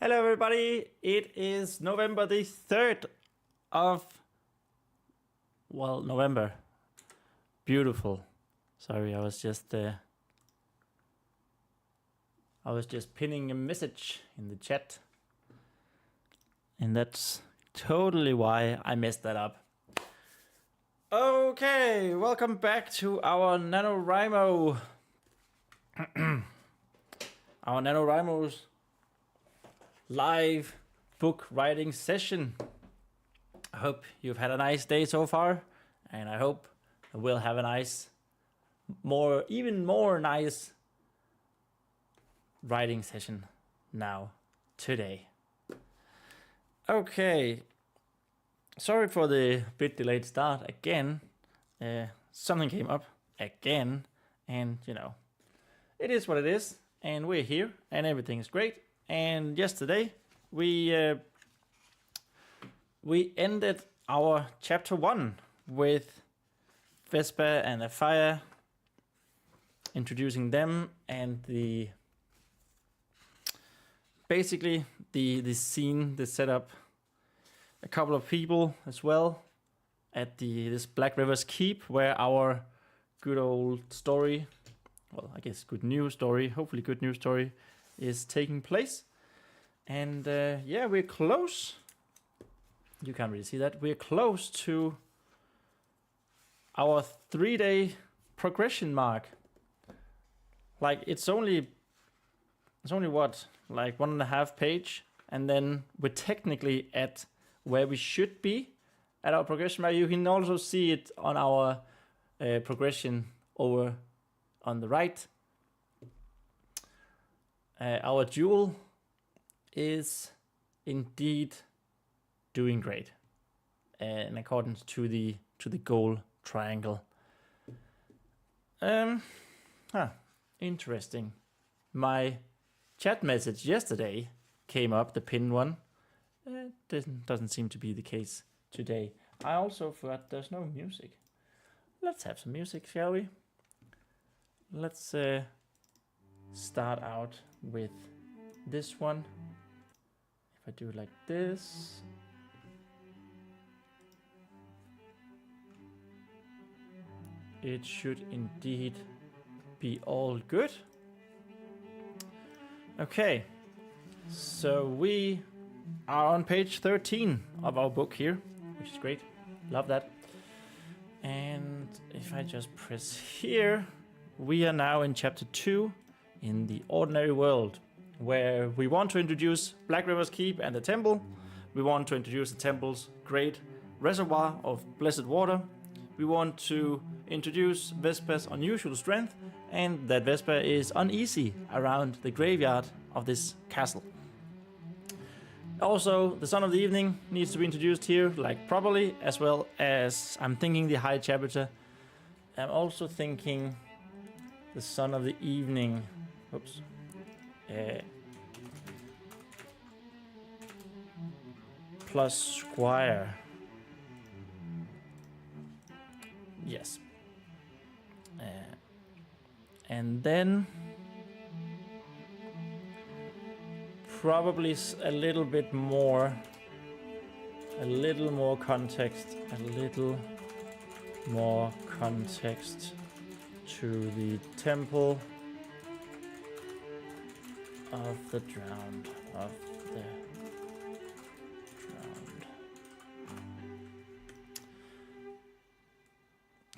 Hello everybody, it is November the 3rd of, November. Beautiful. Sorry, I was just pinning a message in the chat. And that's totally why I messed that up. Okay, welcome back to our NaNoWriMo. Our NaNoWriMo's live book writing session. I hope you've had a nice day so far, and I hope we'll have a nice, even more nice writing session now, today. Okay, sorry for the bit delayed start again. Something came up again, and it is what it is, and we're here, and everything is great. And yesterday we ended our chapter 1 with Vesper and Afia, introducing them and basically the scene, the setup. A couple of people as well at this Black River's Keep, where our good old story, I guess good news story, hopefully good news story, is taking place. And we're close. You can't really see that. We're close to our 3-day progression mark. Like it's only what, like 1.5 page, and then we're technically at where we should be at our progression mark. You can also see it on our progression over on the right. Our jewel is indeed doing great in accordance to the goal triangle. Interesting. My chat message yesterday came up, the pinned one. Doesn't seem to be the case today. I also forgot there's no music. Let's have some music, shall we? Let's start out with this one. If I do it like this, it should indeed be all good. Okay, so we are on page 13 of our book here, which is great. Love that. And if I just press here, we are now in chapter 2 in the ordinary world, where we want to introduce Black River's Keep and the temple. We want to introduce the temple's great reservoir of blessed water. We want to introduce Vesper's unusual strength, and that Vesper is uneasy around the graveyard of this castle. Also, the Son of the Evening needs to be introduced here, like properly, as well as I'm thinking the High Chapter. I'm also thinking the Son of the Evening. Oops. Plus Squire. Yes. And then probably a little more context to the temple of the drowned.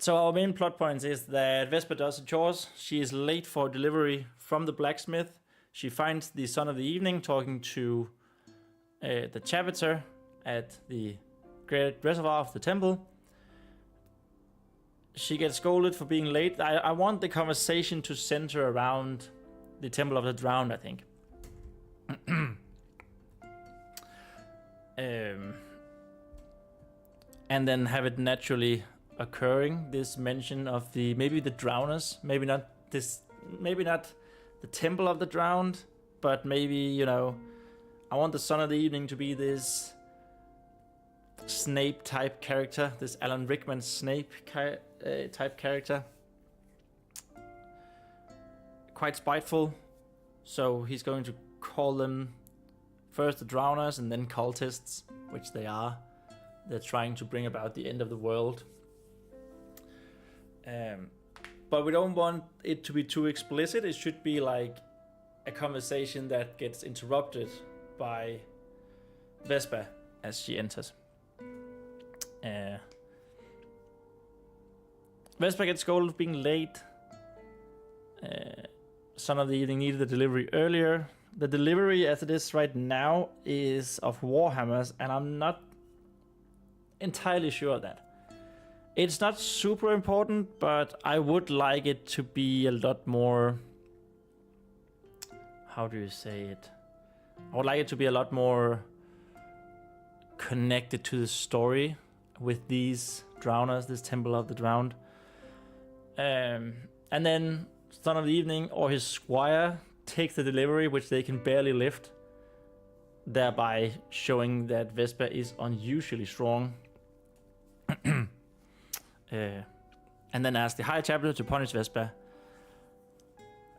So our main plot points is that Vesper does the chores. She is late for delivery from the blacksmith. She finds the Son of the Evening talking to the Chapter at the great reservoir of the temple. She gets scolded for being late. I want the conversation to center around the Temple of the Drowned, I think. And then have it naturally occurring, this mention of maybe the drowners, maybe not the Temple of the Drowned, but maybe, I want the Son of the Evening to be this Snape type character, this Alan Rickman Snape type character. Quite spiteful, so he's going to call them first the drowners and then cultists, which they are. They're trying to bring about the end of the world. But we don't want it to be too explicit. It should be like a conversation that gets interrupted by Vespa as she enters. Vespa gets scolded for being late. Son of the Evening needed the delivery earlier. The delivery as it is right now is of Warhammers, and I'm not entirely sure of that. It's not super important, but I would like it to be a lot more... How do you say it? I would like it to be a lot more connected to the story with these drowners, this Temple of the Drowned. And then Son of the Evening or his squire takes the delivery, which they can barely lift, thereby showing that Vespa is unusually strong. And then asks the High Chapter to punish Vespa.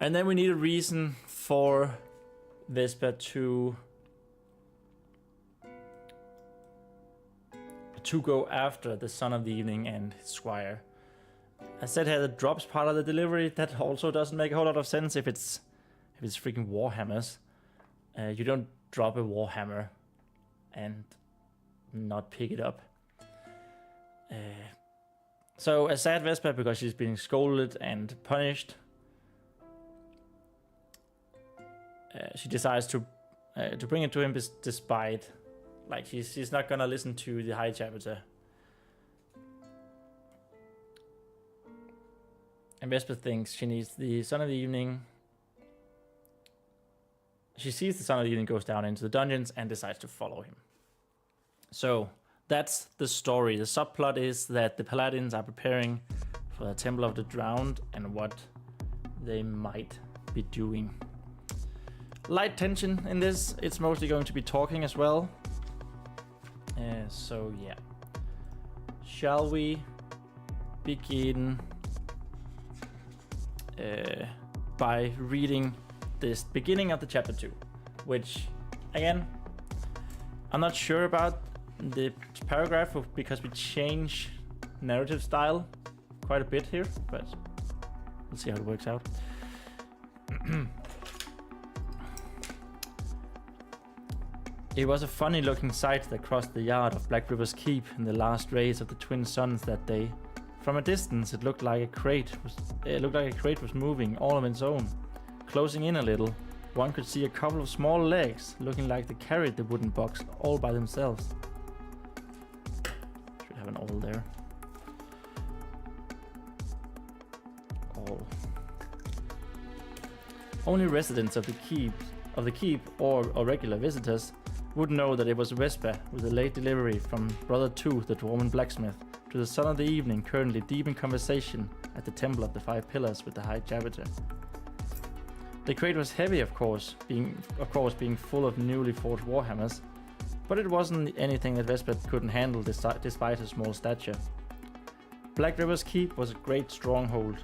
And then we need a reason for Vespa to go after the Son of the Evening and his squire. I said here that drops part of the delivery. That also doesn't make a whole lot of sense if it's freaking Warhammers. You don't drop a Warhammer and not pick it up. So a sad Vespa because she's being scolded and punished. She decides to bring it to him despite, like, she's not gonna listen to the High Chapter. And Vespa thinks she needs the Son of the Evening. She sees the Son of the Evening goes down into the dungeons and decides to follow him. So that's the story. The subplot is that the Paladins are preparing for the Temple of the Drowned and what they might be doing. Light tension in this. It's mostly going to be talking as well. So yeah. Shall we begin by reading this beginning of the chapter 2, which again, I'm not sure about the paragraph because we change narrative style quite a bit here, but we'll see how it works out. It was a funny looking sight that crossed the yard of Black River's Keep in the last rays of the twin suns that day. From a distance, it looked like a crate was moving all on its own. Closing in a little, one could see a couple of small legs looking like they carried the wooden box all by themselves. Should have an all there. All. Only residents of the keep or regular visitors would know that it was Vespa with a late delivery from Brother 2, the Dwarven blacksmith, to the Son of the Evening, currently deep in conversation at the Temple of the Five Pillars with the High Chapter. The crate was heavy, of course, being full of newly forged warhammers, but it wasn't anything that Vespa couldn't handle despite her small stature. Black River's Keep was a great stronghold.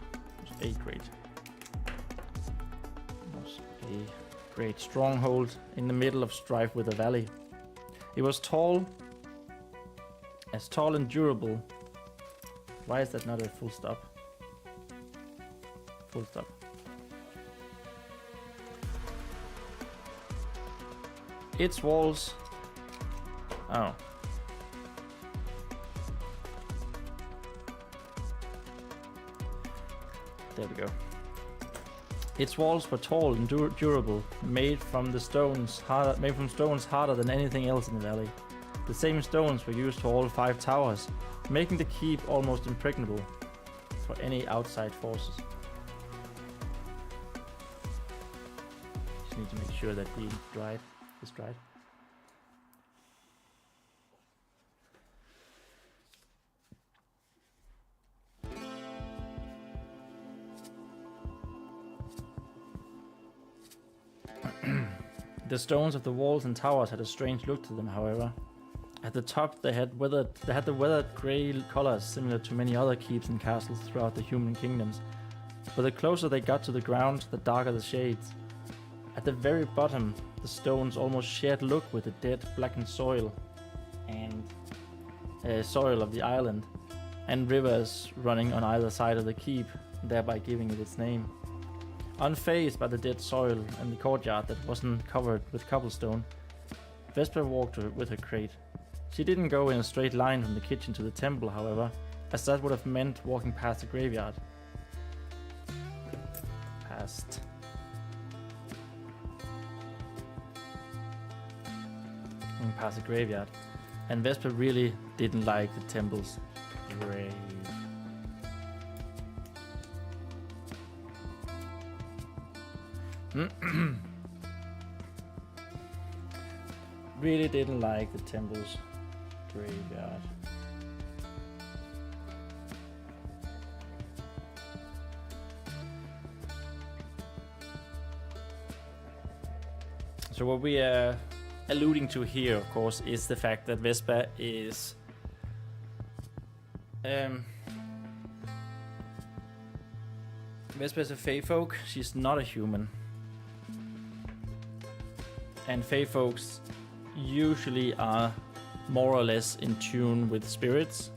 Great stronghold in the middle of strife with the valley. It was tall and durable. Why is that not a full stop? Full stop. Its walls... Oh. There we go. Its walls were tall and durable, made from stones harder than anything else in the valley. The same stones were used for all 5 towers, making the keep almost impregnable for any outside forces. Just need to make sure that the drive is dried. The stones of the walls and towers had a strange look to them, however. At the top, they had the weathered grey colors similar to many other keeps and castles throughout the human kingdoms. But the closer they got to the ground, the darker the shades. At the very bottom, the stone's almost shared look with the dead blackened soil and soil of the island, and rivers running on either side of the keep, thereby giving it its name. Unfazed by the dead soil and the courtyard that wasn't covered with cobblestone, Vesper walked with her crate. She didn't go in a straight line from the kitchen to the temple, however, as that would have meant walking past the graveyard. Past the graveyard. And Vesper really didn't like the temple's grave. Really didn't like the temple's graveyard. So what we are alluding to here, of course, is the fact that Vesper is Vesper is a fae folk. She's not a human. And fae folks usually are more or less in tune with spirits.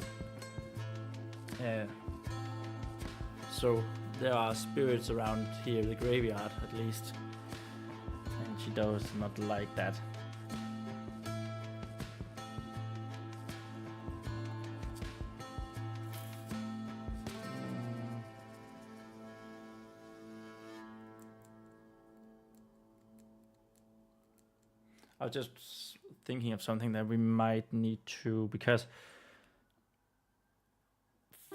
So there are spirits around here, the graveyard at least. And she does not like that. I was just thinking of something that we might need to, because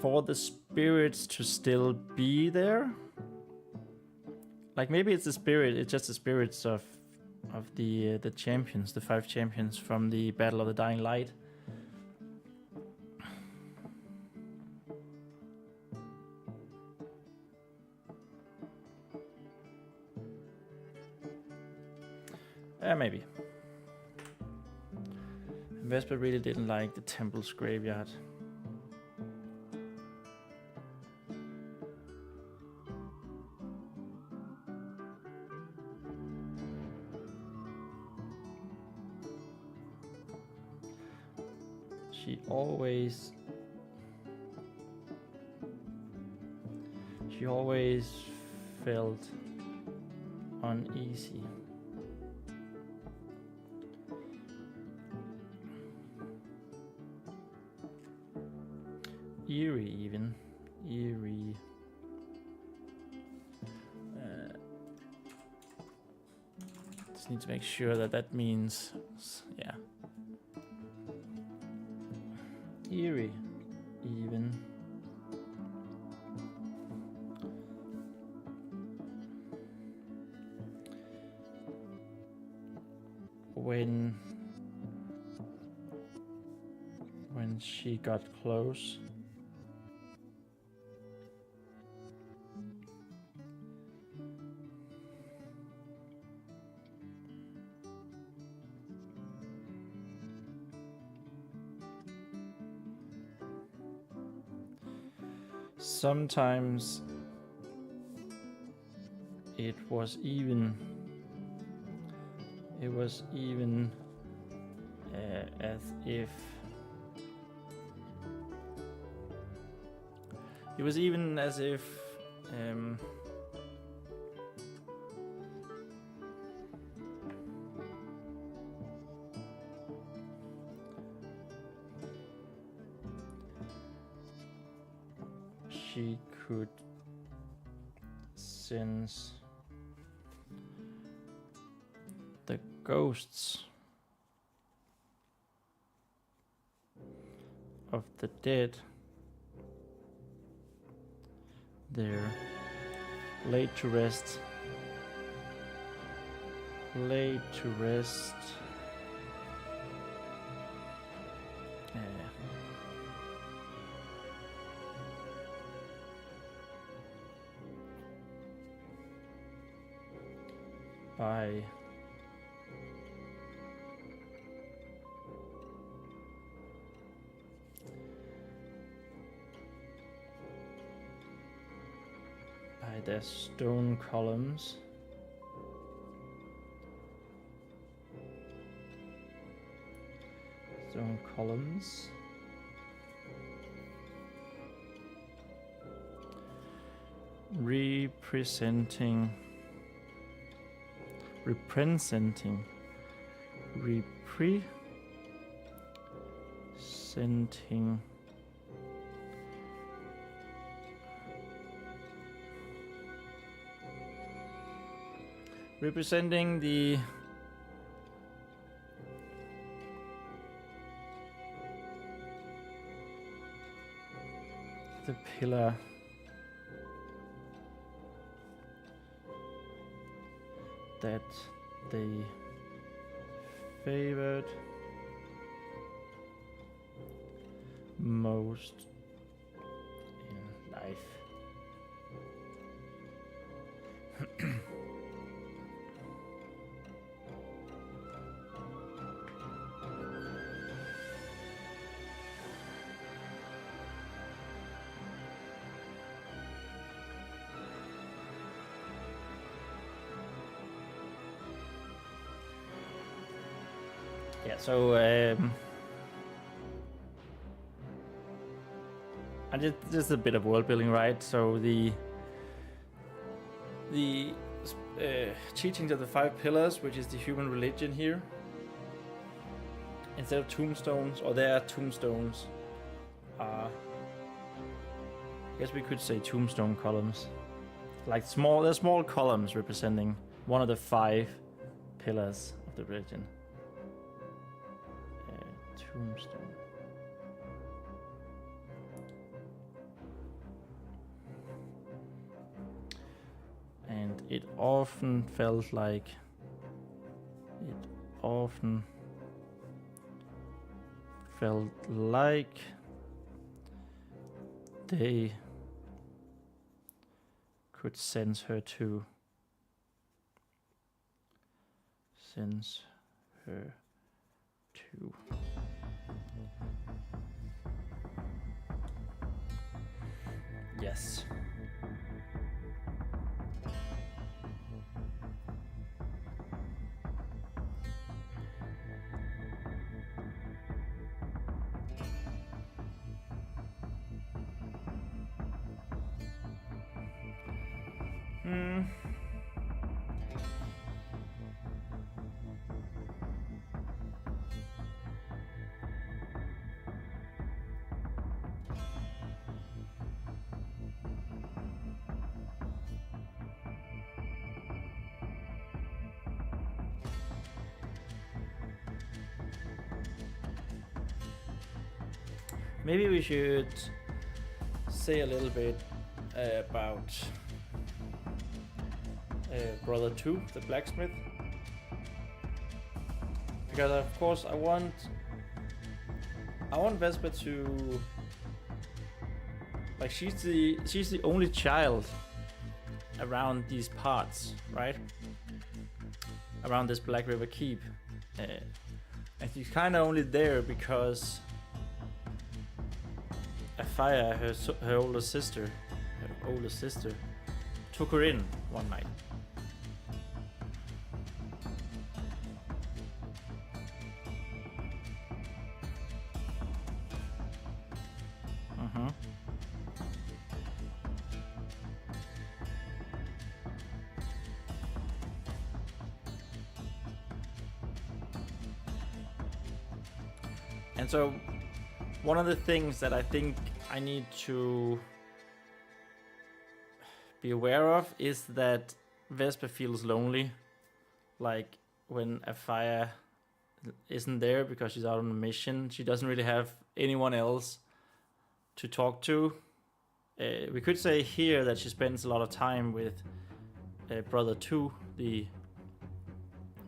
for the spirits to still be there, like maybe it's just the spirits of the champions, the 5 champions from the Battle of the Dying Light. Maybe. Vesper really didn't like the temple's graveyard. She always felt uneasy. Eerie, even. Eerie. Just need to make sure that means, yeah. Eerie, even. When she got close. Sometimes it was even as if she could sense the ghosts of the dead there, laid to rest. By their stone columns Tombstone columns. Representing. Representing. Representing the pillar that they favored most in life. Yeah, so I did just a bit of world building, right? So the teachings of the 5 pillars, which is the human religion here, instead of tombstones, or their tombstones, are, I guess we could say tombstone columns, like they're small columns representing one of the 5 pillars of the religion. Tombstone. And it often felt like they could sense her too. Yes. Maybe we should say a little bit about Brother 2, the blacksmith, because of course I want Vesper to, like, she's the only child around these parts, right? Around this Black River Keep, and she's kind of only there because Afia, her older sister, took her in one night. And so one of the things that I think I need to be aware of is that Vesper feels lonely, like when Afia isn't there because she's out on a mission. She doesn't really have anyone else to talk to. We could say here that she spends a lot of time with Brother 2, the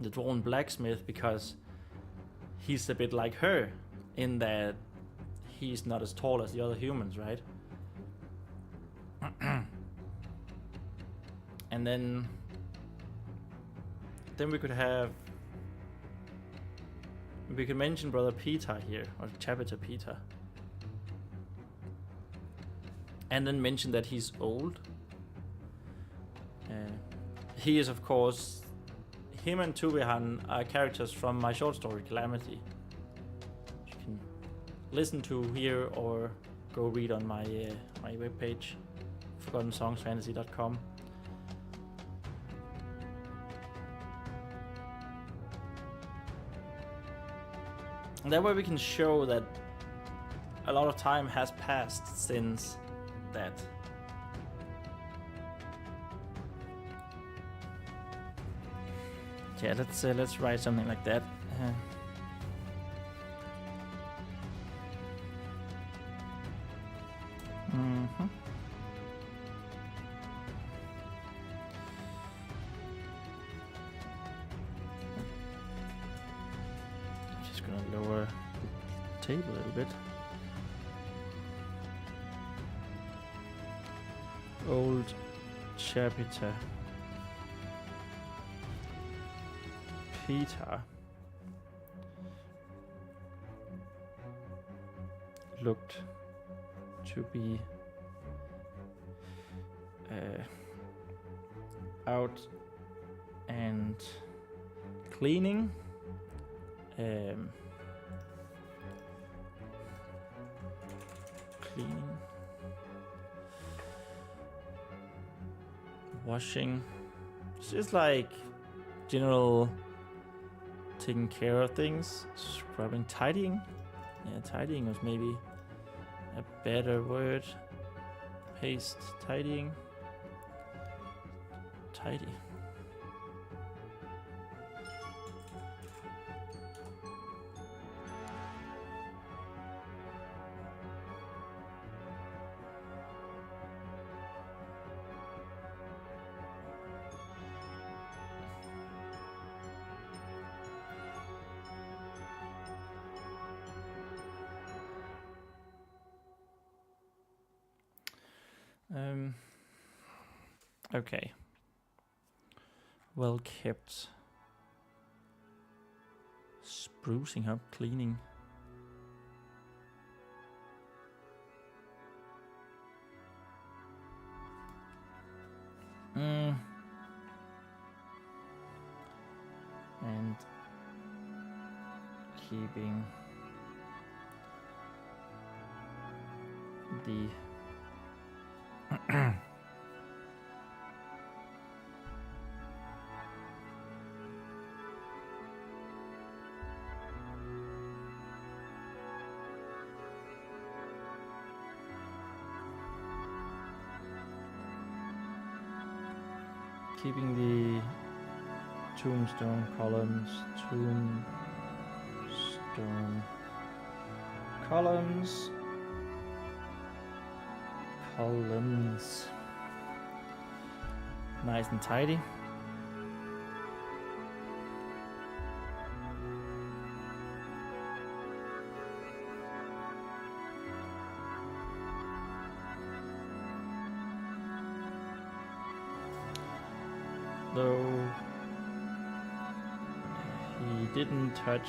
dwarven blacksmith, because he's a bit like her in that he's not as tall as the other humans, right? And then we could mention Brother Peter here, or Chapter Peter, and then mention that he's old. He is, of course, him and Tuvihan are characters from my short story Calamity. You listen to here or go read on my my webpage, forgottensongsfantasy.com. That way we can show that a lot of time has passed since that. Yeah, let's write something like that. Just gonna lower the table a little bit. Old chapter. Peter looked to be out and cleaning. Cleaning, washing. It's just like general taking care of things, scrubbing, tidying. Yeah, tidying was maybe a better word. Paste, tidying. Tidy. Okay. Well kept. Sprucing up, cleaning. And keeping the keeping the tombstone columns, columns nice and tidy. Though he didn't touch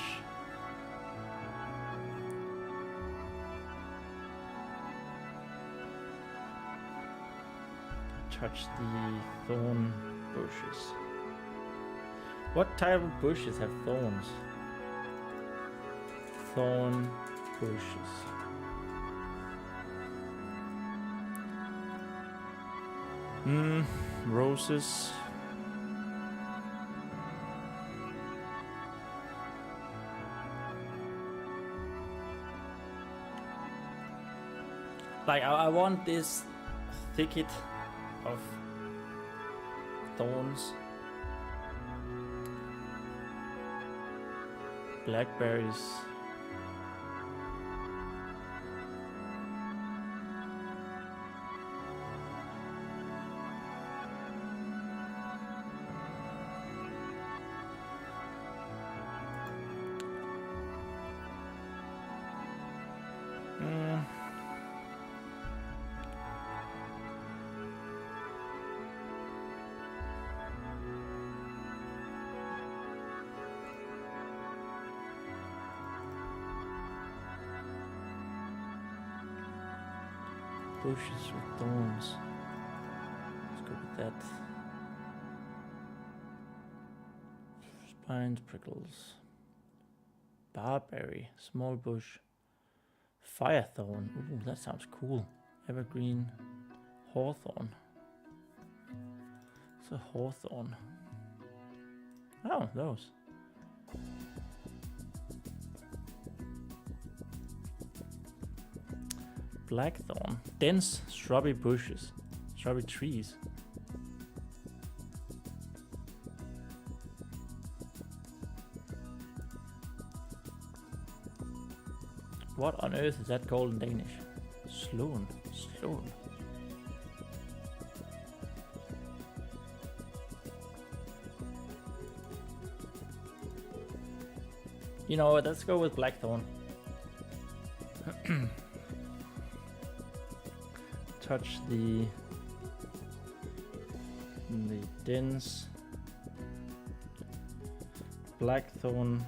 the thorn bushes. What type of bushes have thorns? Thorn bushes. Roses. Like I want this thicket of thorns, blackberries, bushes with thorns. Let's go with that. Spines, prickles. Barberry, small bush. Firethorn. Ooh, that sounds cool. Evergreen hawthorn. It's a hawthorn. Oh, those. Blackthorn. Dense shrubby bushes. Shrubby trees. What on earth is that called in Danish? Sloan. Sloan. You know what? Let's go with Blackthorn. Touch the dense Blackthorn.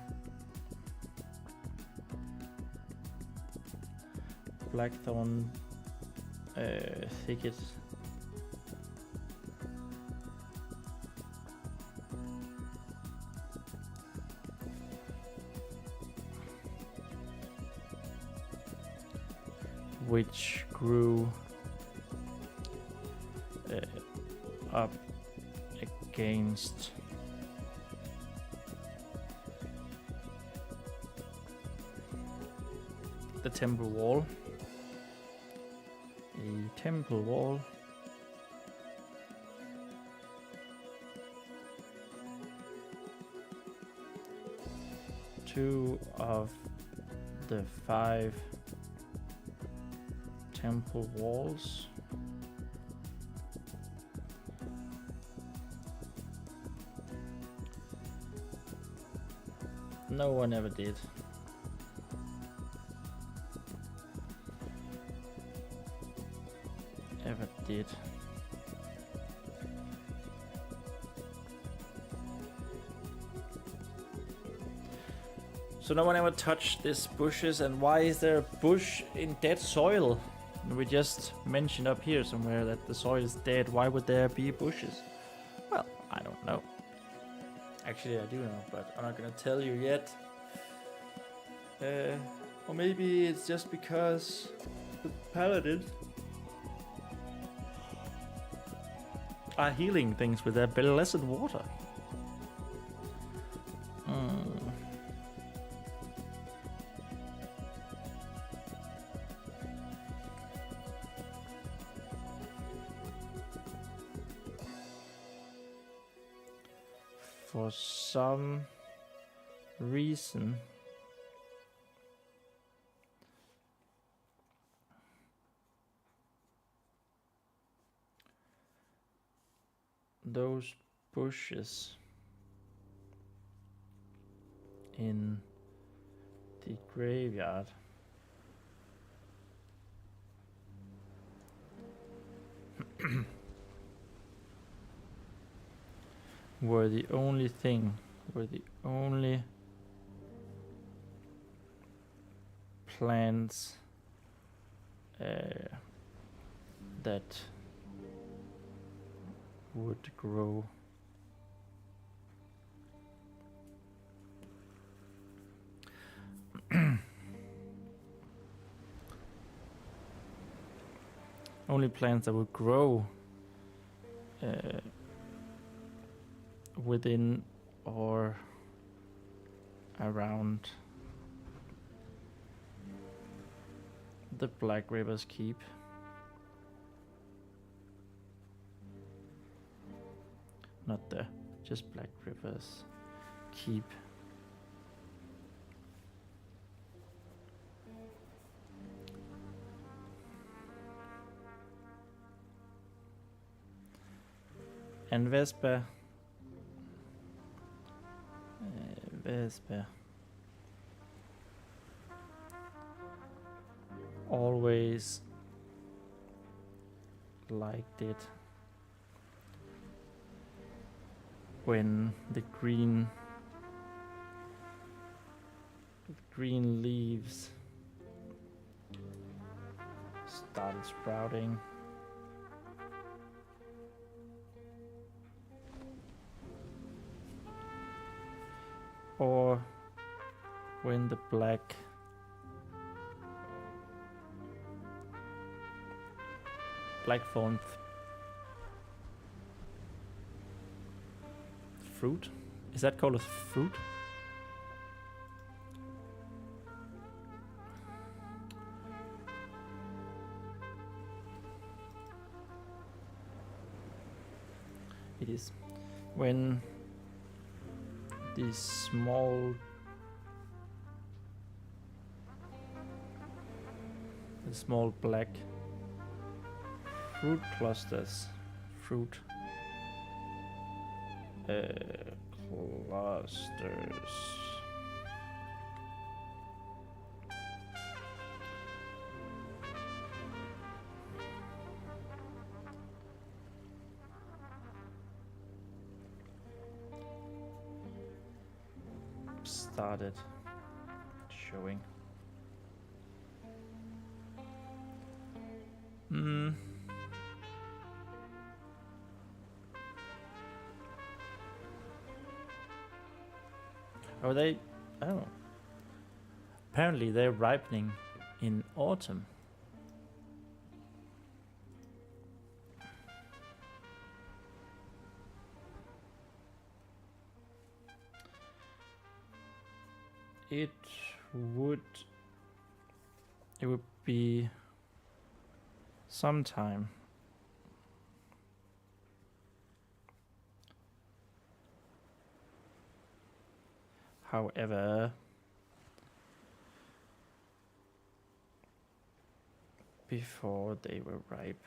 Blackthorn thicket. Which grew up against the temple wall. A temple wall. Two of the 5 temple walls. No one ever did. Ever did. So no one ever touched these bushes, and why is there a bush in dead soil? We just mentioned up here somewhere that the soil is dead. Why would there be bushes? Well, I don't know. Actually, I do know, but I'm not gonna tell you yet. Or maybe it's just because the paladins are healing things with their blessed water. For some reason, those bushes in the graveyard were the only plants that would grow only plants that would grow within or around the Black River's Keep. Not the, just Black River's Keep. And Vesper always liked it when the green leaves started sprouting. Or when the black blackthorn fruit. Is that called a fruit? It is when these small black fruit clusters, clusters. Started showing. Are they? Oh. Apparently they're ripening in autumn. It would be sometime. However, before they were ripe.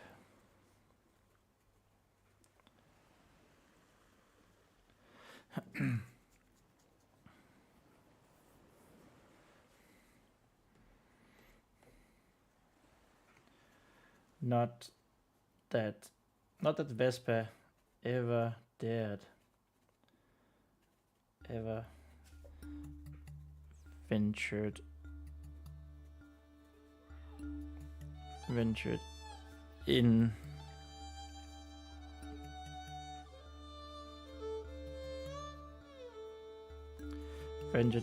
Not that Vespa ever dared, ever ventured in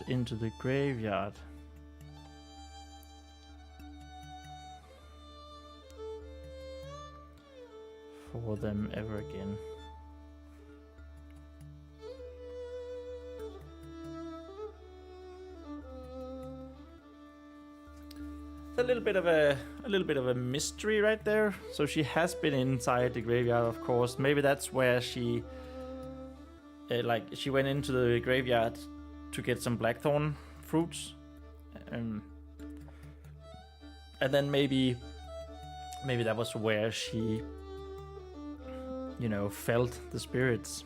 into the graveyard. For them ever again. It's a little bit of a mystery right there. So she has been inside the graveyard, of course. Maybe that's where she she went into the graveyard to get some blackthorn fruits, and then maybe that was where she, you know, felt the spirits.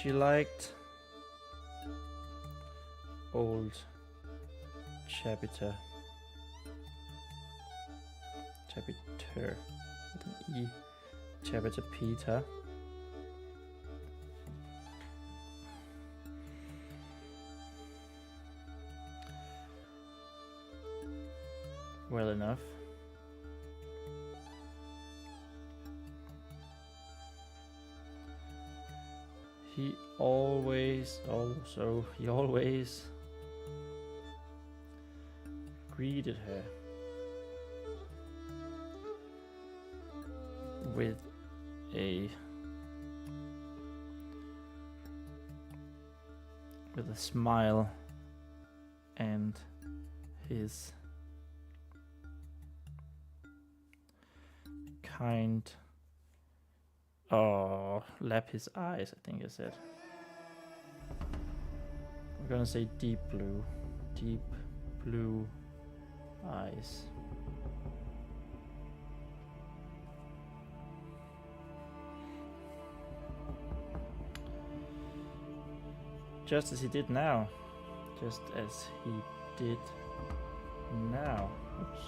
She liked old Chapiter with an E, Chapiter Peter. Well enough. He always greeted her with a smile and his kind lap his eyes, I think I said. We're gonna say deep blue eyes. Just as he did now. Just as he did now. Oops.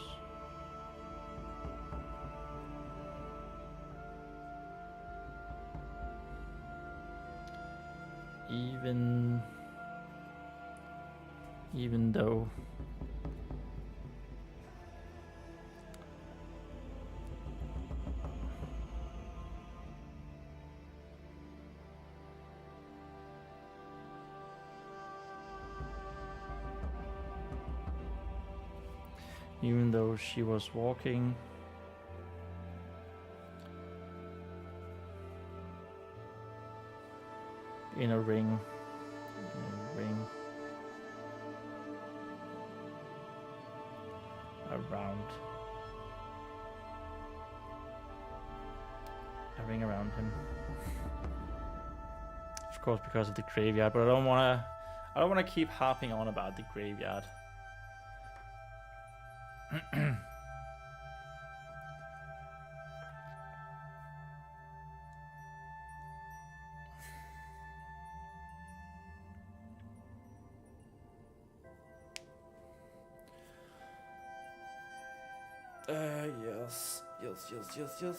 Even though she was walking in a ring, around him. Of course, because of the graveyard, but I don't wanna keep harping on about the graveyard.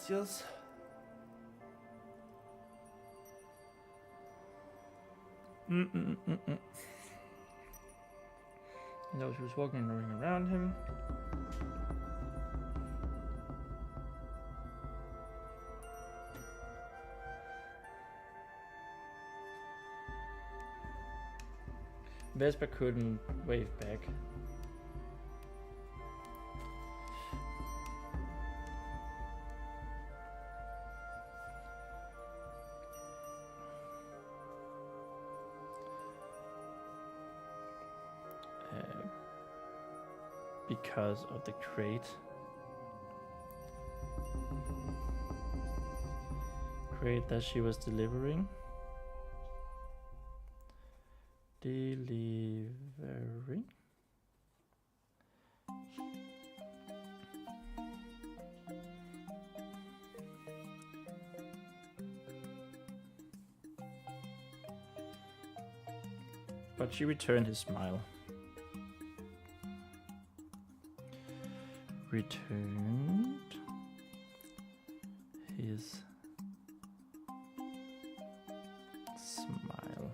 Yes. You know, she was walking in the ring around him. Vesper couldn't wave back. Because of the crate that she was delivering. But she returned his smile. Returned his smile.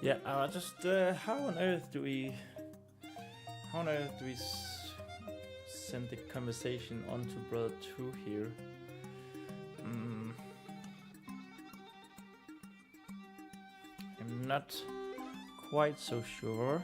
Yeah, just how on earth do we send the conversation on to Brother 2 here? I'm not quite so sure.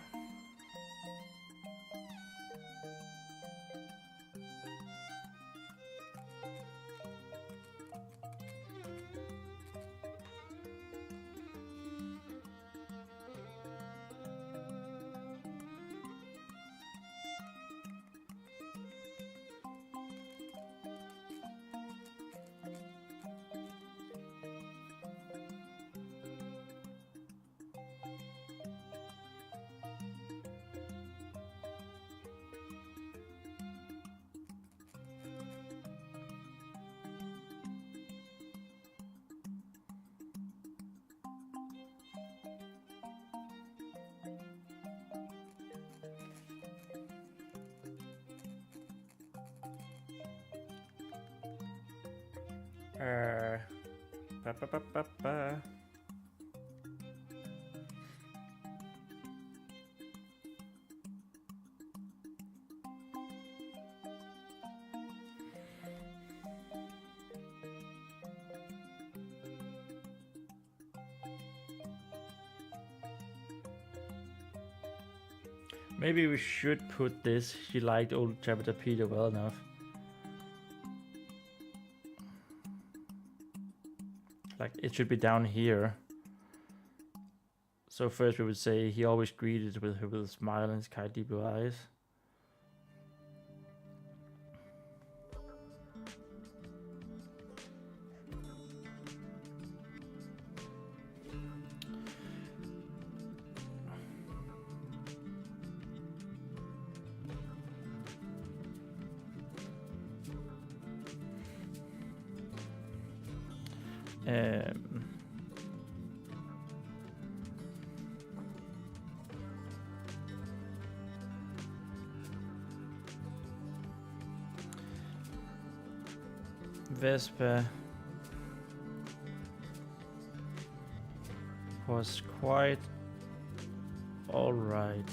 Maybe we should put this. She liked old Chapter Peter well enough. Like it should be down here. So first we would say he always greeted with her with a smile and his kindly blue eyes. Vespa was quite all right.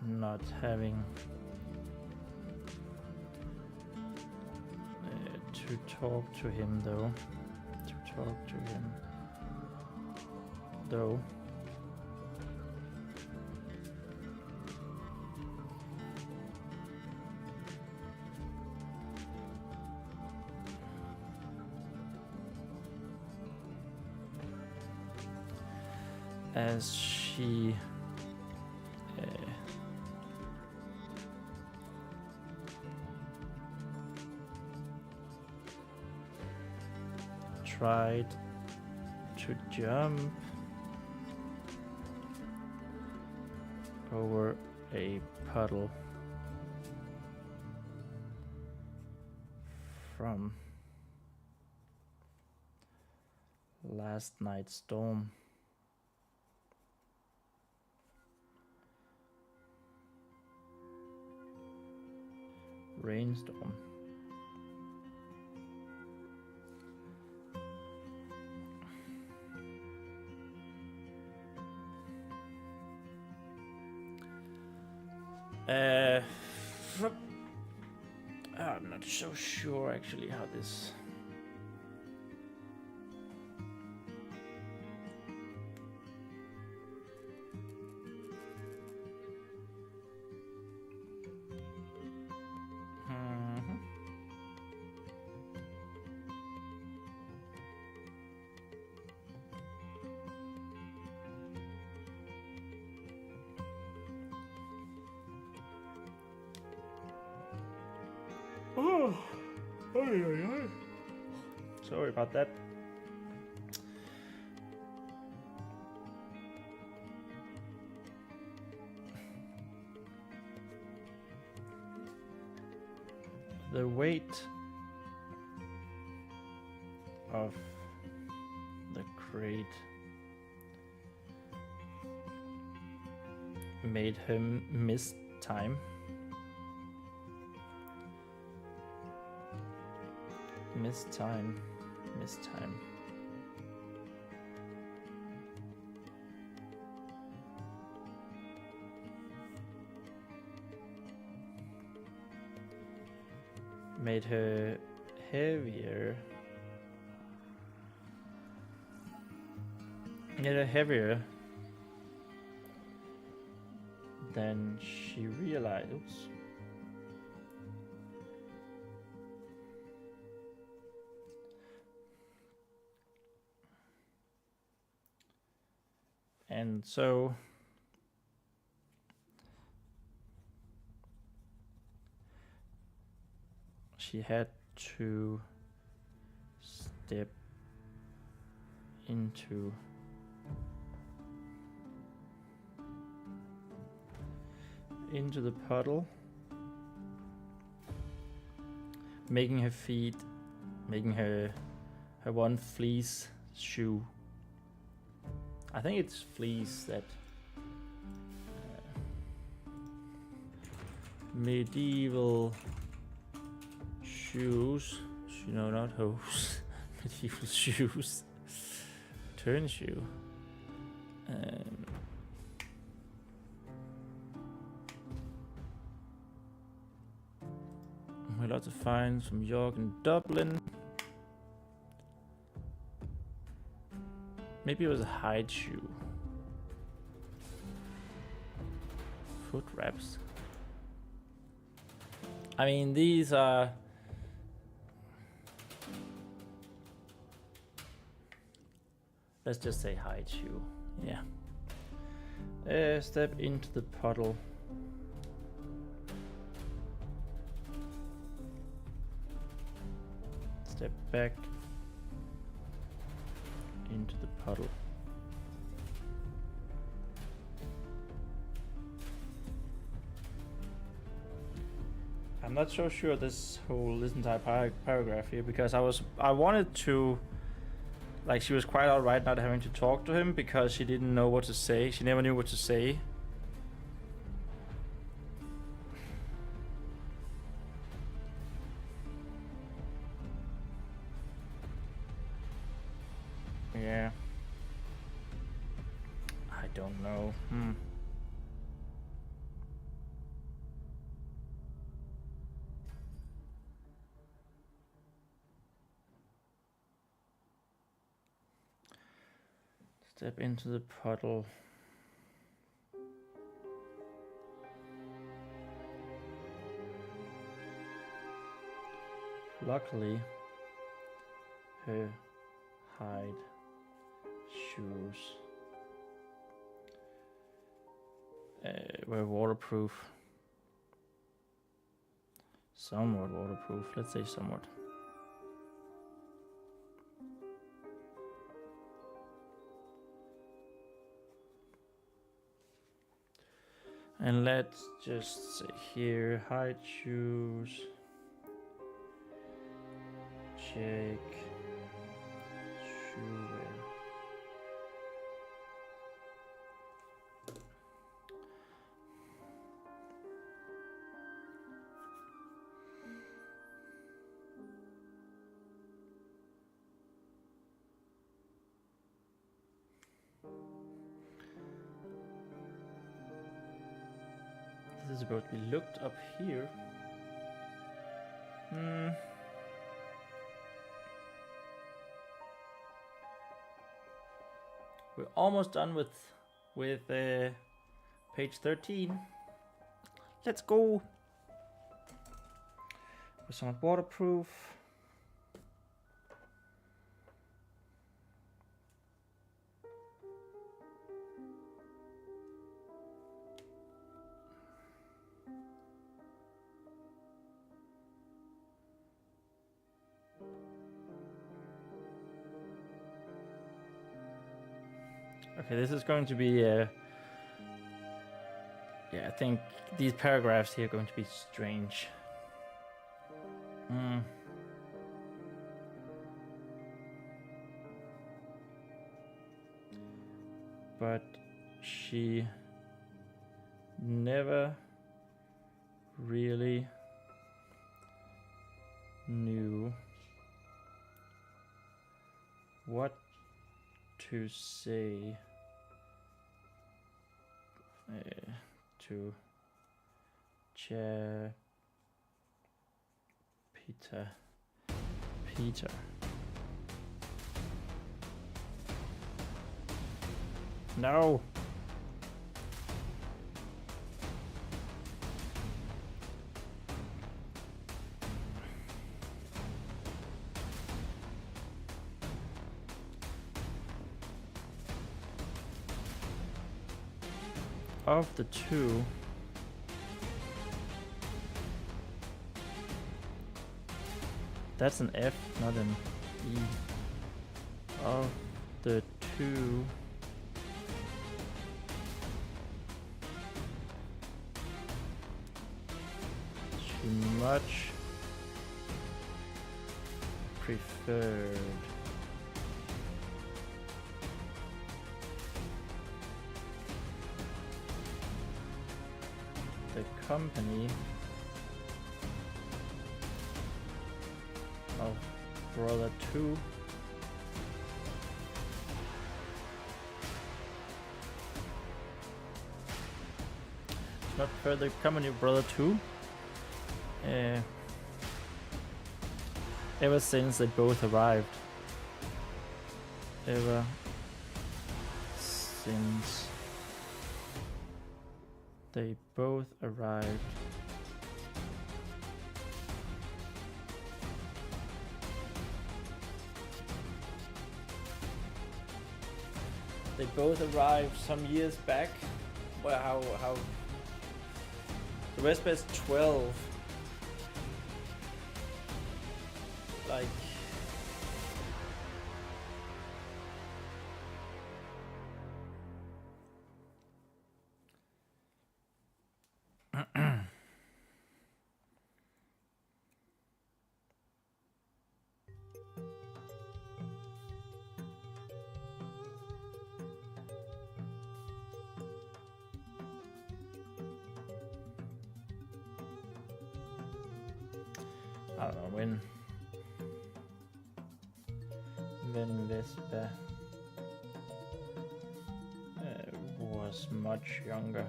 Not having to talk to him though. As she tried to jump over a puddle from last night's storm. Rainstorm. I'm not so sure actually how this. Sorry about that. The weight of the crate made him miss time. Miss time. Made her heavier. Made her heavier than she realized. Oops. And so she had to step into the puddle, making her feet, making her one fleece shoe. I think it's fleece that medieval shoes, no, not hose, medieval shoes, turn shoe. We lots of finds from York and Dublin. Maybe it was a hide shoe. Foot wraps. I mean, these are Let's just say hide shoe. Yeah. Step into the puddle. Step back into the puddle. I'm not so sure this entire paragraph here, because I wanted to, like, she was quite alright not having to talk to him because she didn't know what to say. She never knew what to say. Yeah. I don't know. Step into the puddle. Luckily, her hide shoes were waterproof. Somewhat waterproof, let's say somewhat. And let's just say here, hide shoes, check, shoe wear. This is supposed to be looked up here. We're almost done with page 13. Let's go. We're somewhat waterproof. Okay, this is going to be yeah, I think these paragraphs here are going to be strange. But she never really knew what to say to Peter. No. Of the two, that's an F, not an E. Of the two, she much preferred the company of brother 2. Not further company of brother 2. Ever since they both arrived. Ever since they both arrived. They both arrived some years back. Well, how? The Vespa is 12. Like. I don't know when Vespa was much younger.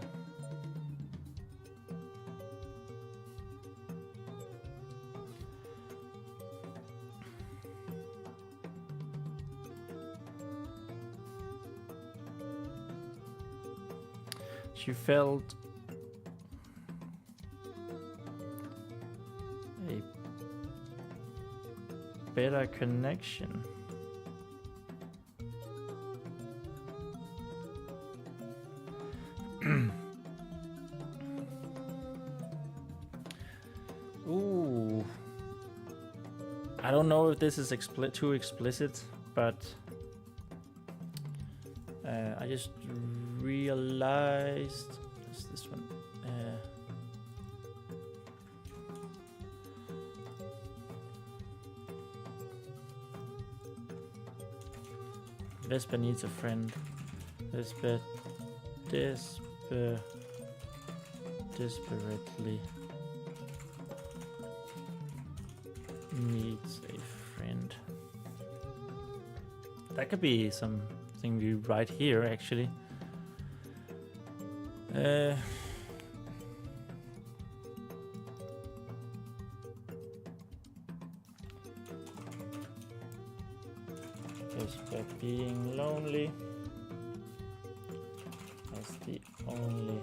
She felt a better connection. Ooh. I don't know if this is too explicit, but I just realized this one. Vespa needs a friend. Vespa desperately needs a friend. That could be something we write here, actually. Vespa being lonely as the only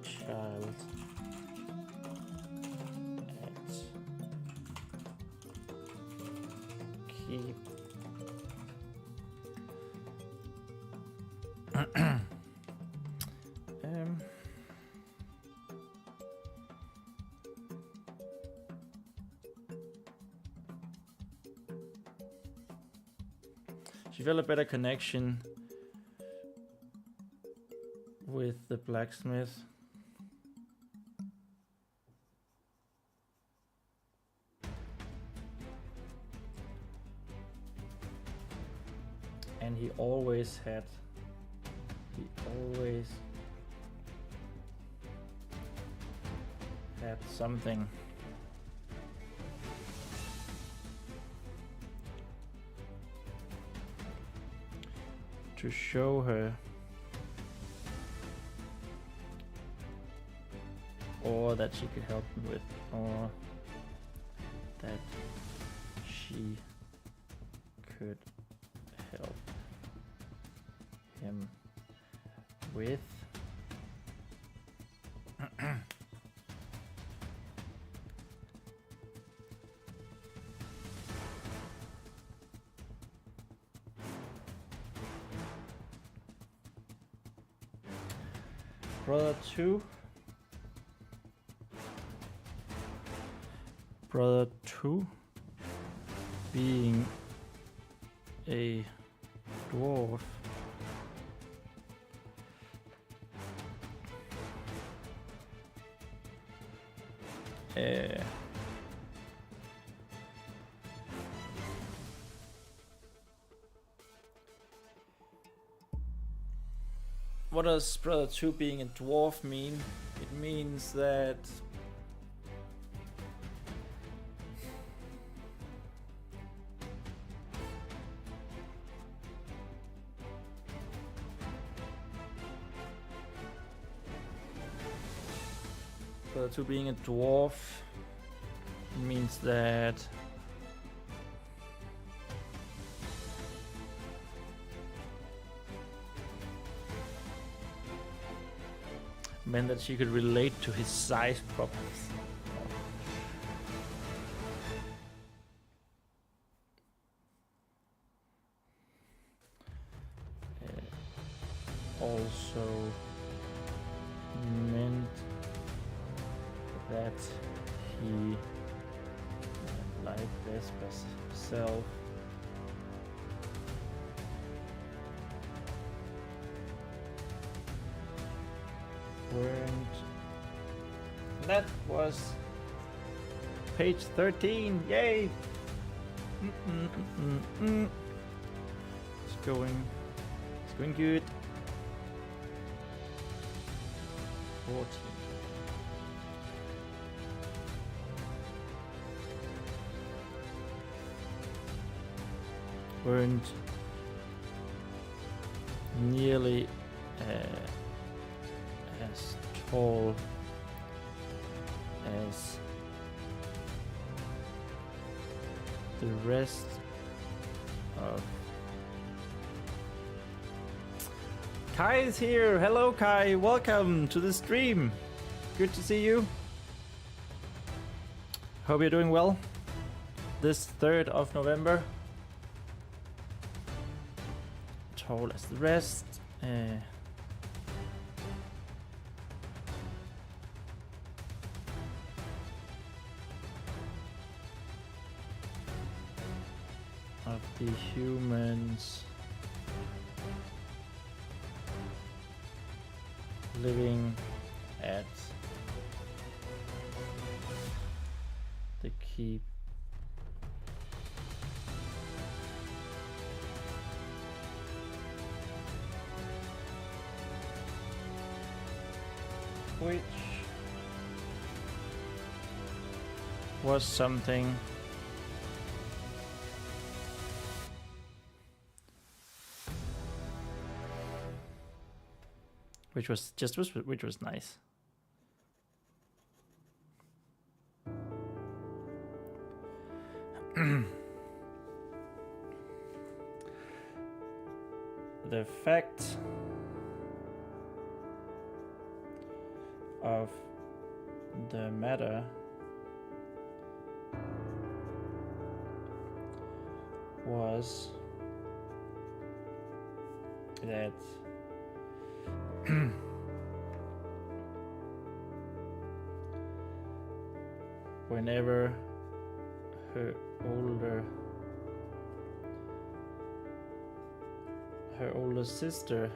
child at keep she felt a better connection with the blacksmith. And he always had something. To show her, or that she could help him with, or that she could help him with. Brother 2 being a dwarf what does Brother 2 being a dwarf mean? It means that Brother 2 being a dwarf means that meant that she could relate to his size problems. that he, like Vesper's self, weren't. That was page 13. Yay! It's going good. 14. Weren't nearly as tall as the rest of. Kai is here. Hello, Kai. Welcome to the stream. Good to see you. Hope you're doing well. This 3rd of November. Tall as the rest. Of the humans living at the keep. Which was something which was nice. The fact of the matter was that whenever her older sister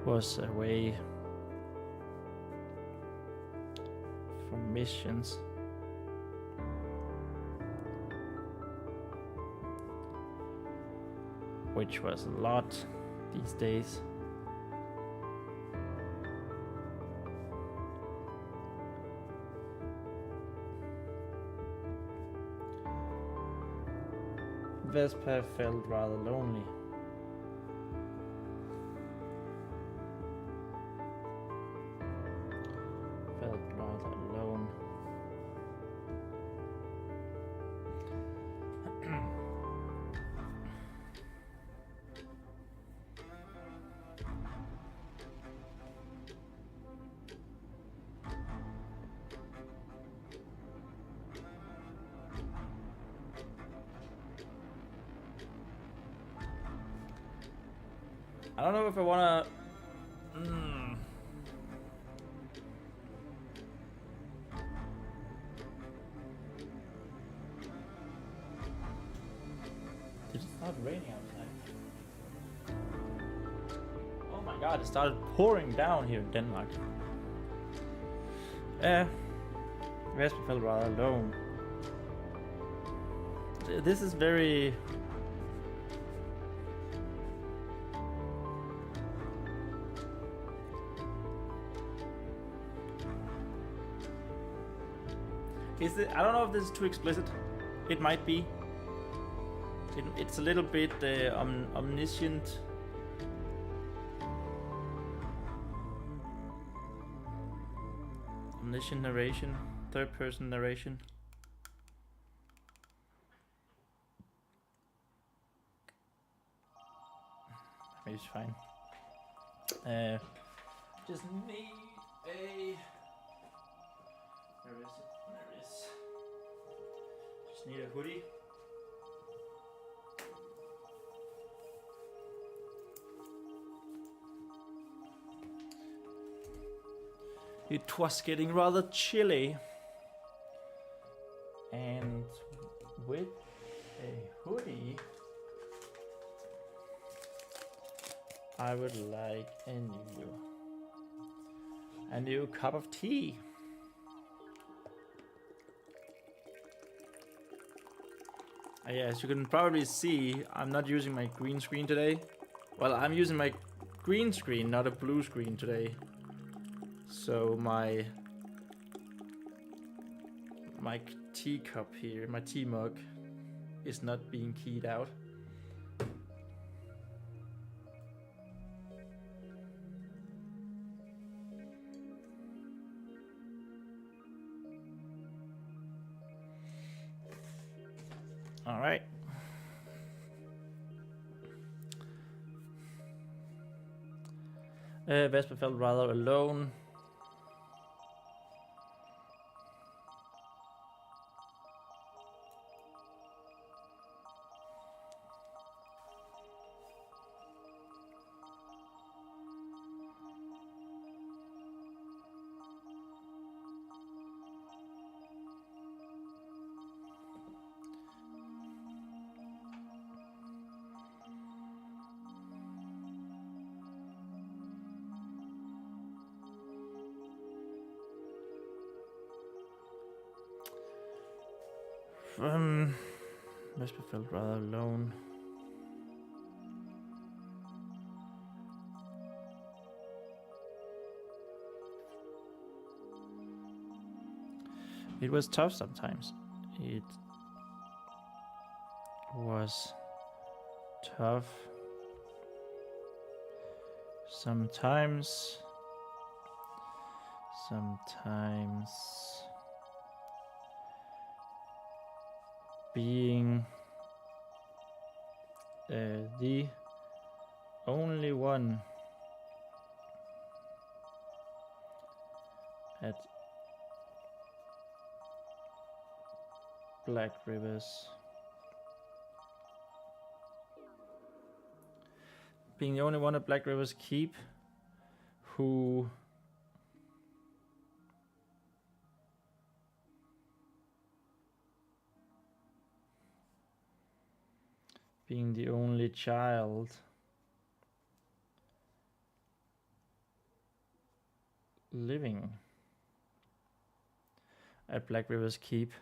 was away from missions, which was a lot these days. Vesper felt rather lonely. Felt rather alone. I don't know if I wanna. Did it start raining outside? Oh my god, it started pouring down here in Denmark. Vesper felt rather alone. This is very. I don't know if this is too explicit. It might be. It's a little bit omniscient. Omniscient narration, third-person narration. Maybe it's fine. Just need a. Where is it? There it is. Just need a hoodie. It was getting rather chilly. And with a hoodie, I would like a new cup of tea. Yeah, as you can probably see, I'm not using my green screen today. Well, I'm using my green screen, not a blue screen today. So my teacup here, my tea mug, is not being keyed out. All right. Vesper felt rather alone. Vesper felt rather alone. It was tough sometimes. It was tough sometimes. Being the only one at Black Rivers. Being the only one at Black Rivers Keep who being the only child living at Black Rivers Keep.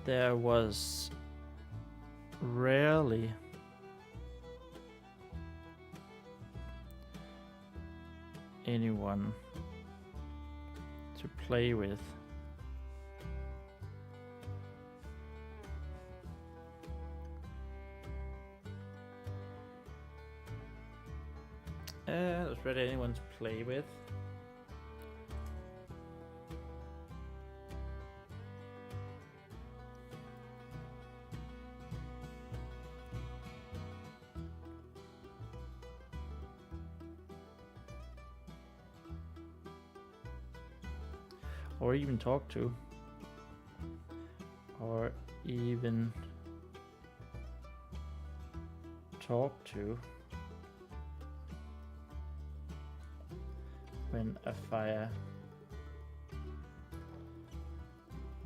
There was rarely anyone to play with. There's rarely anyone to play with. Or even talk to. Or even talk to when a fire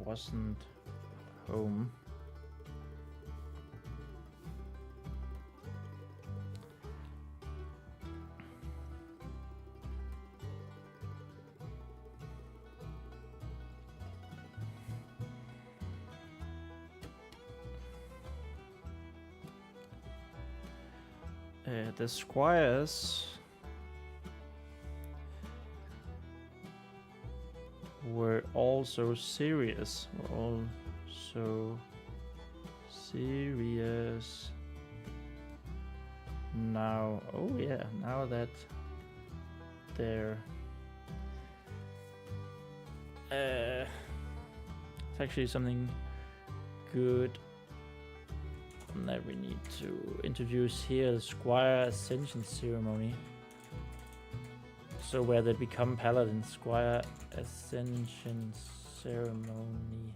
wasn't home. The squires were also serious. Now. Oh yeah, now that they're it's actually something good that we need to introduce here, the Squire Ascension Ceremony. So where they become paladin, squire ascension ceremony.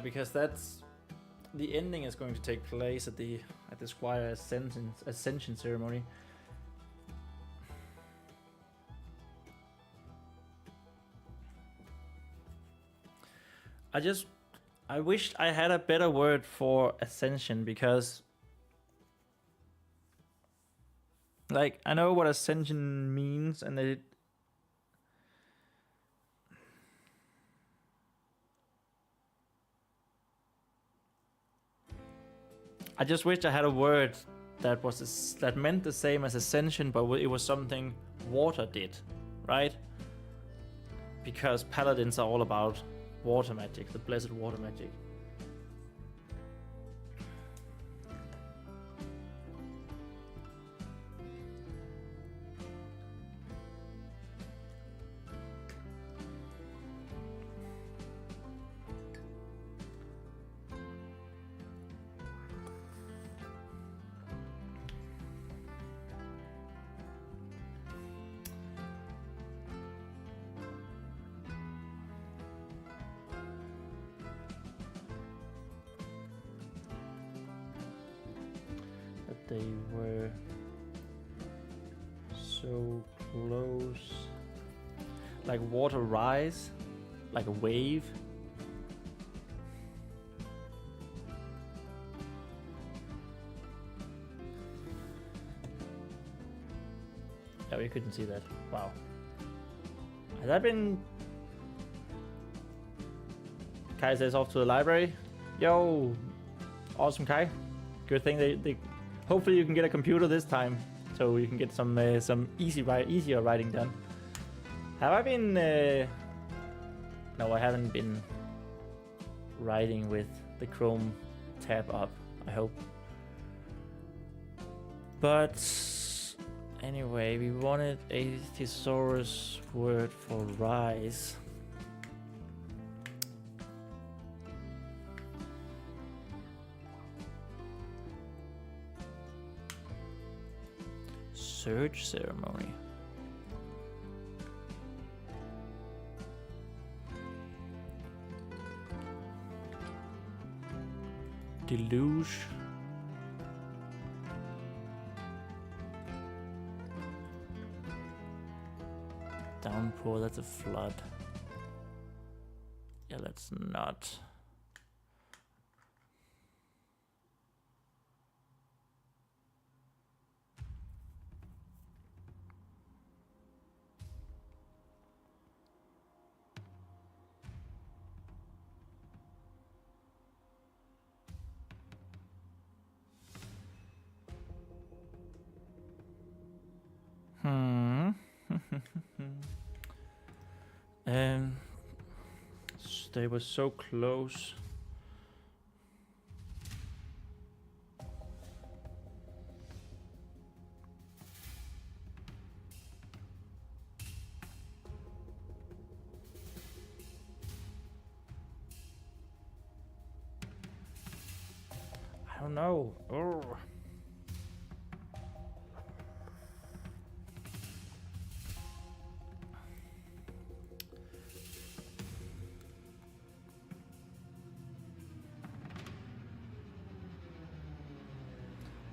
Because that's the ending is going to take place at the squire ascension ceremony. I wished I had a better word for ascension, because like I know what ascension means, and I just wished I had a word that that meant the same as ascension, but it was something water did, right? Because paladins are all about water magic, the blessed water magic. They were so close. Like water rise, like a wave. Oh, you couldn't see that. Wow. Has that been... Kai says off to the library. Yo, awesome, Kai. Good thing they hopefully you can get a computer this time, so you can get some easier writing done. Have I been? No, I haven't been writing with the Chrome tab up. I hope. But anyway, we wanted a thesaurus word for rise. Surge ceremony. Deluge. Downpour, that's a flood. Yeah, let's not. They were so close. I don't know. Oh.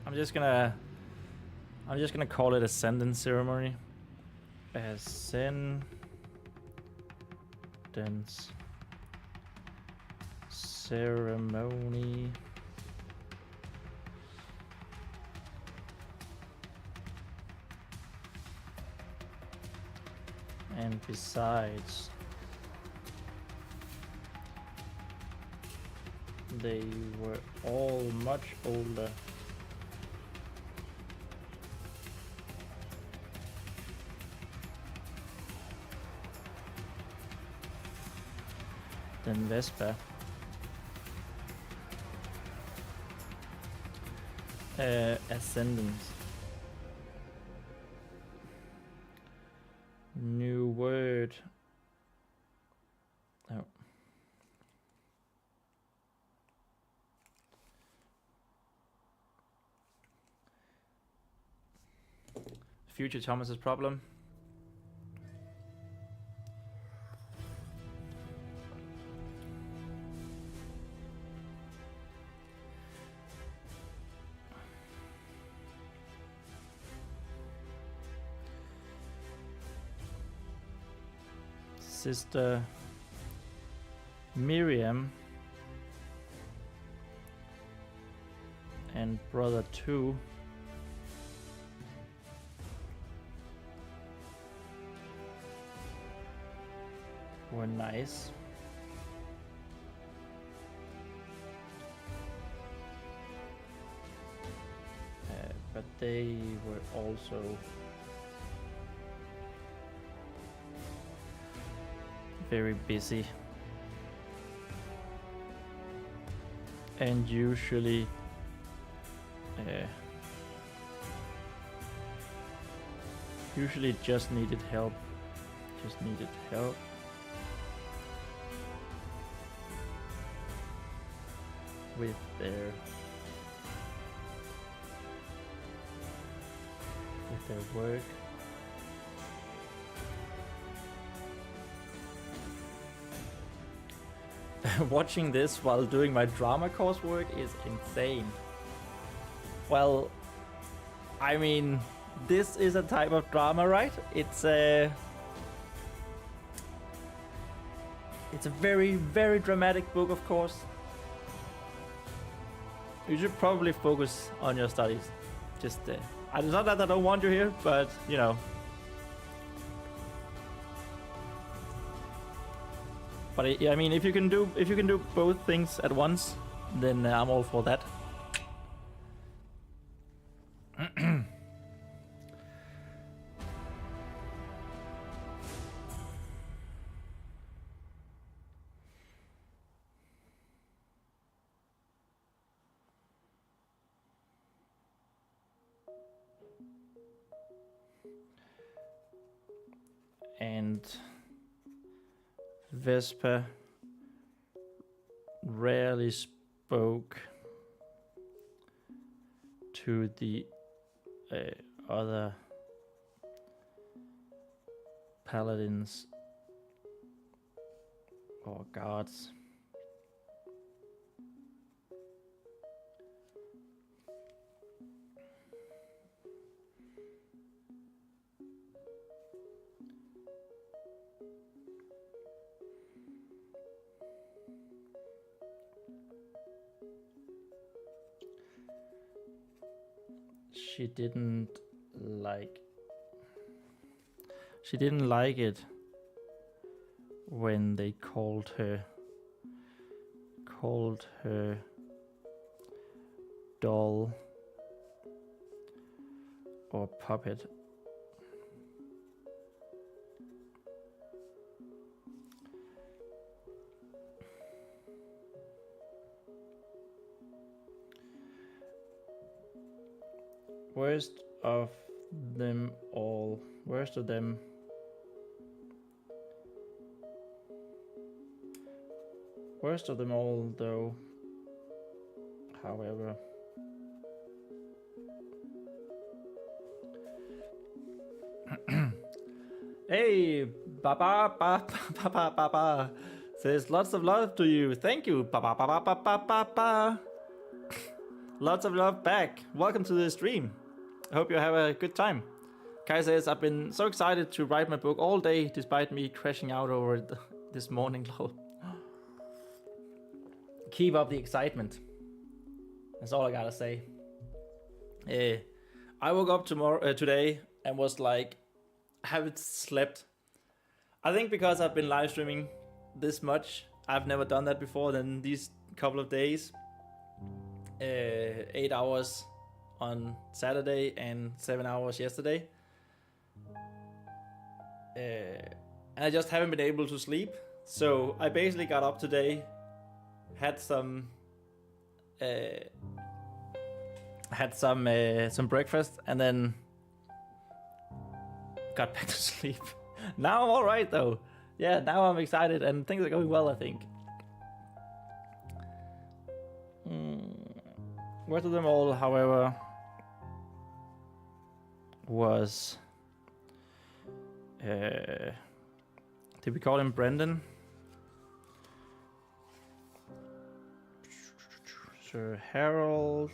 I'm just gonna call it Ascendance Ceremony. Ascendance Ceremony. And besides, they were all much older. Than Vespa. Ascendance. New word. Oh. future Thomas's problem. Sister Miriam and brother 2 were nice. But they were also very busy and usually just needed help. With their work. Watching this while doing my drama coursework is insane. Well, I mean, this is a type of drama, right? It's a very, very dramatic book, of course. You should probably focus on your studies. Just, it's not that I don't want you here, but you know. But I mean, if you can do both things at once, then I'm all for that. And Vespa rarely spoke to the other paladins or guards. She didn't like it when they called her doll or puppet. Worst of them all, though, however, hey, Baba says lots of love to you. Thank you, Baba. Lots of love back. Welcome to the stream. I hope you have a good time. Kai says, I've been so excited to write my book all day, despite me crashing out over it this morning. Keep up the excitement. That's all I gotta say. I woke up today and was like, I haven't slept. I think because I've been live streaming this much, I've never done that before than these couple of days. 8 hours on Saturday and 7 hours yesterday. And I just haven't been able to sleep. So I basically got up today, had some breakfast, and then got back to sleep. Now I'm all right though. Yeah, now I'm excited and things are going well, I think. Worst of them all, however, was Did we call him Brendan? Sir Harold.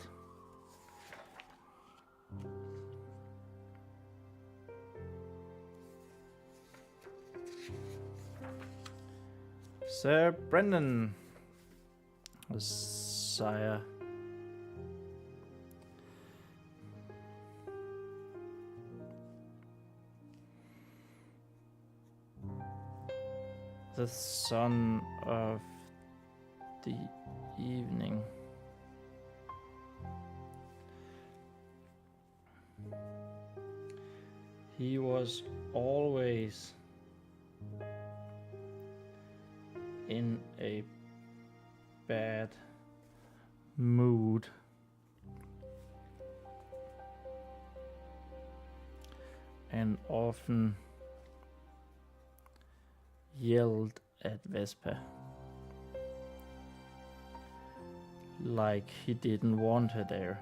Sir Brendan. Sire. The son of the evening. He was always in a bad mood. And often yelled at Vespa like he didn't want her there.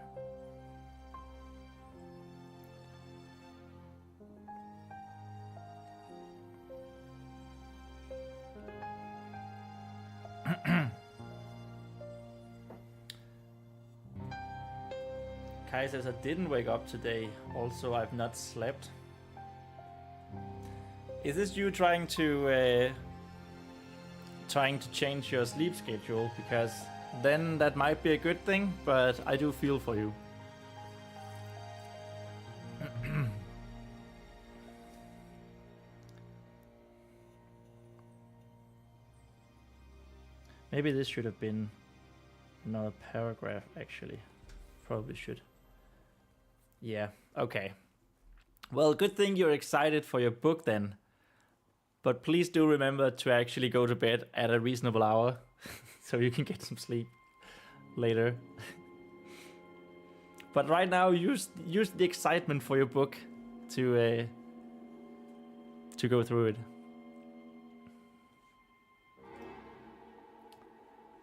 Kai says, I didn't wake up today. Also, I've not slept. Is this you trying to change your sleep schedule? Because then that might be a good thing, but I do feel for you. Maybe this should have been another paragraph, actually. Probably should. Yeah, okay. Well, good thing you're excited for your book then. But please do remember to actually go to bed at a reasonable hour so you can get some sleep later. But right now, use the excitement for your book to go through it.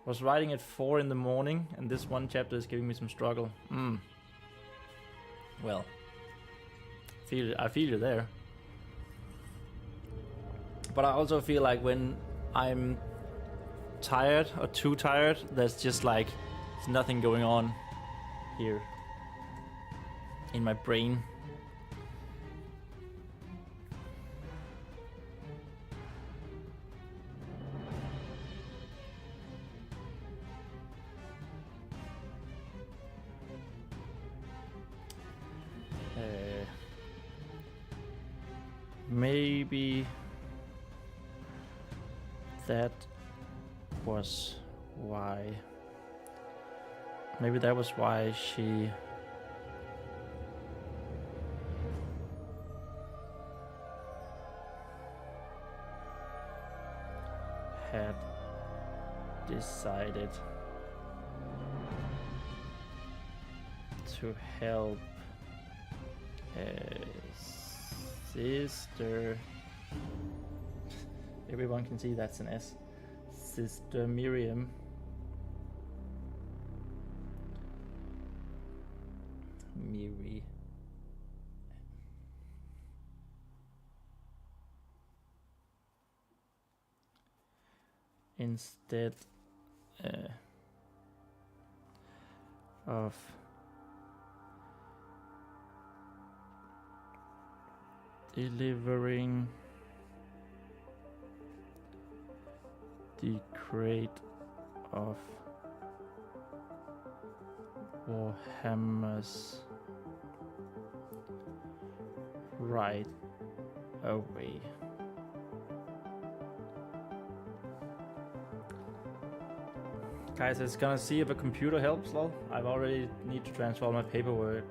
Was writing at 4 in the morning, and this one chapter is giving me some struggle. Well, I feel you there. But I also feel like when I'm tired or too tired, there's just like there's nothing going on here in my brain. Maybe that was why. Maybe that was why she had decided to help sister. Everyone can see that's an S. Sister Miriam. Miri. Instead of delivering the crate of Warhammers right away. Guys, it's gonna see if a computer helps, lol. I've already need to transfer my paperwork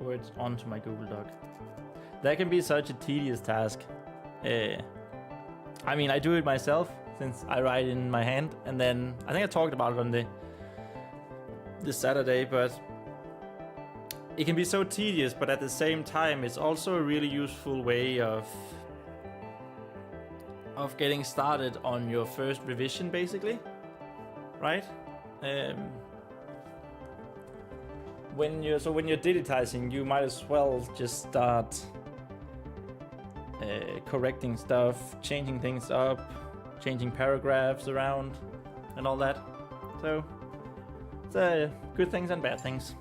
words onto my Google Doc. That can be such a tedious task. I mean, I do it myself since I write in my hand, and then I think I talked about it on this Saturday, but it can be so tedious, but at the same time, it's also a really useful way of getting started on your first revision, basically, right? When you're digitizing, you might as well just start correcting stuff, changing things up, changing paragraphs around, and all that. So it's good things and bad things.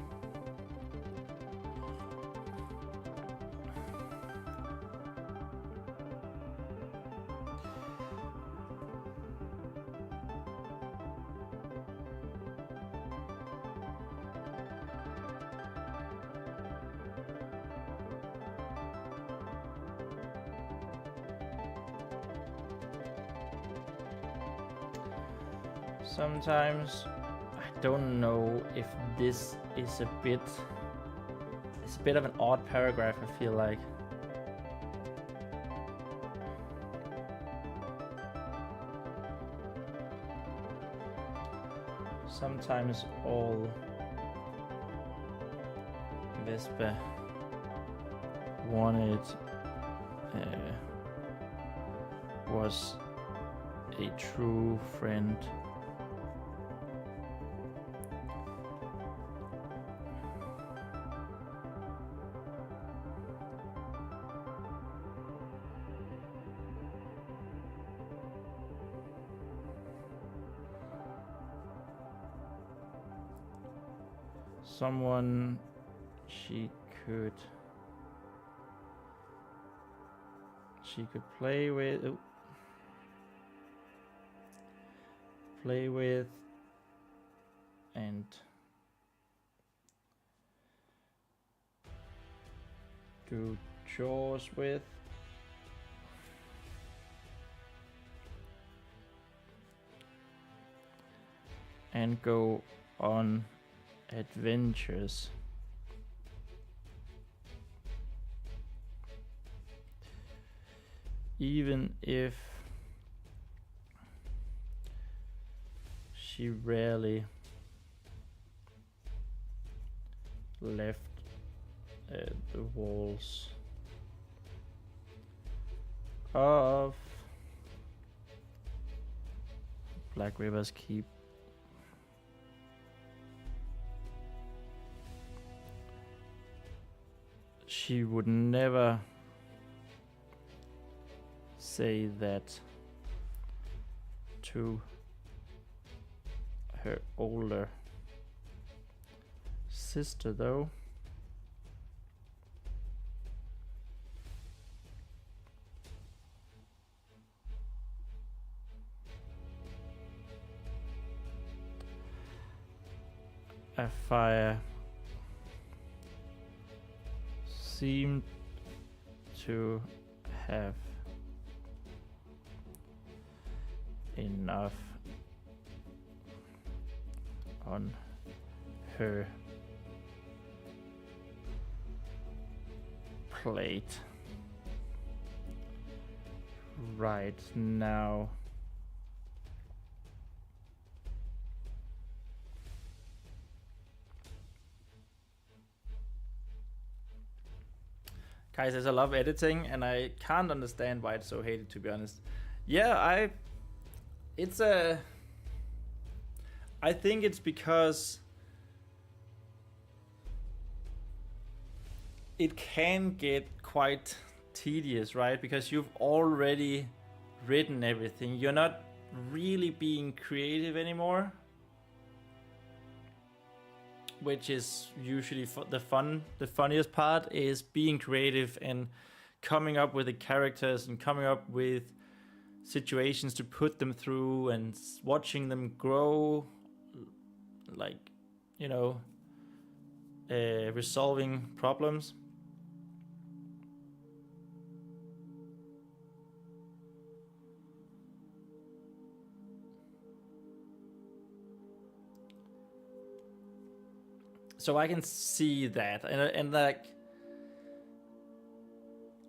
Sometimes I don't know if this is a bit of an odd paragraph, I feel like. Sometimes all Vespa wanted was a true friend. Someone she could play with. Ooh. Play with and do chores with. And go on adventures. Even if she rarely left the walls of Black River's Keep. She would never say that to her older sister, though. A fire seemed to have enough on her plate right now. Kai says, I love editing, and I can't understand why it's so hated, to be honest. Yeah, I think it's because it can get quite tedious, right? Because you've already written everything. You're not really being creative anymore, which is usually the funniest part is being creative and coming up with the characters and coming up with situations to put them through and watching them grow, like, you know, resolving problems. So I can see that, and like,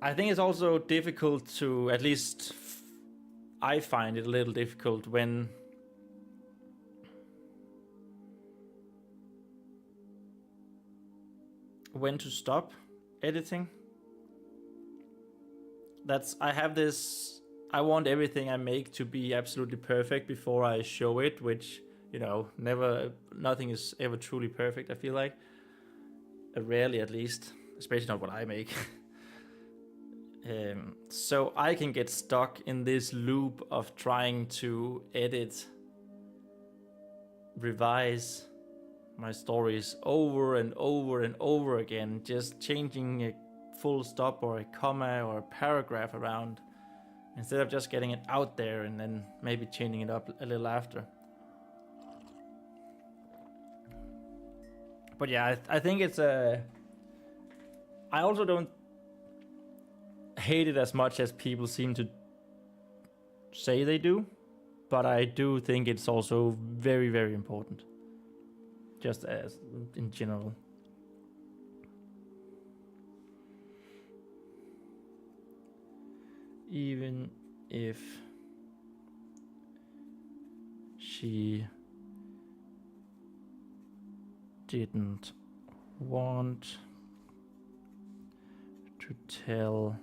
I think it's also difficult to, at least I find it a little difficult when to stop editing. I have this, I want everything I make to be absolutely perfect before I show it, which, you know, nothing is ever truly perfect, I feel like. Rarely, at least, especially not what I make. So I can get stuck in this loop of trying to edit, revise my stories over and over and over again, just changing a full stop or a comma or a paragraph around, instead of just getting it out there and then maybe changing it up a little after. But yeah, I think it's a... I also don't hate it as much as people seem to say they do, but I do think it's also very, very important. Just as in general. Even if she didn't want to tell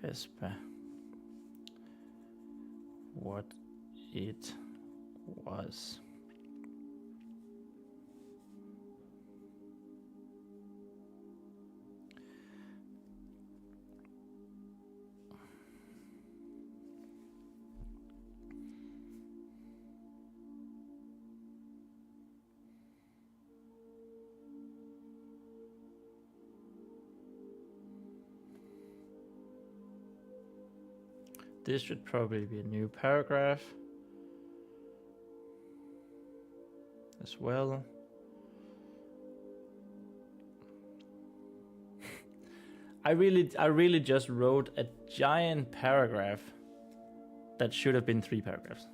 Vespa what it was. This should probably be a new paragraph as well. I really just wrote a giant paragraph that should have been 3 paragraphs.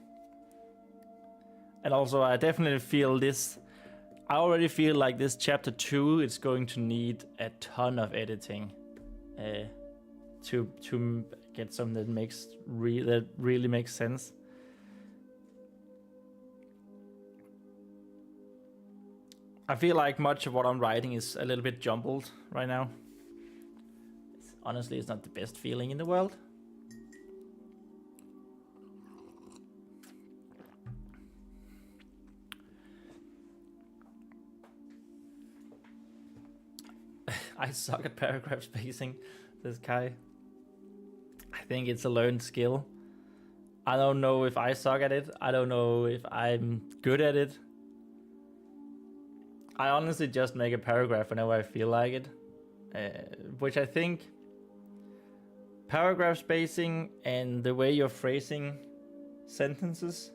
And also I definitely feel this, I already feel like this chapter 2 is going to need a ton of editing to get something that makes that really makes sense. I feel like much of what I'm writing is a little bit jumbled right now. Honestly, it's not the best feeling in the world. I suck at paragraph spacing, this guy. I think it's a learned skill. I don't know if I suck at it. I don't know if I'm good at it. I honestly just make a paragraph whenever I feel like it. Which I think paragraph spacing and the way you're phrasing sentences,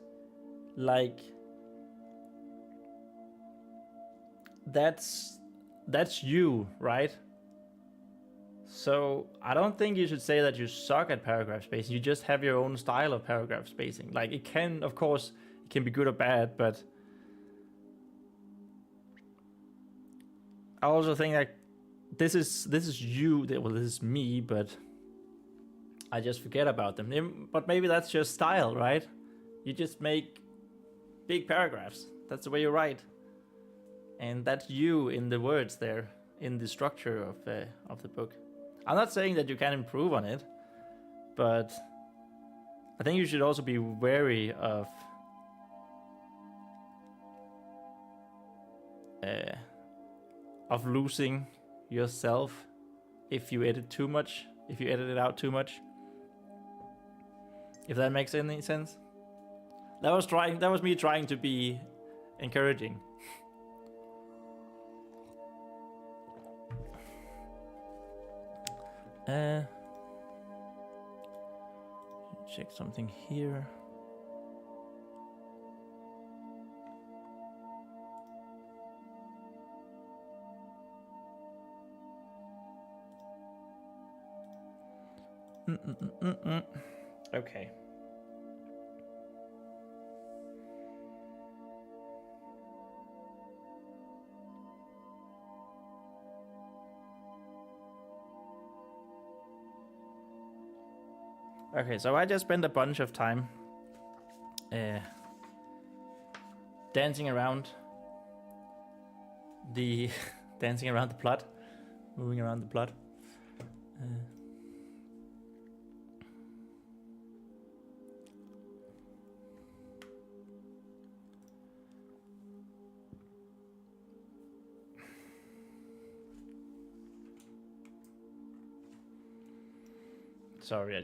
like that's you, right? So I don't think you should say that you suck at paragraph spacing. You just have your own style of paragraph spacing. Like it can, of course, it can be good or bad, but I also think that this is you. Well, this is me, but I just forget about them. But maybe that's your style, right? You just make big paragraphs. That's the way you write, and that's you in the words there, in the structure of the book. I'm not saying that you can improve on it, but I think you should also be wary of losing yourself if you edit too much, if you edit it out too much. If that makes any sense. That was me trying to be encouraging. Check something here. Okay. Okay, so I just spent a bunch of time dancing around the dancing around the plot, moving around the plot. Sorry, I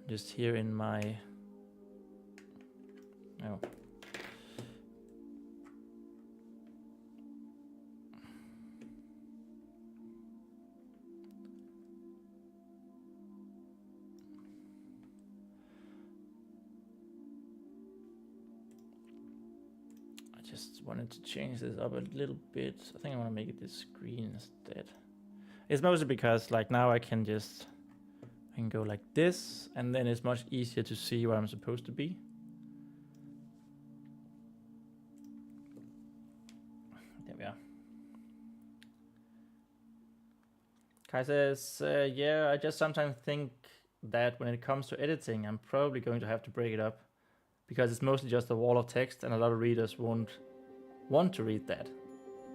just here in my. Oh. Just wanted to change this up a little bit. I think I want to make it this green instead. It's mostly because like now I can go like this, and then it's much easier to see where I'm supposed to be. There we are. Kai says, yeah, I just sometimes think that when it comes to editing, I'm probably going to have to break it up, because it's mostly just a wall of text and a lot of readers won't want to read that.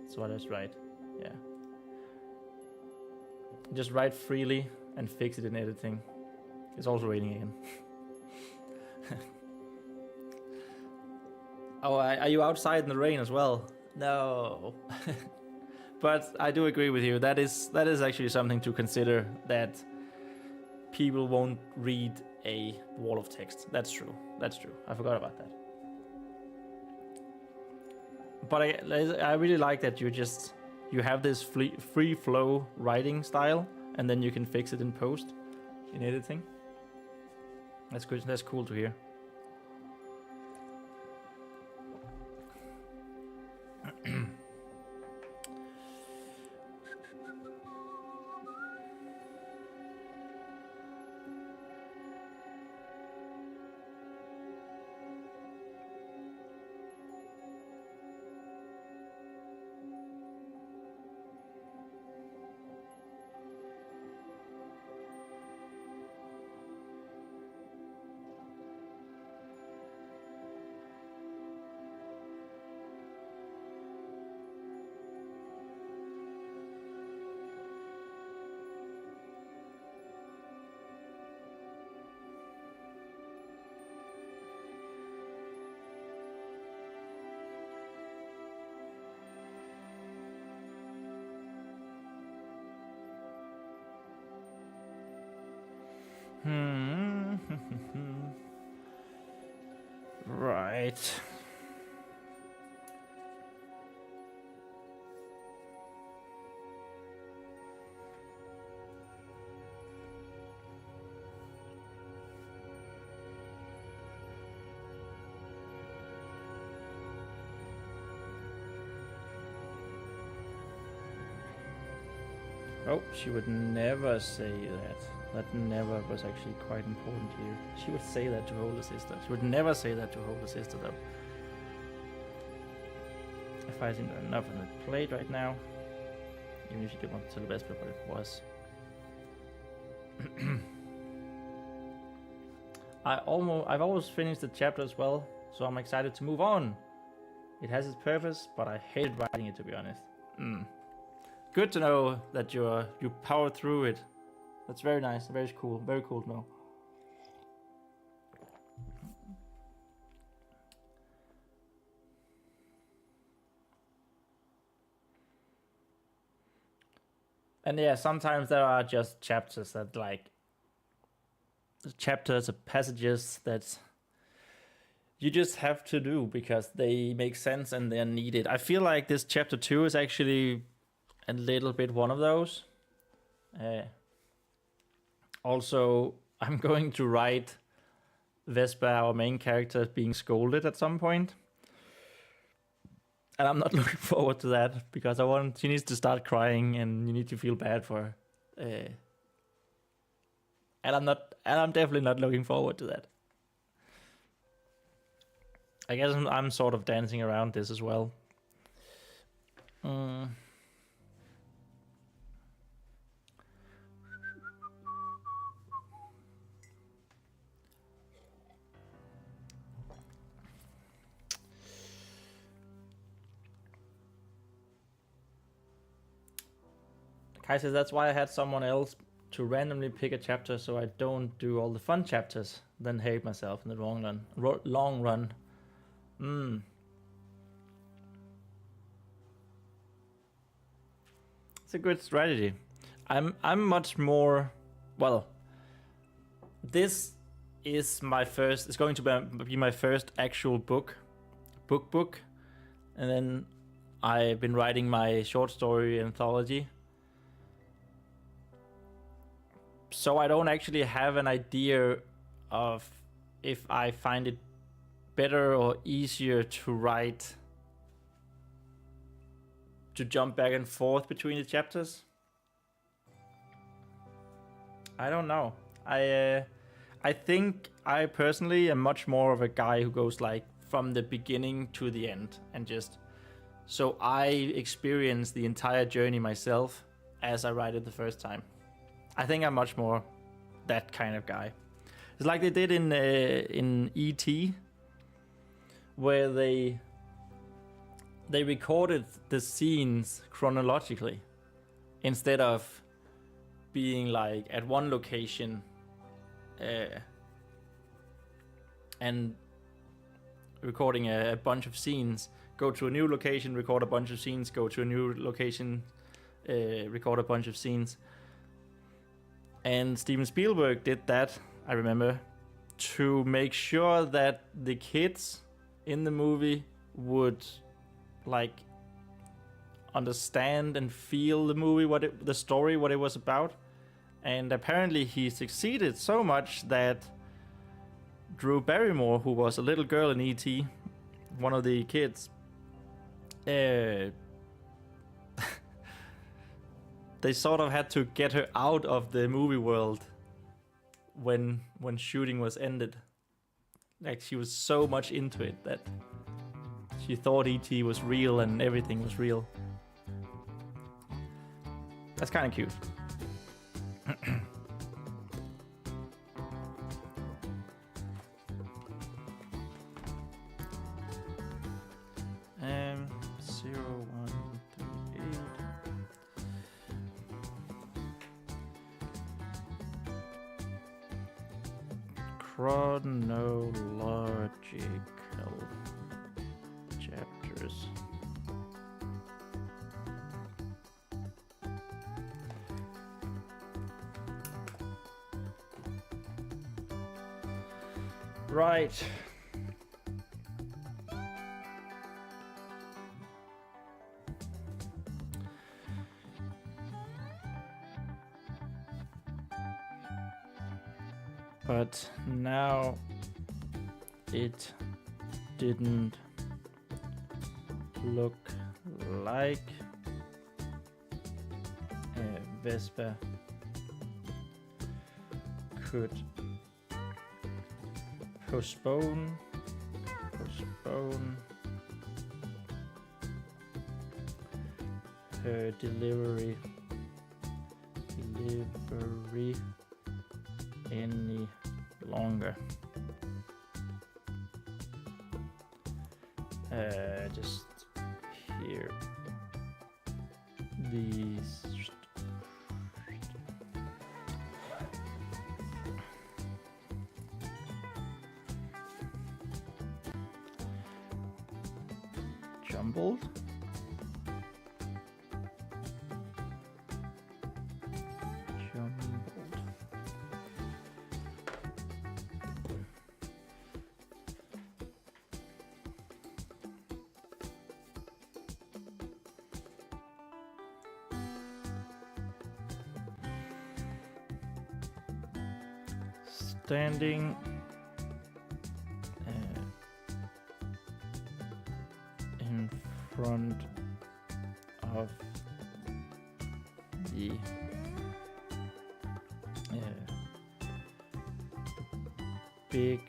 So I just write, yeah. Just write freely and fix it in editing. It's also raining again. Oh, are you outside in the rain as well? No. But I do agree with you. That is actually something to consider, that people won't read a wall of text. That's true. That's true. I forgot about that. But I really like that you have this free flow writing style, and then you can fix it in post, in editing. That's good. That's cool to hear. Right. Oh, she would never say that. That never was actually quite important here. She would say that to her older sister. She would never say that to her older sister, though. If I think there's enough on the plate right now, even if you didn't want to tell the best bit what it was. I've almost finished the chapter as well, so I'm excited to move on. It has its purpose, but I hate writing it, to be honest. Good to know that you powered through it. That's very nice, very cool to know. And yeah, sometimes there are just chapters that chapters or passages that you just have to do because they make sense and they're needed. I feel like this chapter 2 is actually a little bit one of those. Also, I'm going to write Vespa, our main character, being scolded at some point. And I'm not looking forward to that because she needs to start crying and you need to feel bad for her. And I'm definitely not looking forward to that. I guess I'm sort of dancing around this as well. Kai says that's why I had someone else to randomly pick a chapter so I don't do all the fun chapters, then hate myself in the long run. It's a good strategy. I'm much more well, this is my first. It's going to be my first actual book, and then I've been writing my short story anthology. So I don't actually have an idea of if I find it better or easier to write, to jump back and forth between the chapters. I don't know. I think I personally am much more of a guy who goes like from the beginning to the end, and just so I experience the entire journey myself as I write it the first time. I think I'm much more that kind of guy. It's like they did in E.T., where they recorded the scenes chronologically instead of being like at one location and recording a bunch of scenes, go to a new location, record a bunch of scenes, go to a new location, record a bunch of scenes. And Steven Spielberg did that, I remember, to make sure that the kids in the movie would like understand and feel the movie, the story, what it was about. And apparently he succeeded so much that Drew Barrymore, who was a little girl in E.T., one of the kids, they sort of had to get her out of the movie world when shooting was ended. Like, she was so much into it that she thought E.T. was real and everything was real. That's kind of cute. Um, 0138. Chronological chapters. Right. But now it didn't look like Vespa could postpone her delivery any longer. Just here these jumbled. Standing in front of the big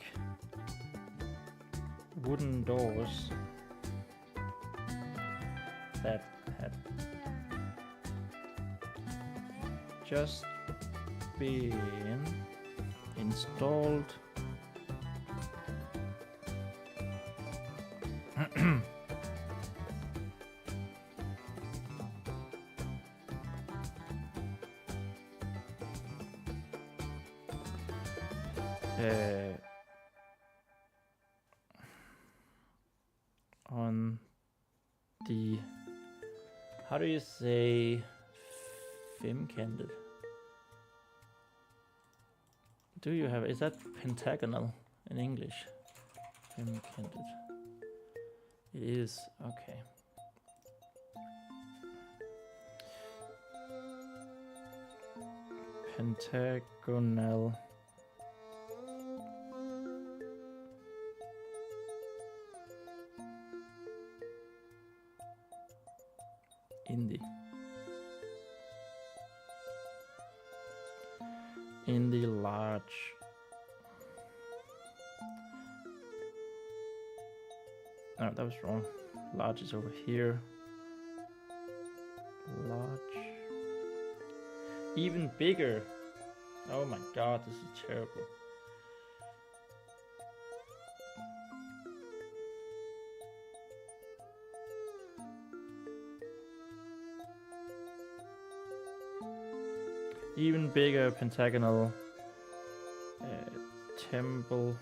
wooden doors that had just been installed. On the, how do you say femkantet? Do you have... Is that pentagonal in English? Fem-kantet. It is. Okay. Pentagonal. Indie. Indie large. No, that was wrong. Large is over here. Large. Even bigger. Oh my god, this is terrible. Even bigger pentagonal temple.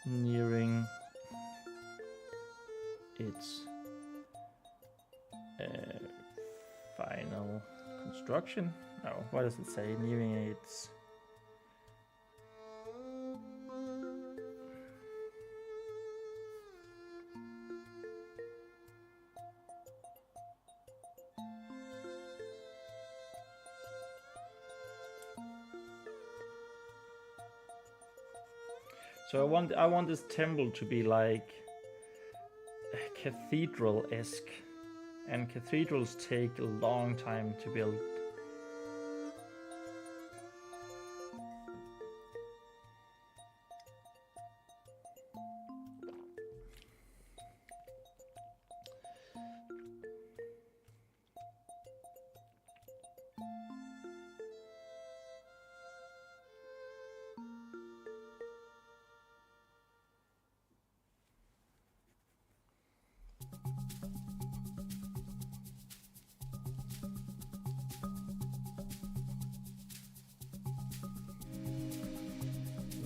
Nearing its final construction. No, what does it say? Nearing its So I want this temple to be like cathedral-esque, and cathedrals take a long time to build.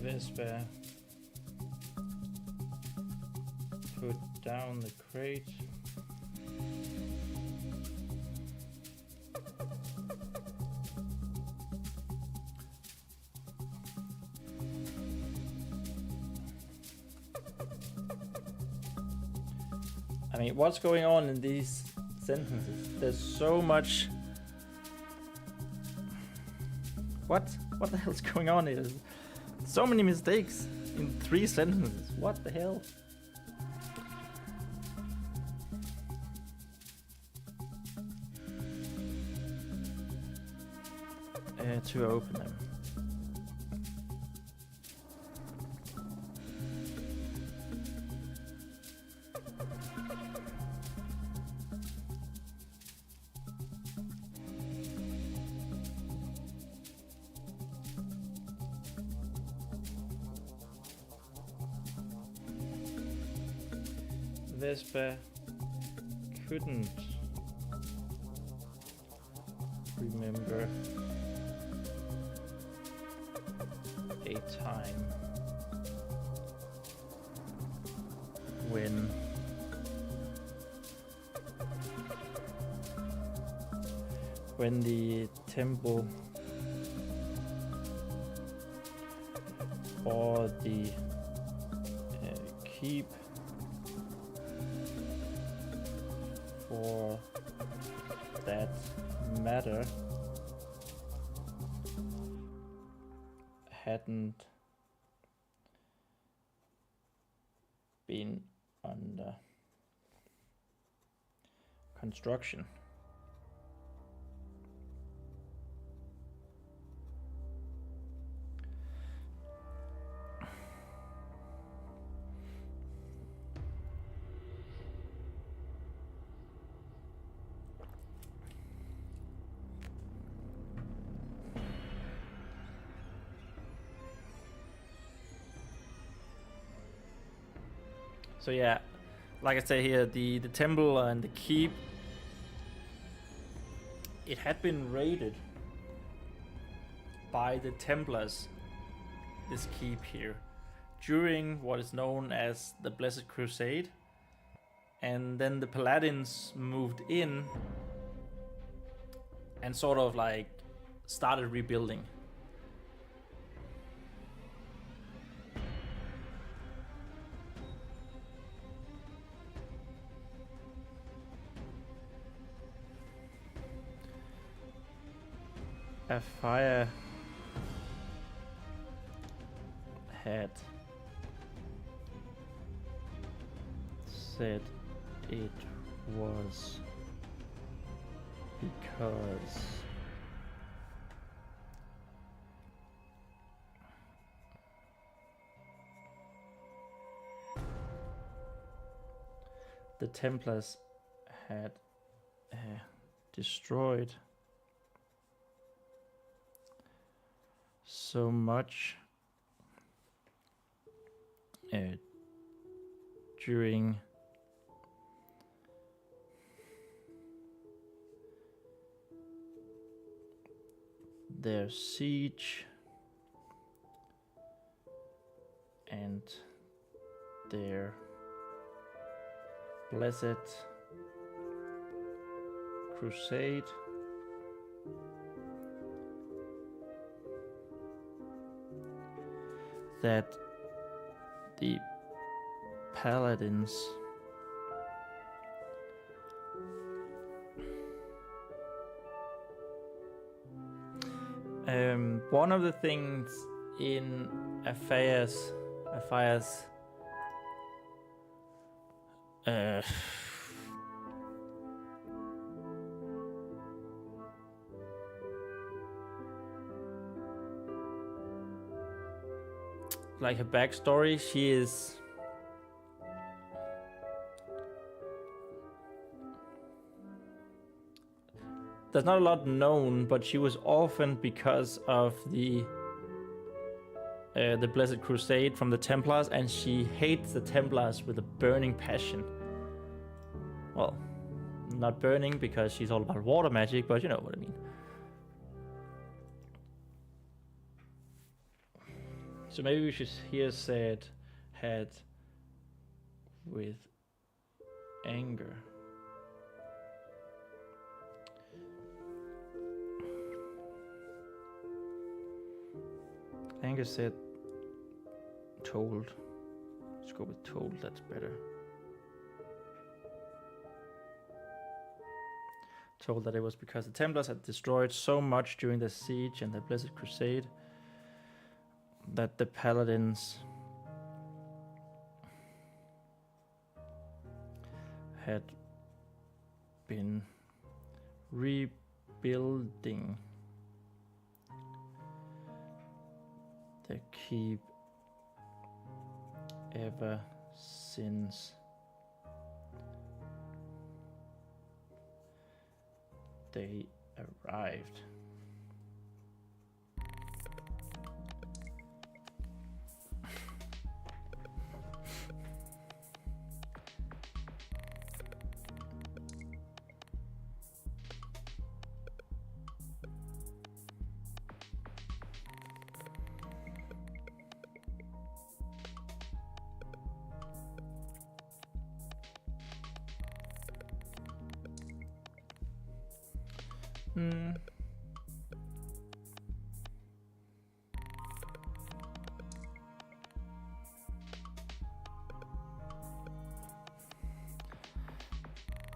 Vespa, put down the crate. I mean, what's going on in these sentences? There's so much. What the hell's going on here? So many mistakes in 3 sentences. What the hell? To open them. Vespa couldn't remember a time when the temple or the keep for that matter hadn't been under construction. So yeah, like I say here, the temple and the keep, it had been raided by the Templars, this keep here, during what is known as the Blessed Crusade. And then the Paladins moved in and sort of like started rebuilding. A fire had said it was because the Templars had destroyed so much during their siege and their blessed crusade, that the paladins one of the things in affairs like her backstory, she is there's not a lot known, but she was orphaned because of the Blessed Crusade from the Templars, and she hates the Templars with a burning passion. Well, not burning because she's all about water magic, but you know what I mean. So maybe we should here said had with anger. Anger said told. Let's go with told, that's better. Told that it was because the Templars had destroyed so much during the siege and the Blessed Crusade that the Paladins had been rebuilding the keep ever since they arrived.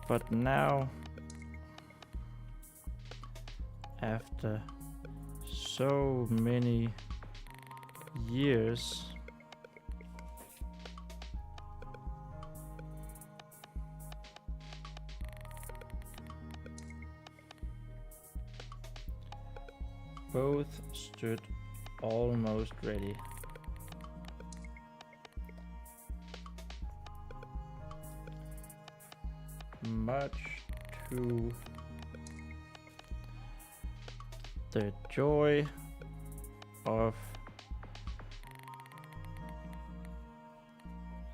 But now, after so many years, both stood almost ready. Much to the joy of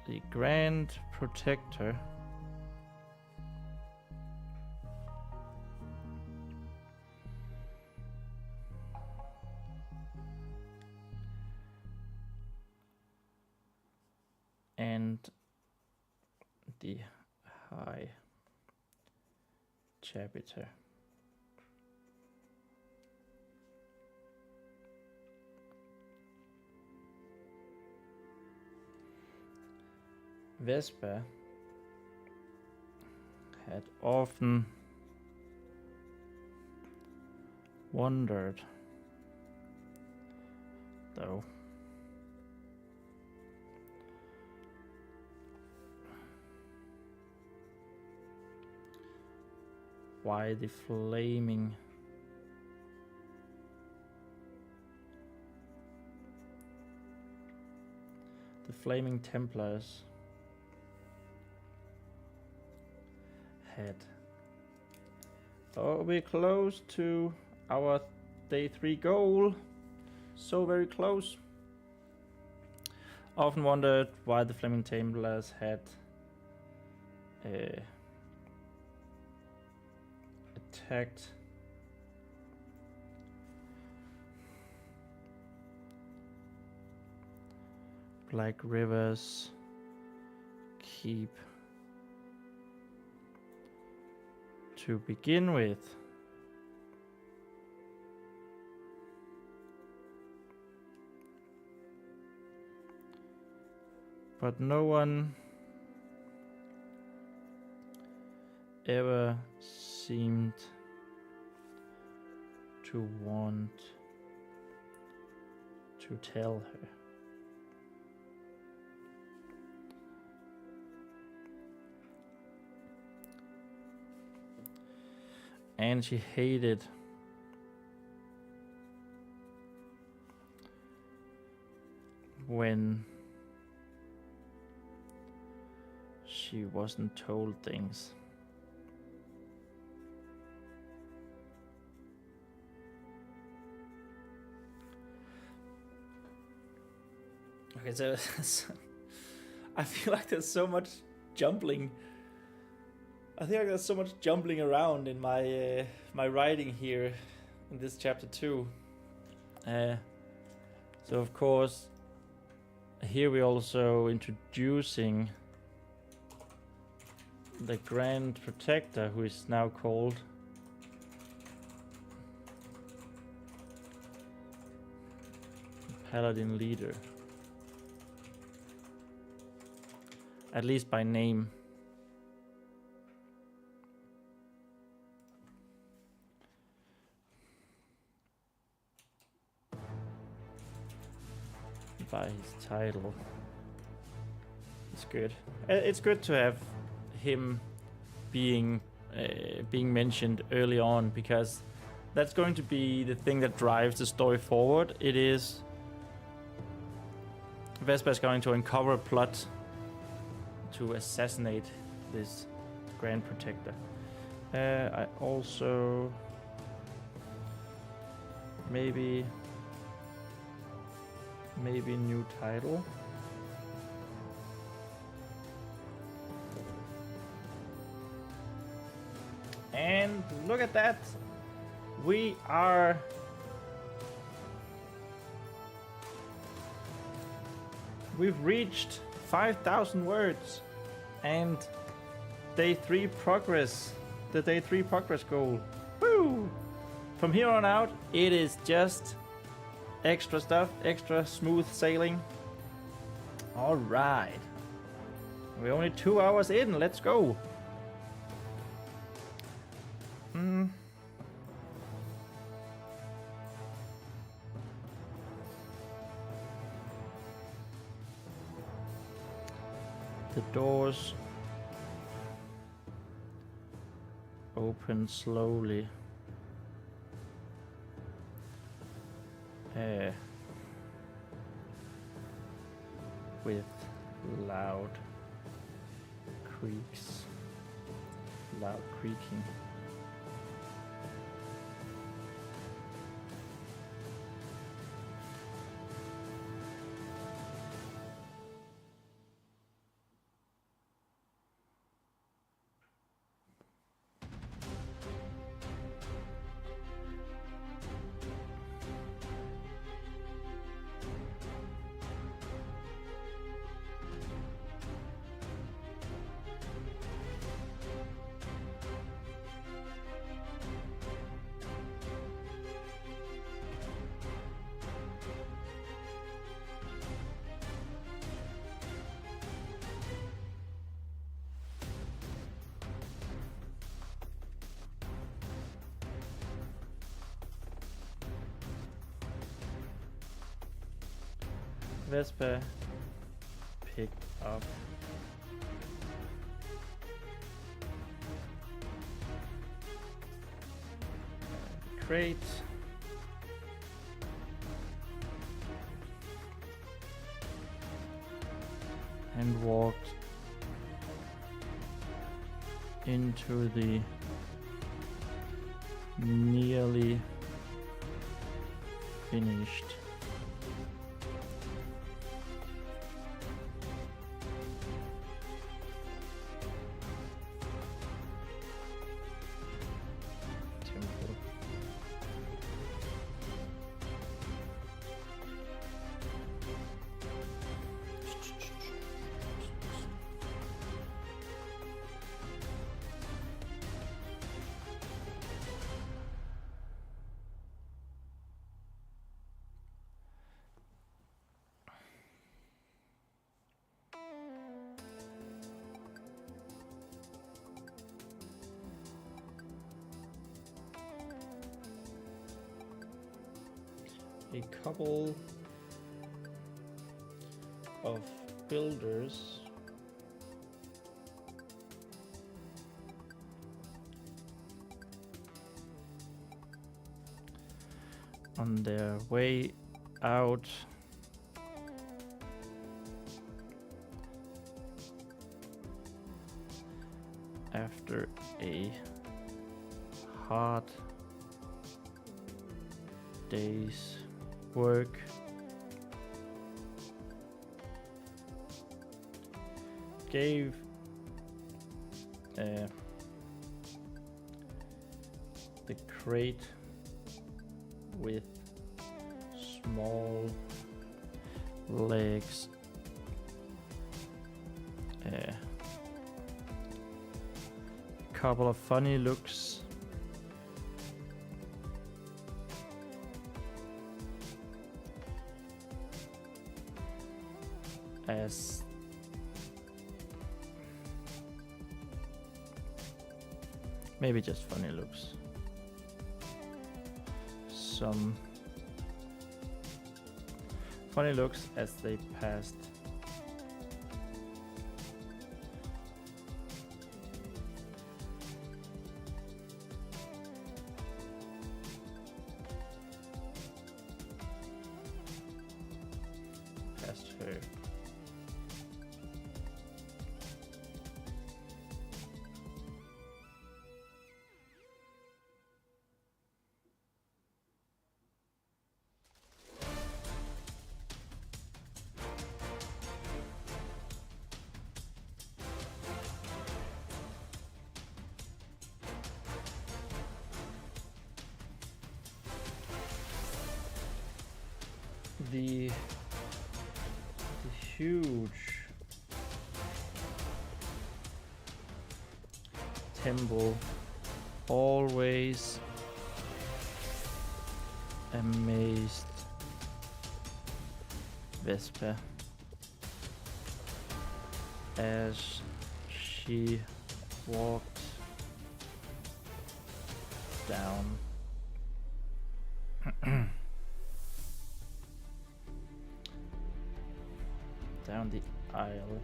the Grand Protector, and the High Chapter. Vespa had often wondered, though, why the flaming Templars had. Oh, we're close to our day 3 goal. So very close. Often wondered why the Flaming Templars had attacked Black River's keep to begin with. But no one ever seemed to want to tell her. And she hated when she wasn't told things. Okay, so I feel like there's so much jumbling. I think there's so much jumbling around in my my writing here in this chapter 2. So of course, here we're also introducing the Grand Protector, who is now called Paladin Leader, at least by name. By his title. It's good. It's good to have him being mentioned early on, because that's going to be the thing that drives the story forward. It is Vespa is going to uncover a plot to assassinate this Grand Protector. I also maybe new title. And look at that. We've reached 5,000 words and day 3 progress, the day 3 progress goal. Woo! From here on out, it is just extra stuff, extra smooth sailing. All right. We're only 2 hours in. Let's go. The doors open slowly. With loud creaking. Vespa pick up. Crate. And walked into the nearly finished temple. A couple of builders on their way out after a hard day's work. Gave the crate with small legs couple of funny looks. As maybe just funny looks. Some funny looks as they passed her. The huge temple always amazed Vespa as she walked down down the aisle.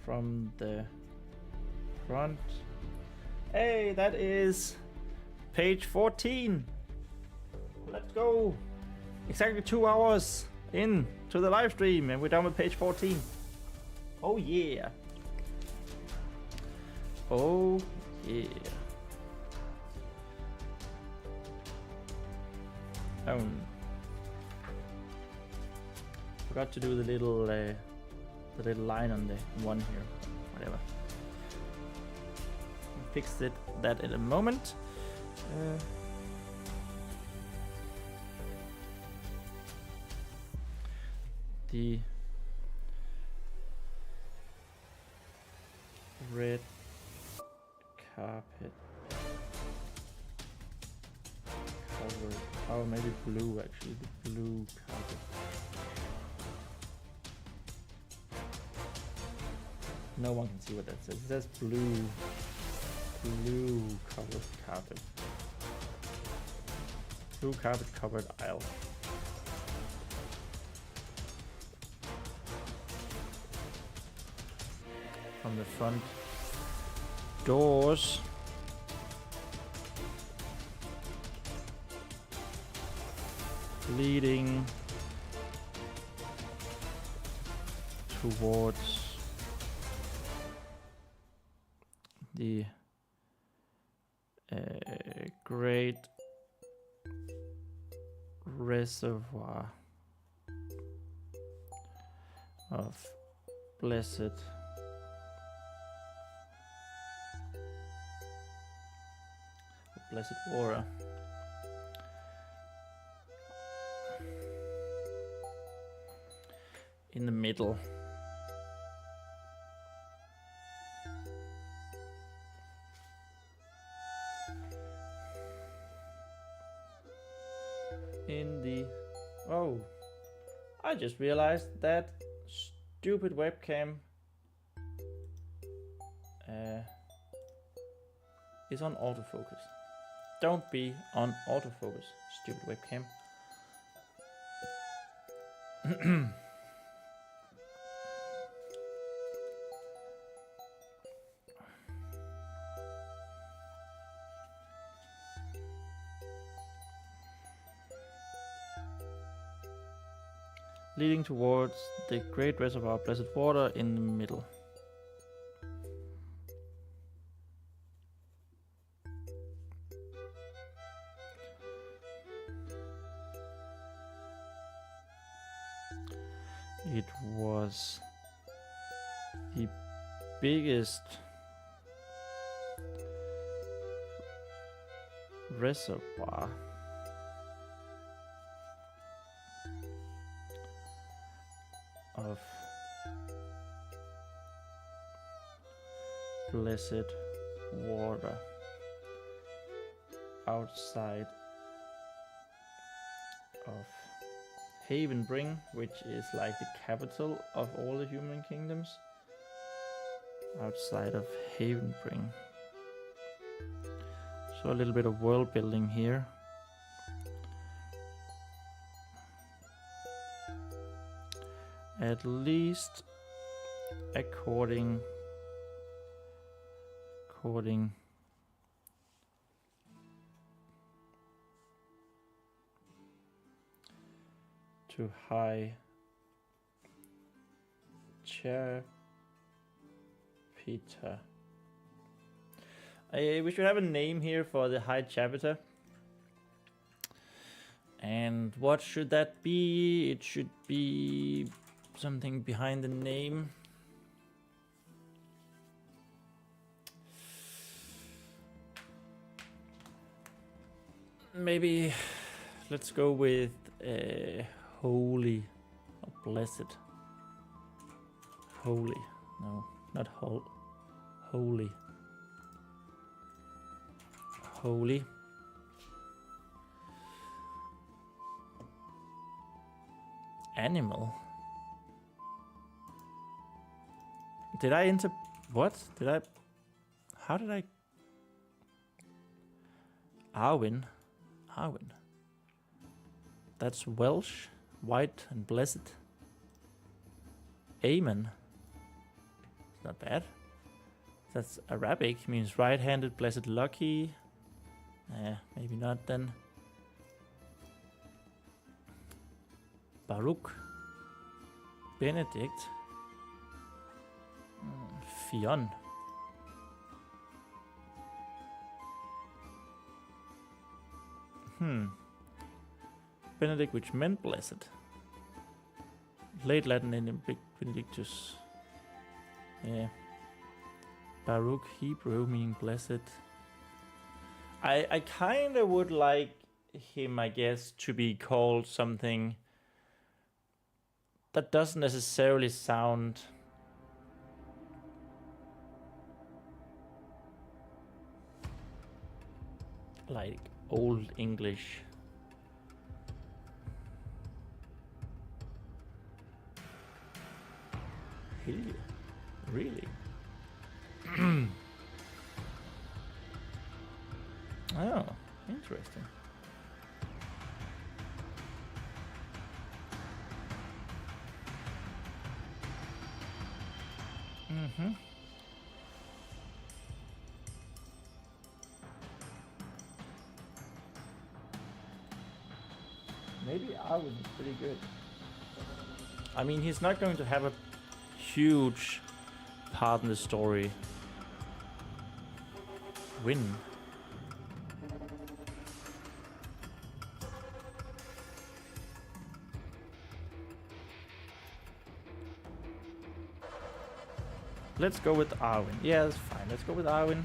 From the front. Hey, that is page 14. Let's go. Exactly 2 hours in to the live stream and we're done with page 14. Oh yeah. Oh yeah. Oh, forgot to do the little line on the one here. Whatever. Fix that in a moment. The red carpet. Oh, maybe blue actually. The blue carpet. No one can see what that says. It says blue blue colored carpet. Blue carpet covered aisle. From the front doors. Leading towards the great reservoir of blessed water. In the middle. Oh, I just realized that stupid webcam is on autofocus. Don't be on autofocus, stupid webcam. Leading towards the great reservoir of blessed water in the middle. It was the biggest reservoir of blessed water outside of Havenbring, which is like the capital of all the human kingdoms. Outside of Havenbring. So a little bit of world building here. At least according to High Chair Peter. We should have a name here for the High Chapter. And what should that be? It should be something behind the name. Maybe let's go with holy or blessed. Holy. No, not holy. Holy. Animal. Did I enter? What? Did I? How did I? Arwen. That's Welsh, white and blessed. Amen. It's not bad. That's Arabic, means right-handed, blessed, lucky. Maybe not then. Baruch. Benedict. Fionn. Benedict, which meant blessed. Late Latin and Benedictus. Yeah. Baruch, Hebrew, meaning blessed. I kind of would like him, I guess, to be called something that doesn't necessarily sound like Old English. Really? Oh, interesting. Mm-hmm. Maybe Arwen is pretty good. I mean, he's not going to have a huge part in the story. Win. Let's go with Arwen. Yeah, that's fine. Let's go with Arwen.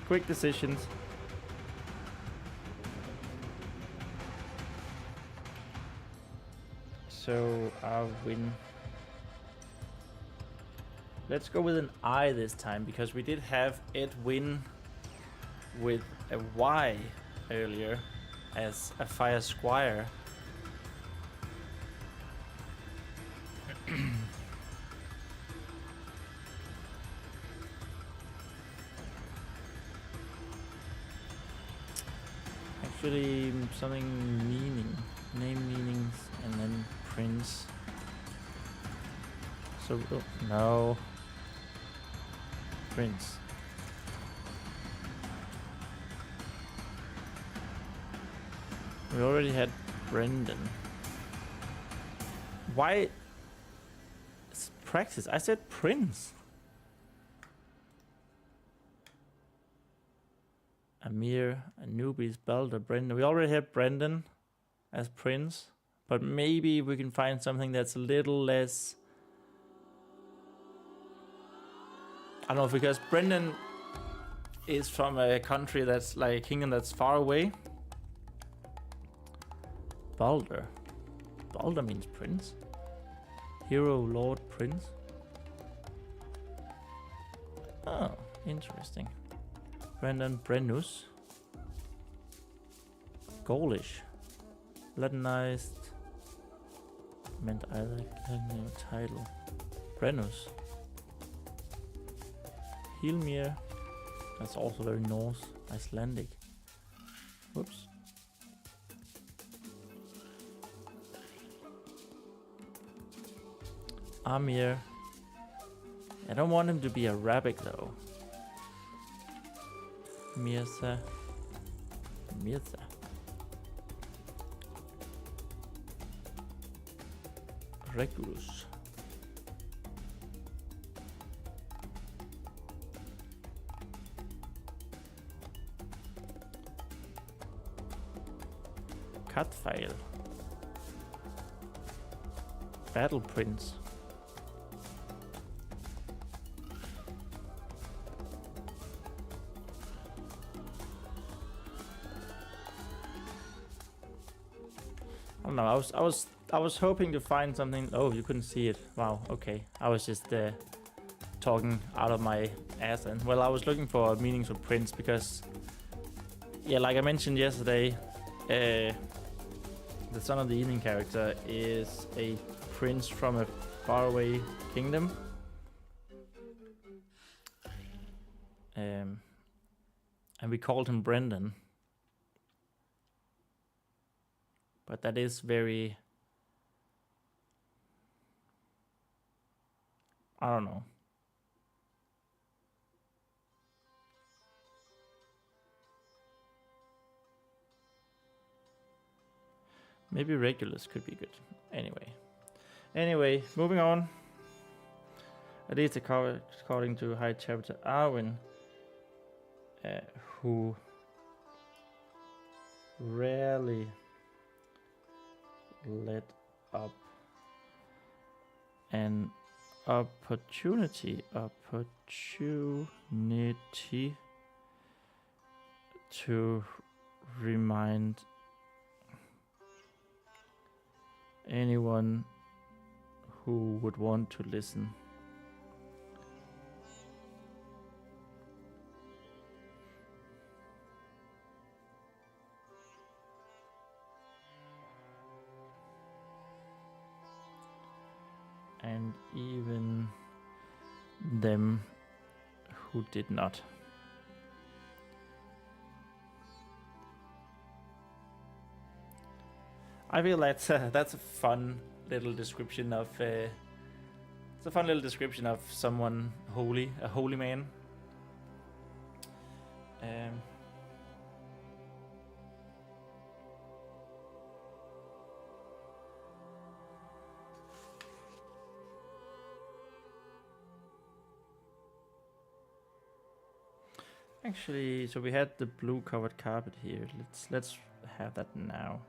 Quick decisions. So Arwen. Let's go with an I this time, because we did have Edwin with a Y earlier as a fire squire. Actually, something meaning, name meanings, and then prince. So, oh, no. Prince. We already had Brendan. Why? It's practice. I said prince. Amir, Anubis, Balder, Brendan. We already had Brendan as prince, but maybe we can find something that's a little less. I don't know, because Brendan is from a country that's like a kingdom that's far away. Balder. Balder means prince. Hero, lord, prince. Oh, interesting. Brendan, Brennus. Gaulish. Latinized. Meant either title. Brennus. Hilmir. That's also very Norse. Icelandic. Whoops. Amir. I don't want him to be Arabic though. Mirza. Mirza. Regulus. Catfail. Battle Prince. I don't know. I was hoping to find something. Oh, you couldn't see it. Wow. Okay. I was just talking out of my ass. And well, I was looking for meanings of prince because, yeah, like I mentioned yesterday, the son of the evening character is a prince from a faraway kingdom. And we called him Brendan. But that is very... I don't know. Maybe Regulus could be good. Anyway, moving on. At least according to High Chapter Arwen, who rarely let up an opportunity to remind anyone who would want to listen. And even them who did not. I feel that's a fun little description of it's a fun little description of someone holy, a holy man. Actually, so we had the blue covered carpet here. Let's have that now.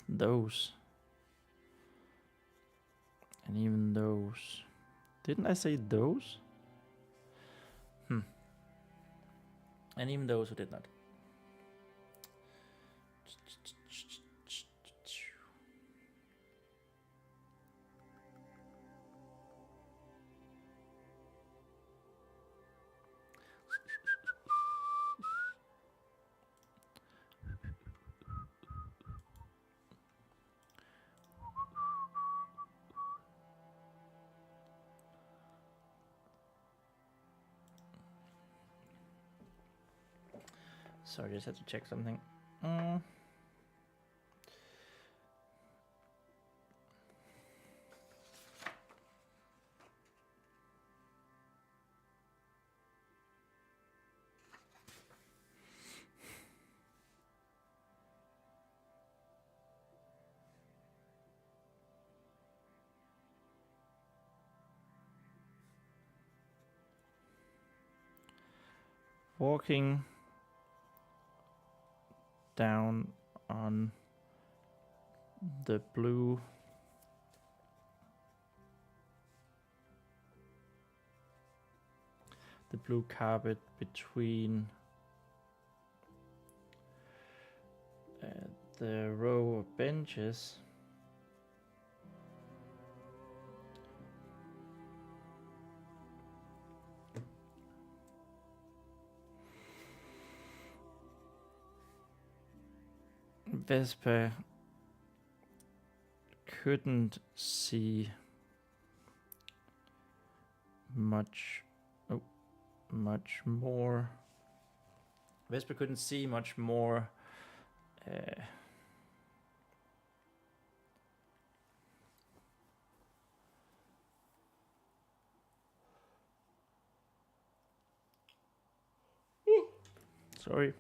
Those. And even those. Didn't I say those? And even those who did not. Sorry, I just had to check something. Walking down on the blue carpet between the row of benches. Vespa couldn't see much more. Vespa couldn't see much more sorry.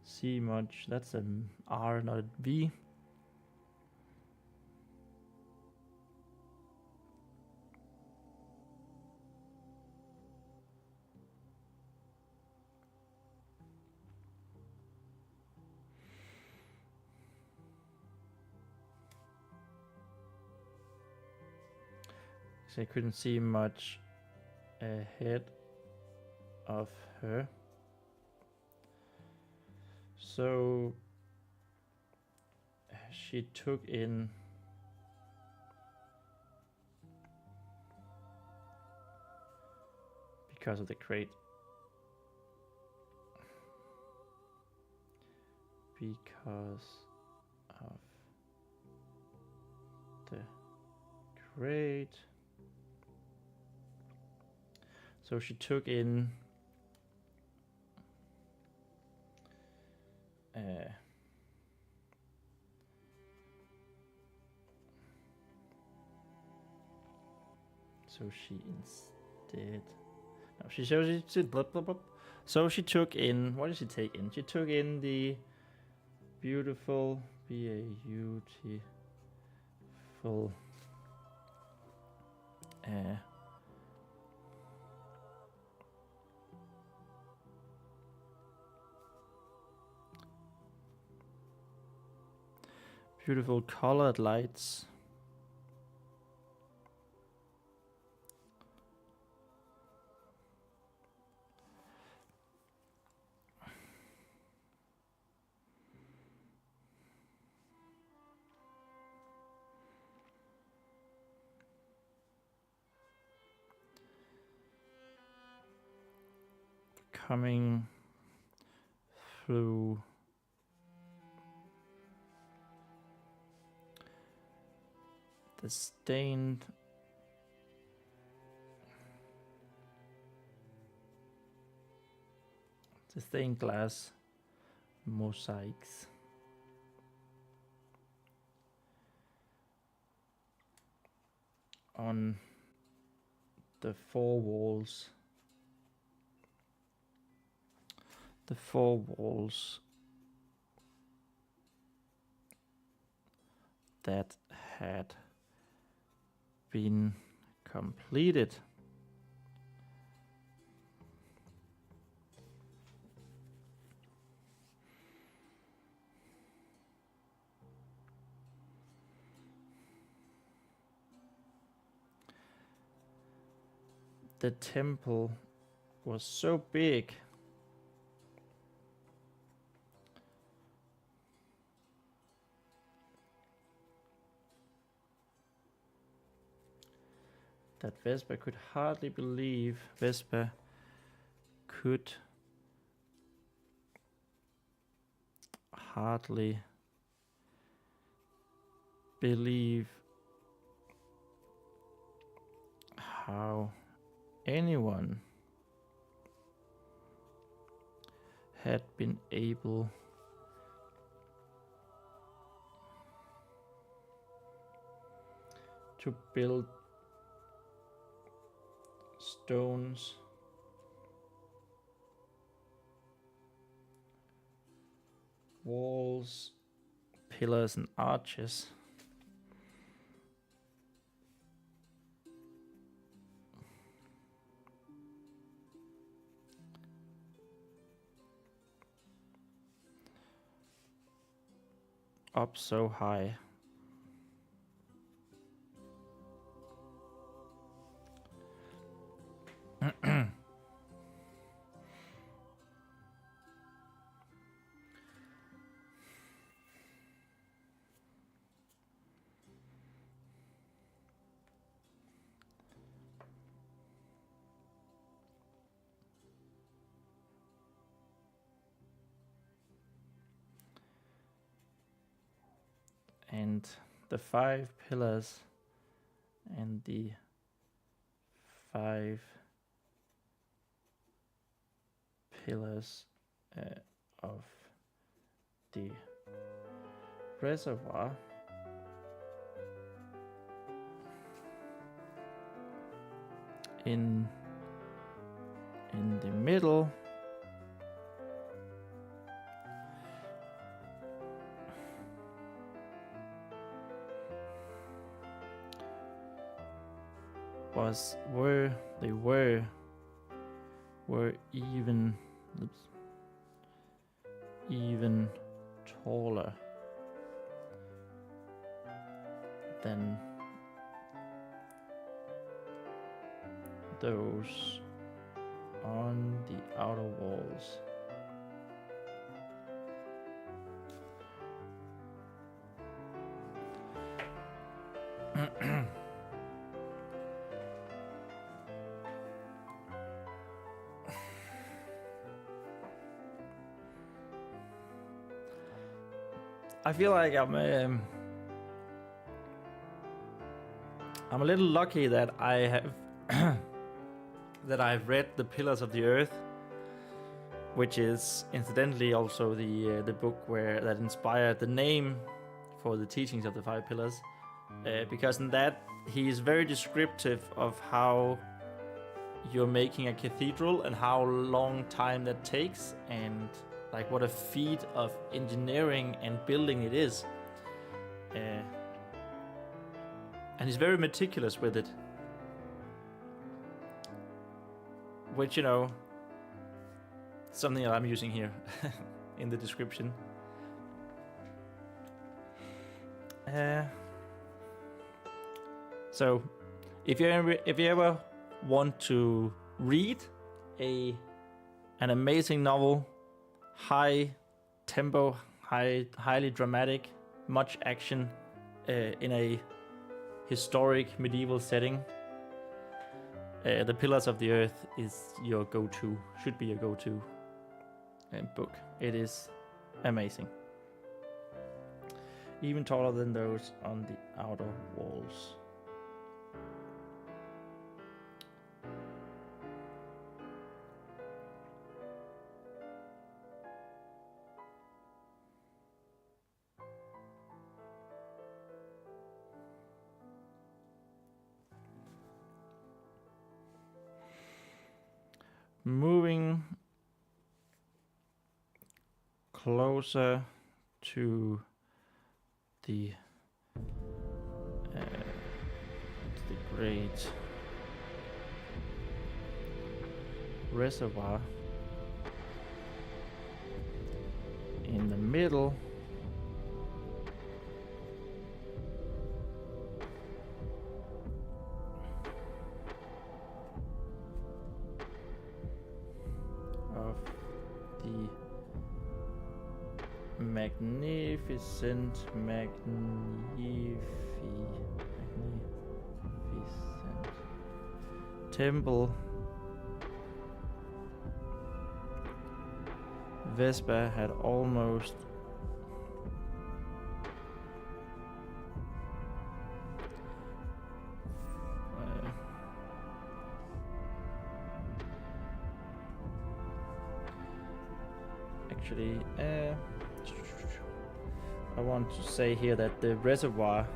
See much. That's an R, not a V. So I couldn't see much ahead of her. So she took in because of the crate. Because of the crate. So she took in so she instead no, she shows she blah, blah, blah. So she took in, what did she take in? She took in the beautiful beautiful beautiful colored lights. Coming through the stained glass mosaics. On the four walls that had been completed. The temple was so big that Vespa could hardly believe. Vespa could hardly believe how anyone had been able to build stones walls, pillars and arches up so high. And the 5 pillars and the 5 pillars of the reservoir in the middle were even taller than those on the outer walls. I feel like I'm a little lucky that I have that I've read The Pillars of the Earth, which is incidentally also the book that inspired the name for the teachings of the 5 pillars, because in that he is very descriptive of how you're making a cathedral and how long time that takes, and like what a feat of engineering and building it is. And he's very meticulous with it, which, you know, something that I'm using here in the description. So if you ever want to read an amazing novel, high tempo, highly dramatic, much action, in a historic medieval setting, The Pillars of the Earth is your go-to, should be your go-to. book. It is amazing. Even taller than those on the outer walls. Moving closer to the great reservoir in the middle. Of the magnificent temple Vespa had almost actually I want to say here that the reservoir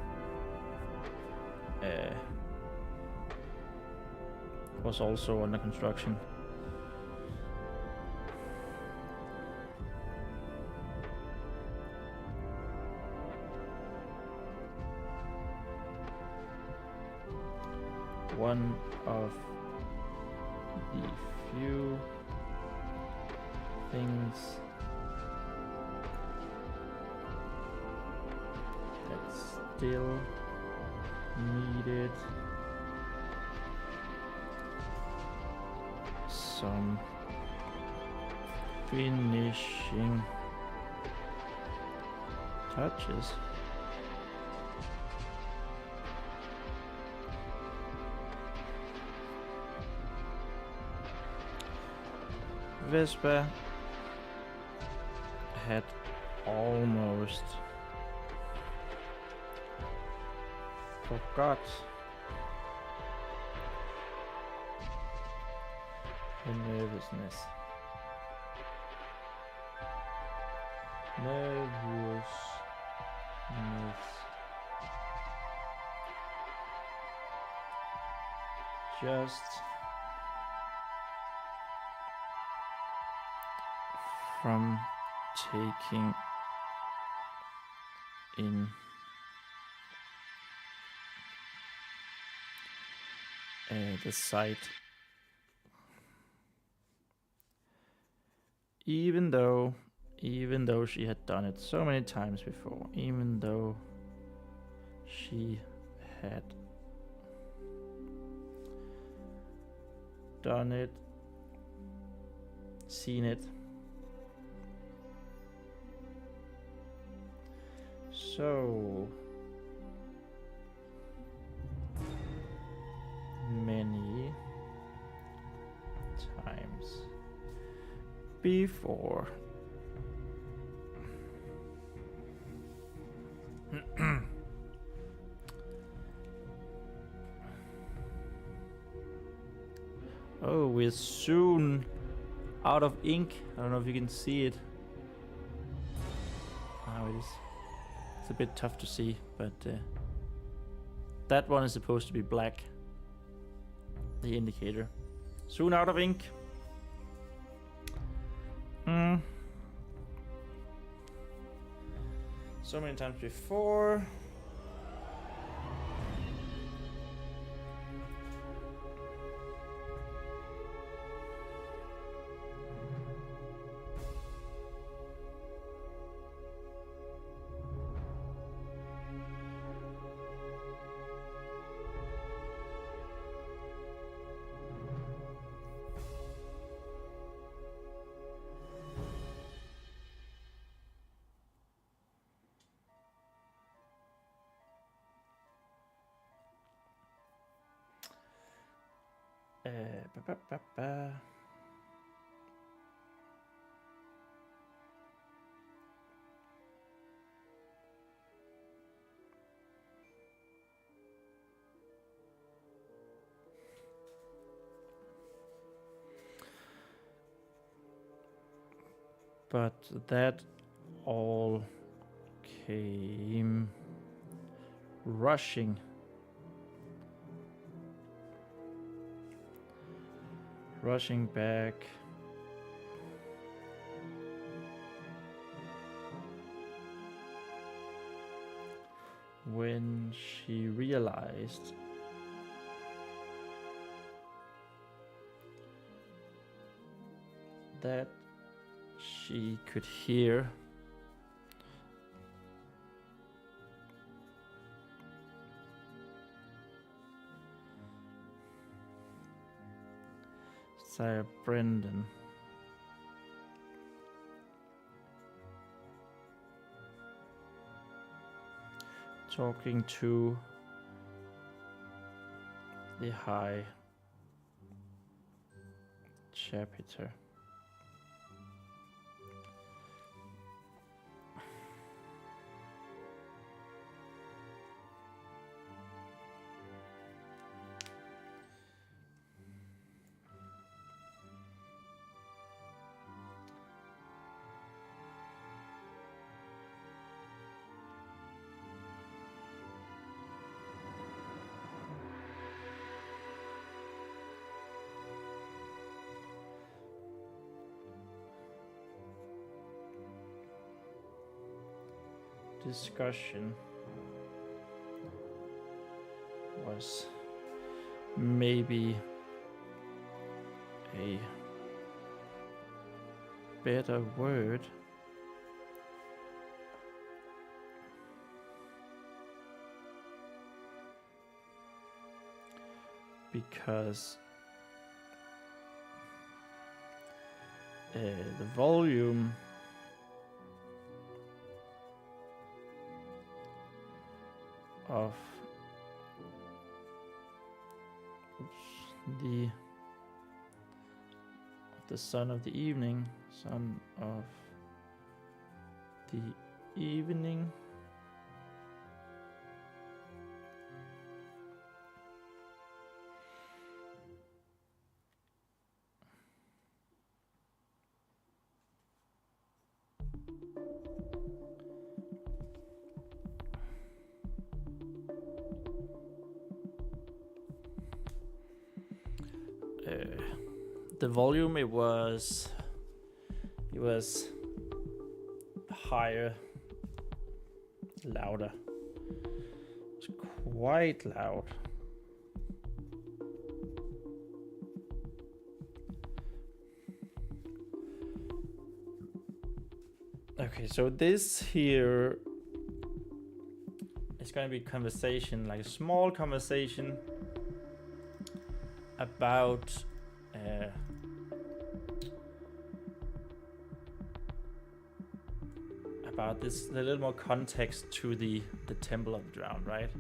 was also under construction. One of the few things that still needed some finishing touches. Vespa had almost forgot the nervousness. Just from taking in the sight, even though she had done it so many times before, even though she had done it, seen it so many times before. Oh, we're soon out of ink. I don't know if you can see it. Oh, it is. It's a bit tough to see, but that one is supposed to be black. The indicator. Soon out of ink. So many times before. But that all came rushing back when she realized that she could hear Sir Brendan talking to the High Chapter. Discussion was maybe a better word, because the volume of the son of the evening, son of the evening, the volume, it was higher, louder. It's quite loud. Okay, so this here is going to be conversation, like a small conversation about this, a little more context to the Temple of the Drowned, right?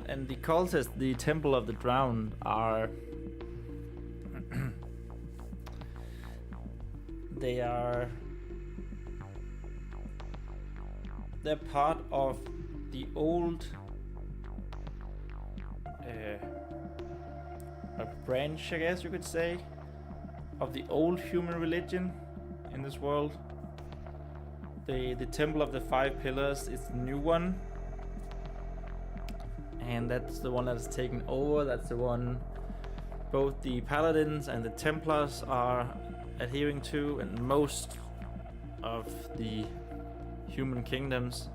And the cultists, the Temple of the Drowned, are they're part of the old a branch, I guess you could say, of the old human religion in this world. The Temple of the Five Pillars is the new one. And that's the one that's taken over. That's the one both the Paladins and the Templars are adhering to, and most of the human kingdoms.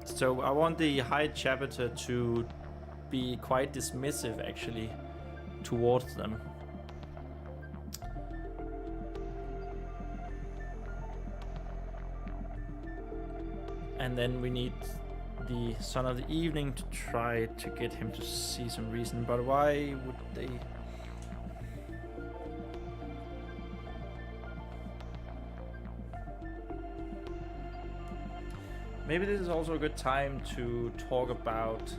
So I want the High Chapter to be quite dismissive actually towards them. And then we need the Son of the Evening to try to get him to see some reason. But why would they? Maybe this is also a good time to talk about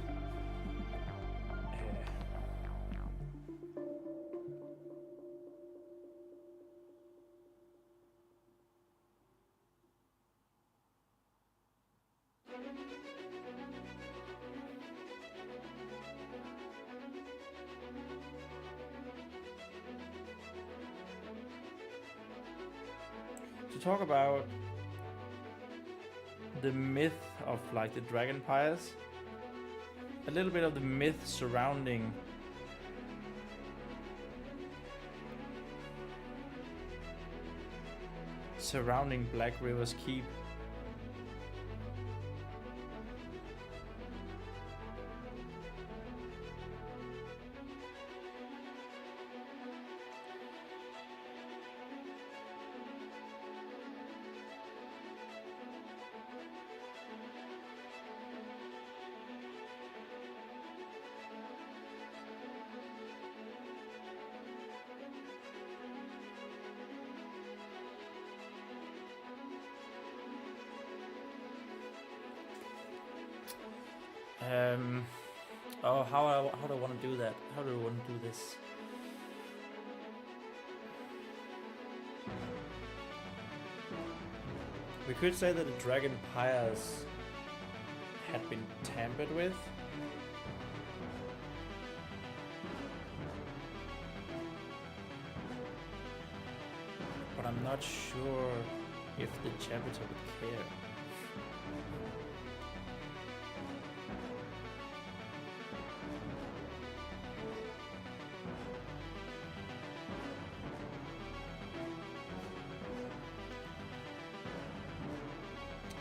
the myth of like the dragon pyres, a little bit of the myth surrounding Black River's Keep. How do I want to do that? How do I want to do this? We could say that the dragon pyres had been tampered with. But I'm not sure if the chapter would care.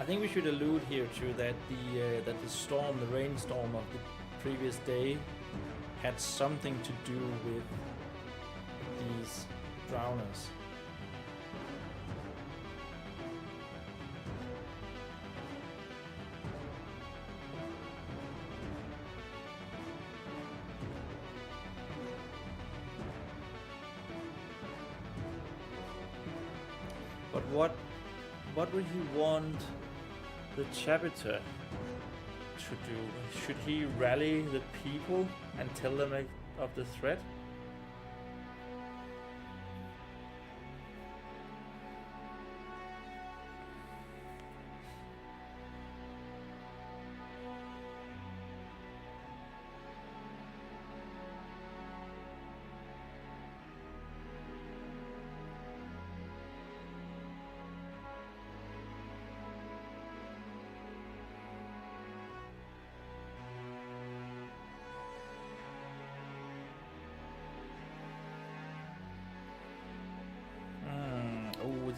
I think we should allude here to that the storm, the rainstorm of the previous day, had something to do with these drowners. But what would he want the chapter to do? Should he rally the people and tell them of the threat?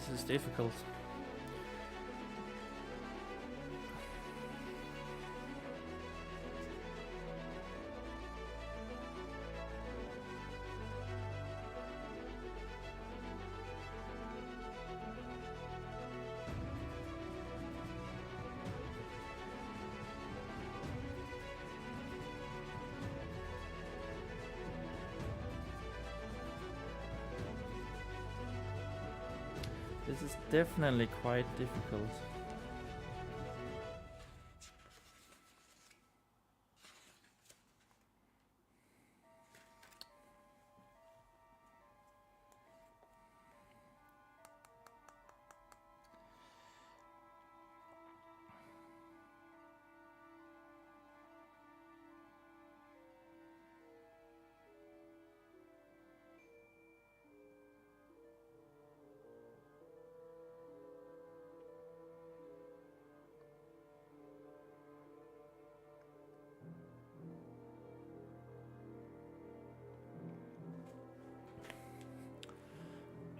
This is difficult. This is definitely quite difficult.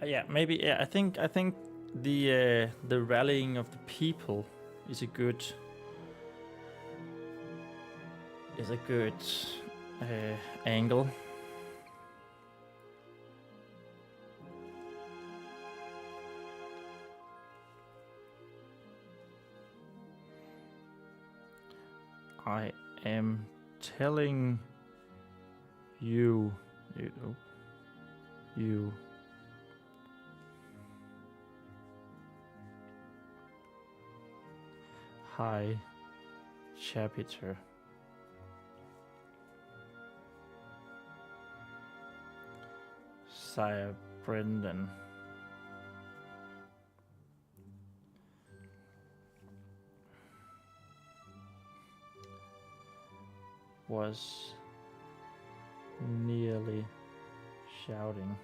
Yeah, maybe. Yeah, I think the rallying of the people is a good angle. I am telling you, hi, chapter. Sire Brendan. Was nearly shouting.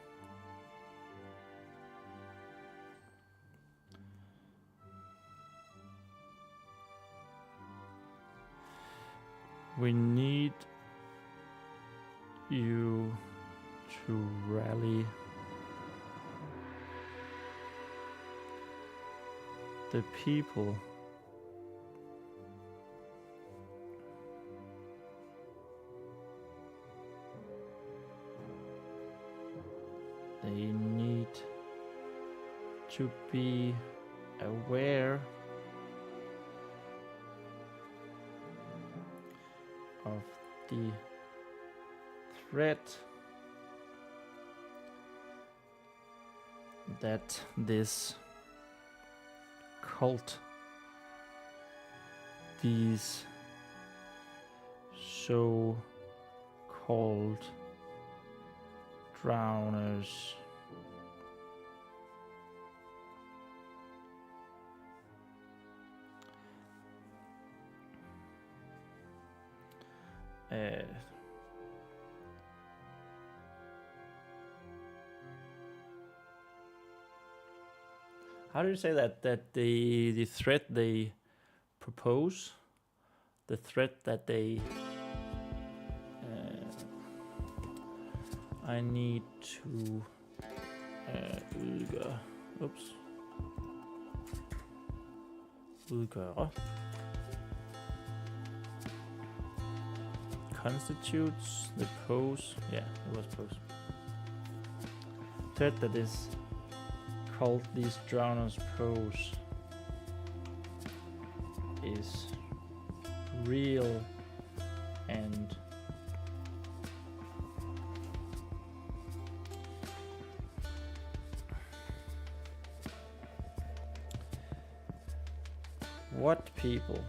We need you to rally the people. They need to be aware of the threat that this cult, these so-called drowners, how do you say that? That the threat they propose, the threat that they I need to udgøre constitutes the pose. Yeah, it was pose. Threat that is called these drowners pose is real and what people?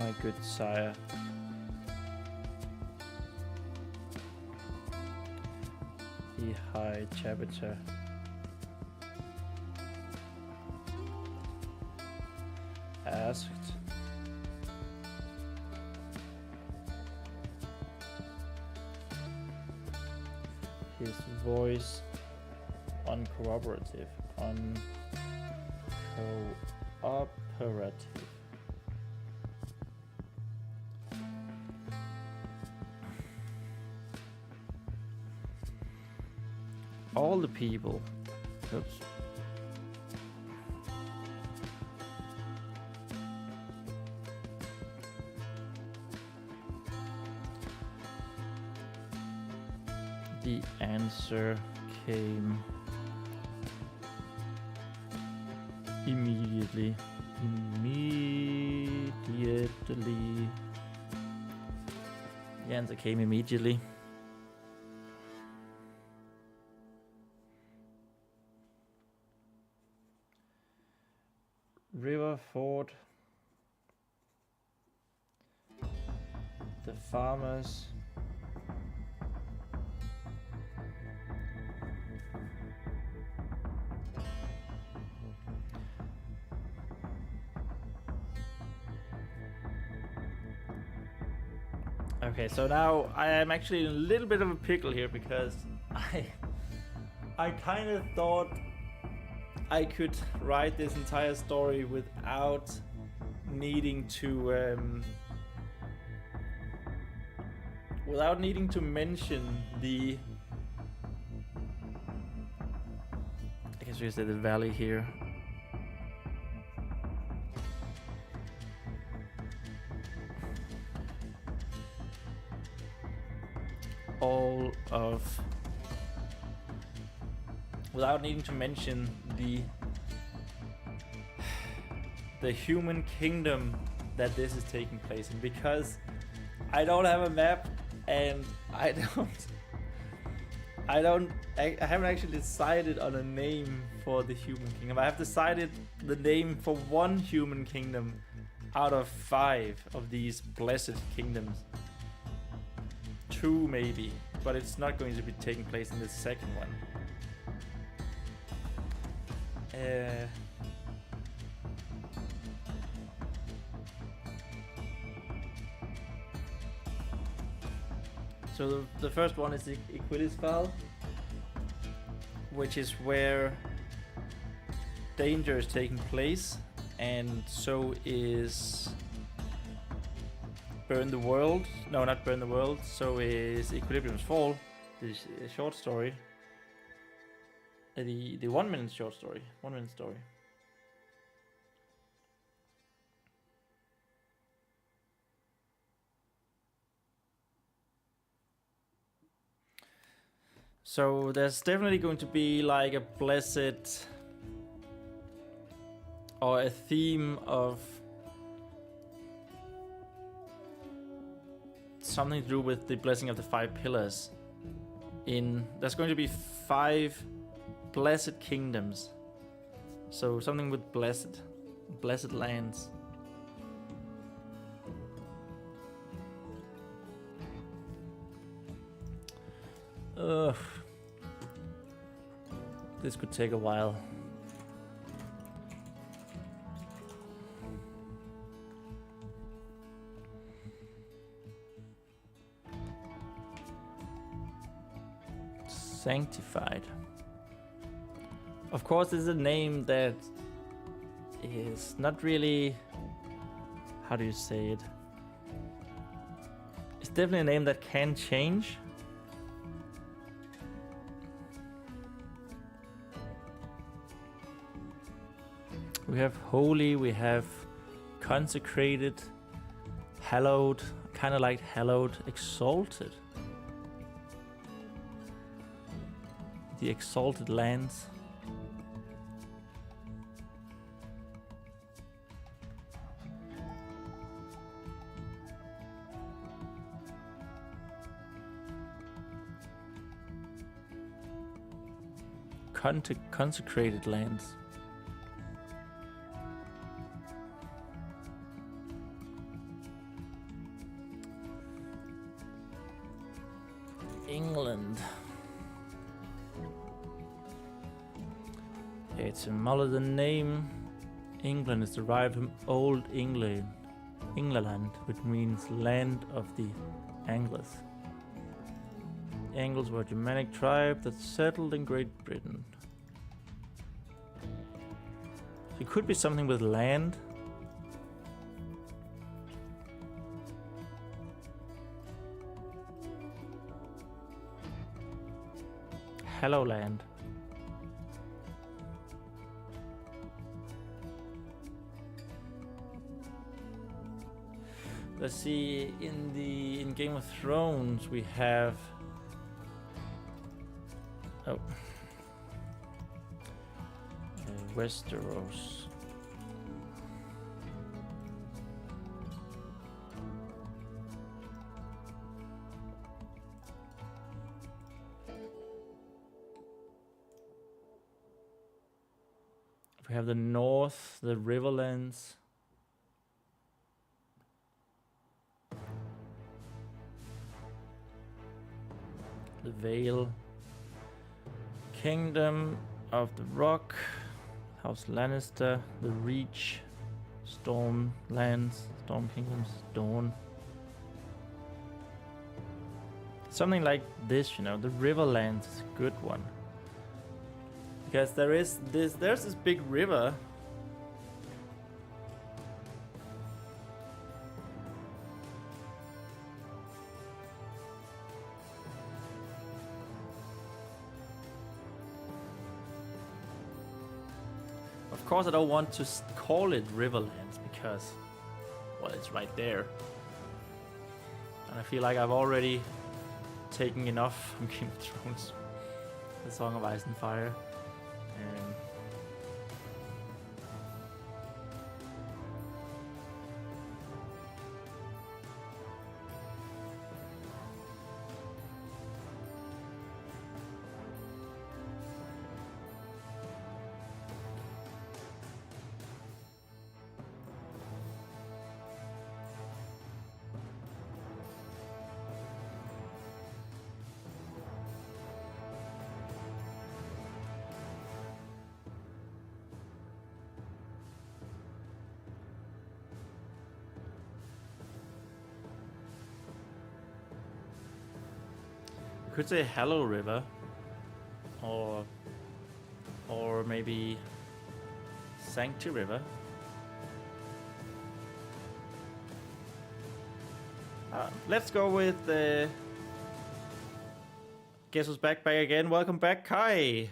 My good sire. The high chapter. Asked. His voice uncooperative. Uncooperative. All the people. Oops. The answer came immediately. The answer came immediately. River ford. The farmers. Okay, so now I am actually in a little bit of a pickle here because I kind of thought I could write this entire story without needing to without needing to mention the... I guess we say the valley here. All of... Without needing to mention the human kingdom that this is taking place in, because I don't have a map and I haven't actually decided on a name for the human kingdom. I have decided the name for one human kingdom out of 5 of these blessed kingdoms. 2 maybe, but it's not going to be taking place in the second one. So the first one is the Equilisfal, which is where danger is taking place, and so is Burn the World. No, not Burn the World. So is Equilibrium's Fall, the short story. The 1 minute short story. 1 minute story. So there's definitely going to be like a blessed or a theme of something to do with the blessing of the 5 pillars. There's going to be 5 blessed kingdoms. So something with blessed lands. Ugh. This could take a while. Sanctified. Of course, this is a name that is not really... How do you say it? It's definitely a name that can change. We have holy, we have consecrated, hallowed, kind of like hallowed, exalted. The exalted lands. Consecrated lands. England. It's a Mulladan name. England is derived from Old England, England, which means land of the Angles. The Angles were a Germanic tribe that settled in Great Britain. It could be something with land. Hallowland. Let's see, in Game of Thrones we have Westeros. We have the north, the Riverlands. The Vale. Kingdom of the Rock. House Lannister. The Reach. Storm Lands. Storm Kingdoms. Dawn. Something like this, you know. The Riverlands is a good one. Because there's this big river. Of course, I don't want to call it Riverlands because, well, it's right there. And I feel like I've already taken enough from Game of Thrones. The Song of Ice and Fire. Could say Hello River, or maybe Sanctuary River. Let's go with guess who's back again. Welcome back, Kai.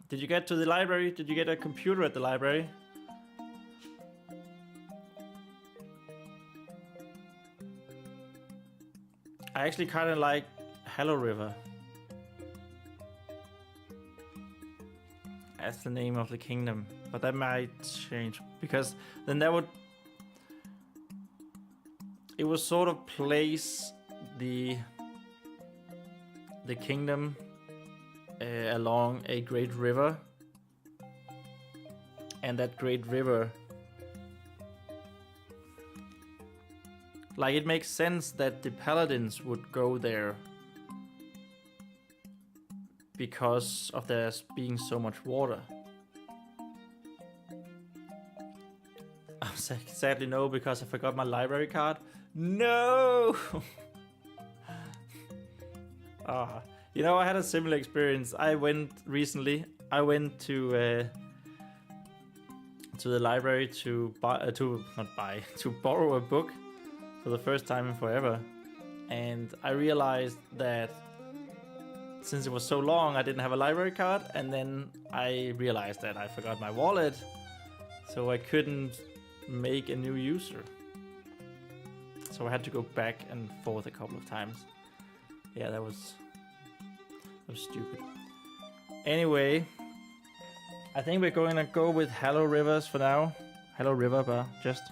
Did you get to the library? Did you get a computer at the library? I actually kind of like Hello River. That's the name of the kingdom, but that might change because then that would it would sort of place the kingdom along a great river, and that great river, like, it makes sense that the paladins would go there because of there being so much water. Sadly no, because I forgot my library card. No! You know, I had a similar experience. I went to the library to borrow a book for the first time in forever, and I realized that since it was so long, I didn't have a library card, and then I realized that I forgot my wallet, so I couldn't make a new user. So I had to go back and forth a couple of times. Yeah, that was stupid. Anyway, I think we're going to go with Hello Rivers for now. Hello River, but just.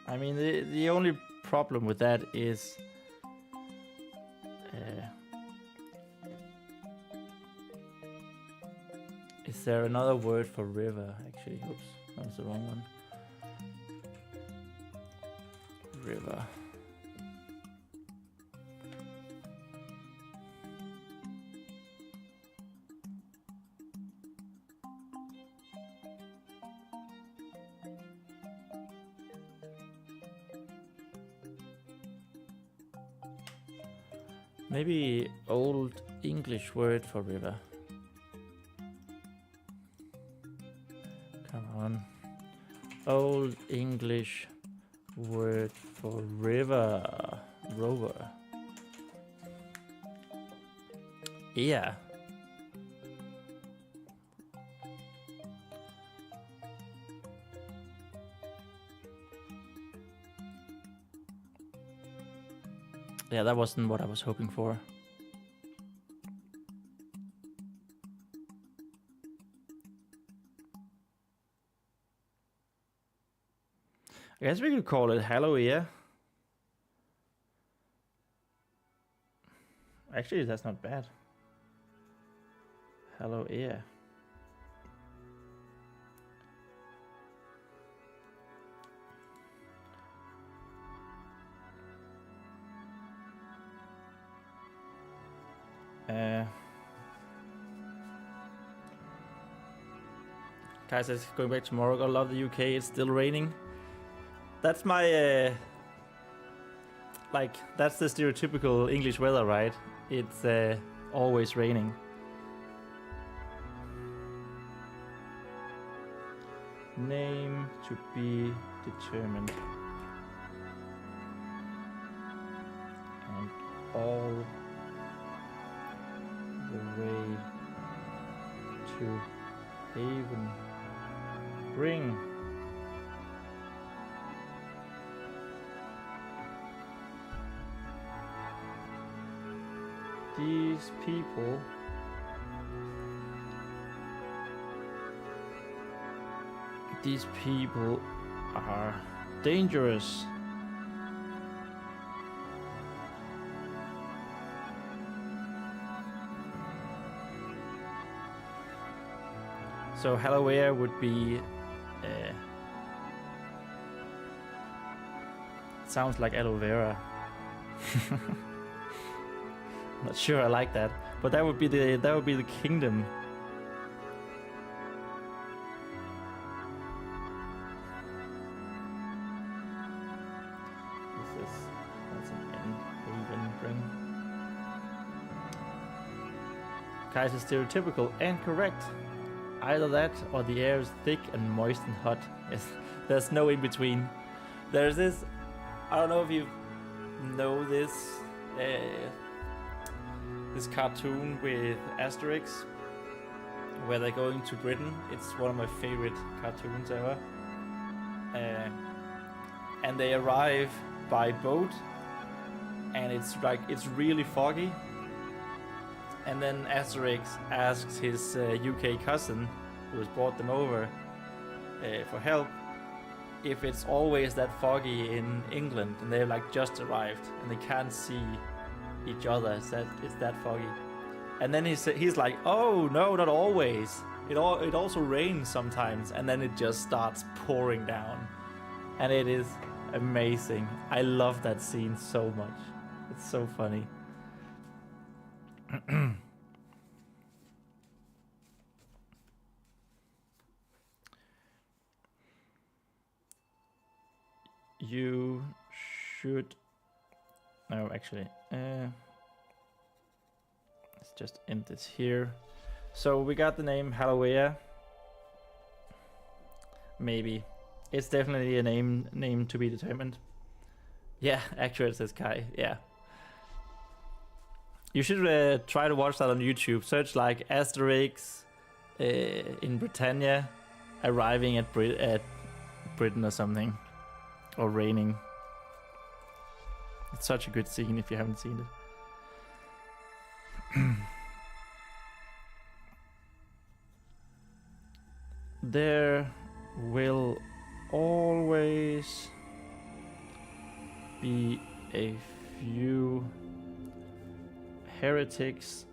I mean, the only problem with that is there another word for river? Actually, oops, that was the wrong one. River. Maybe Old English word for river. Come on. Old English word for river. Rover. Yeah. Yeah, that wasn't what I was hoping for. I guess we could call it Hello Ear. Actually, that's not bad. Hello Ear. Kai says going back tomorrow. Gotta love the UK. It's still raining. That's my like, that's the stereotypical English weather, right? It's always raining. Name to be determined. all the way to Haven. Bring these people are dangerous. So Hallowea would be sounds like aloe vera. Not sure I like that, but that would be the kingdom. That's an end. Haven bring. Guys, is stereotypical and correct. Either that or the air is thick and moist and hot. Yes, there's no in between. There's this, I don't know if you know this, this cartoon with Asterix, where they're going to Britain. It's one of my favorite cartoons ever. And they arrive by boat, and it's really foggy. And then Asterix asks his UK cousin, who has brought them over for help, if it's always that foggy in England, and they've like just arrived and they can't see each other. It's that foggy. And then he's like, oh no, not always. It also rains sometimes, and then it just starts pouring down, and it is amazing. I love that scene so much. It's so funny. You should. No, actually, let's just end this here. So we got the name Hallowea. Maybe it's definitely a name to be determined. Yeah, accurate, says Kai. Yeah. You should try to watch that on YouTube. Search like Asterix in Britannia arriving at Britain or something, or raining. It's such a good scene if you haven't seen it. There will always be a few heretics.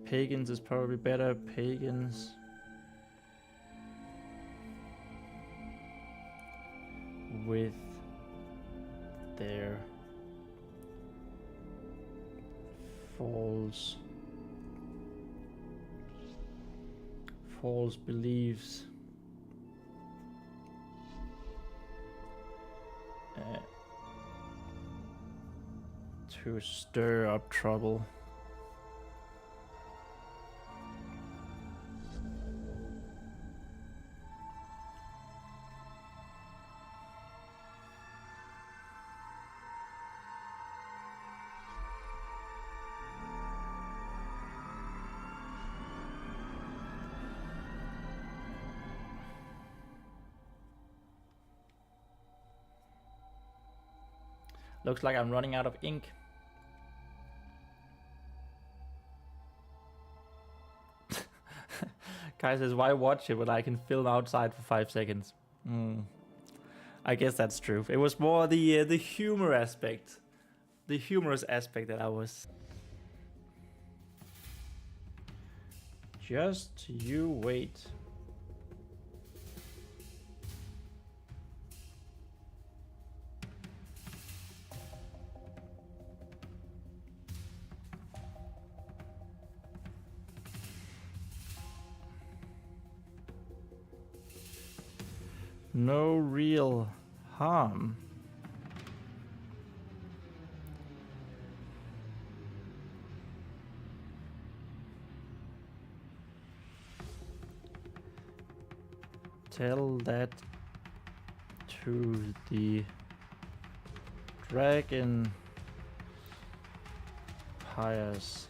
Pagans is probably better. Pagans with their false beliefs. To stir up trouble. Looks like I'm running out of ink. Kai says, why watch it when I can film outside for 5 seconds? I guess that's true. It was more the humor aspect. The humorous aspect that I was... Just you wait. No real harm. Tell that to the dragon pious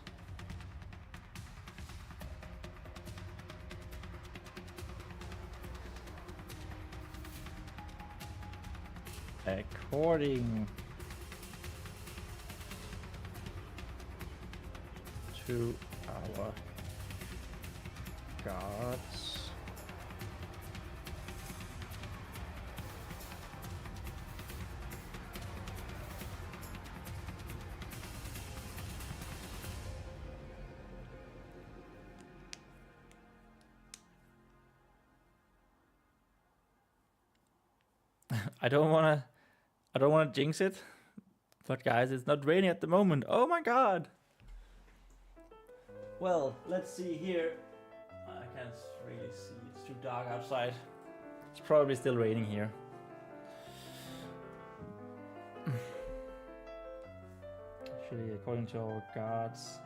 according to our gods. I don't wanna jinx it, but guys, it's not raining at the moment. Oh my god! Well, let's see here. I can't really see, it's too dark outside. It's probably still raining here. Actually, according to our gods,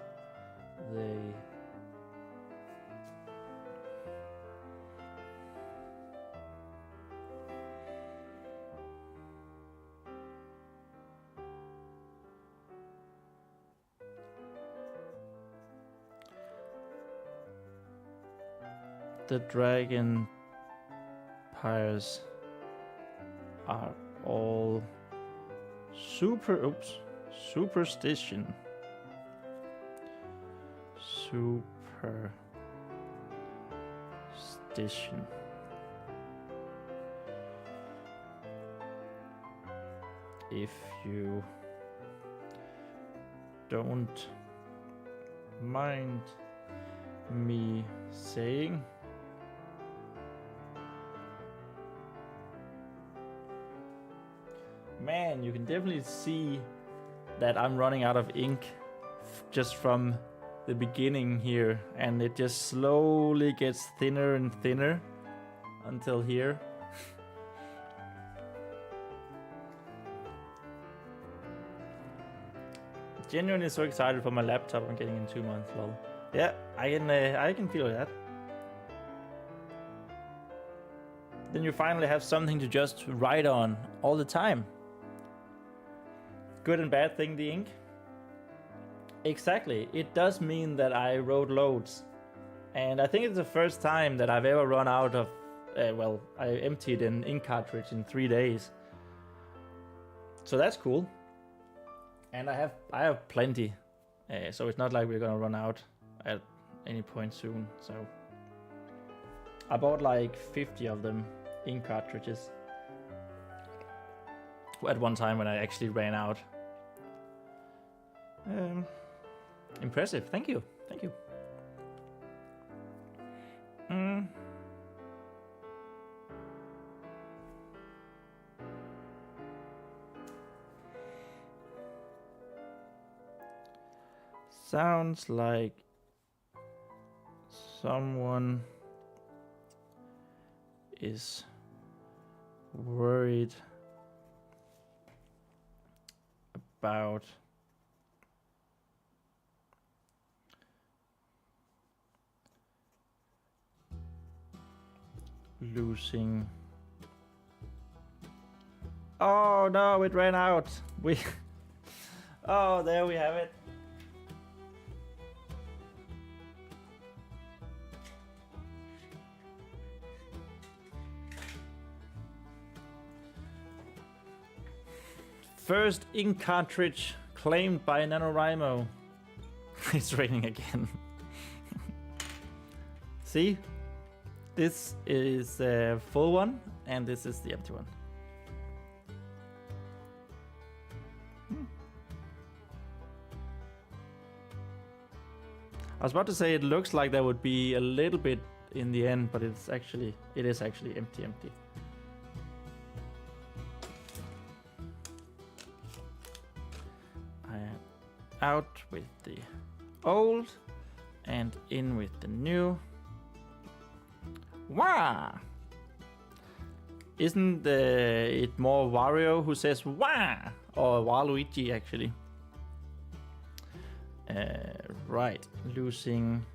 the dragon pyres are all superstition. Superstition. If you don't mind me saying, man, you can definitely see that I'm running out of ink just from the beginning here, and it just slowly gets thinner and thinner until here. Genuinely so excited for my laptop I'm getting in 2 months, lol. Yeah, I can feel that. Then you finally have something to just write on all the time. Good and bad thing, the ink. Exactly, it does mean that I wrote loads. And I think it's the first time that I've ever run out of, well, I emptied an ink cartridge in 3 days. So that's cool. And I have plenty. So it's not like we're gonna run out at any point soon. So I bought like 50 of them, ink cartridges, at one time when I actually ran out. Impressive, thank you. Sounds like someone is worried about losing. Oh no, it ran out. Oh, there we have it. First ink cartridge claimed by NaNoWriMo. It's raining again. See? This is a full one, and this is the empty one. I was about to say it looks like there would be a little bit in the end, but it is actually empty. I am out with the old and in with the new. Wah! Isn't it more Wario who says wah? Or Waluigi actually. Right, losing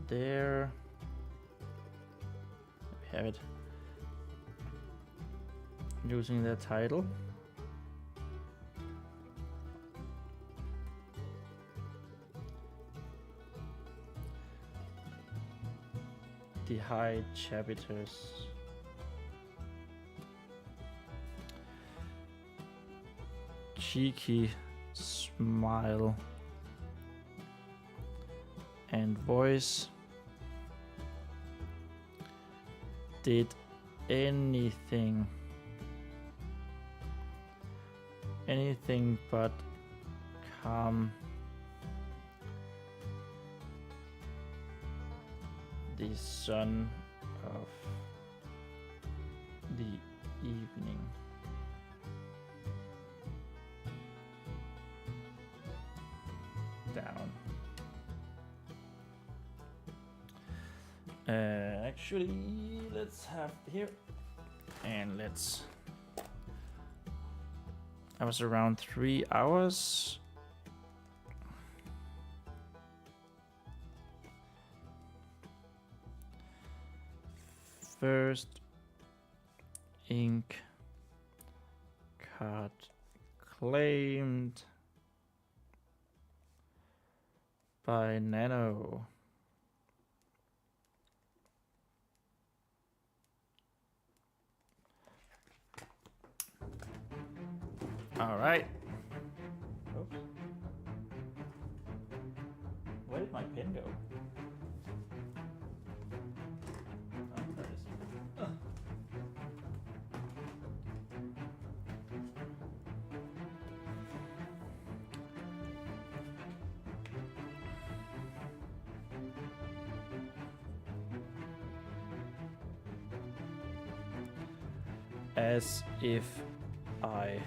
there. We have it. Losing their title. the high chapiters. Cheeky smile and voice did anything but calm the sun of the evening. Down. Actually, let's have here, and let's. I was around 3 hours. First ink card claimed by NaNo. All right. Oops. Where did my pen go? Oh, there it is. Ugh. As if I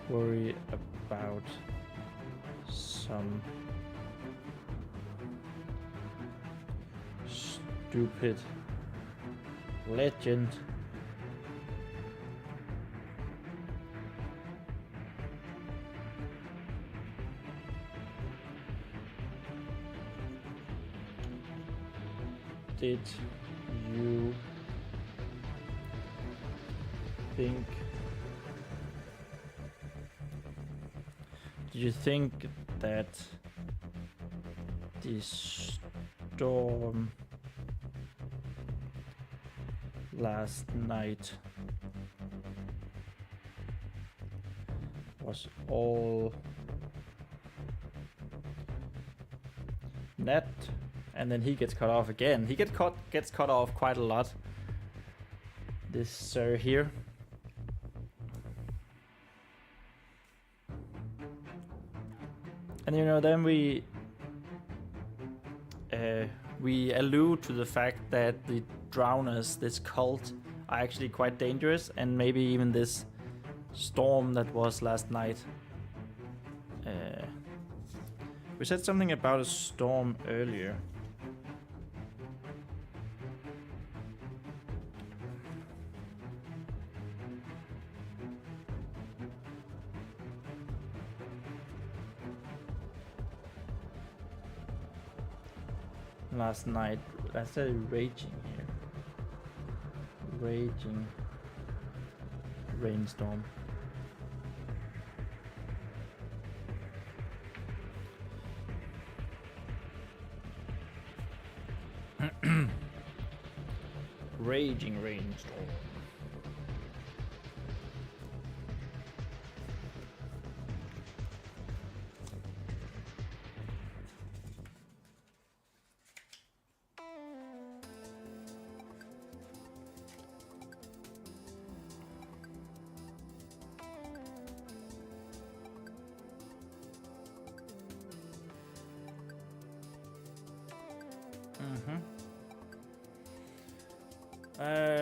worry about some stupid legend did you think? Do you think that the storm last night was all net? And then he gets cut off again. He gets cut off quite a lot. This sir here. And you know, then we allude to the fact that the drowners, this cult, are actually quite dangerous, and maybe even this storm that was last night. We said something about a storm earlier. Last night, I said raging here. Raging rainstorm. Raging rainstorm.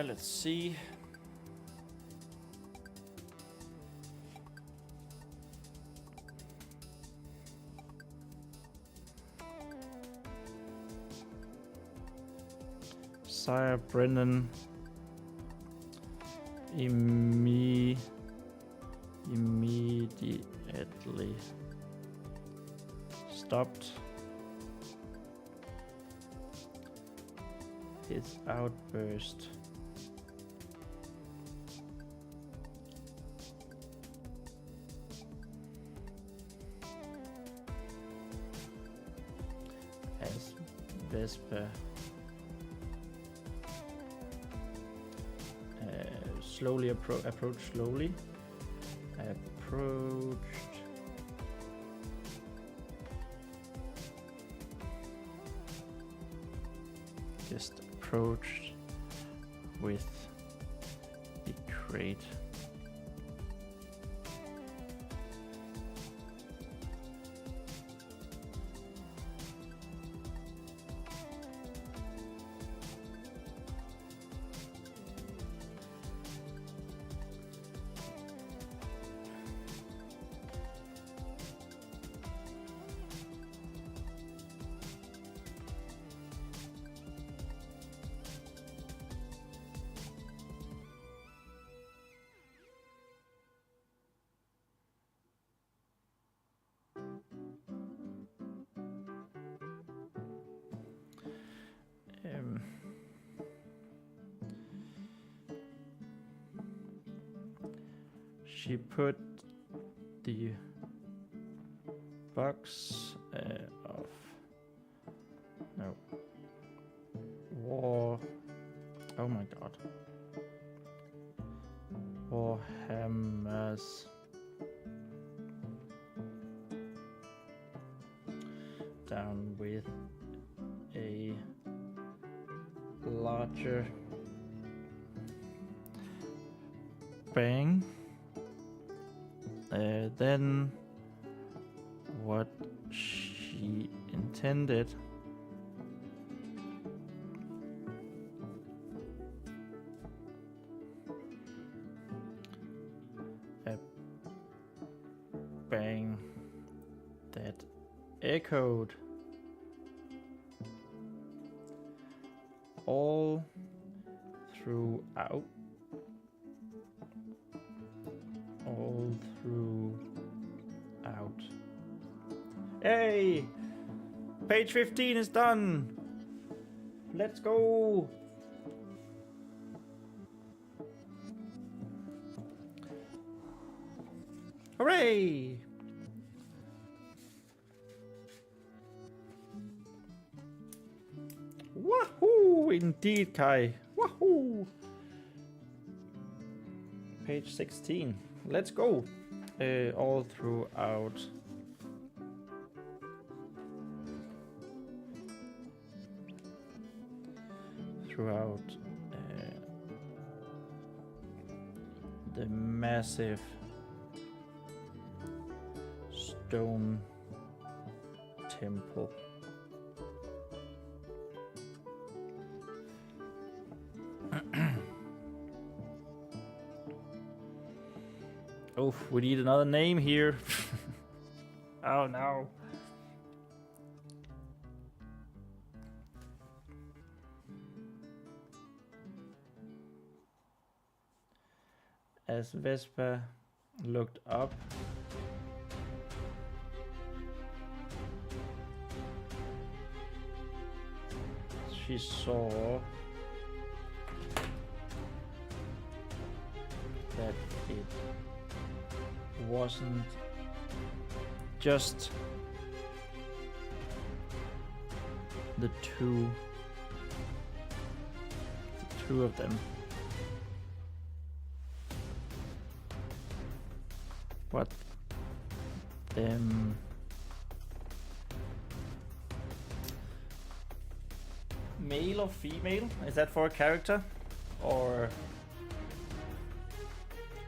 Let's see. Sire Brennan immediately stopped his outburst. Vespa slowly approach slowly. Approached. Just approached with the crate. She put the box of war. Oh my god. Warhammers down with a larger bang than what she intended. A bang that echoed all throughout. Hey! Page 15 is done! Let's go! Hooray! Wahoo! Indeed, Kai. Wahoo! Page 16. Let's go! All throughout. The massive stone temple. Oh, we need another name here. Oh no. As Vespa looked up, she saw that it wasn't just the two of them, but them male or female? Is that for a character or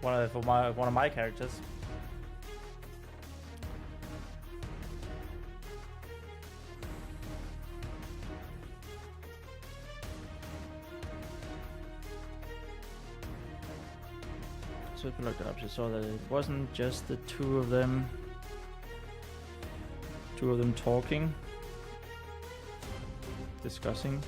one of my characters? So if you looked it up, she saw that it wasn't just the two of them talking, discussing.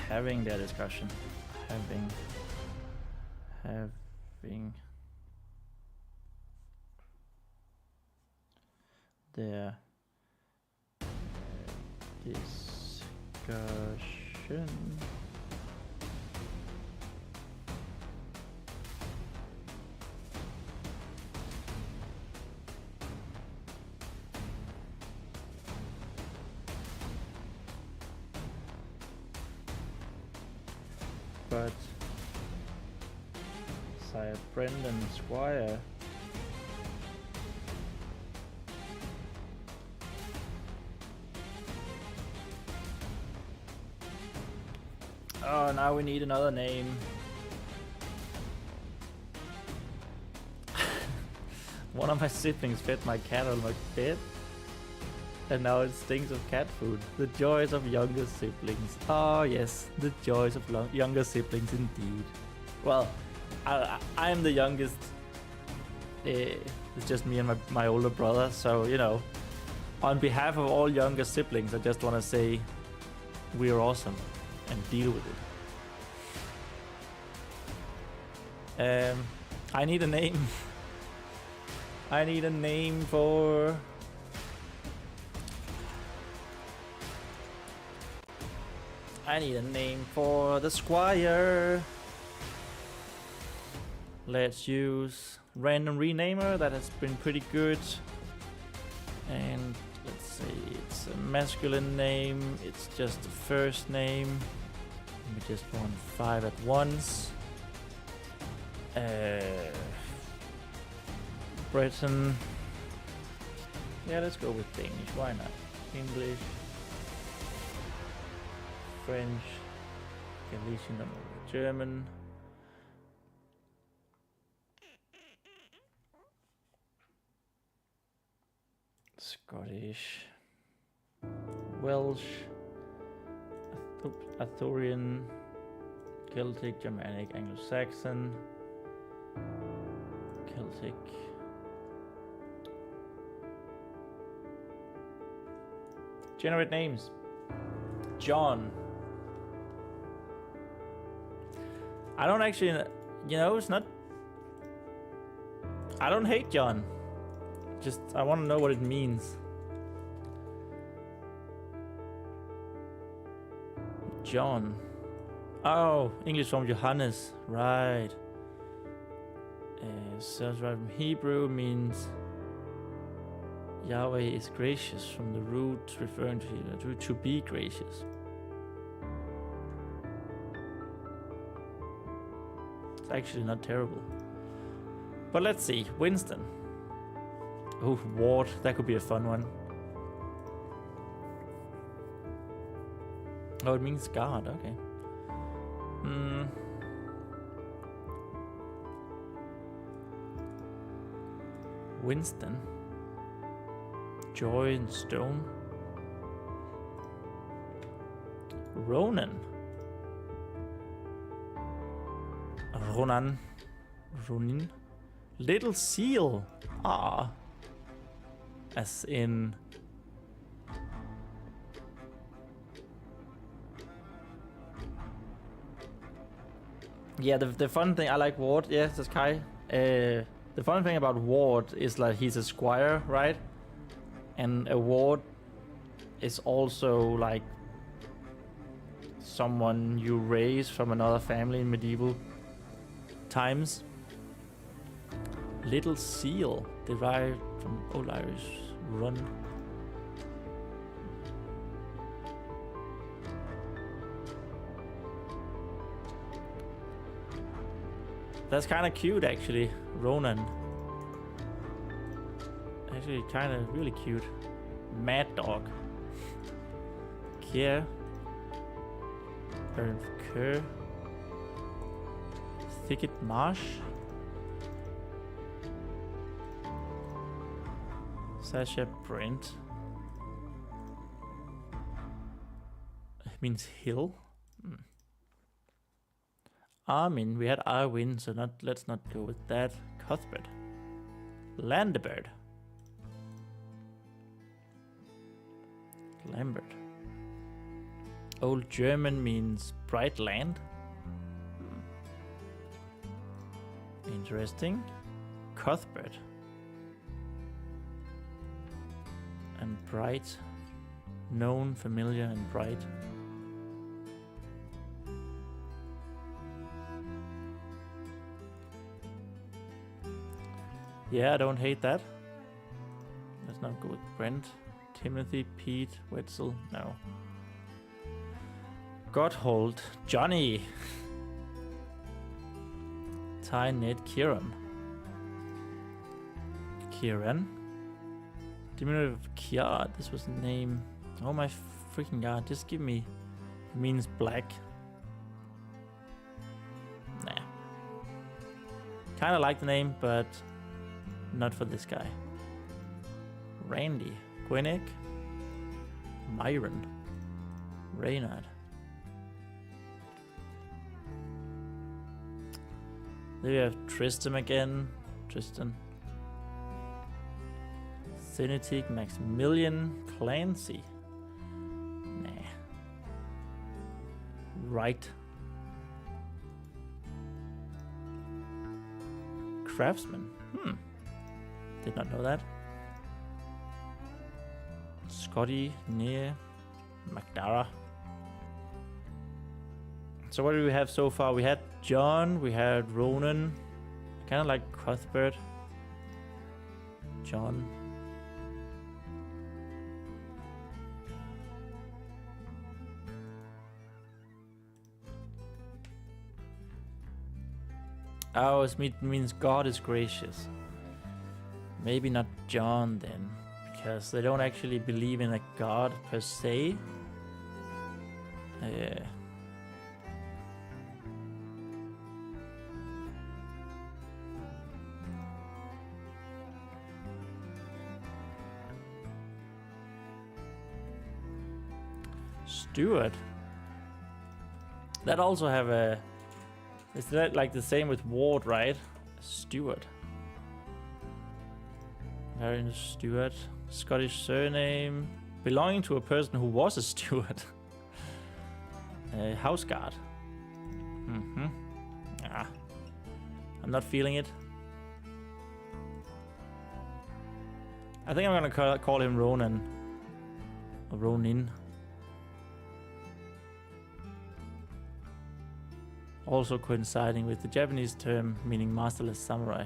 Having their discussion, having their discussion. But Sire Brendan Squire oh, now we need another name. One of my siblings fed my cat on my bed, and now it stinks of cat food. The joys of younger siblings. Oh yes, the joys of younger siblings indeed. Well, I'm the youngest. It's just me and my older brother, so you know, on behalf of all younger siblings, I just want to say we're awesome and deal with it. I need a name. I need a name for... I need a name for the Squire. Let's use random renamer. That has been pretty good. And let's say it's a masculine name. It's just the first name. We just want 5 at once. Britain. Yeah, let's go with Danish. Why not? English. French. Galician, German. Scottish. Welsh. Arthurian. Celtic, Germanic, Anglo-Saxon. Celtic. Generate names. John. I don't actually, you know, it's not... I don't hate John. Just, I want to know what it means. John. Oh, English from Johannes. Right. Sounds right from Hebrew means Yahweh is gracious, from the root referring to be gracious. It's actually not terrible. But let's see. Winston. Oh, Ward. That could be a fun one. Oh, it means God. Okay. Winston. Joy and Stone. Ronan. Ronan. Ronin. Little Seal. Ah. As in... Yeah, the fun thing, I like Ward. Yes, that's Kai. The fun thing about Ward is like he's a squire, right? And a ward is also like someone you raise from another family in medieval times. Little Seal, derived from Old Irish run. That's kind of cute, actually. Ronan. Actually, kind of really cute. Mad Dog. Kier. Kerr. Thicket Marsh. Sasha Brent. It means hill. Armin, we had Arwin, so let's not go with that. Cuthbert. Landebird. Lambert. Old German means bright land. Interesting. Cuthbert. and bright. Known, familiar, and bright. Yeah, I don't hate that. Let's not go with Brent. Timothy, Pete, Wetzel, no. Gotthold, Johnny. Ty, Ned, Kieran. Kieran? Diminutive of Kiar, this was the name. Oh my freaking god, just give me. It means black. Nah. Kinda like the name, but not for this guy. Randy, Gwynnick, Myron, Reynard. There we have Tristan again. Tristan. Cinetic, Maximilian, Clancy. Nah. Right. Craftsman. Did not know that. Scotty, Near, McDara. So what do we have so far? We had John, we had Ronan. Kind of like Cuthbert. John. Oh, it means God is gracious. Maybe not John then, because they don't actually believe in a God per se. Stuart. That also have a... Is that like the same with Ward, right? Stuart. Baron Stuart. Scottish surname. Belonging to a person who was a Stuart. House guard. Ah. I'm not feeling it. I think I'm gonna call him Ronan. Or Ronin. Also coinciding with the Japanese term meaning masterless samurai.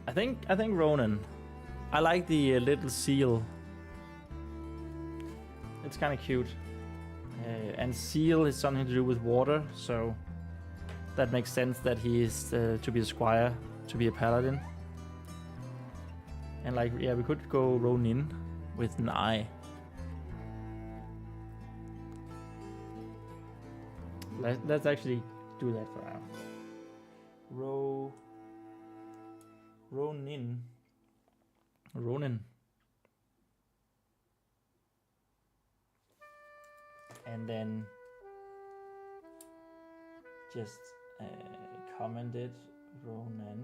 I think Ronan. I like the little seal. It's kind of cute. And seal is something to do with water, so that makes sense that he is to be a squire, to be a paladin. And like, yeah, we could go Ronin with an I. Let's actually do that for now. Ronin. And then just comment it. Ronan.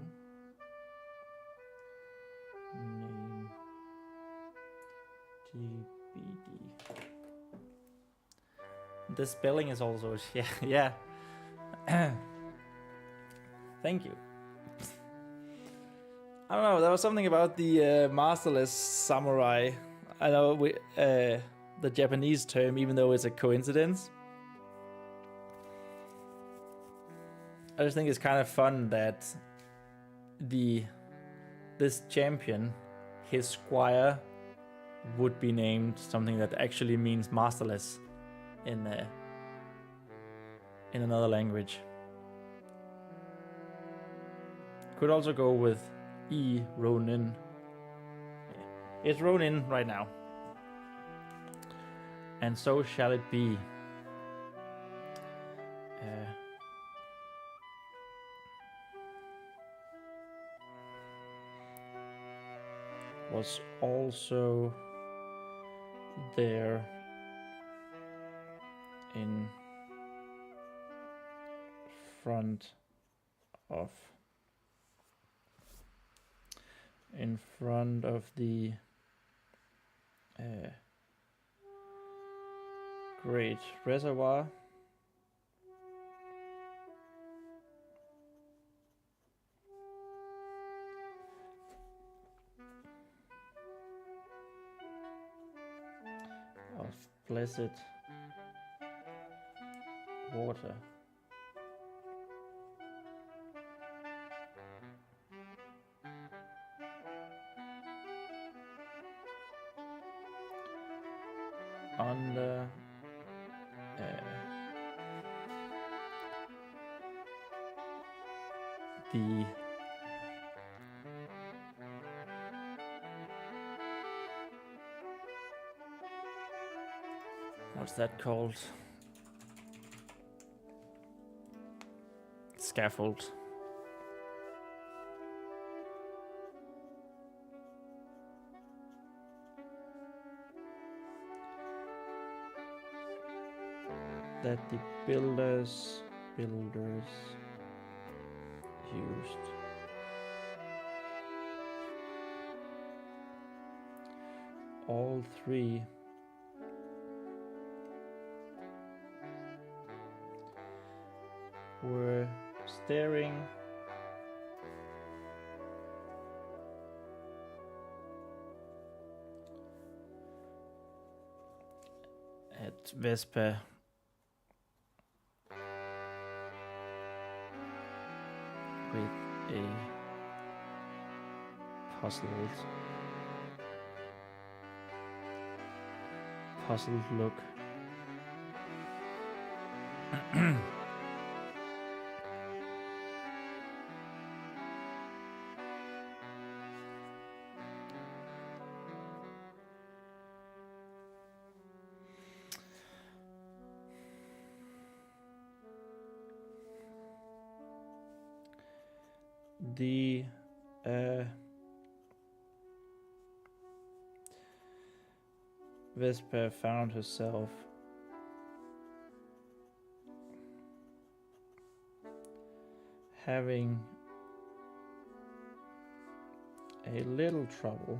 Name. TBD. The spelling is also yeah. Thank you. I don't know. There was something about the masterless samurai. I know the Japanese term, even though it's a coincidence. I just think it's kind of fun that this champion, his squire, would be named something that actually means masterless in another language. Could also go with Ronin. It's Ronin right now. And so shall it be. Was also there in front of the great reservoir blessed water. On the what's that called? Scaffold. That the builders used. All three were staring at Vespa with a puzzled look. The Vespa found herself having a little trouble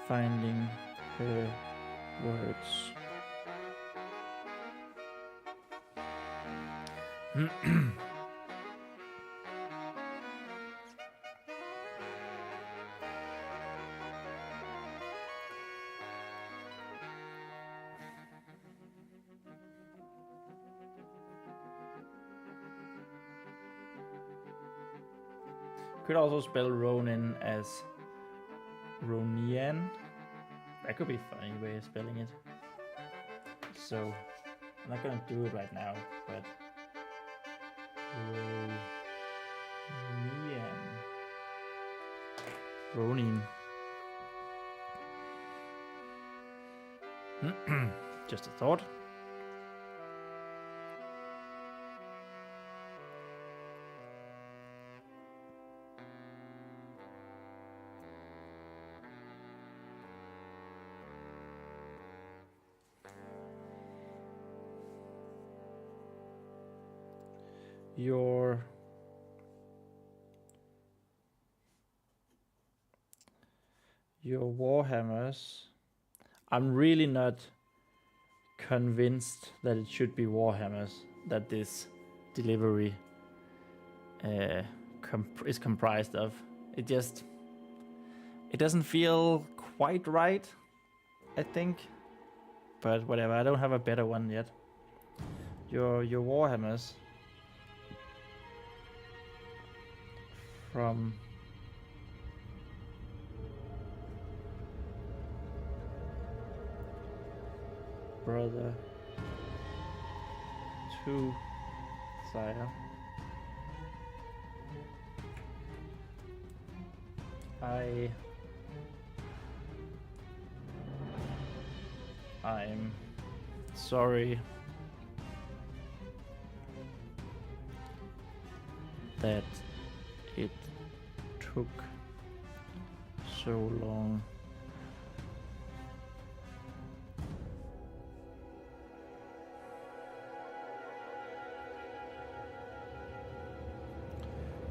finding her words. Could also spell Ronin as Ronian. That could be a funny way of spelling it. So I'm not gonna do it right now, but Ronin. Just a thought. Your Warhammers. I'm really not convinced that it should be Warhammers that this delivery is comprised of. It doesn't feel quite right, I think. But whatever, I don't have a better one yet. Your Warhammers from brother to sire. I'm sorry that it took so long.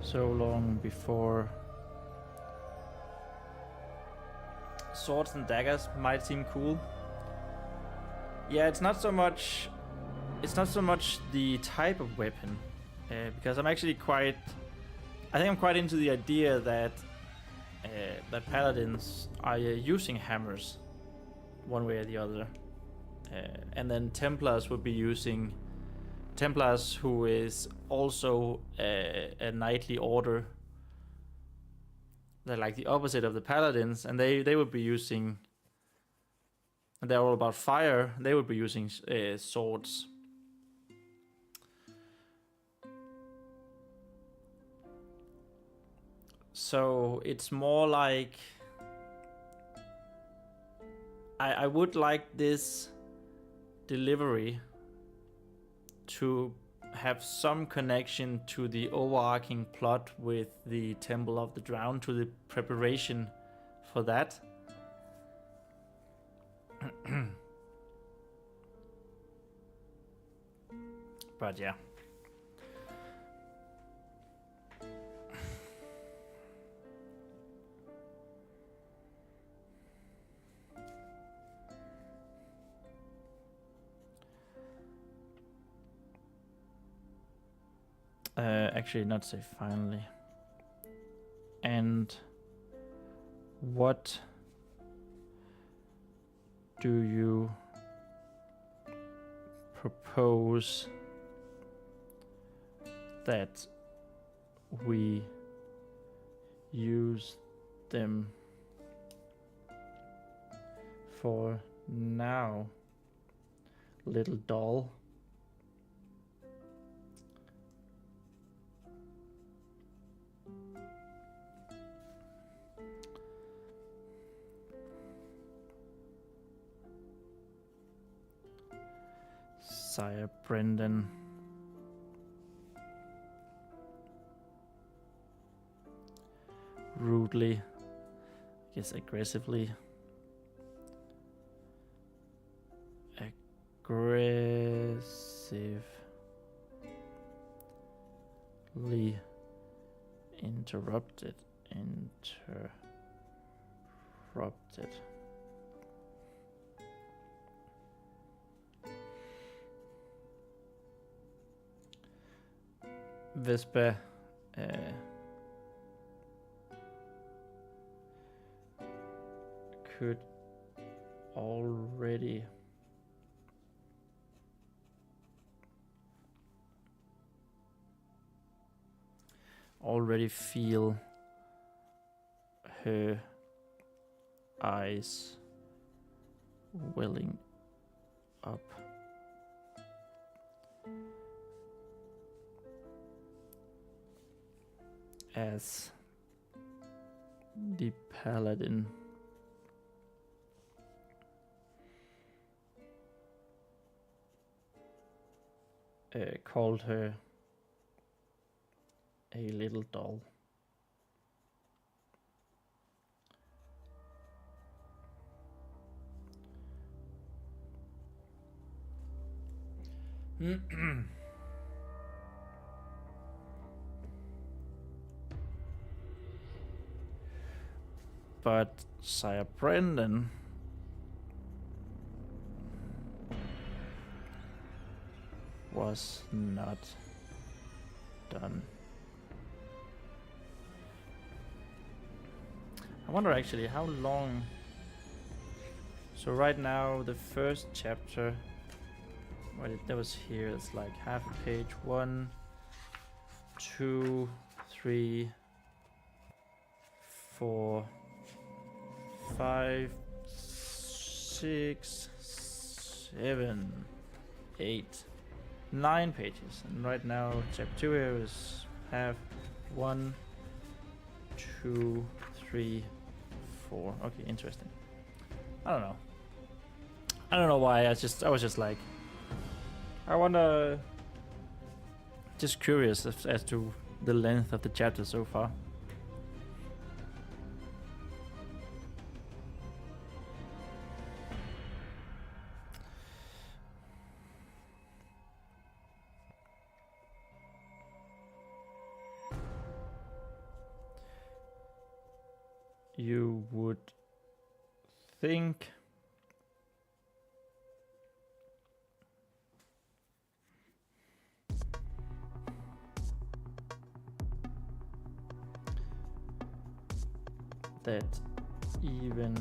So long before swords and daggers might seem cool, Yeah, it's not so much the type of weapon, because I'm actually quite. I think I'm quite into the idea that paladins are using hammers, one way or the other, and then Templars would be using Templars, who is also a knightly order. They're like the opposite of the paladins, and they would be using. And they're all about fire. They would be using swords. So it's more like I would like this delivery to have some connection to the overarching plot with the Temple of the Drowned, to the preparation for that. But yeah. Actually, not say finally. And what do you propose that we use them for now, little doll? Sire Brendan. Rudely, I guess aggressively. Aggressively interrupted. Vespa could already feel her eyes welling up. As the paladin called her a little doll. But Sire Brendan was not done. I wonder actually how long. So right now the first chapter, that was here, it's like half a page. 1, 2, 3, 4, 5, 6, 7, 8, 9 pages. And right now chapter 2 here is half. 1, 2, 3, 4. Okay, interesting. I don't know why. I was just like, I wonder. Just curious as to the length of the chapter so far. You would think that even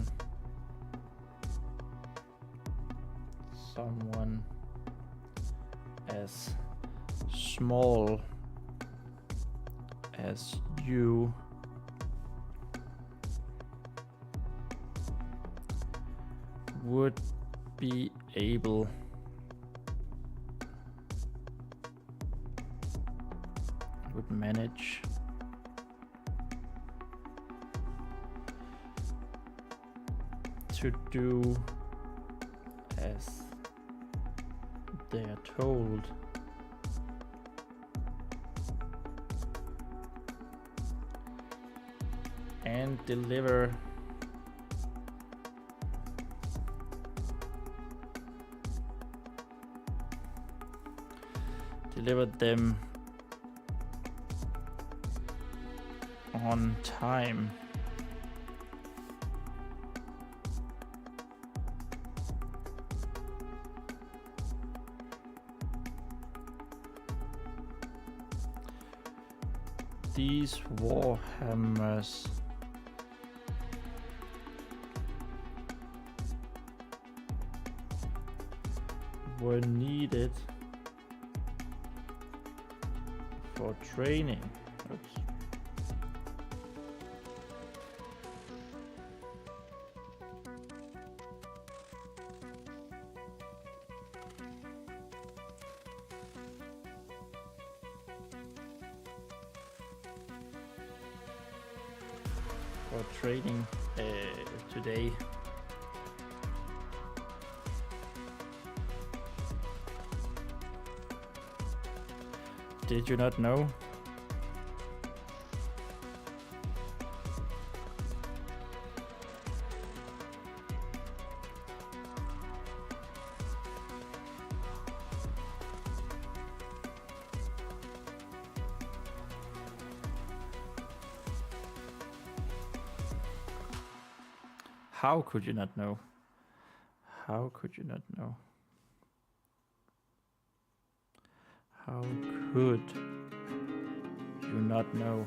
someone as small as you would be able would manage to do as they are told. And deliver them on time. These warhammers were needed for training. Oops. For training today. Did you not know? How could you not know? How could you not know? How could you not know?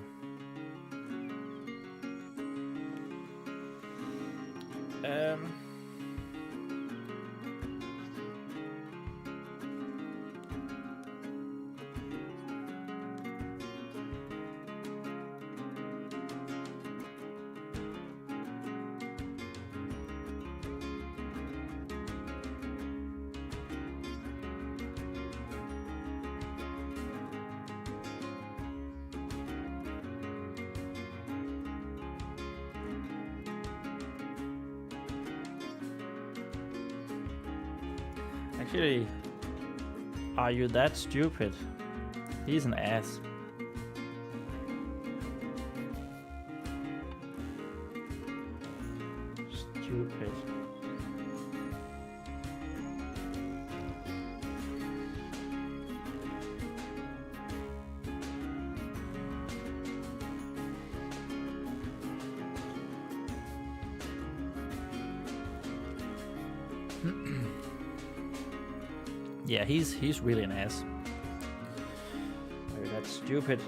Actually, are you that stupid? He's an ass. Stupid. Yeah, he's really an ass. Oh, that's stupid.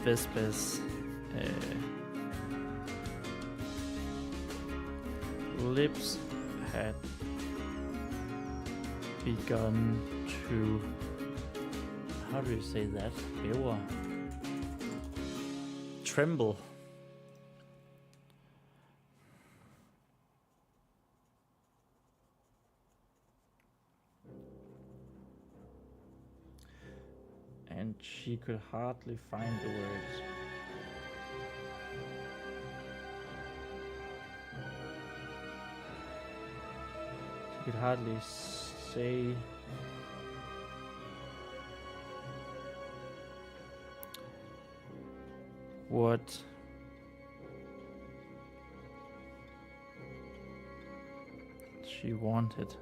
Vespers lips had begun to, how do you say that? Tremble. She could hardly find the words. She could hardly say what she wanted.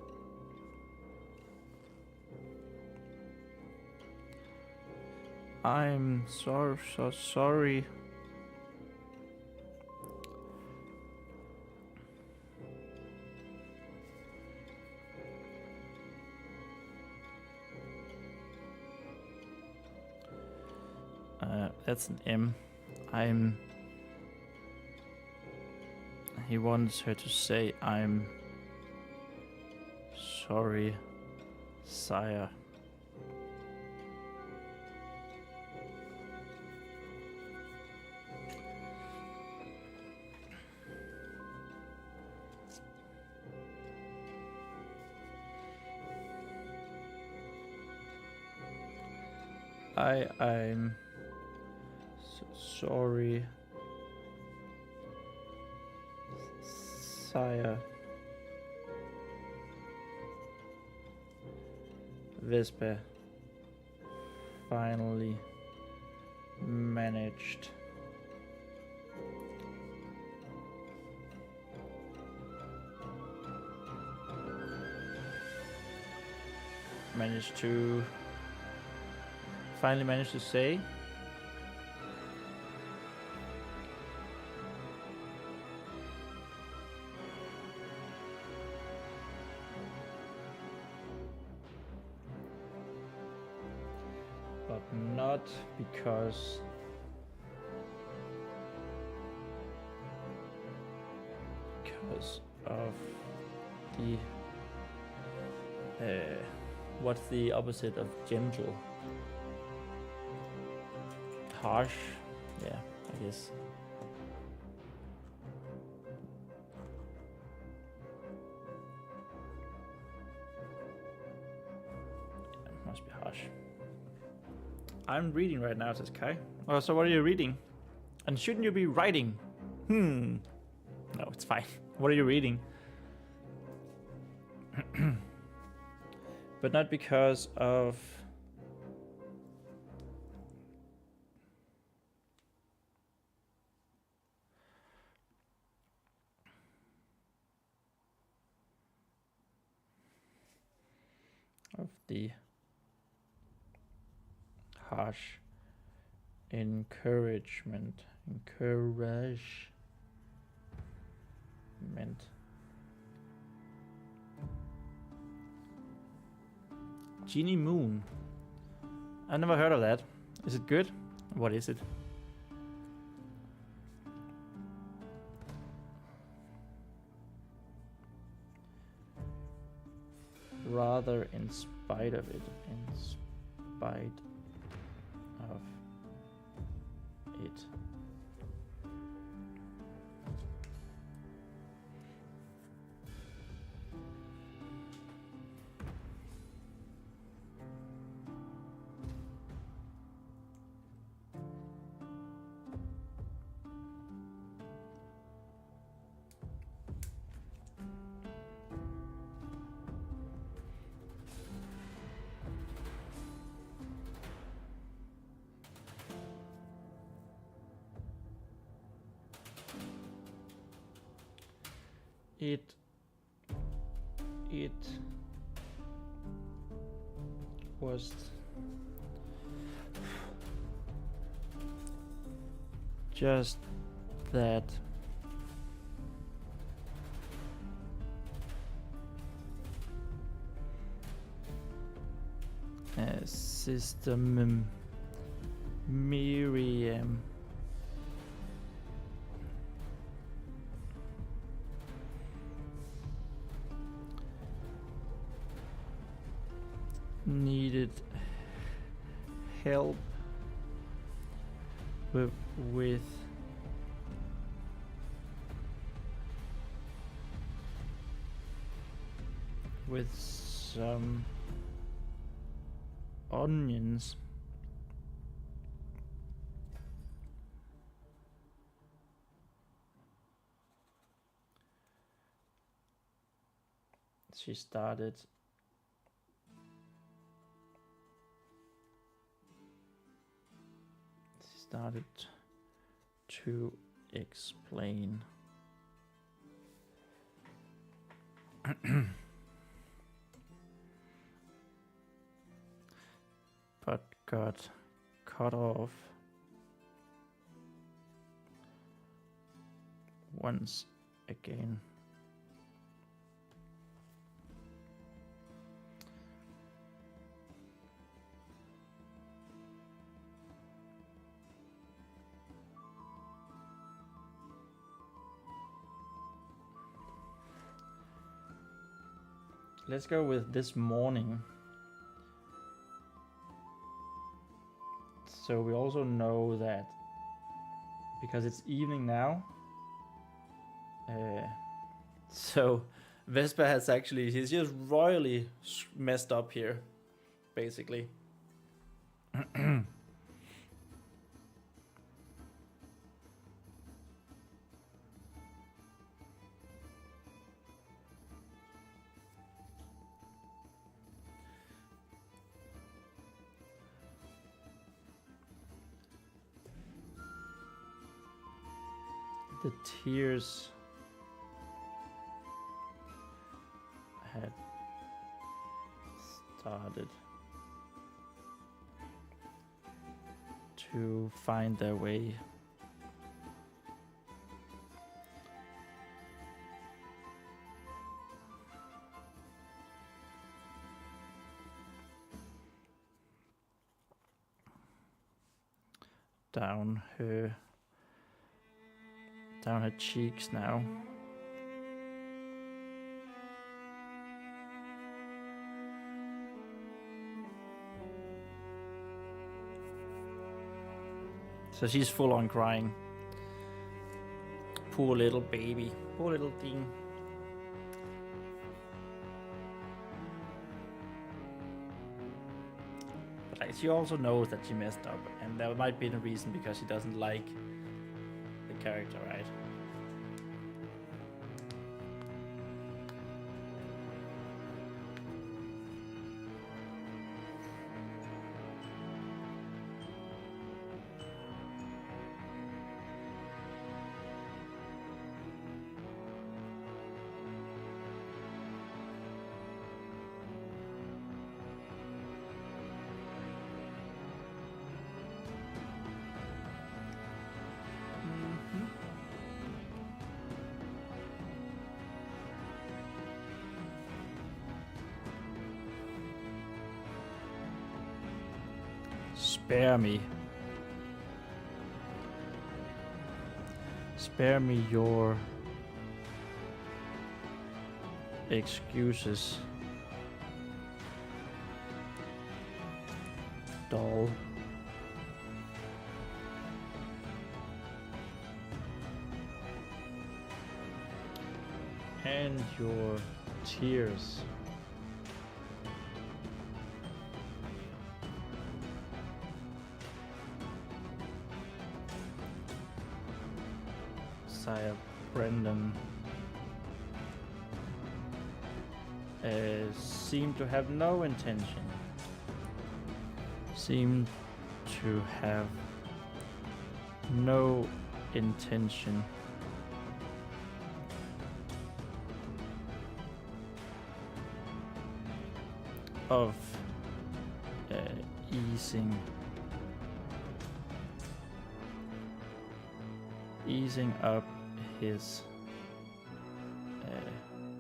I'm so sorry. That's an M. He wants her to say, I'm sorry, sire. I'm sorry, sire. Vespa finally managed to say but not because of the what's the opposite of gentle? Harsh? Yeah, I guess. It must be harsh. I'm reading right now, says Kai. Oh, so what are you reading? And shouldn't you be writing? No, it's fine. What are you reading? But not because of the harsh encouragement. Genie Moon. I never heard of that. Is it good? What is it? Rather in spite of it. In spite of it. It was just that Sister Miriam needed help with some onions. she started to explain. But got cut off once again. Let's go with this morning. So we also know that because it's evening now. So Vespa has actually, he's just royally messed up here, basically. The tears had started to find their way down her cheeks now. So she's full on crying. Poor little baby. Poor little thing. But like, she also knows that she messed up, and that might be the reason because she doesn't like the character, right? Spare me. Spare me your excuses, doll. And your tears. Sire Brendan seemed to have no intention. Seemed to have no intention of easing up his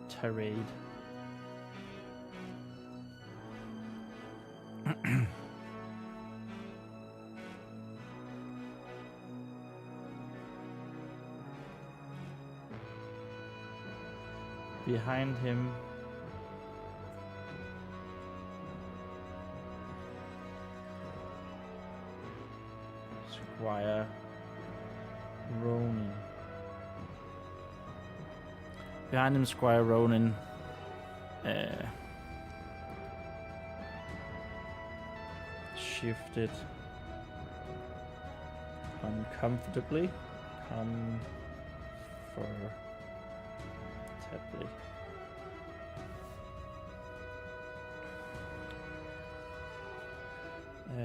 tirade. Behind him, Squire Ronan. Behind him, Squire Ronan shifted uncomfortably, comfortably.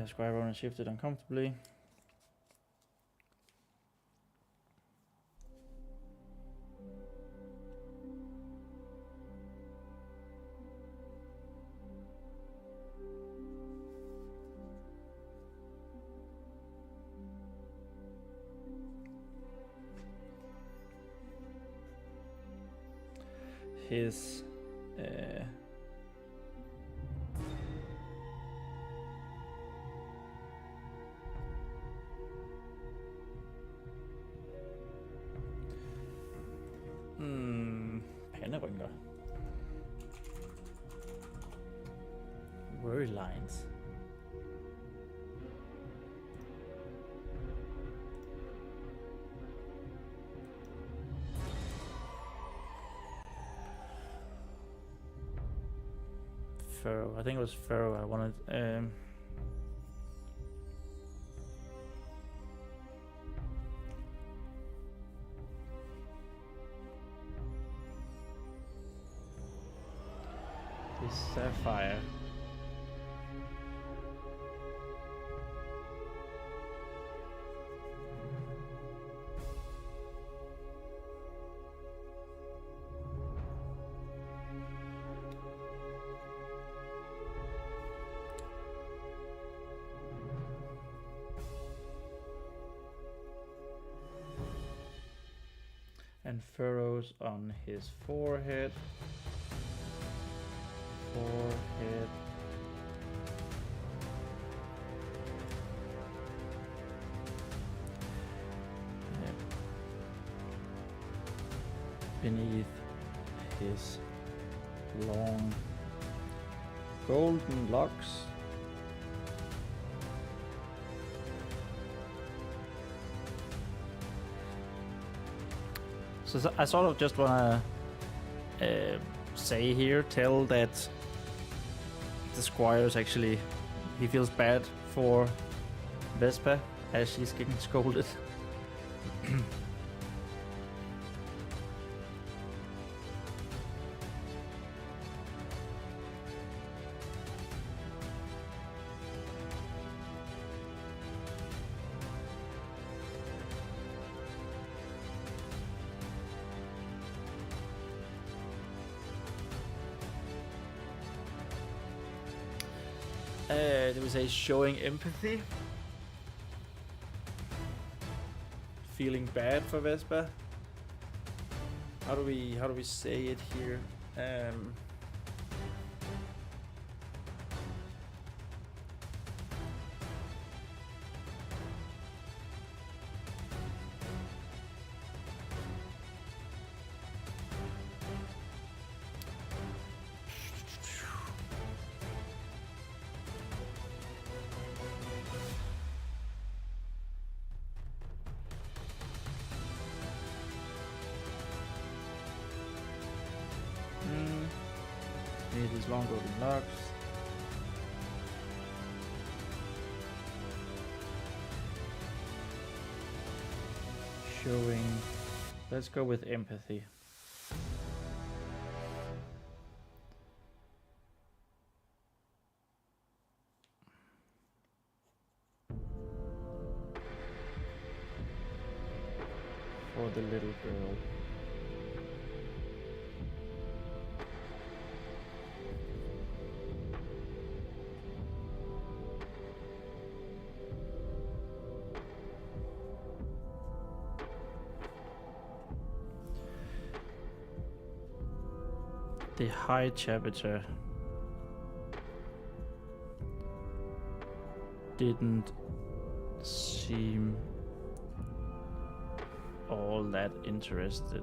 Square owner shifted uncomfortably. His panderynker. Word lines. Furrow. I think it was furrow I wanted. This sapphire. And furrows on his forehead. Forehead. Beneath his long golden locks. So I sort of just want to say here, tell that the squire's actually, he feels bad for Vespa as she's getting scolded. There was a showing empathy, feeling bad for Vespa. How do we say it here? Need his long golden locks. Showing. Let's go with empathy. For the little girl. The high chapter didn't seem all that interested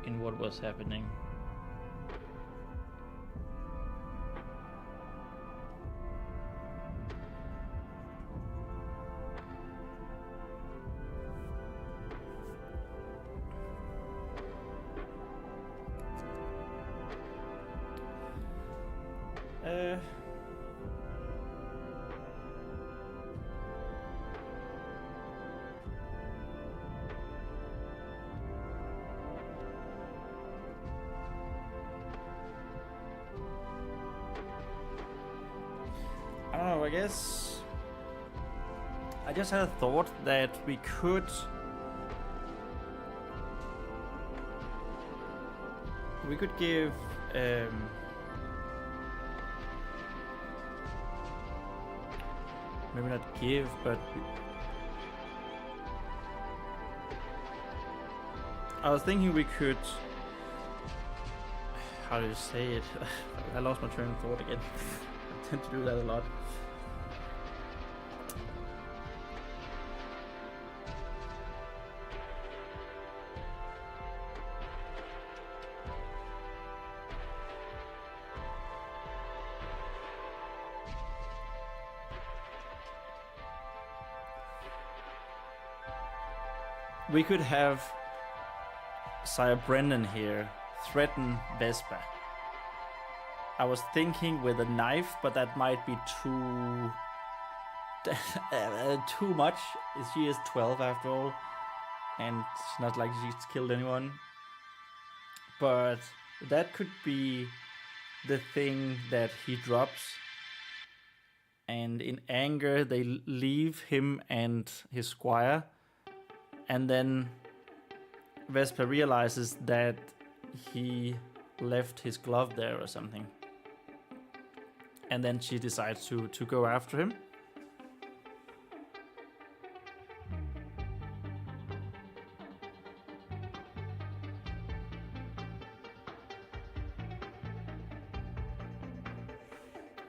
in what was happening. So I guess I just had a thought that we could give maybe not give, but I was thinking we could, how do you say it? I lost my train of thought again. I tend to do that a lot. We could have Sire Brendan here threaten Vespa. I was thinking with a knife, but that might be too much. She is 12 after all, and it's not like she's killed anyone. But that could be the thing that he drops, and in anger they leave him and his squire, and then Vespa realizes that he left his glove there or something. And then she decides to go after him.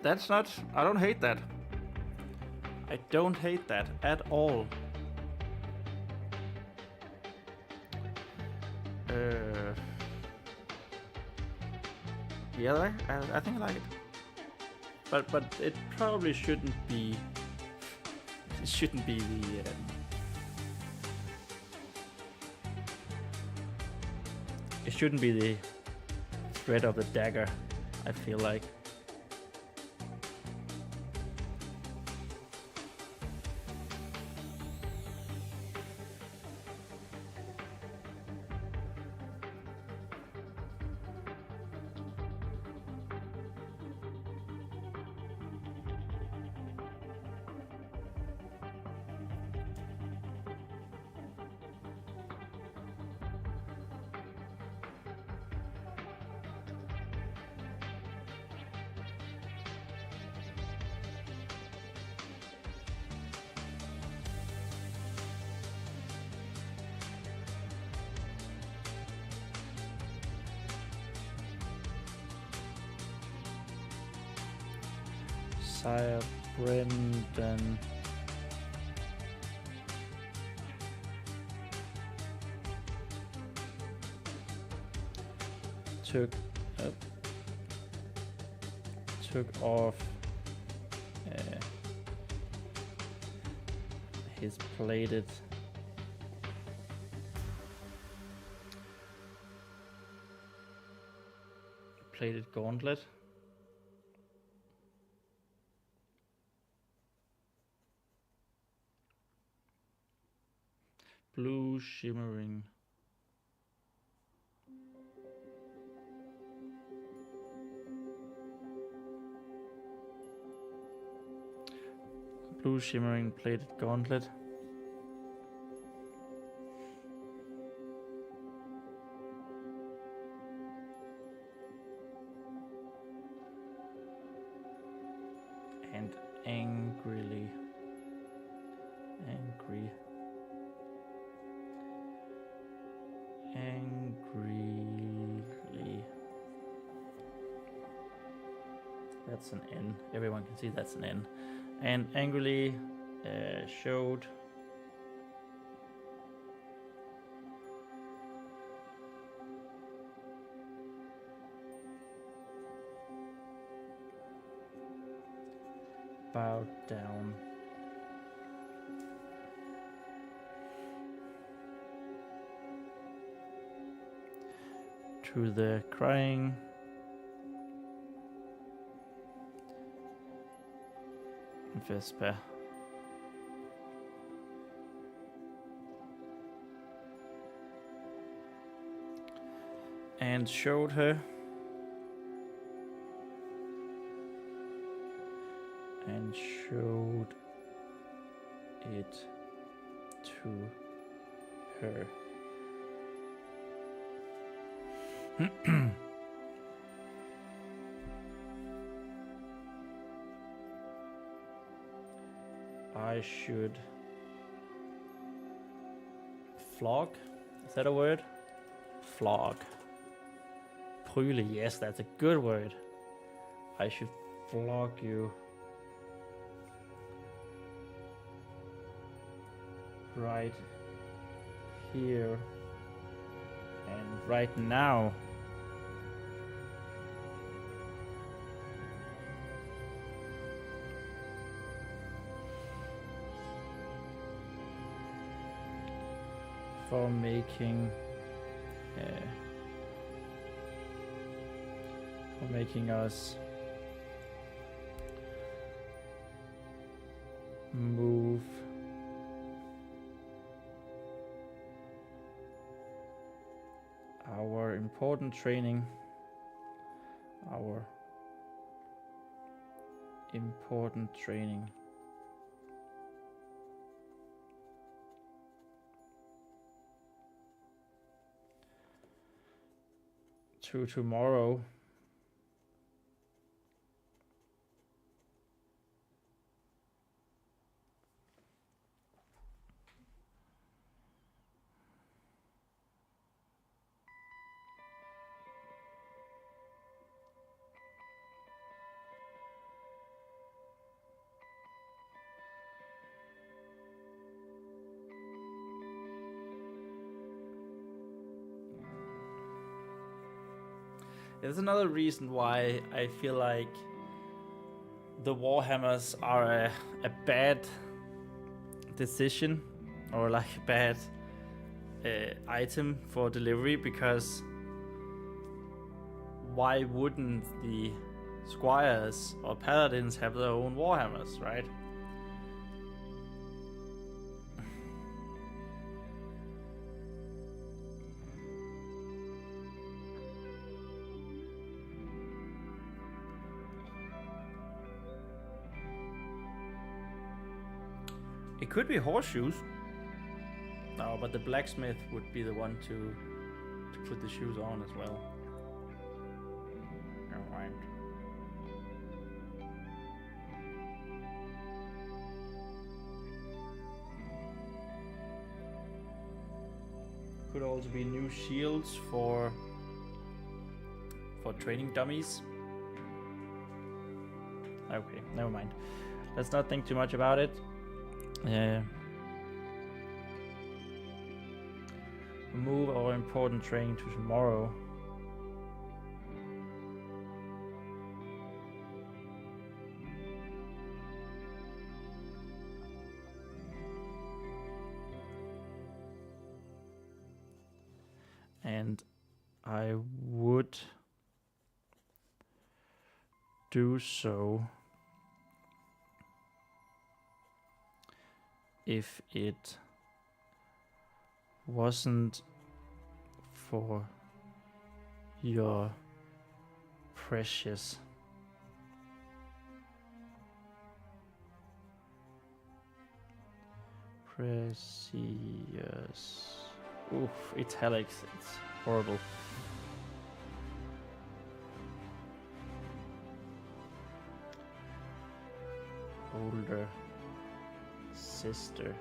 That's not... I don't hate that. I don't hate that at all. Yeah, I think I like it. But it probably shouldn't be... It shouldn't be the... It shouldn't be the threat of the dagger, I feel like. Sire Brendan. Took off his plated gauntlet. Blue shimmering. Blue shimmering plated gauntlet. And angrily. That's an N. Everyone can see that's an N. And angrily showed bowed down to the crying Vespa. And showed her and showed it to her. I should flog. Is that a word? Flog. Pryle. Yes, that's a good word. I should flog you right here and right now. For making us move our important training to tomorrow. There's another reason why I feel like the Warhammers are a bad decision, or like a bad item for delivery, because why wouldn't the squires or paladins have their own Warhammers, right? It could be horseshoes. No, but the blacksmith would be the one to put the shoes on as well. Never mind. Could also be new shields for training dummies. Okay, never mind. Let's not think too much about it. Move our important training to tomorrow. And I would do so if it wasn't for your precious oof, italics, it's horrible. Older sister.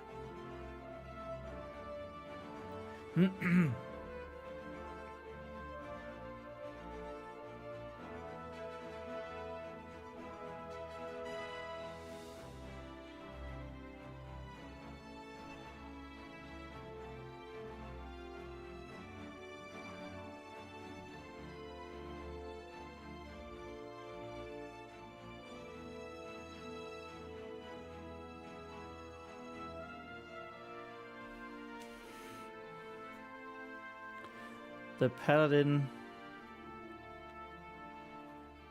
The paladin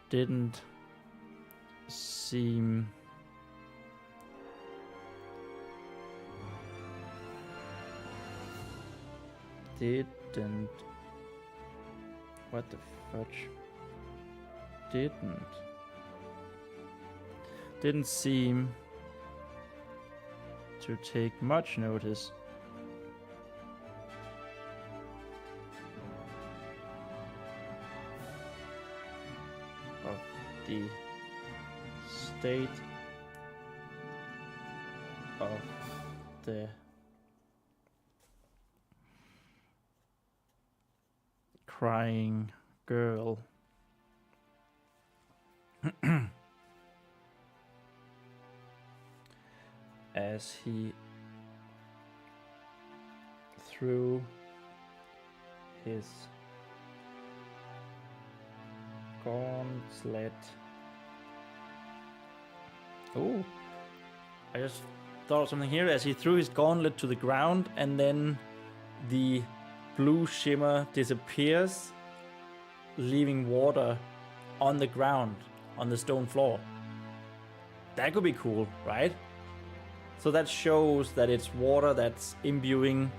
didn't seem what the fudge? Didn't. didn't seem to take much notice. Of the state of the crying girl. As he threw his gauntlet. Oh, I just thought of something here. As he threw his gauntlet to the ground, and then the blue shimmer disappears, leaving water on the ground, on the stone floor. That could be cool, right? So that shows that it's water that's imbuing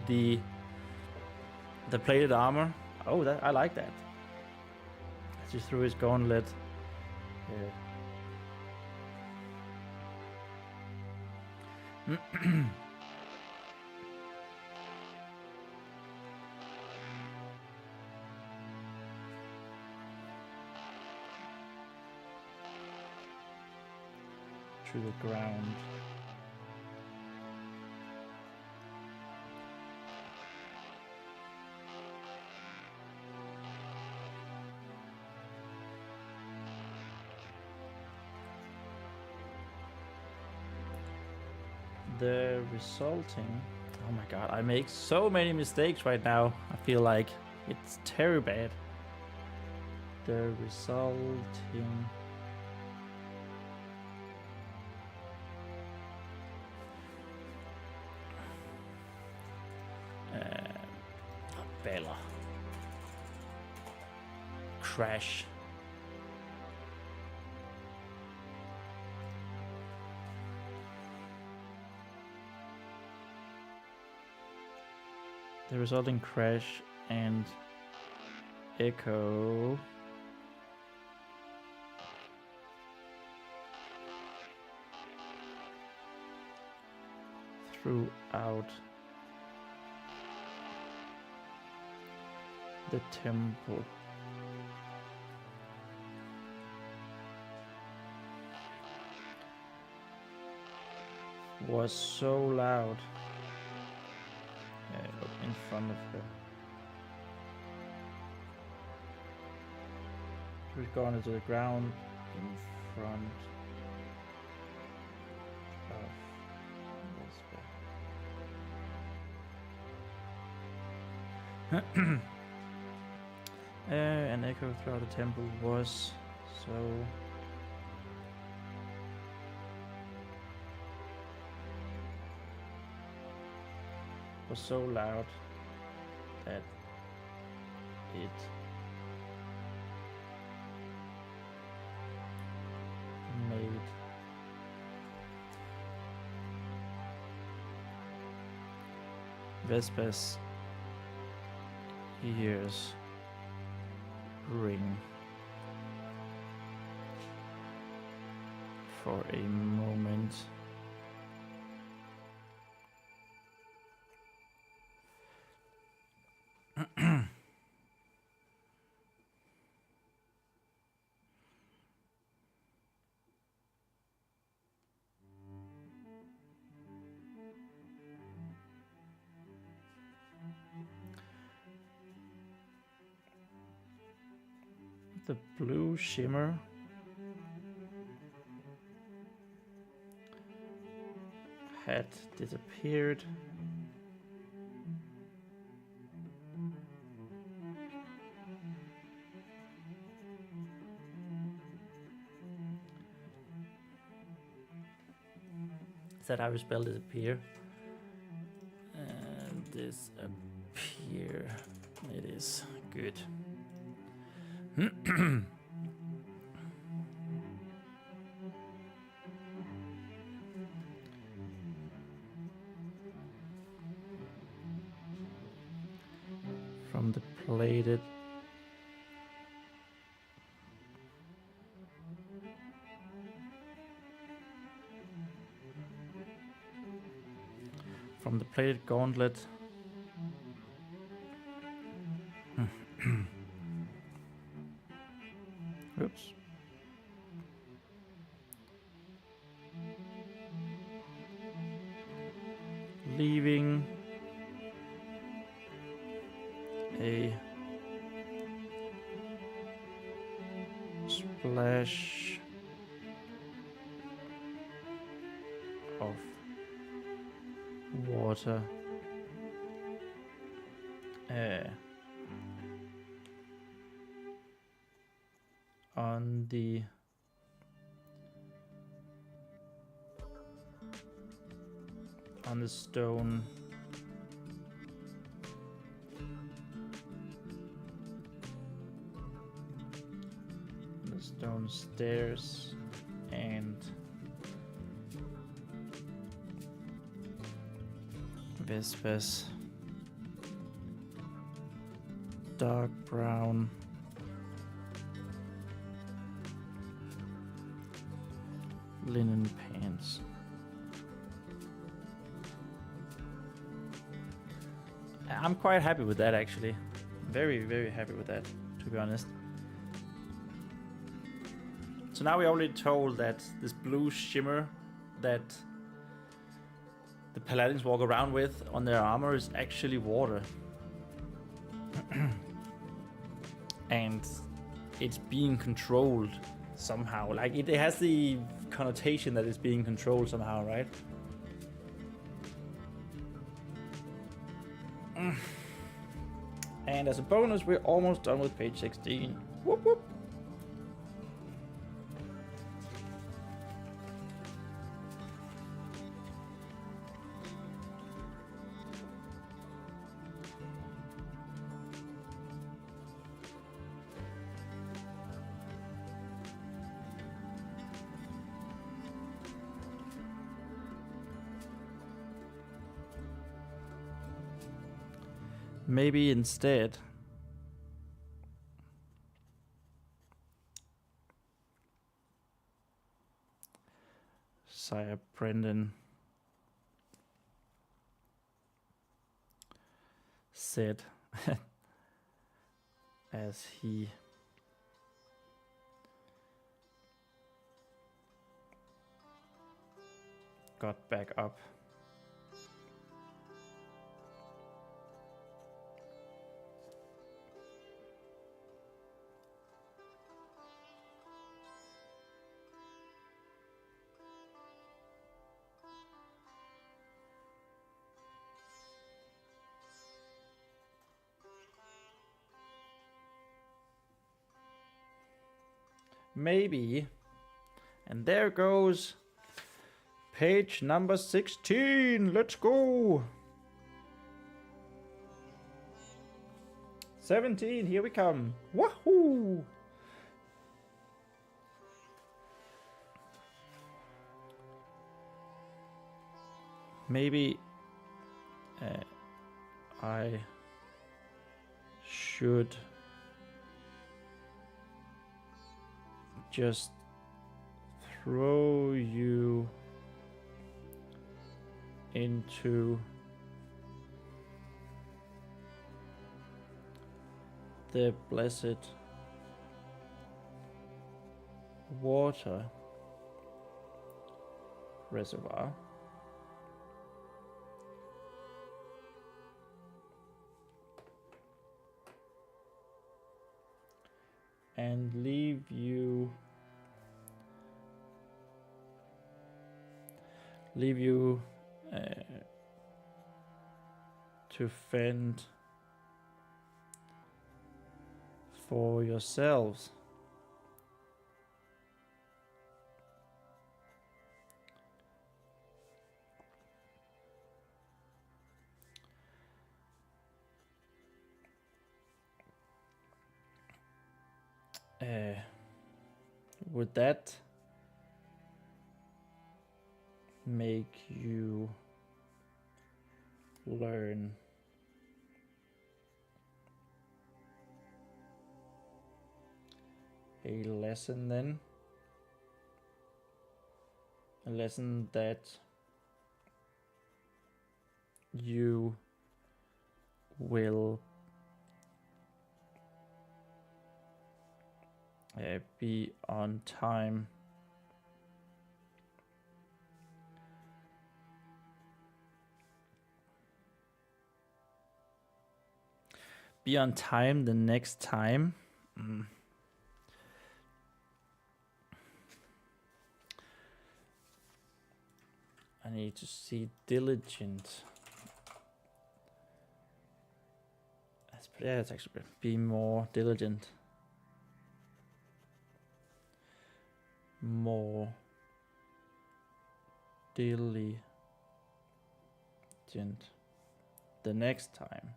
the plated armor. Oh, that I like that. As he threw his gauntlet. To the ground. The resulting... Oh my god, I make so many mistakes right now. I feel like it's terrible bad. The resulting... Bella. Crash. The resulting crash and echo throughout the temple. Was so loud in front of her. She was gone into the ground in front of this. An echo throughout the temple was so loud that it made Vespa's ears ring for a moment. The blue shimmer had disappeared. Is that how you spell disappear? And disappear. It is good. From the plated from the plated gauntlet. Oops. Leaving a splash of water on the stone stairs and Vespa's dark brown linen pants. I'm quite happy with that, actually. Very, very happy with that, to be honest. So now we already told that this blue shimmer that the paladins walk around with on their armor is actually water. And it's being controlled somehow. Like, it has the connotation that it's being controlled somehow, right? And as a bonus, we're almost done with page 16. Whoop whoop. Maybe instead Sire Brendan said as he got back up. Maybe. And there goes page number 16. Let's go. 17, here we come. Wahoo! Maybe I should just throw you into the blessed water reservoir. And leave you to fend for yourselves. Would that make you learn a lesson then? A lesson that you will be on time the next time. I need to see diligent. Yeah, it's actually be more diligent. More diligent the next time.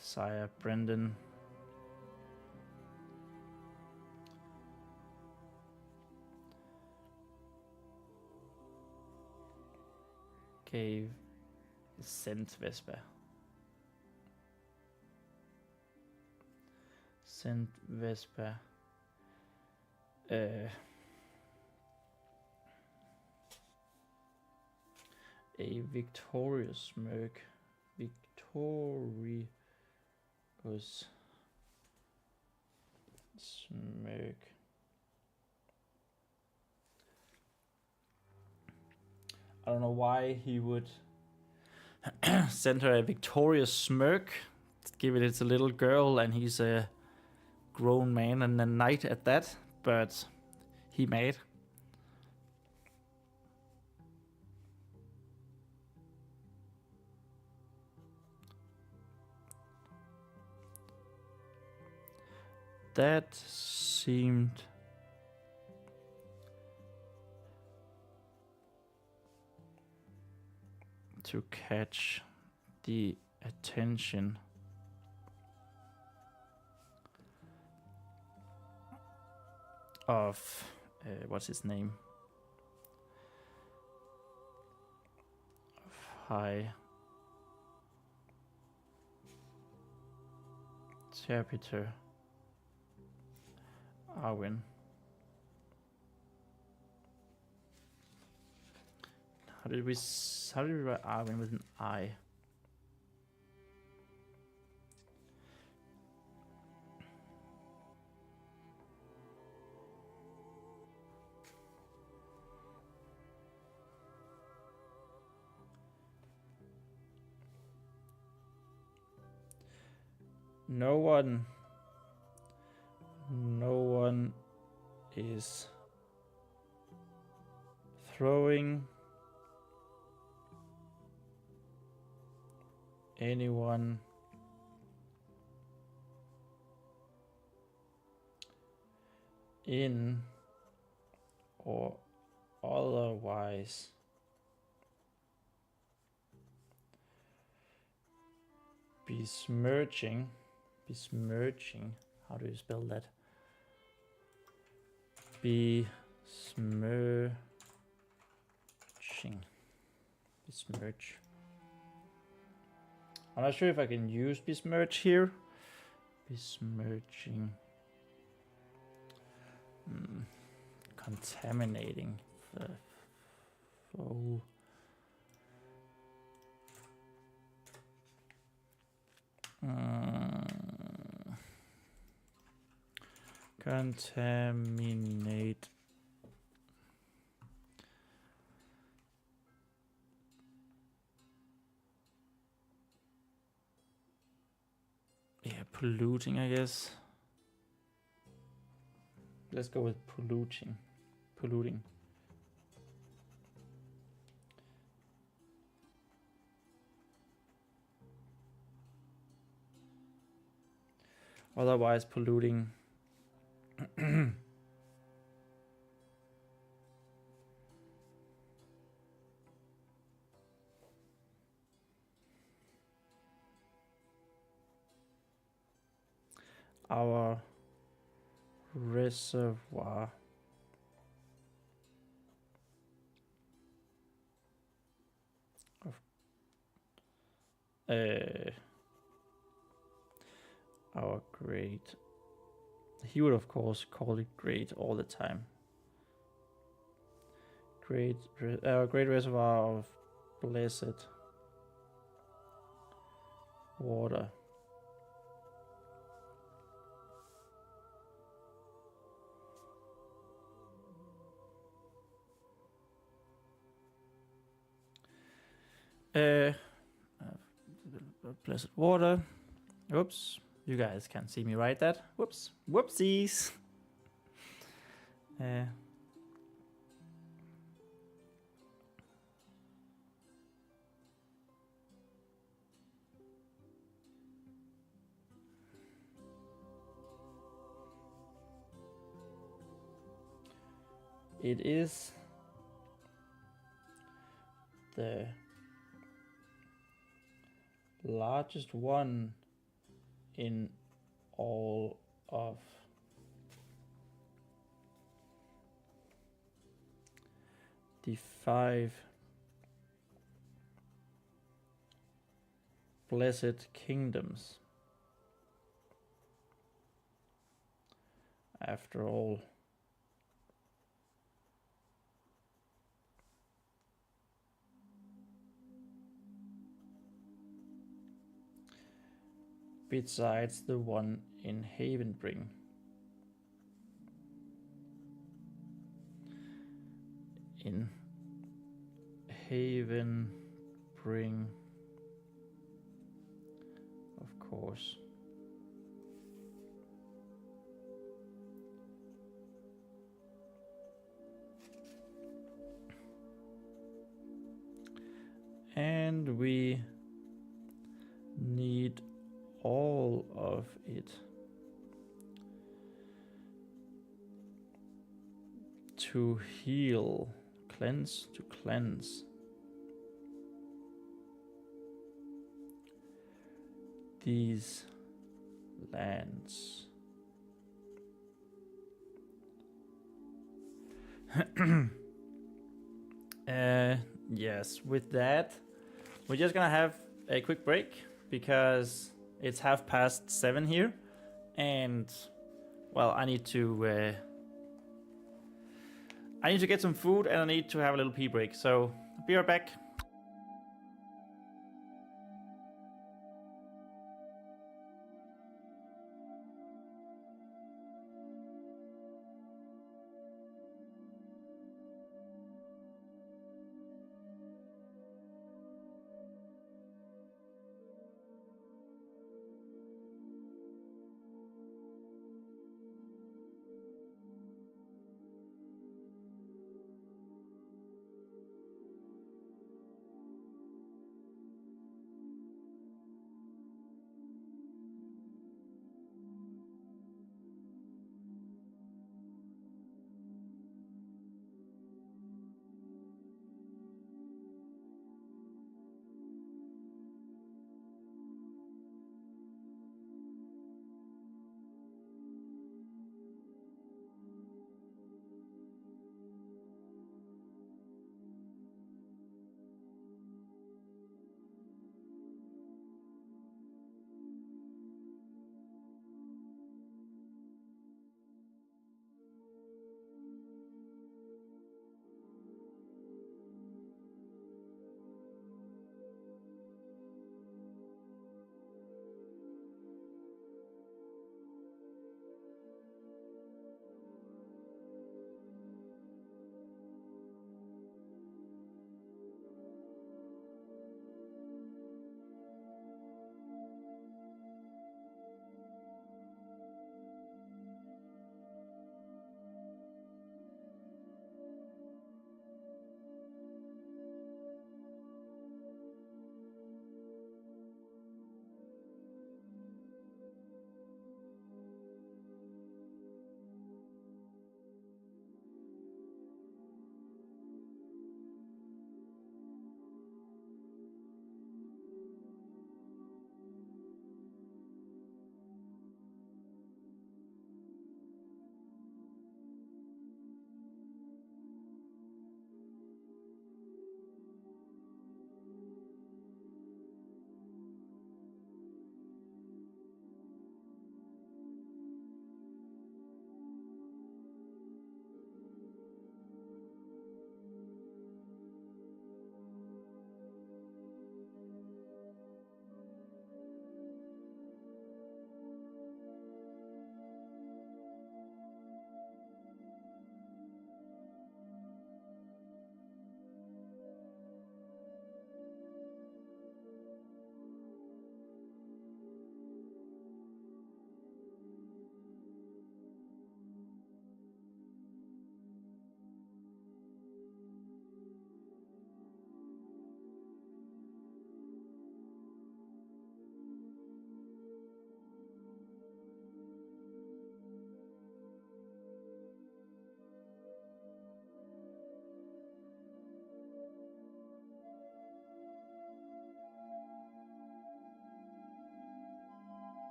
Sire Brendan. Gave sent Vesper. Sent Vesper a victorious smirk. Victorious smirk. I don't know why he would send her a victorious smirk. Give it to a little girl, and he's a grown man and a knight at that. But he made. That seemed to catch the attention of what's his name? Of High Servitor Arwen. How did we write Arwen with an I? No one is throwing anyone in or otherwise besmirching, how do you spell that? Besmirch. I'm not sure if I can use besmirch here. Besmirching. Contaminating. Oh. Contaminate. Yeah, polluting, I guess. Let's go with polluting. Otherwise polluting. Our reservoir of our great. He would of course call it great all the time. Great reservoir of blessed water. Blessed water. Oops, you guys can't see me write that. Whoops, whoopsies. It is the largest one in all of the 5 blessed kingdoms. After all, besides the one in Havenbring. In Havenbring, of course. And we need all of it to heal, cleanse, to cleanse these lands. Yes, with that, we're just gonna have a quick break because it's 7:30 here, and well, I need to get some food and I need to have a little pee break. So be right back.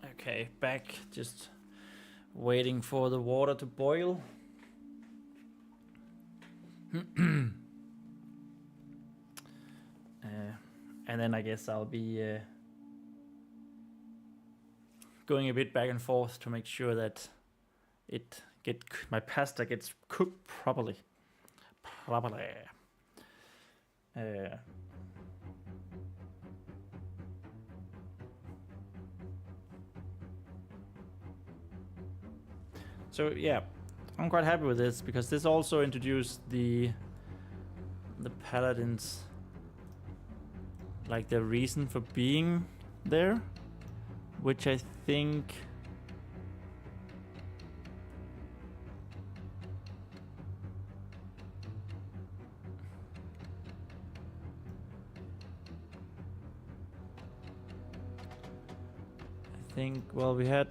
Okay, back, just waiting for the water to boil. And then I guess I'll be going a bit back and forth to make sure that my pasta gets cooked properly. So yeah, I'm quite happy with this because this also introduced the paladins, like the reason for being there, which I think well, we had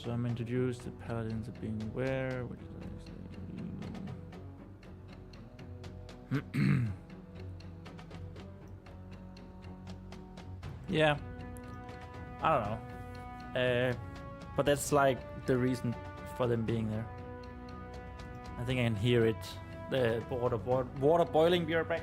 some introduced the paladins of being where, which is yeah, I don't know, but that's like the reason for them being there. I think I can hear it, the water boiling. Be right back.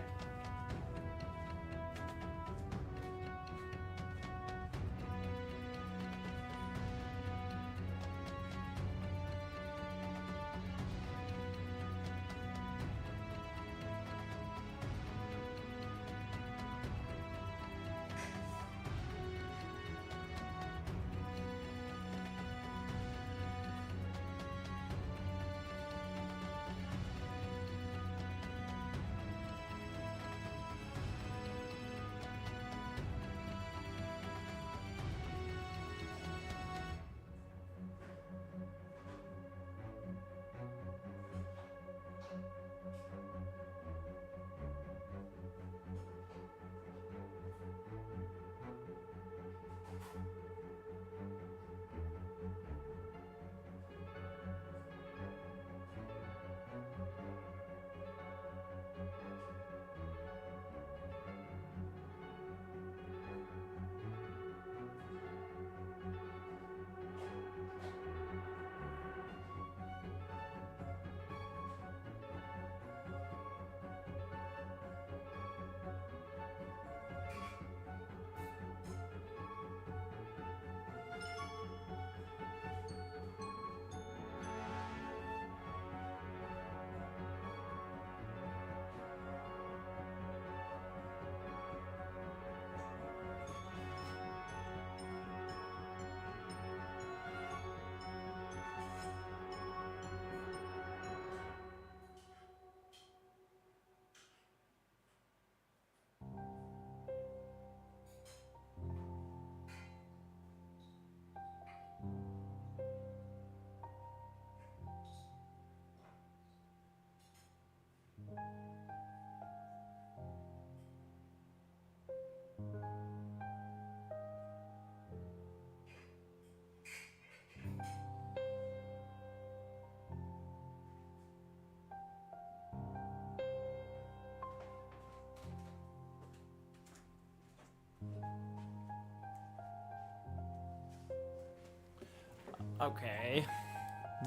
Okay,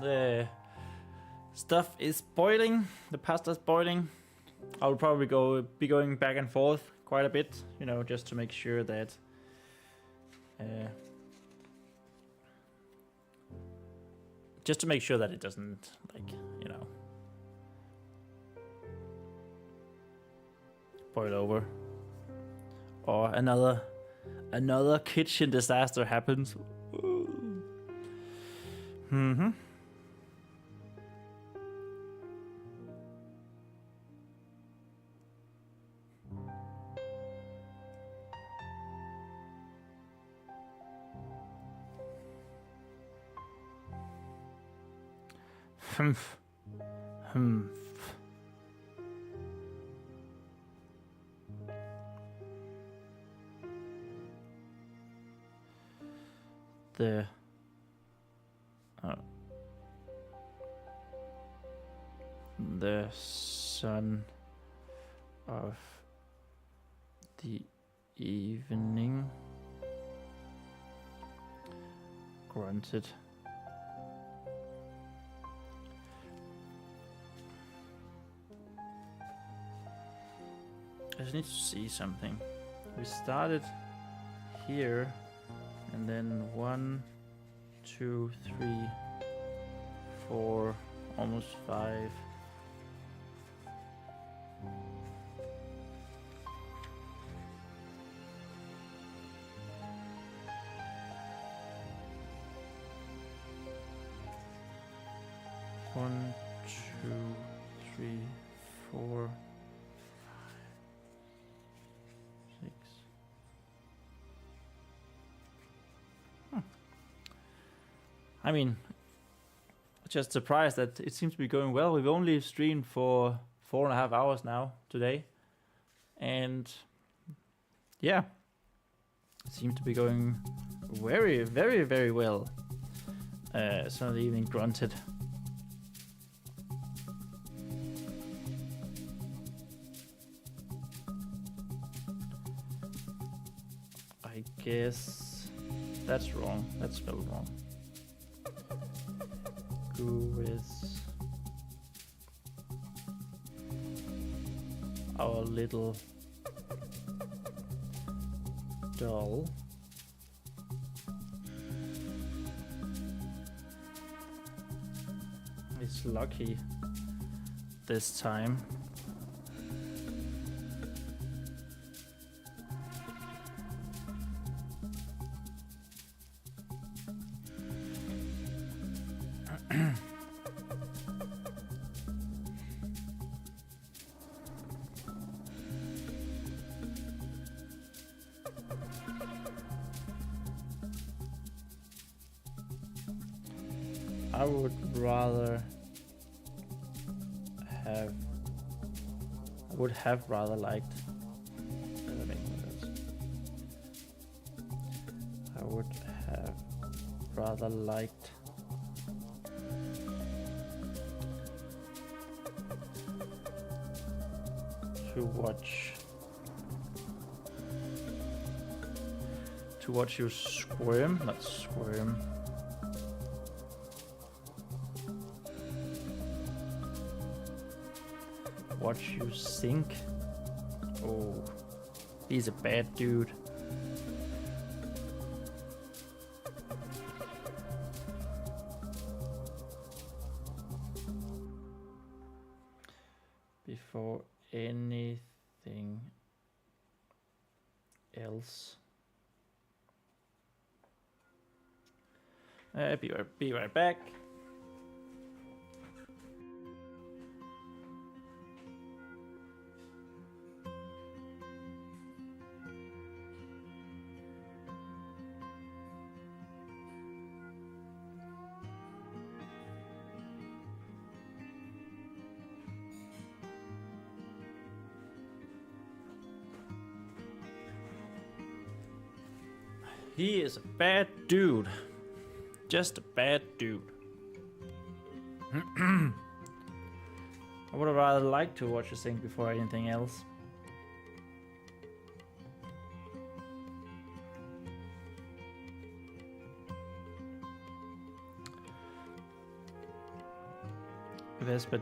the stuff is boiling, the pasta is boiling. I'll probably be going back and forth quite a bit, you know, just to make sure that it doesn't, like, you know, boil over or another kitchen disaster happens. Mm-hmm. The son of the evening grunted. I just need to see something. We started here, and then 1, 2, 3, 4, almost 5. One, 2, 3, 4, 5, 6. I mean, just surprised that it seems to be going well. We've only streamed for 4.5 hours now today, and yeah, it seems to be going very, very, very well. Some of the evening grunted. I guess that's wrong. That's spelled wrong. Who is our little doll? Is lucky this time. I would have rather liked. I would have rather liked to watch you squirm, not squirm. Watch you sink. Oh, he's a bad dude. Before anything else. Be right back. He is a bad dude. Just a bad dude. I would have rather liked to watch you sing before anything else. Vespa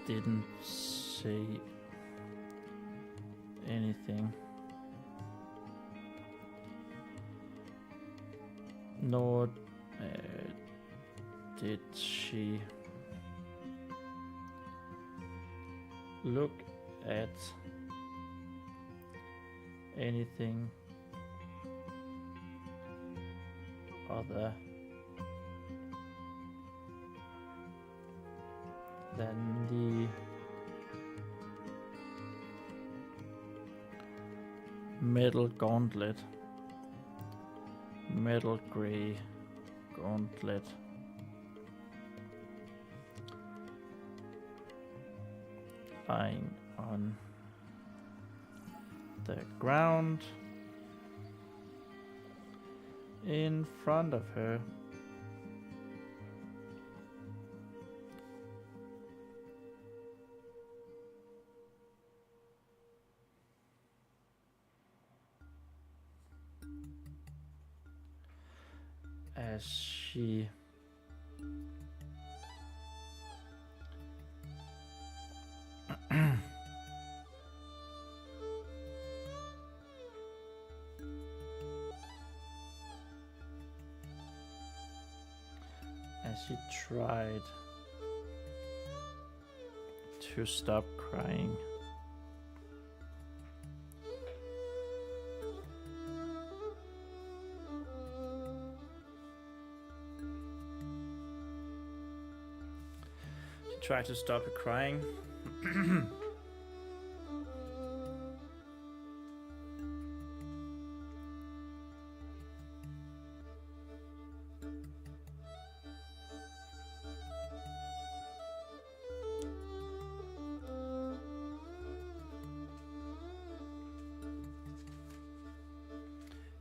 didn't say anything. Nor did she look at anything other than the metal gauntlet. Metal gray gauntlet. Lying on the ground in front of her. as she tried to stop crying. She tried to stop her crying.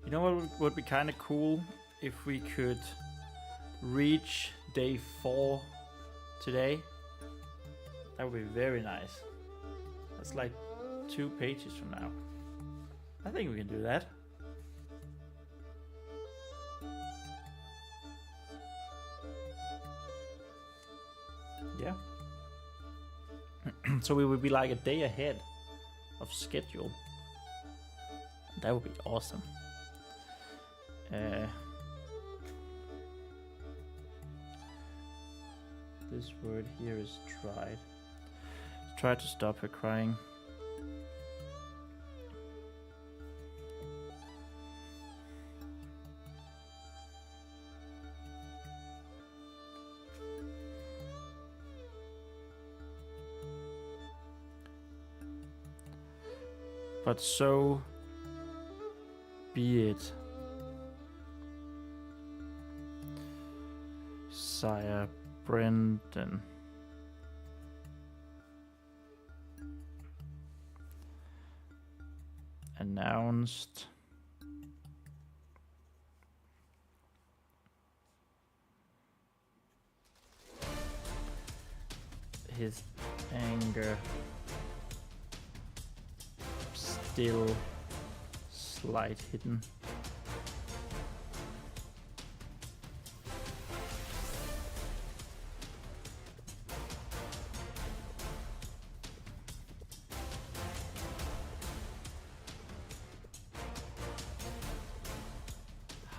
You know what would be kind of cool if we could reach day 4 today? That would be very nice. That's like 2 pages from now. I think we can do that. Yeah. So we would be like a day ahead of schedule. That would be awesome. This word here is tried. Try to stop her crying. But so be it. Sire Brendan. Announced his anger still slight hidden.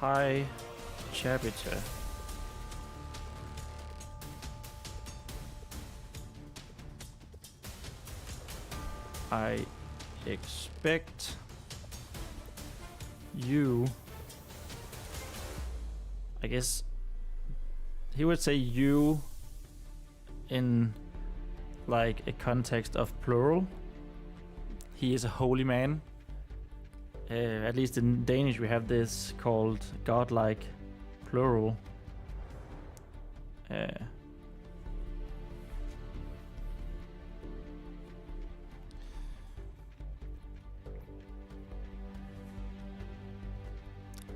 High Chapter. I expect you, I guess he would say you in like a context of plural. He is a holy man. At least in Danish we have this called godlike plural.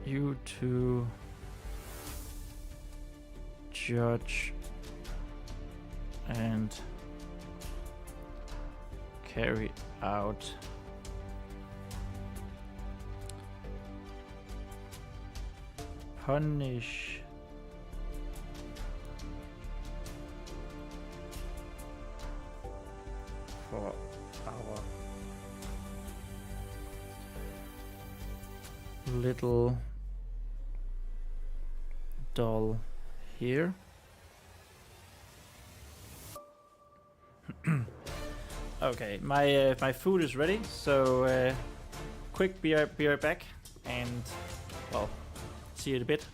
You to judge and carry out punish for our little doll here. Okay, my food is ready, so quick, be right back, and well, see you in a bit.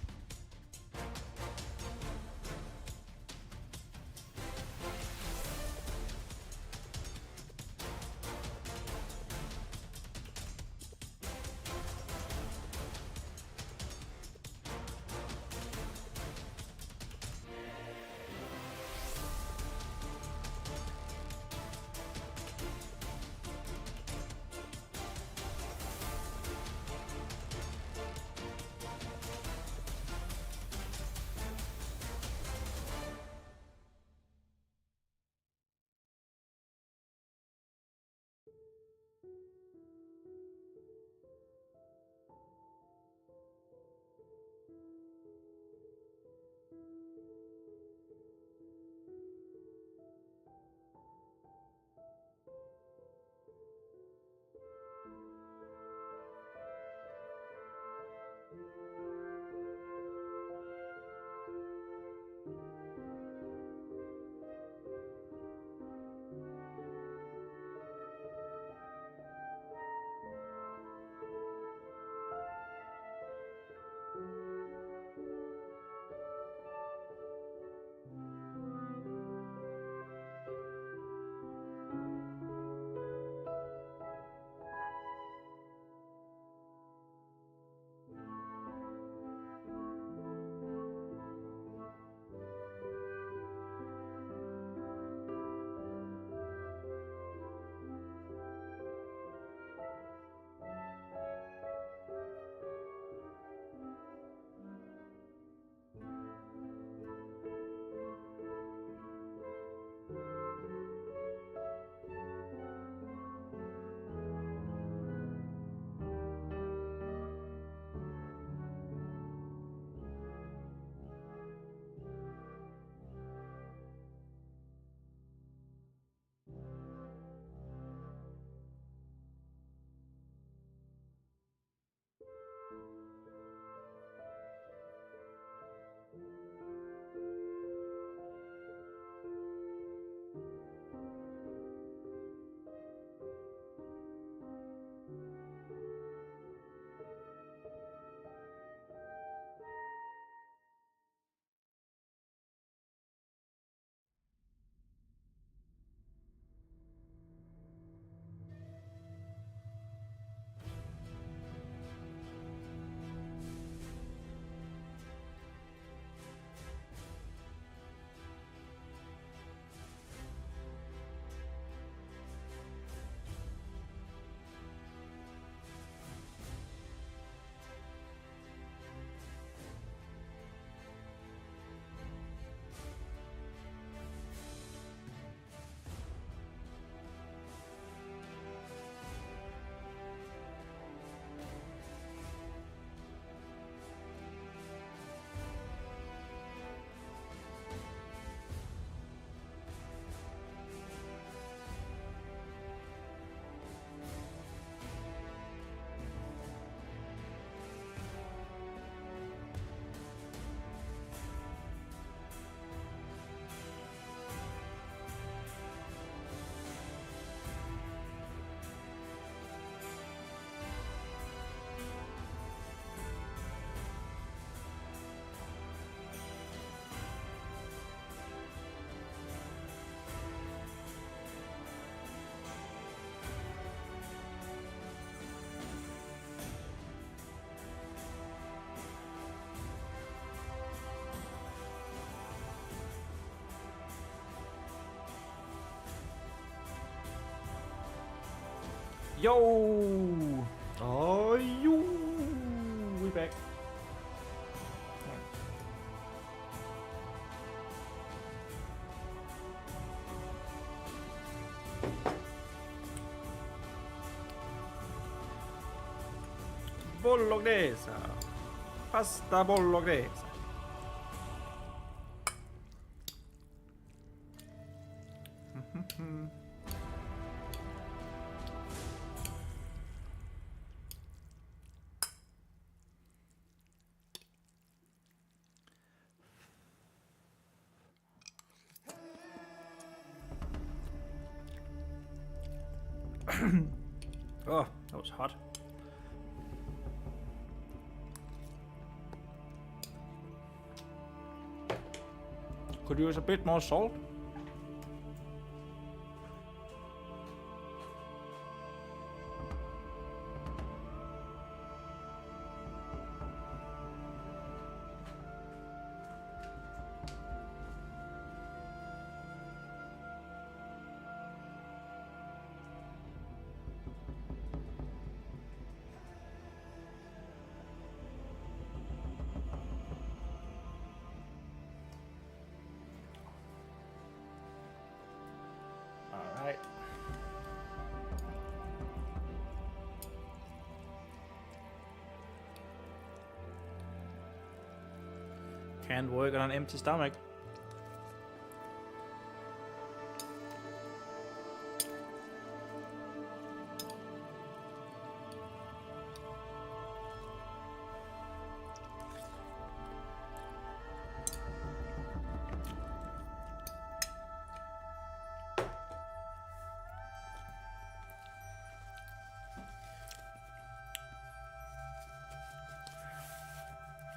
Yo! Oh, you! We back. Bolognese. Pasta bolognese. Oh, that was hot. Could use a bit more salt. Alright. Can't work on an empty stomach.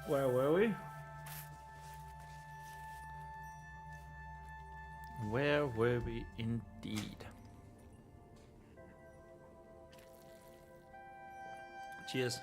Where were we? Where were we indeed? Cheers.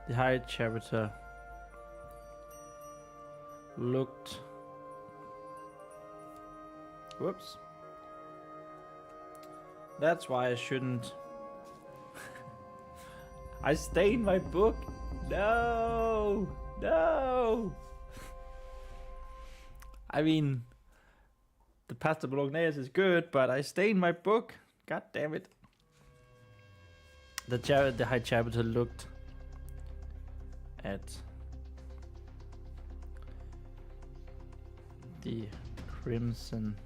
The high chapter looked. Whoops. That's why I shouldn't. I stained my book. No, no. I mean, the pasta bolognese is good, but I stained my book. God damn it. The high chapter looked at the crimson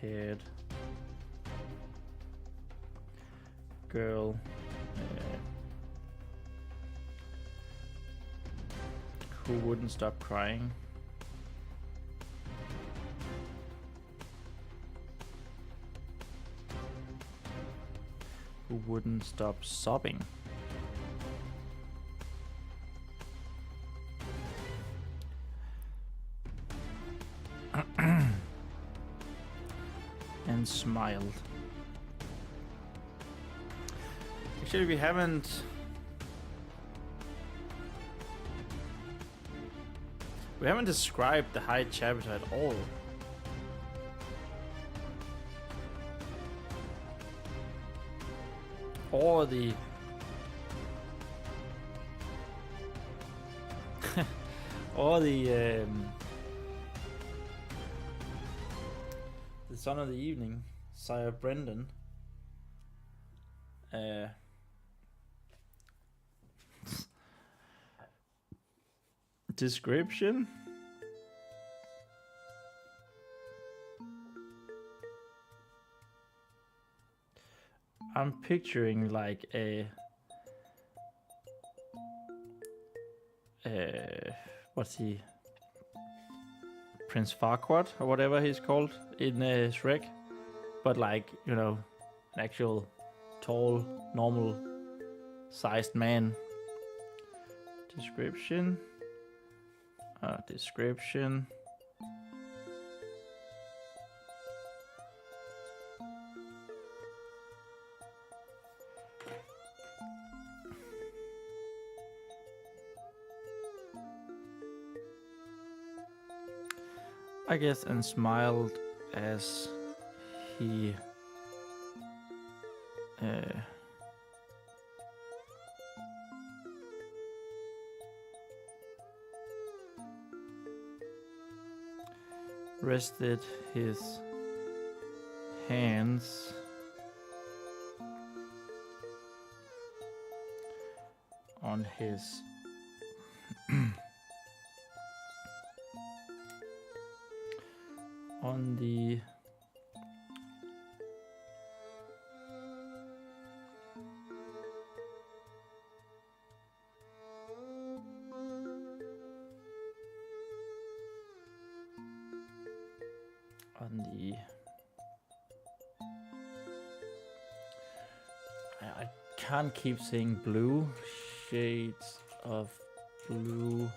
haired girl who wouldn't stop crying. Who wouldn't stop sobbing. And smiled. Actually, we haven't described the high chapter at all. Or the son of the evening, Sire Brendan. Description. I'm picturing like a what's he? Prince Farquaad or whatever he's called in Shrek, but like, you know, an actual tall, normal sized man. Description. Description. I guess, and smiled as he rested his hands on his on the I can't keep saying blue, shades of blue.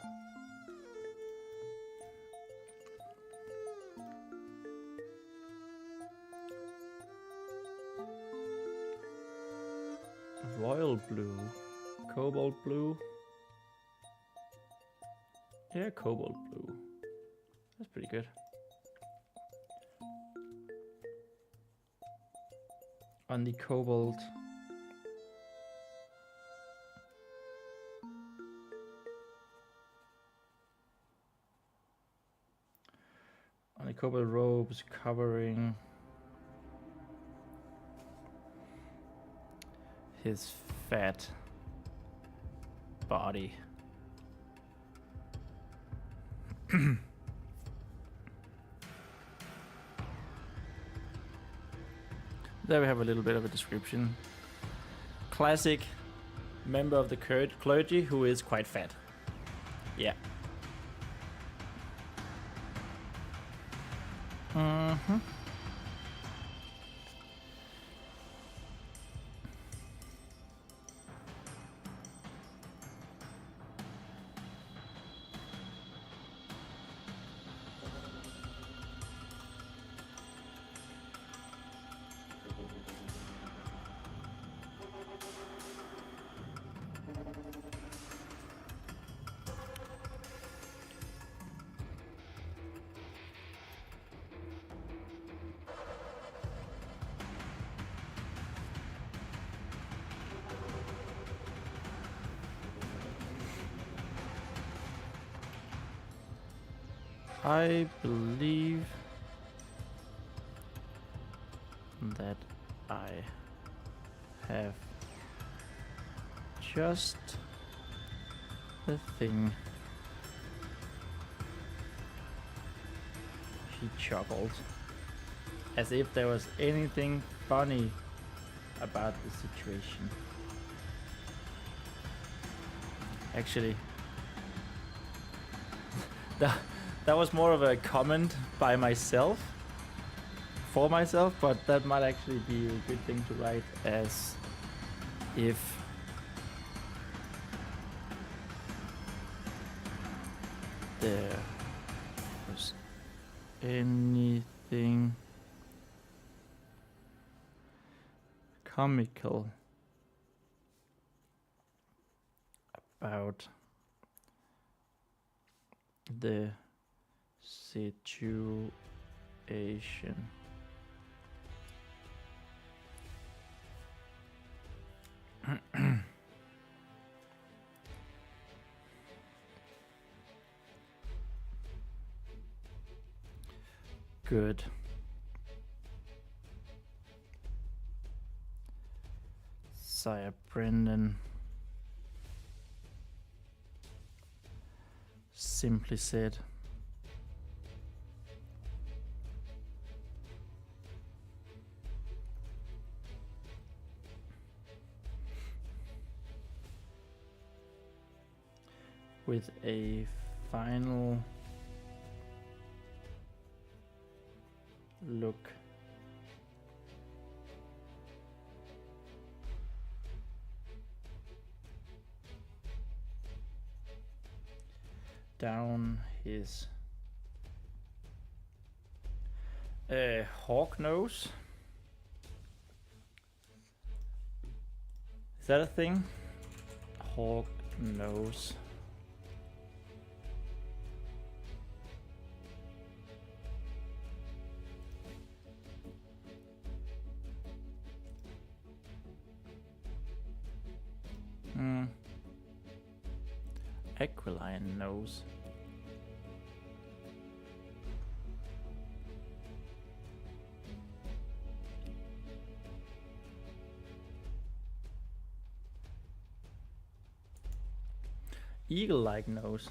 Royal blue, cobalt blue. Yeah, cobalt blue. That's pretty good. On the cobalt. On the cobalt robes covering his fat body. There we have a little bit of a description. Classic member of the clergy who is quite fat. Yeah. Mm-hmm. I believe that I have just the thing. He chuckled, as if there was anything funny about the situation. Actually, that was more of a comment by myself, for myself, but that might actually be a good thing to write, as if there was anything comical about the situation. Good. Sire Brendan simply said, with a final look. Down his hawk nose. Is that a thing? Hawk nose. Aquiline nose. Eagle-like nose.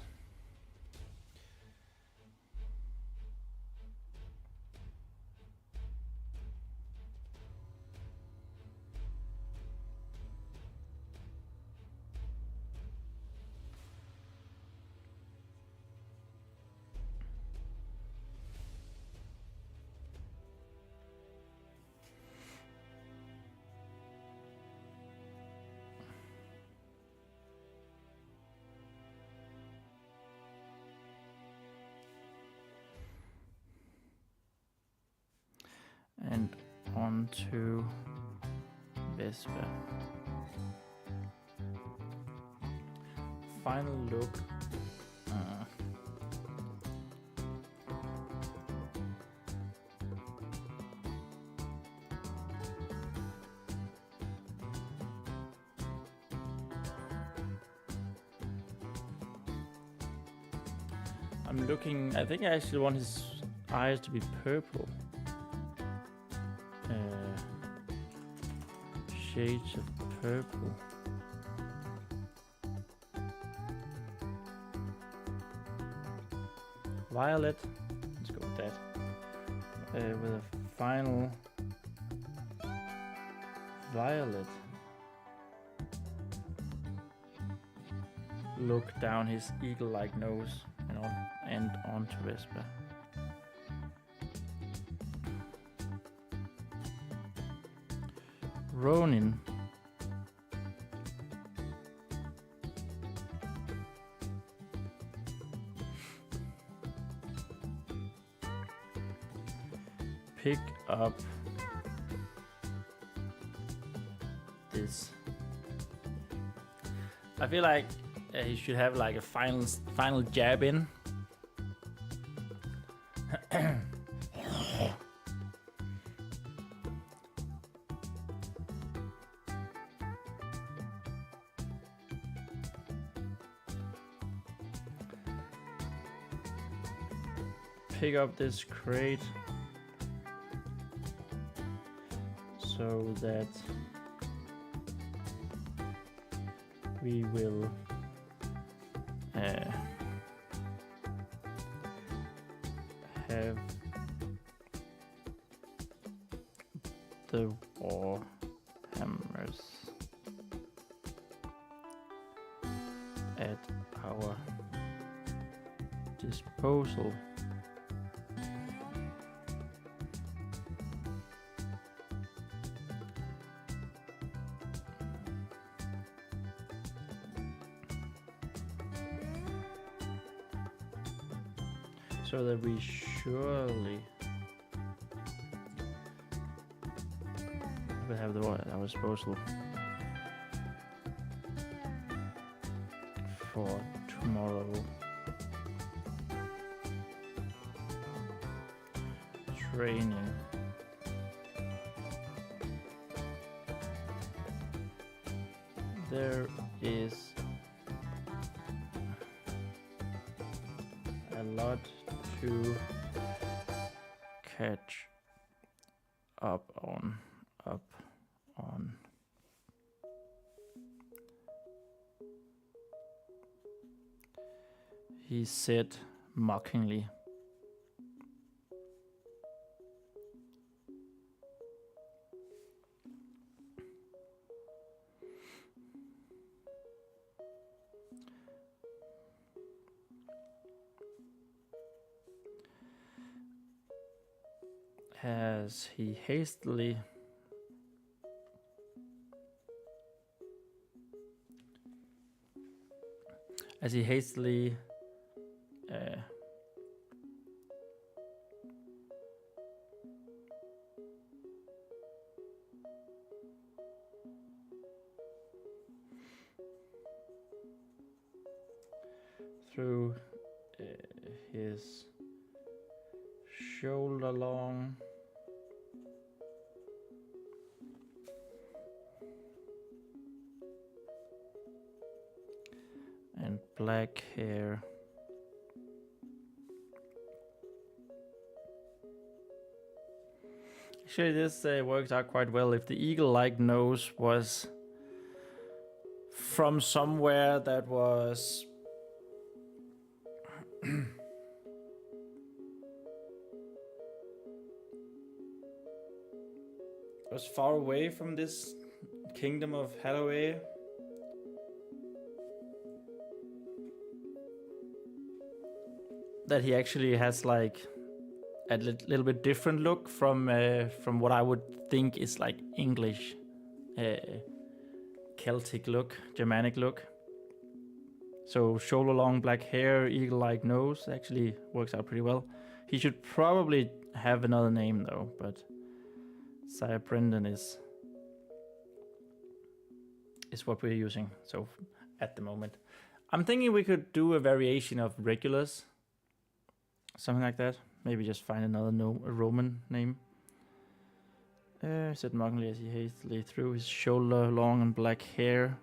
And onto Vespa. Final look. I'm looking. I think I actually want his eyes to be purple. Shades of purple. Violet. Let's go with that. With a final violet look down his eagle-like nose and onto Vespa. Ronin. Pick up this. I feel like he should have like a final jab in. Pick up this crate so that we will have the war hammers at our disposal. So that we surely will have the one at our disposal for tomorrow. Training. There is a lot to catch up on. He said mockingly. as he hastily threw his shoulder long and black hair actually this works out quite well. If the eagle-like nose was from somewhere that was was far away from this kingdom of Hathaway, that he actually has like a little bit different look from what I would think is like English, Celtic look, Germanic look. So shoulder long black hair, eagle-like nose actually works out pretty well. He should probably have another name though, but Sire Brendan is what we're using so at the moment. I'm thinking we could do a variation of regulars, something like that. Maybe just find another Roman name. Said mockingly as he hastily threw his shoulder long and black hair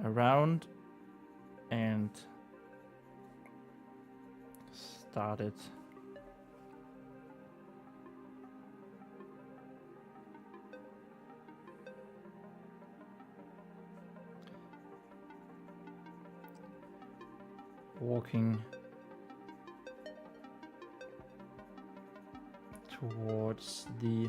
around and started walking towards the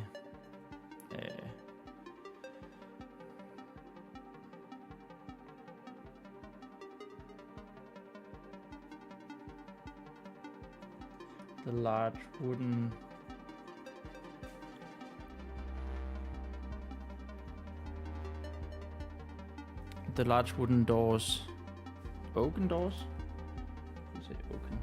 large wooden doors, oaken doors. Say oaken.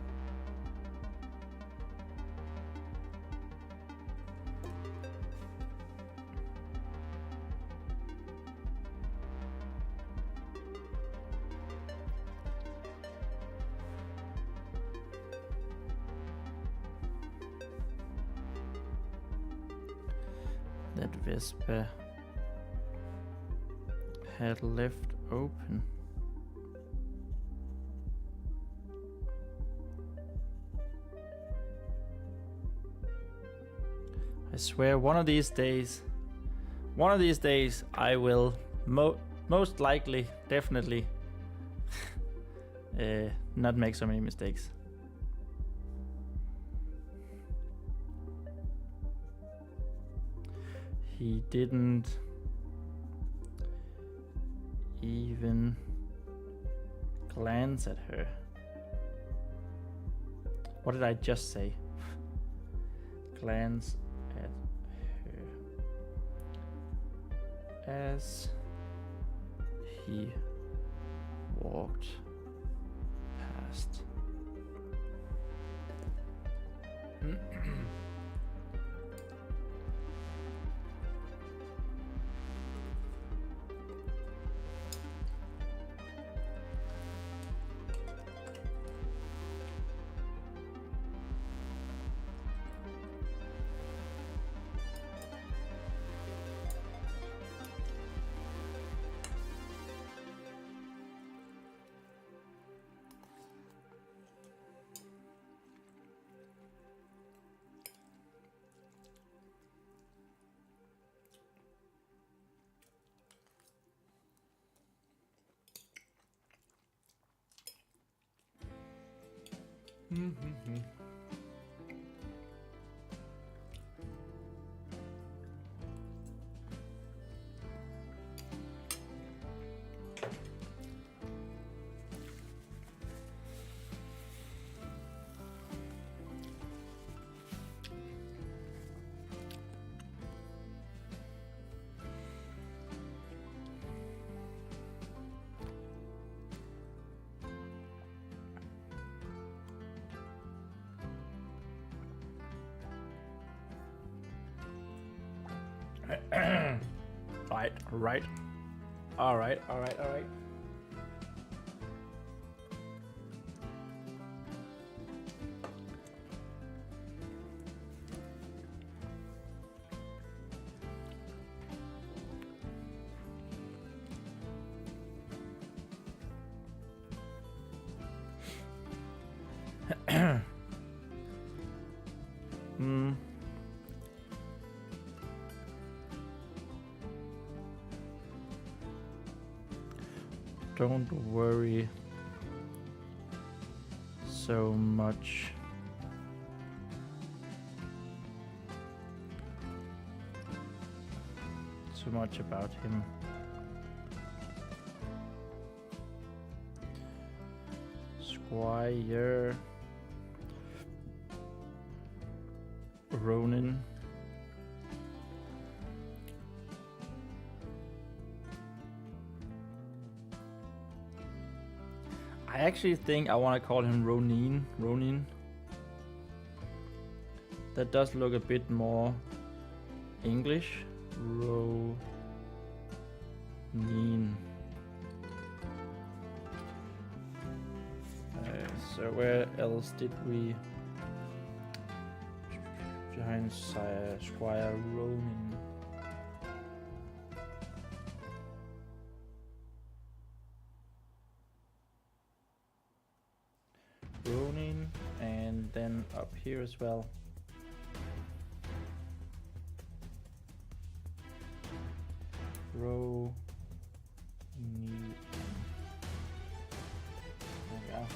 That Vespa had left open. I swear one of these days I will most likely, definitely not make so many mistakes. He didn't even glance at her. What did I just say? Glance at her as he walked past. Right. All right. Don't worry so much. So much about him. Squire Ronin. I actually think I want to call him Ronin. That does look a bit more English. Ronin. So where else did we join Squire Ronin? And then up here as well. Ronin. There we go.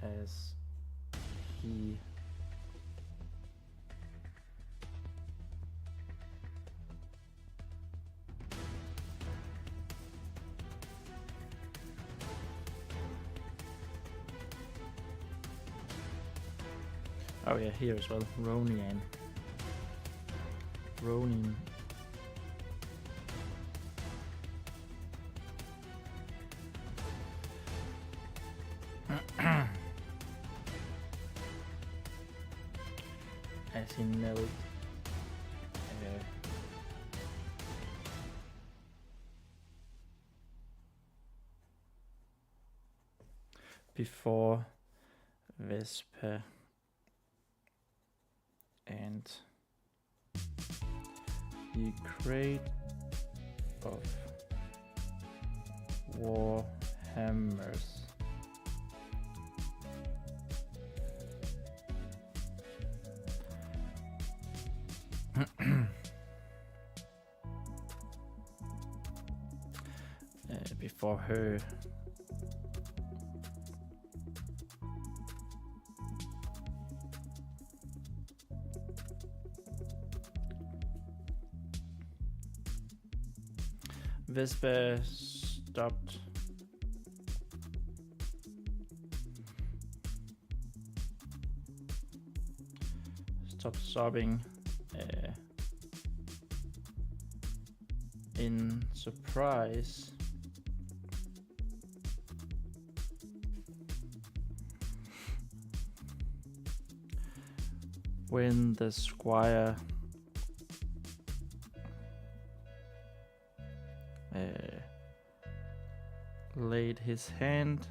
As he oh yeah, here as well. Ronin. As he knelt before Vespa and the crate of war hammers. Before her. Vespa stopped sobbing in surprise when the squire laid his hand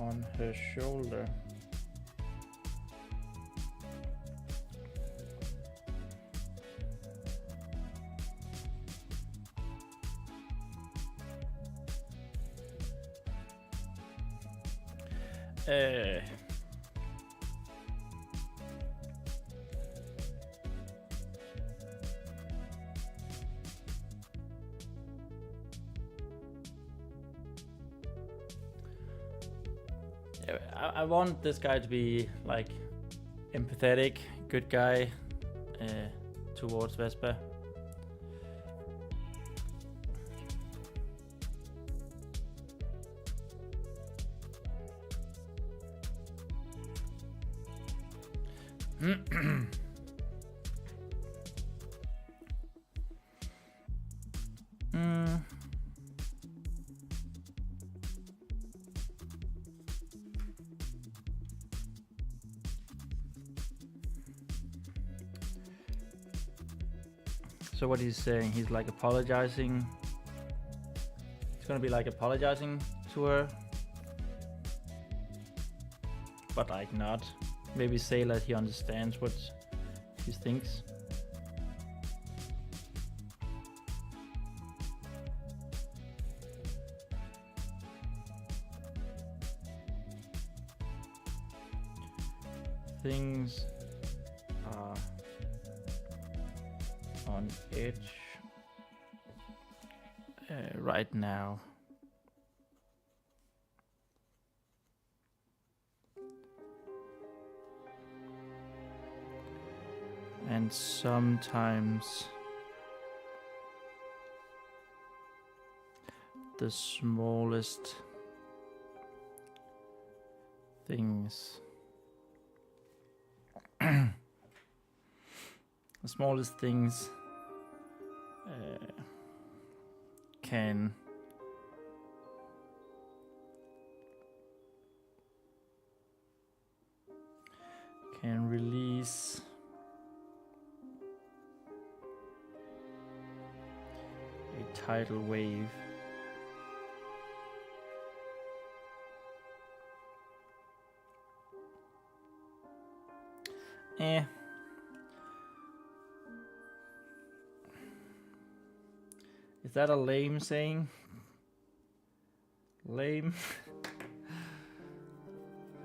on her shoulder. I want this guy to be like empathetic, good guy towards Vespa. So what he's saying, he's like apologizing. He's gonna be like apologizing to her, but like not. Maybe say that he understands what he thinks. Things are on edge right now. And sometimes the smallest things the smallest things can release a tidal wave. Is that a lame saying? Lame.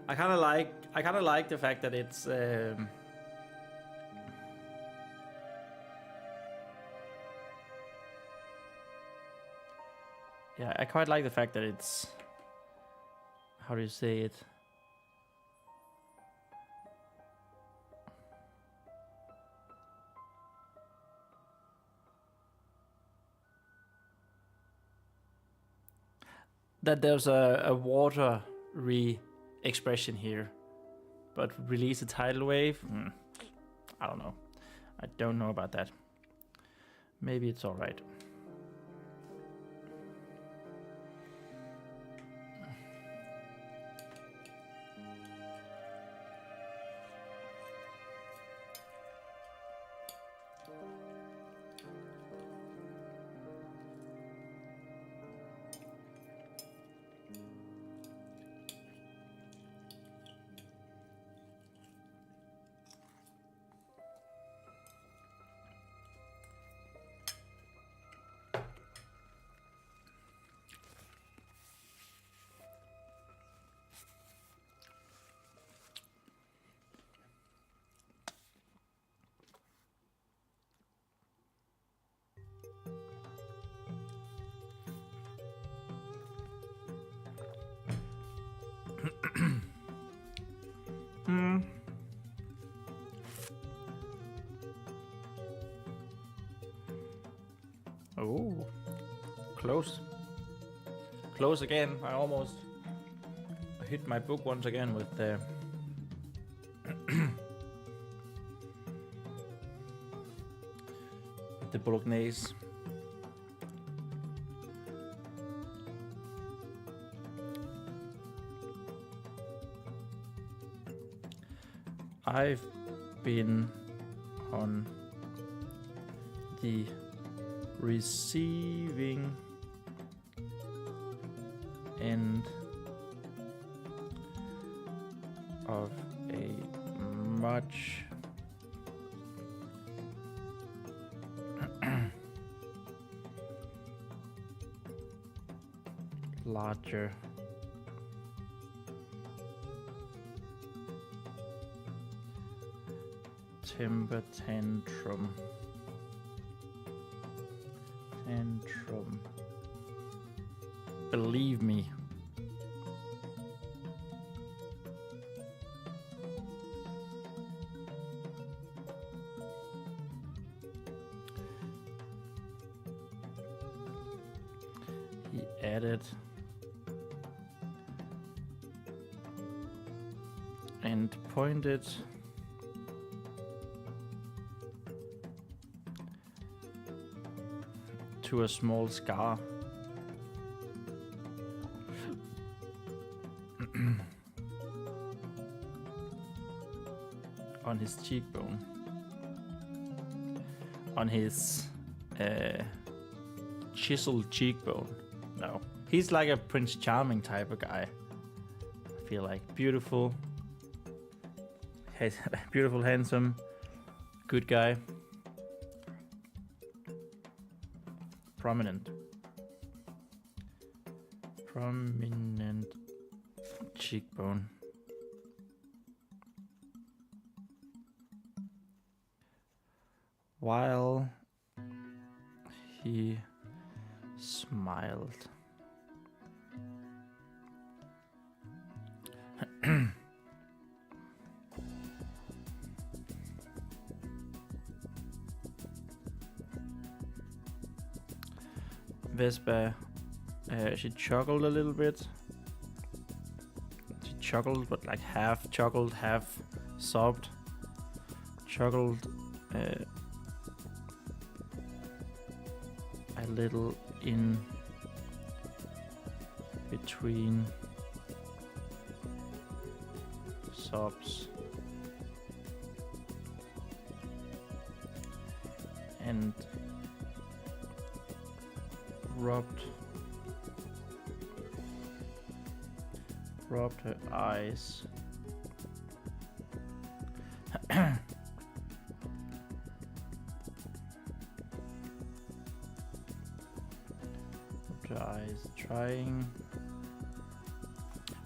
I kind of like the fact that it's yeah, I quite like the fact that it's, how do you say it? That there's a watery expression here, but release a tidal wave? I don't know. I don't know about that. Maybe it's alright. Oh, close. Close again. I almost hit my book once again with the the bolognese. I've been on the receiving end of a much larger temper tantrum. Believe me. added and pointed to a small scar on his cheekbone, on his chiseled cheekbone. No, he's like a Prince Charming type of guy. I feel like beautiful, beautiful, handsome, good guy, prominent cheekbone. While he smiled. Vespa, she chuckled a little bit. She chuckled, but like half chuckled, half sobbed. Chuckled a little in between sobs and rubbed her eyes.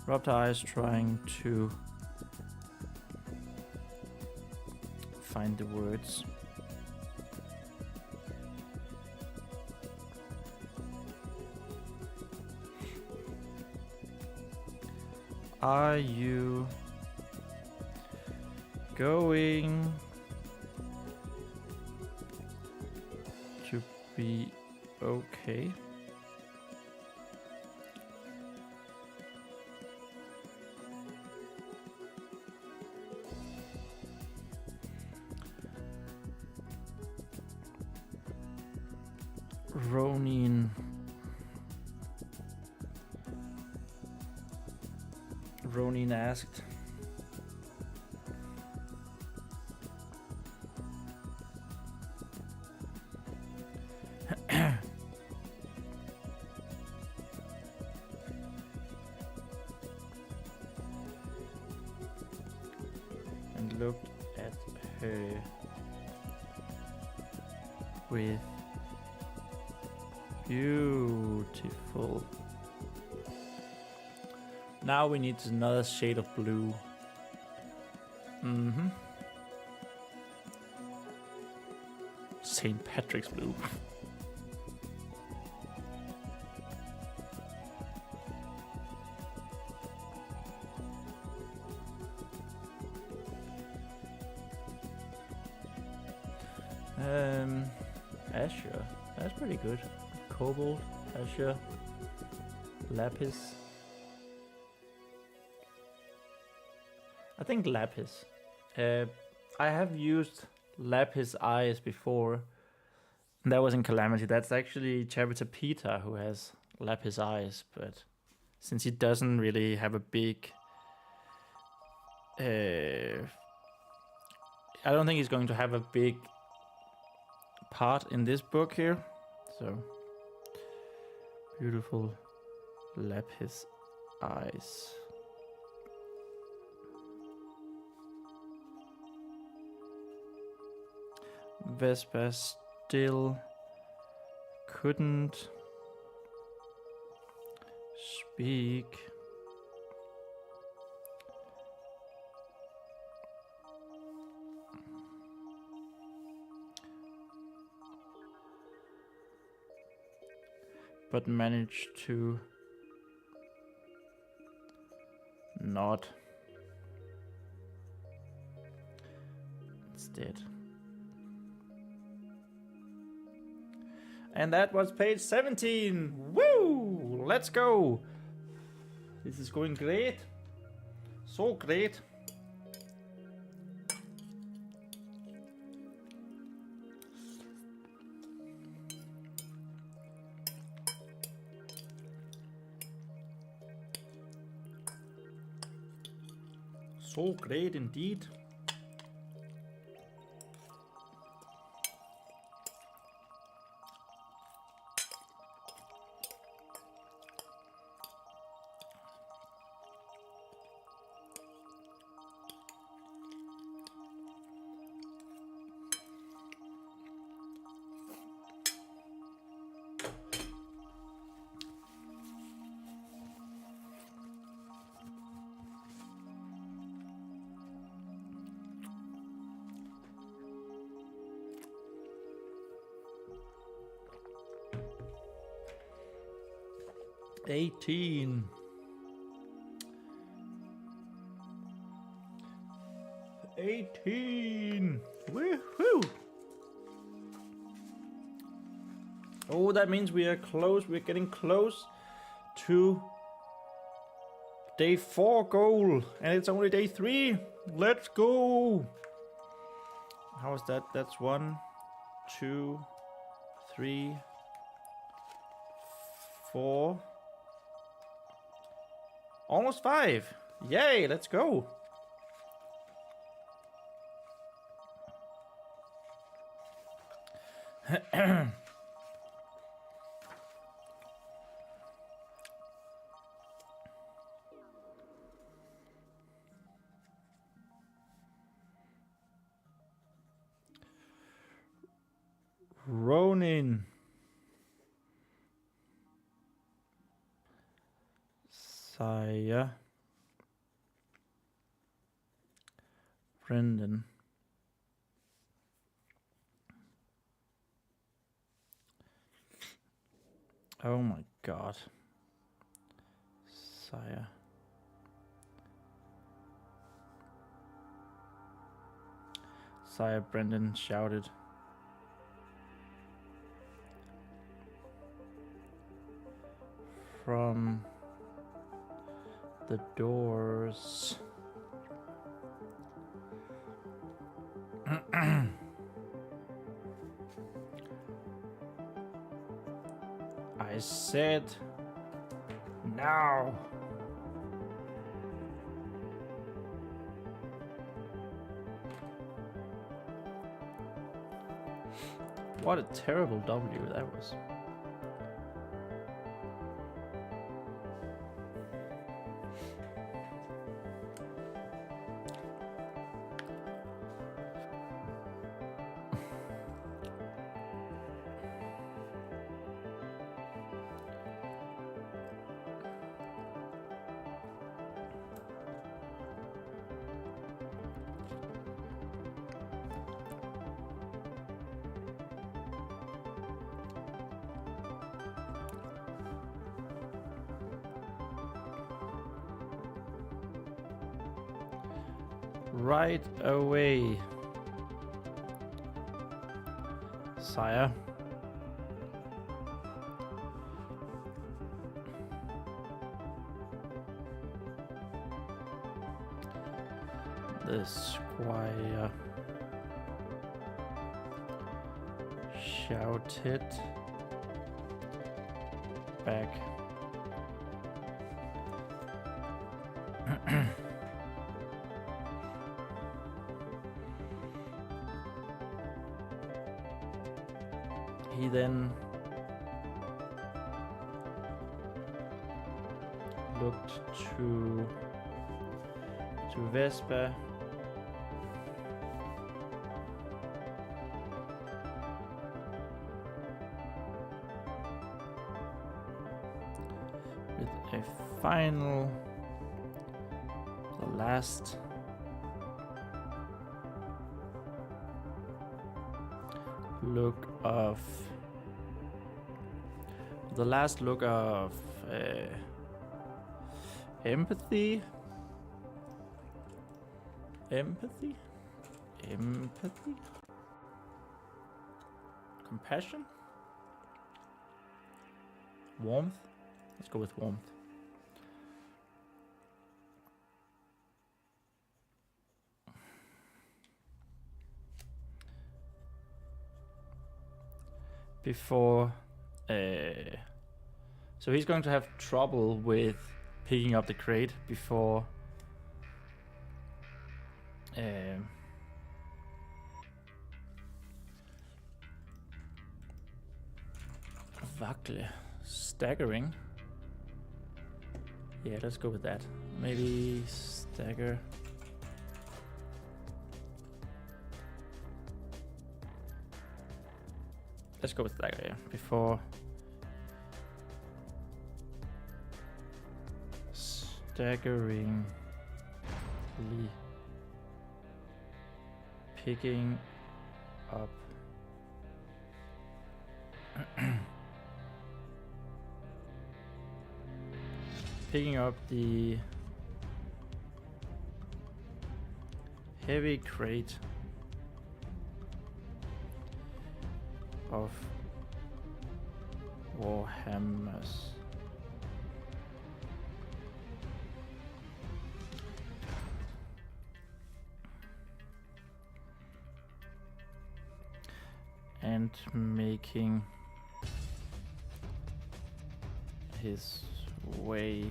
Rubbed her eyes trying to find the words. Are you going to be okay? Ronin asked. And looked at her with beautiful. Now we need another shade of blue. St. Patrick's blue. Azure. That's pretty good. Cobalt, azure, lapis. I think lapis. I have used lapis eyes before. That was in Calamity. That's actually Chavita Pita who has lapis eyes, but since he doesn't really have a big... I don't think he's going to have a big part in this book here. So, beautiful lapis eyes. Vespa still couldn't speak. But managed to nod instead. And that was page 17. Woo! Let's go. This is going great. So great. So great indeed. $18. Woohoo! Oh, that means we are close. We're getting close to day 4 goal, and it's only day 3. Let's go! How is that? That's 1, 2, 3, 4. Almost 5. Yay, let's go. Ronin. Saya. Brendan. Oh my god. Saya. Saya Brendan shouted. From the doors. I said now. What a terrible W that was. Right away, sire. The squire shouted back. He then looked to Vesper. With a final, the last look of empathy, compassion, warmth. Let's go with warmth. Before, so he's going to have trouble with picking up the crate before Vakle staggering. Yeah, let's go with that. Maybe stagger. Let's go with stagger, yeah. Before staggeringly picking up picking up the heavy crate of Warhammers. And making his way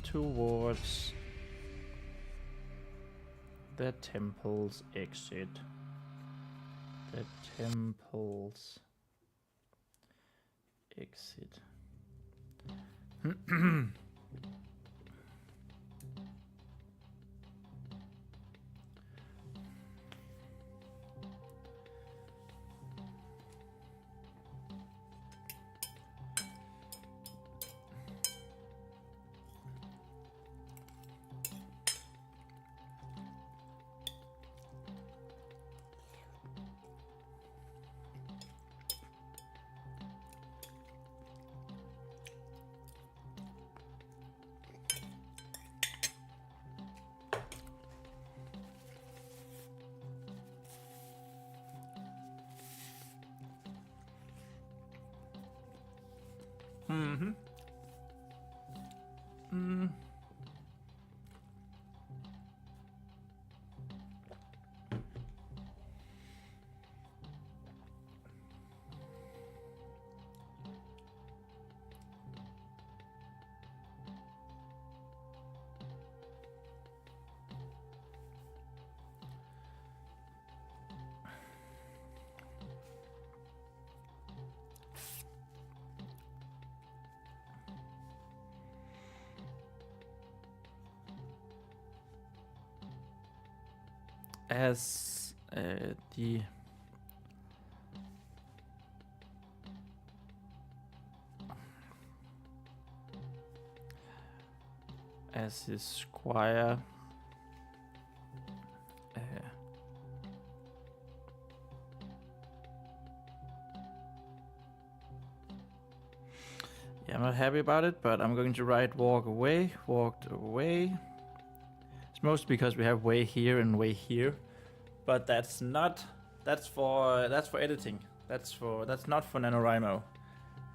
towards the temple's exit. The temple's exit. As his squire yeah, I'm not happy about it, but I'm going to write walked away. It's mostly because we have way here and way here, but that's for editing. That's not for NaNoWriMo.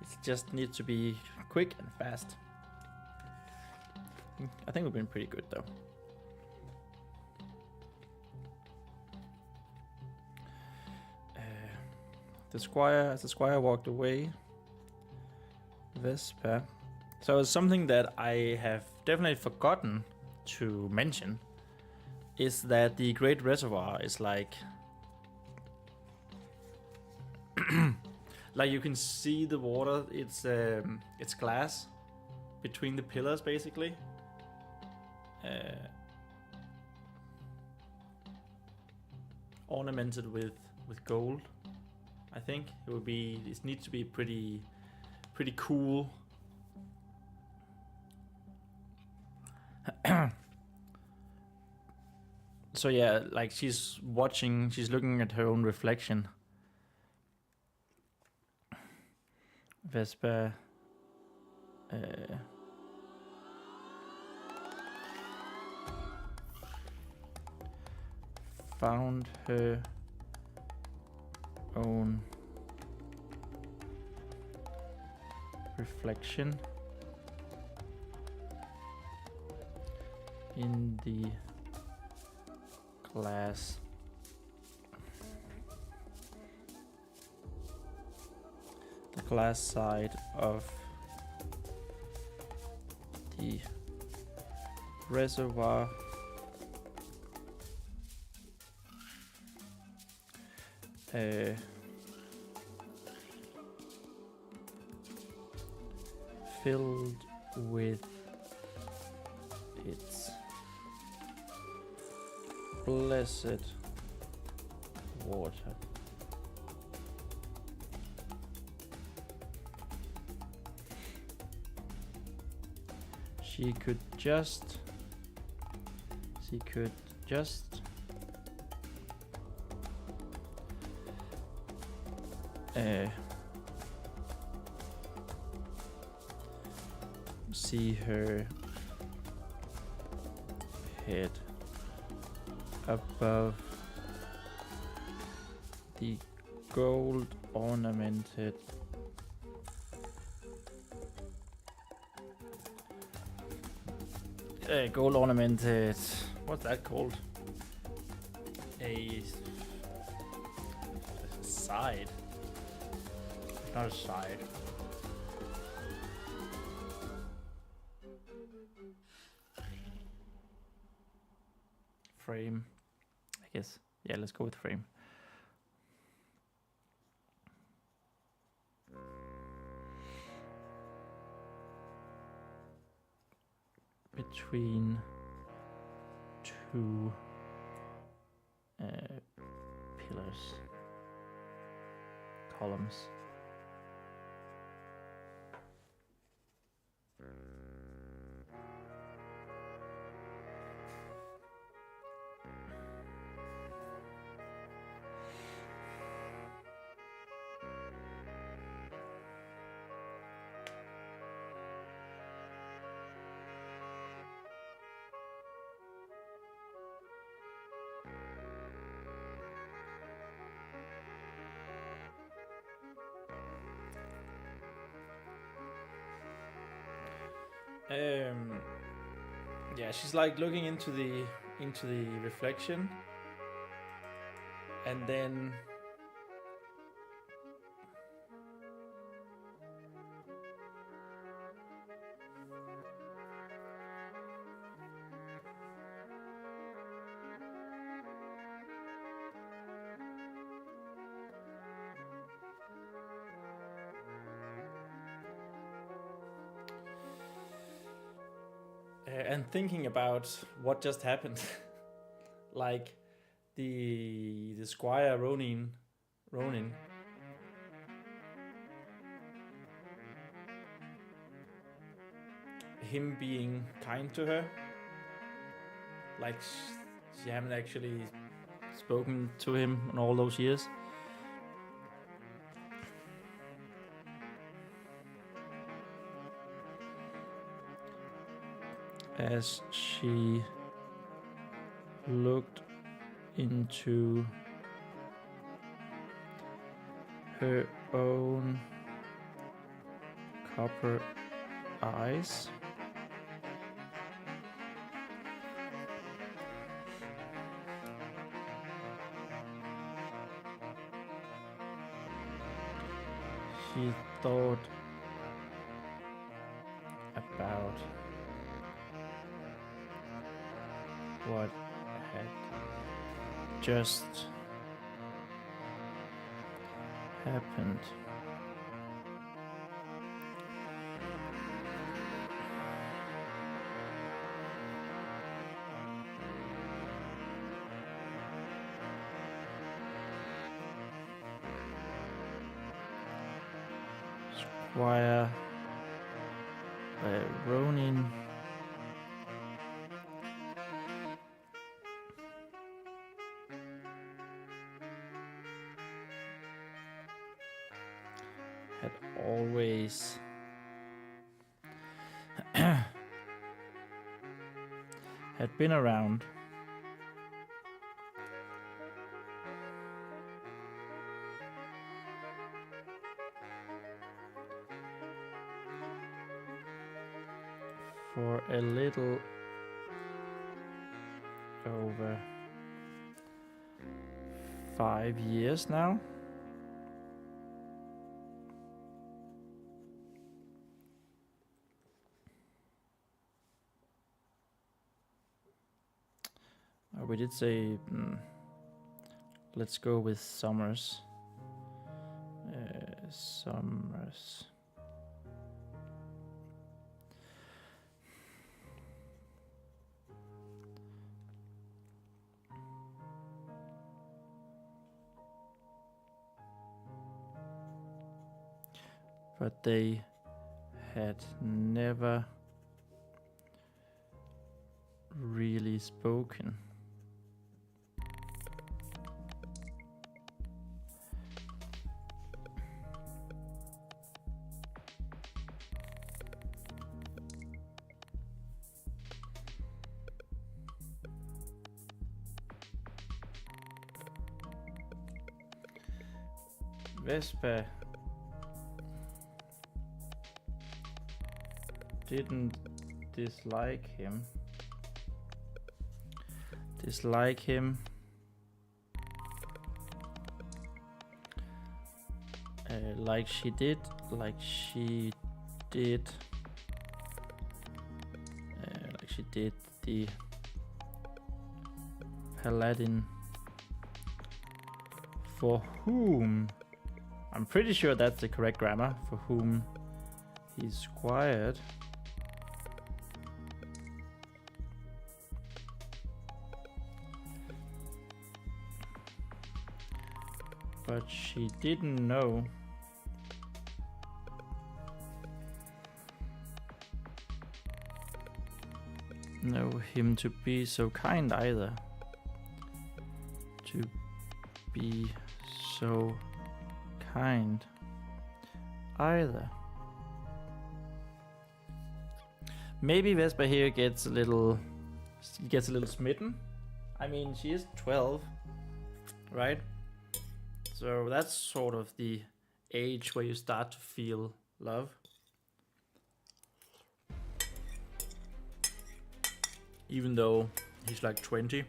It just needs to be quick and fast. I think we've been pretty good though. The squire walked away. Vespa. So something that I have definitely forgotten to mention is that the Great Reservoir is like like you can see the water. It's glass between the pillars basically. Ornamented with gold. I think it needs to be pretty cool. So yeah, like she's looking at her own reflection. Vespa found her own reflection in the glass. The glass side of the reservoir filled with its blessed water. She could just see her head above the gold ornamented what's that called? A side. Not a side. Frame, I guess. Yeah, let's go with frame. Between two pillars, columns. Yeah, she's like looking into the reflection, and then and thinking about what just happened. Like the squire Ronin, him being kind to her, like she haven't actually spoken to him in all those years. As she looked into her own copper eyes, she thought about what had just happened. Squire Ronin had always had been around, for a little over 5 years now. We did say let's go with summers. Summers. But they had never really spoken. Vespa didn't dislike him. Like she did the paladin, for whom, I'm pretty sure that's the correct grammar, for whom he squired. But she didn't know him to be so kind either. To be so kind either. Maybe Vespa here gets a little smitten. I mean, she is 12, right? So that's sort of the age where you start to feel love. Even though he's like 20.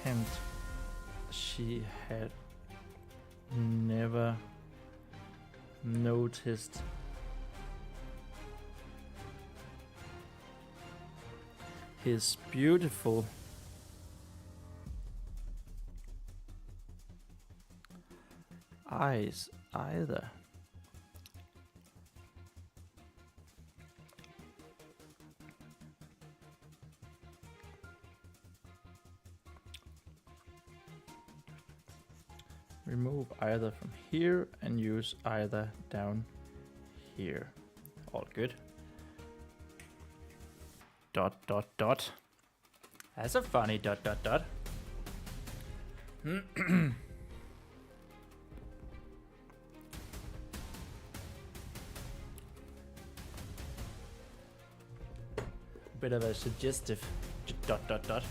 And she had never noticed his beautiful eyes either. Remove either from here and use either down here. All good. Dot, dot, dot. That's a funny dot, dot, dot. Bit of a suggestive dot, dot, dot.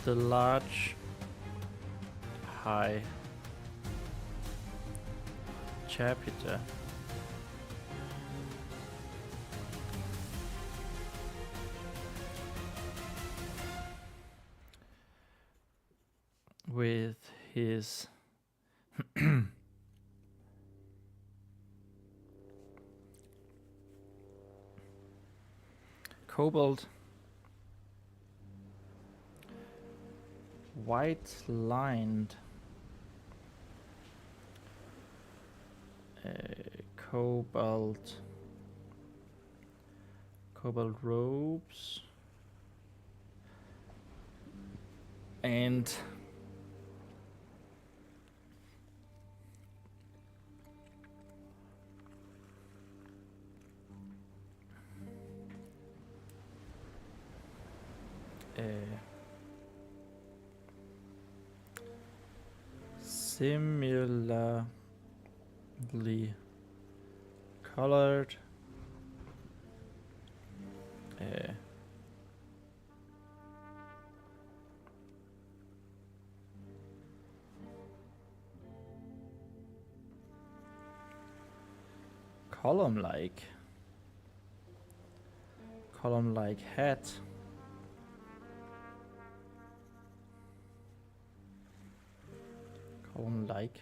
The large, high chapter with his cobalt. White lined. Cobalt robes and similarly colored column-like hat. Column-like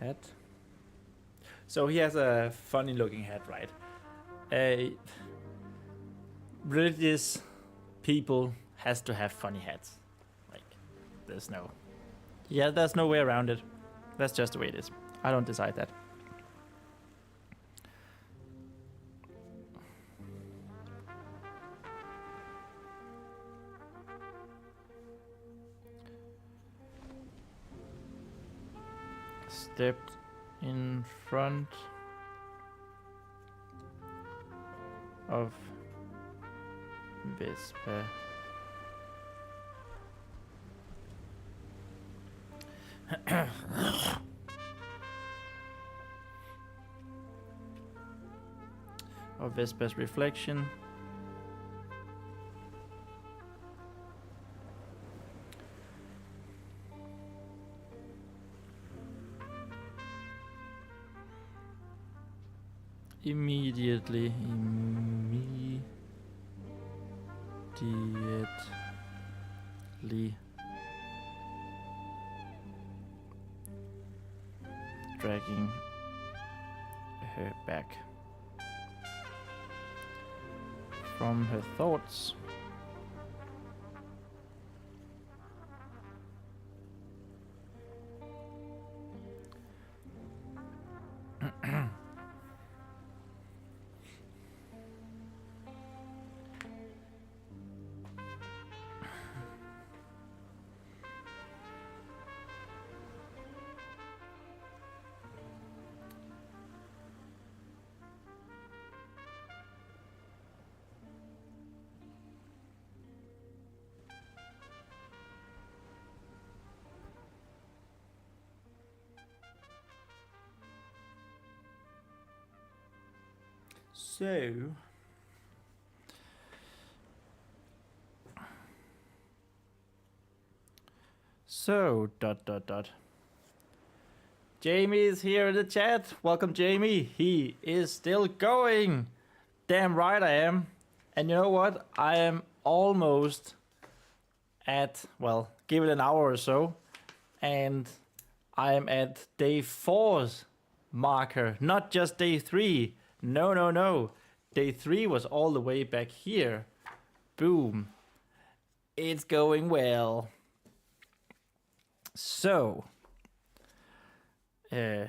hat. So he has a funny looking hat, right? Religious people has to have funny hats. Like, there's no way around it. That's just the way it is. I don't decide that. Stepped in front of Vespa. Of Vespa's reflection. Immediately dragging her back from her thoughts. So dot. Jamie is here in the chat. Welcome, Jamie. He is still going. Damn right I am. And you know what? I am almost at, well, give it an hour or so. And I am at day 4's marker, not just day 3. No. Day 3 was all the way back here. Boom. It's going well. So, the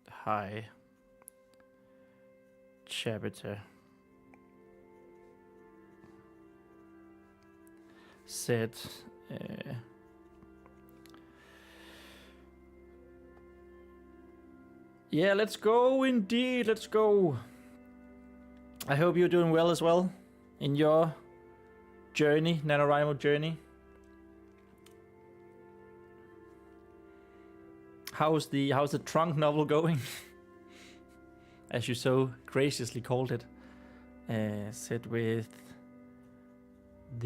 high chapter said, yeah, let's go indeed, let's go. I hope you're doing well as well in your journey, NaNoWriMo journey. How's the trunk novel going? As you so graciously called it. Said with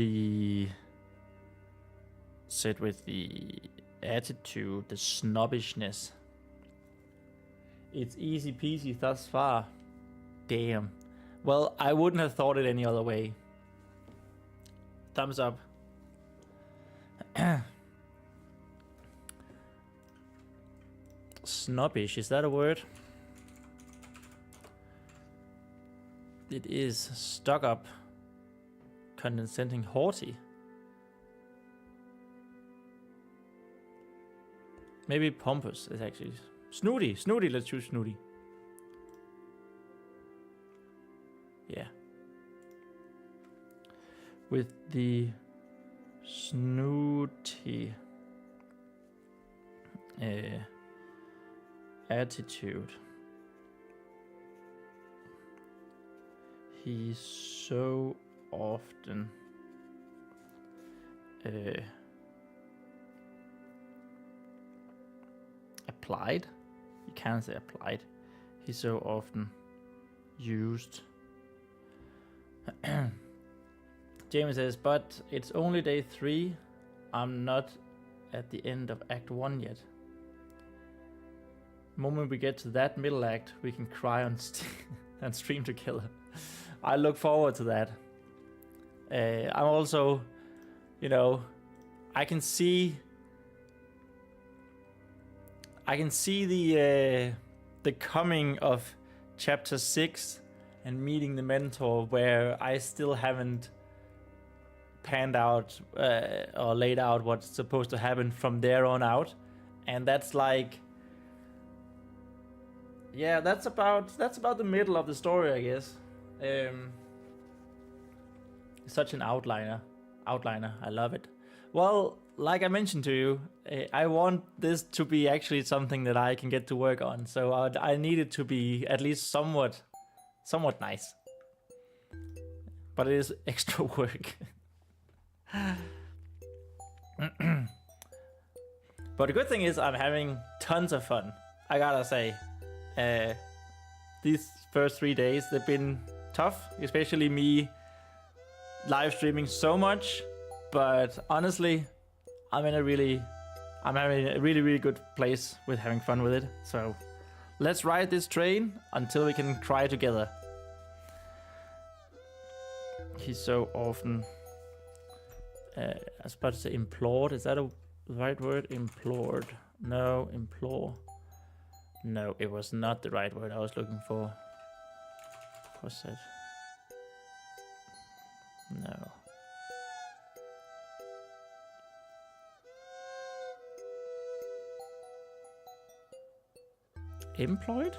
the attitude, the snobbishness. It's easy peasy thus far. Damn. Well, I wouldn't have thought it any other way. Thumbs up. Snobbish, is that a word? It is stuck up, condescending, haughty. Maybe pompous is actually snooty. Snooty, let's choose snooty. Yeah. With the snooty attitude, he so often applied. You can't say applied. He so often used. Jamie says, but it's only day 3. I'm not at the end of Act 1 yet. The moment we get to that middle act, we can cry on and stream together. I look forward to that. I'm also, you know, I can see the coming of chapter 6 and meeting the mentor, where I still haven't panned out or laid out what's supposed to happen from there on out, and that's like, yeah, that's about the middle of the story, I guess. Such an outliner. I love it. Well, like I mentioned to you, I want this to be actually something that I can get to work on. So I need it to be at least somewhat nice. But it is extra work. But the good thing is I'm having tons of fun. I gotta say, these first 3 days, they've been tough, especially me live streaming so much. But honestly, I'm having a really good place with having fun with it. So let's ride this train until we can cry together. He so often, I was about to say implored. Is that a right word? Implored. No, implore. No, it was not the right word I was looking for. What's that? No. Employed?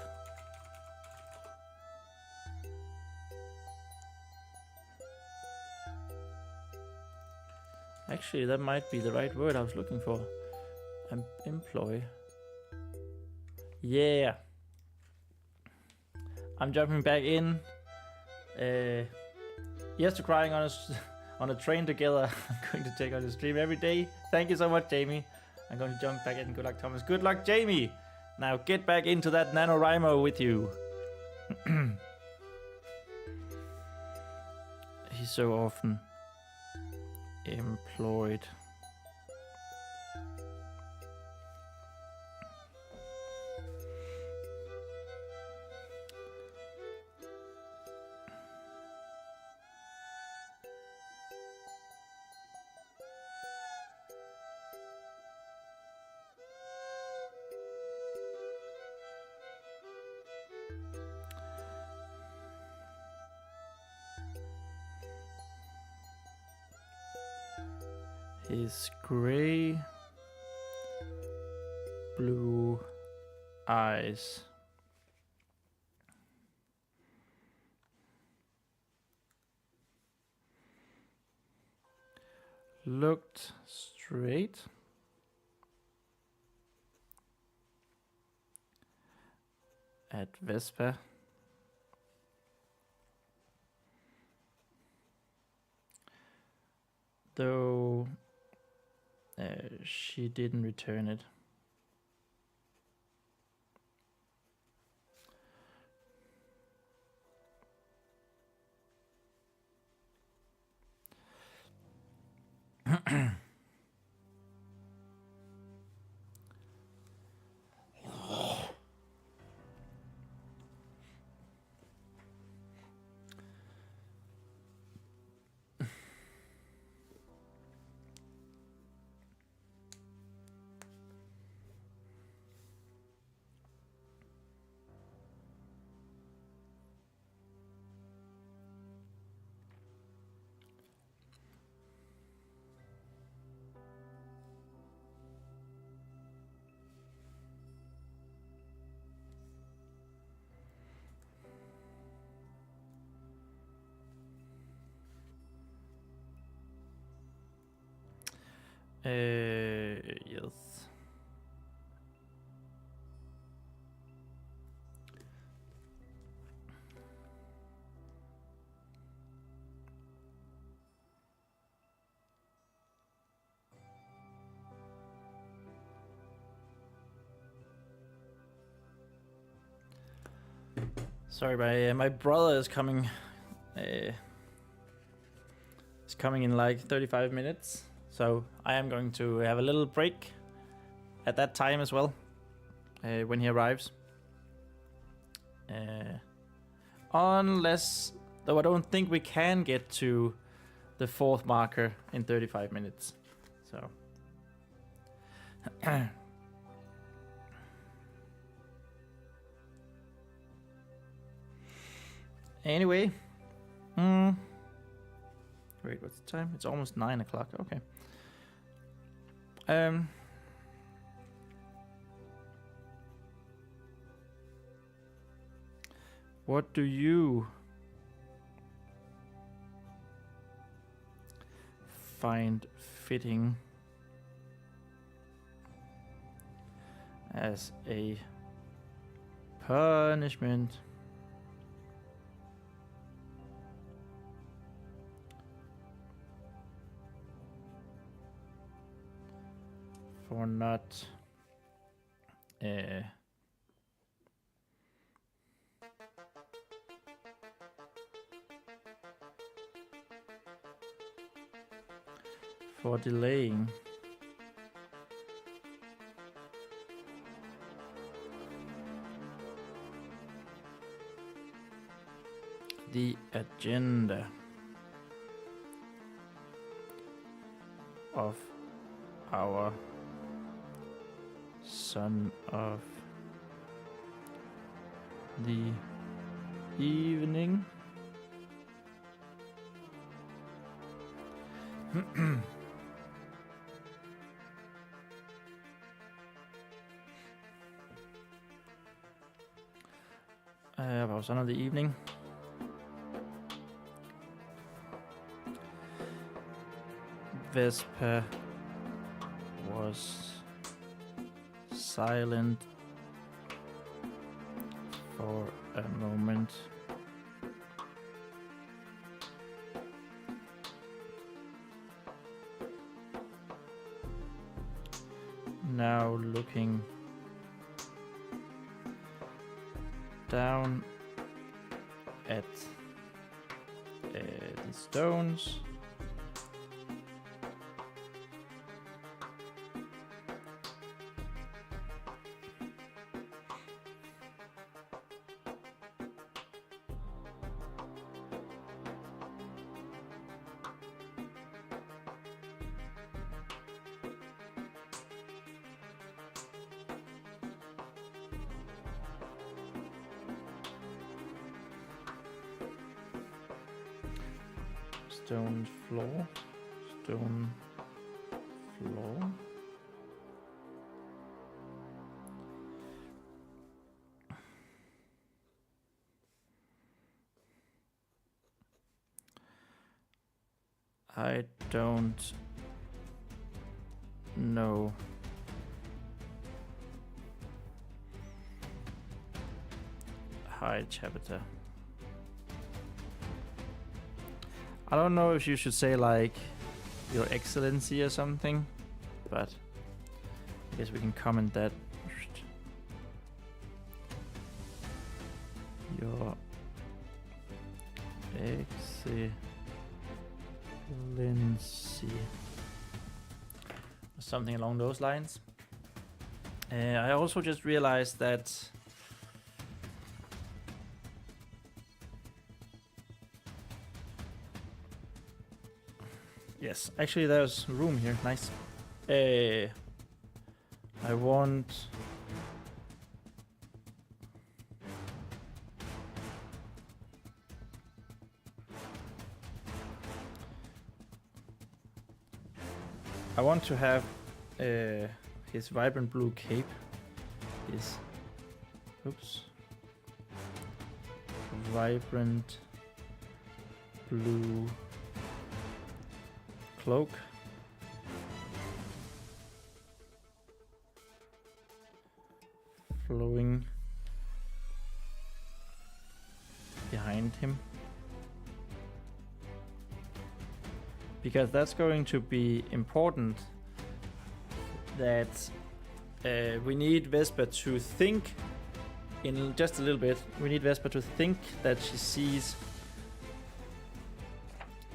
Actually, that might be the right word I was looking for. Employ. Yeah. I'm jumping back in. Yes to crying on a train together. I'm going to take on the stream every day. Thank you so much, Jamie. I'm going to jump back in. Good luck, Thomas. Good luck, Jamie. Now get back into that NaNoWriMo with you. He's so often employed. His gray blue eyes looked straight at Vespa, though she didn't return it. Yes. Sorry, my brother is coming. He's coming in like 35 minutes, so I am going to have a little break at that time as well, when he arrives. Unless, though I don't think we can get to the 4th marker in 35 minutes. So. Anyway. Wait, what's the time? It's almost 9 o'clock. Okay. What do you find fitting as a punishment for not for delaying the agenda of our son of the evening. About son of the evening. Vesper was silent for a moment. Now looking down at the stones. Stone floor. I don't know. Hi, chapter. I don't know if you should say like Your Excellency or something, but I guess we can comment that first. Your Excellency. Something along those lines. I also just realized that yes, actually there's room here. Nice. I want to have his vibrant blue cape, his vibrant blue cloak flowing behind him. Because that's going to be important, that we need Vesper to think in just a little bit. We need Vesper to think that she sees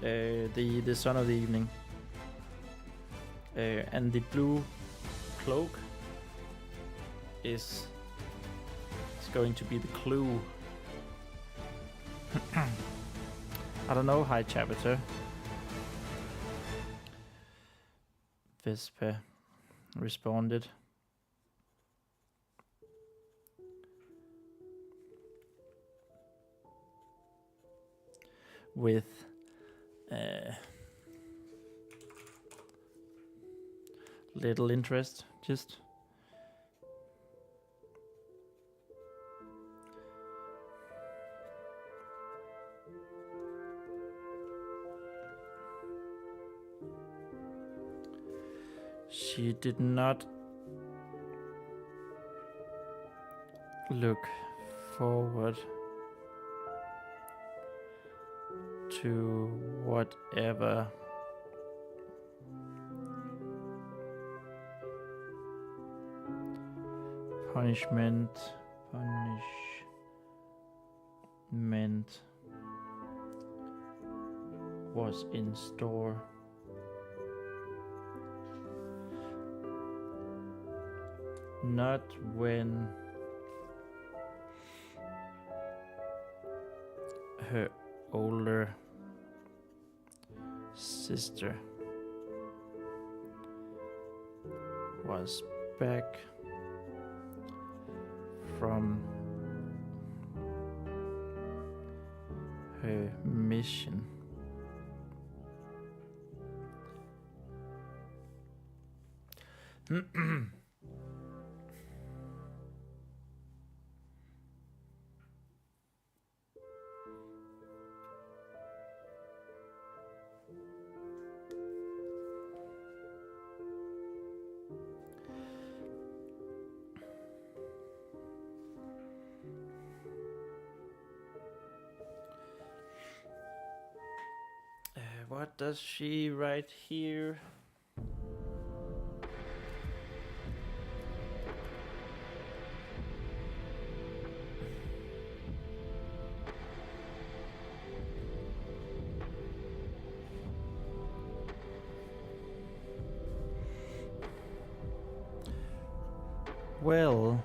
the sun of the evening. And the blue cloak is going to be the clue. I don't know, High Chapter. Vesper responded. With little interest, just. She did not look forward to whatever punishment was in store. Not when her older sister was back from her mission. What does she write here? Well,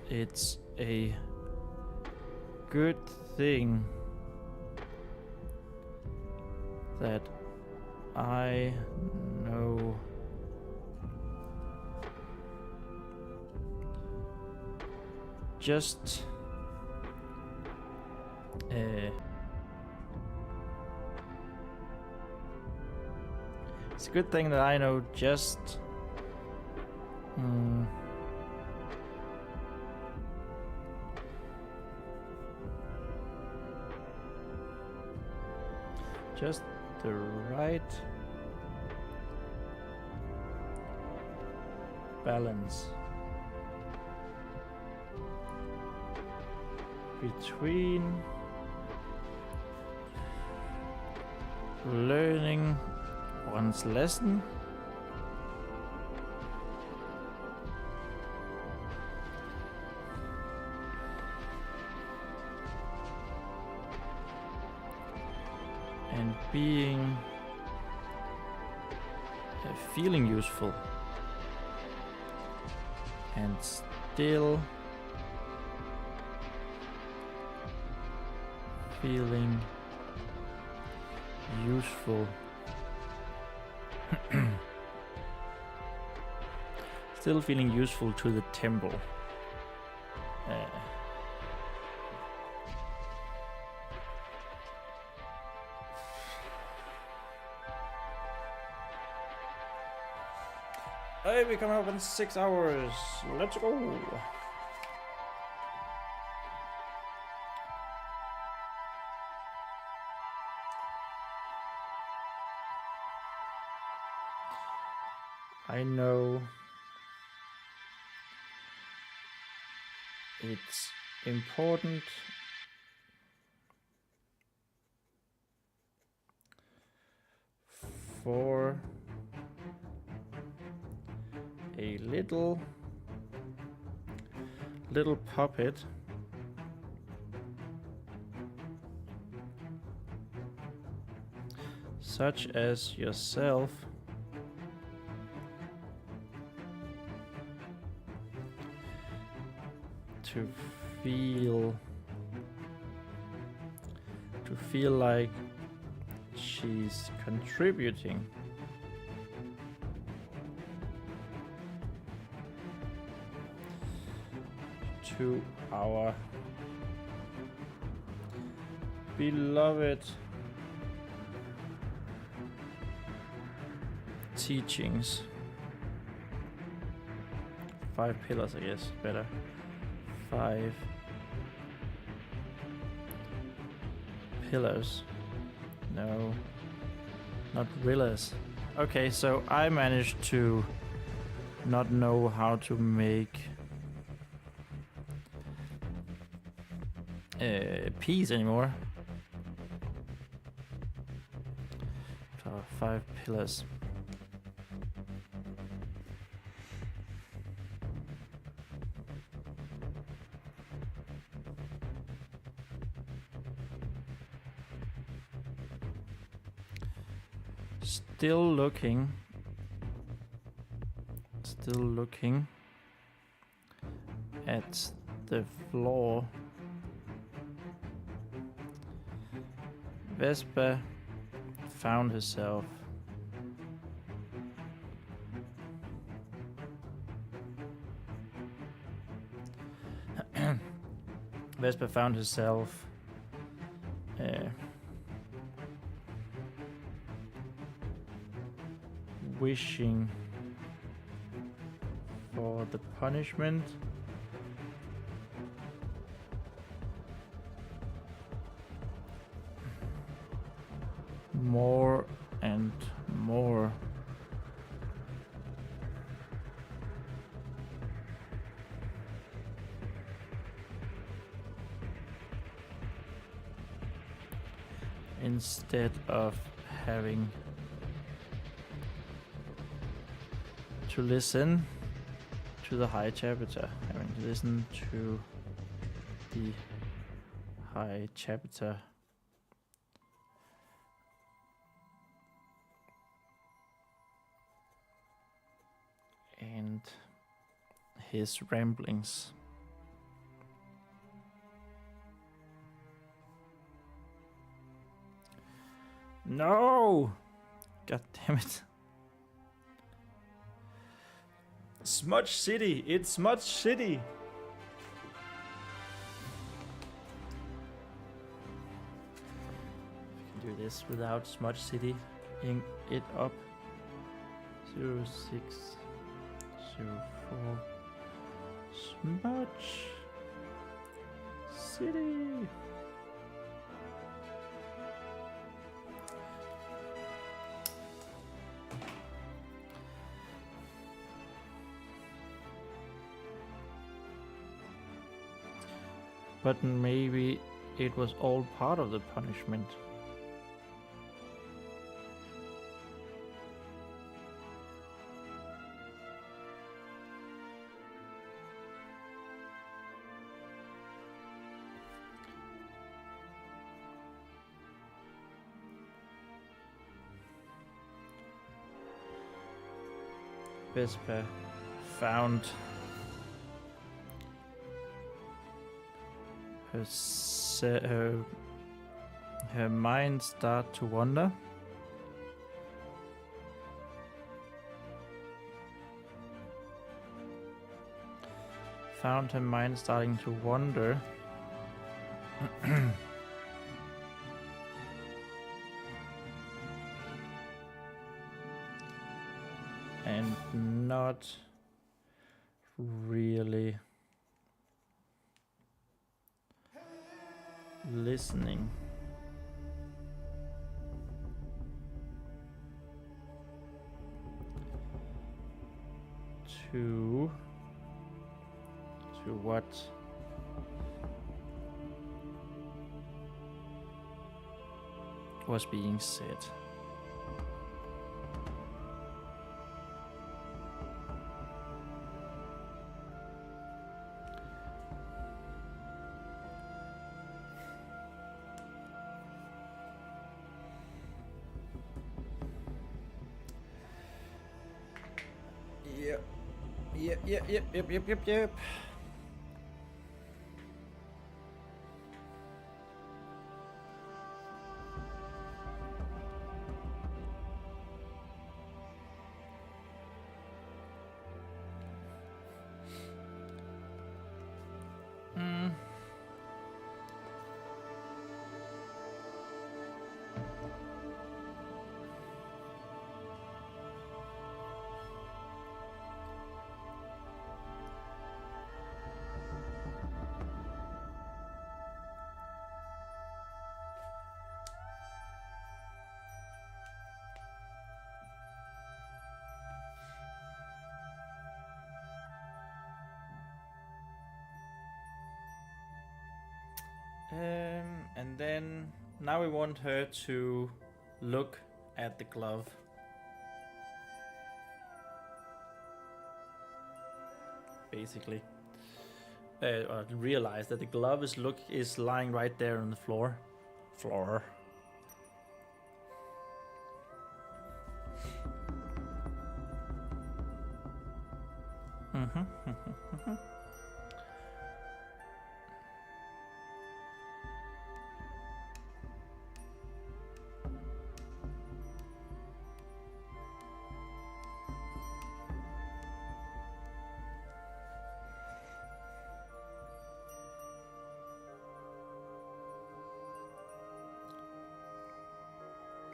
it's a good thing that I know just it's a good thing that I know just just the right balance between learning one's lesson and being feeling useful and still feeling useful still feeling useful to the temple. Hey, we come up in 6 hours. Let's go. I know it's important for a little puppet such as yourself to feel like she's contributing to our beloved teachings. 5 pillars, I guess, better. 5 pillars. No, not villas. Okay, so I managed to not know how to make peas anymore. So 5 pillars. Still looking at the floor. Vespa found herself wishing for the punishment more and more. Instead of having to listen to the high chapter, having to listen to the high chapter. And his ramblings. No! God damn it. Smudge City! It's Smudge City! We can do this without Smudge City ing it up. 0604 Smudge City. But maybe it was all part of the punishment. Vespa found her mind start to wander. Found her mind starting to wander. And not really listening to what was being said. Yep. And then now we want her to look at the glove. Basically, or realize that the glove is lying right there on the floor.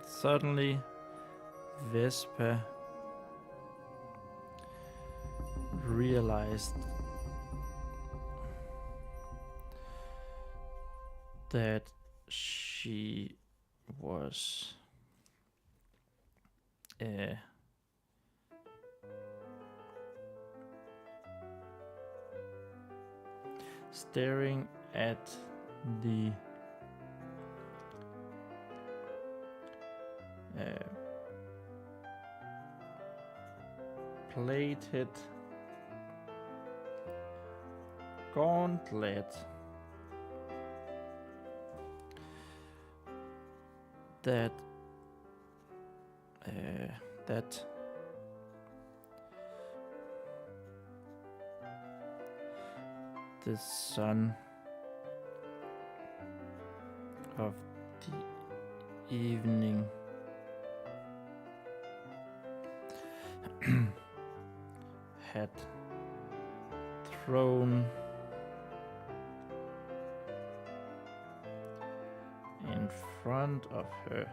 Suddenly, Vespa realized that she was staring at the plated gauntlet that the son of the evening had thrown in front of her.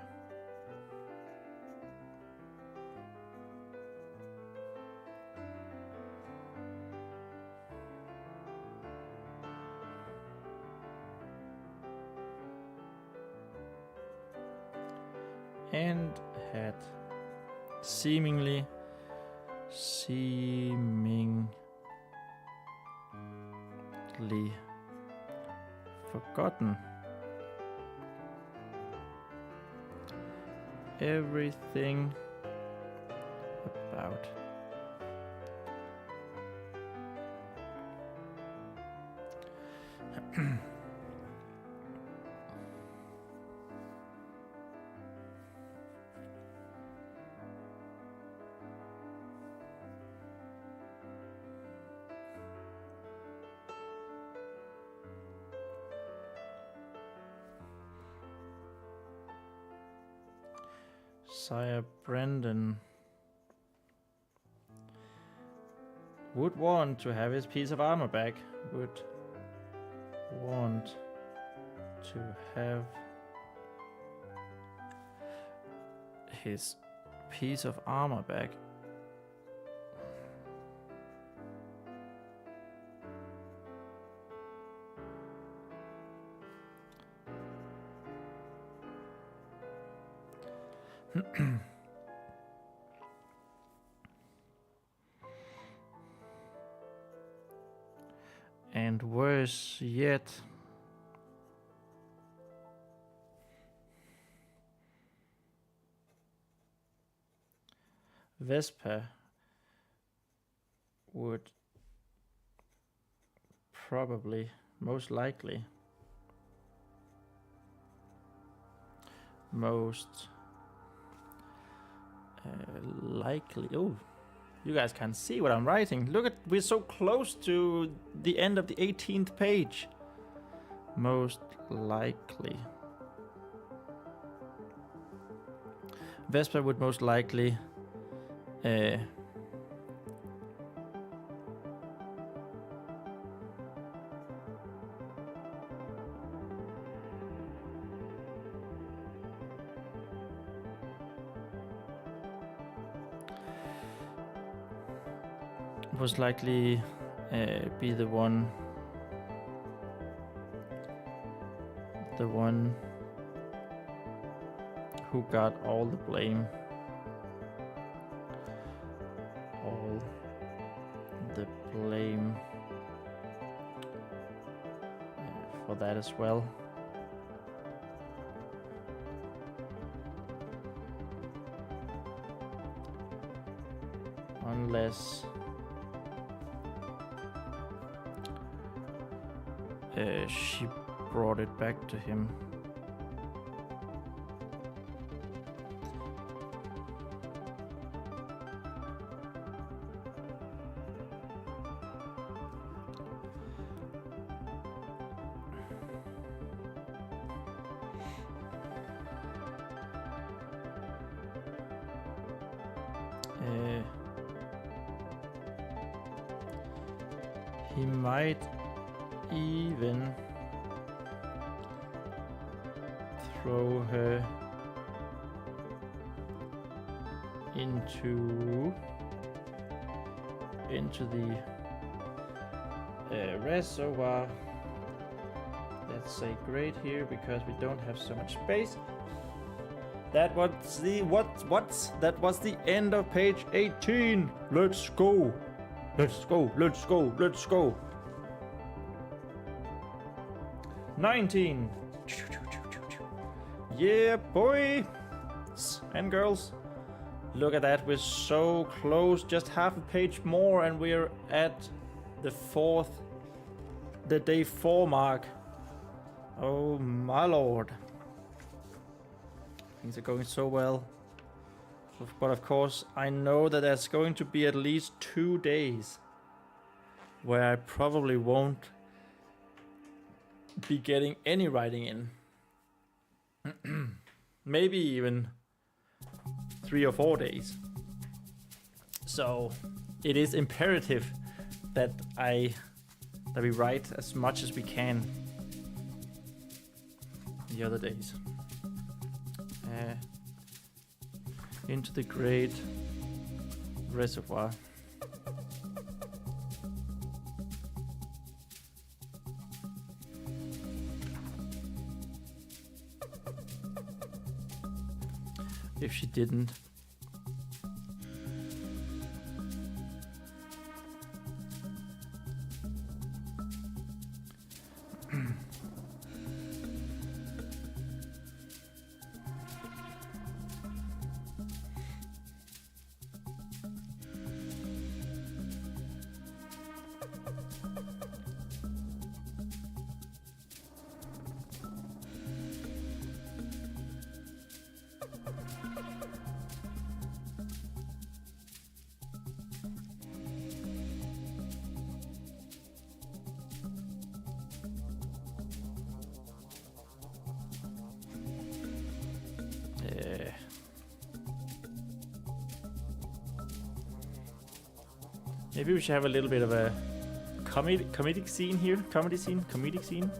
And had seemingly forgotten everything about Sire Brendan would want to have his piece of armor back, would want to have his piece of armor back. And worse yet, Vesper would probably, most likely, likely. Oh, you guys can't see what I'm writing. Look at, we're so close to the end of the 18th page. Most likely. Vesper would most likely most likely be the one who got all the blame. All the blame for that as well. Unless she brought it back to him. He might even throw her into the reservoir. Let's say great here because we don't have so much space. That was the end of page 18. Let's go. Let's go. Let's go. Let's go. 19. Yeah, boys and girls. Look at that. We're so close. Just half a page more and we're at the day 4 mark. Oh my lord. Things are going so well. But of course, I know that there's going to be at least 2 days where I probably won't be getting any writing in. Maybe even 3 or 4 days. So it is imperative that we write as much as we can the other days. Into the great reservoir. If she didn't. Maybe we should have a little bit of a comedic scene here. Comedic scene.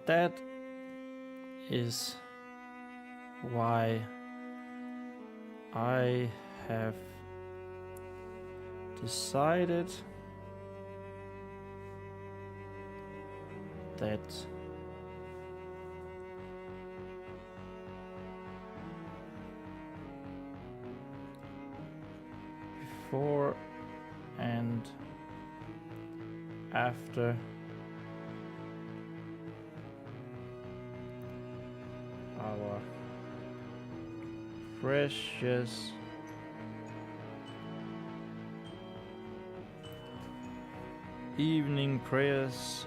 that is why I have decided that before and after our precious evening prayers,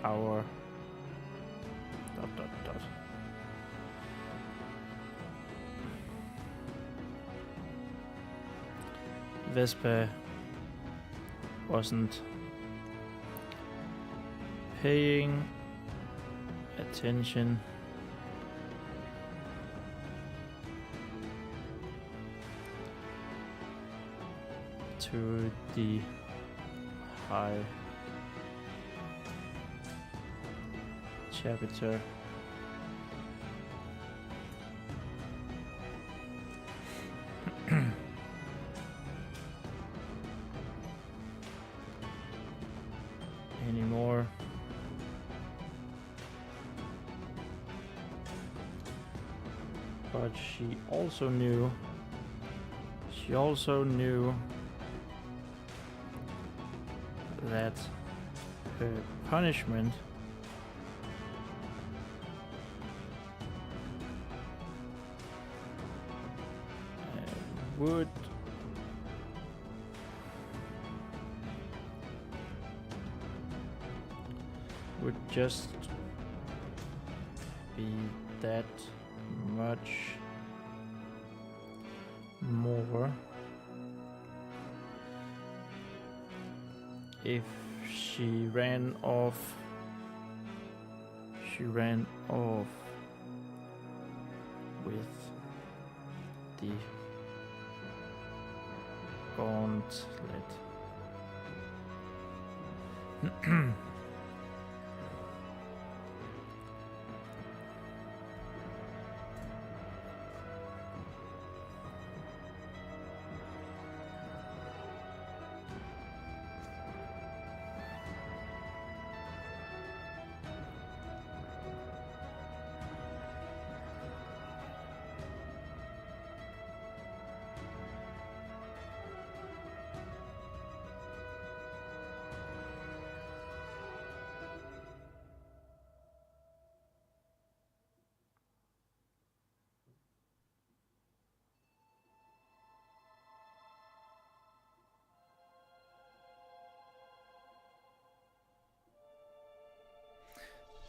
our dot. Vespa wasn't paying attention to the high chapter anymore. But she also knew that her punishment would just be that much more if she ran off with the gauntlet.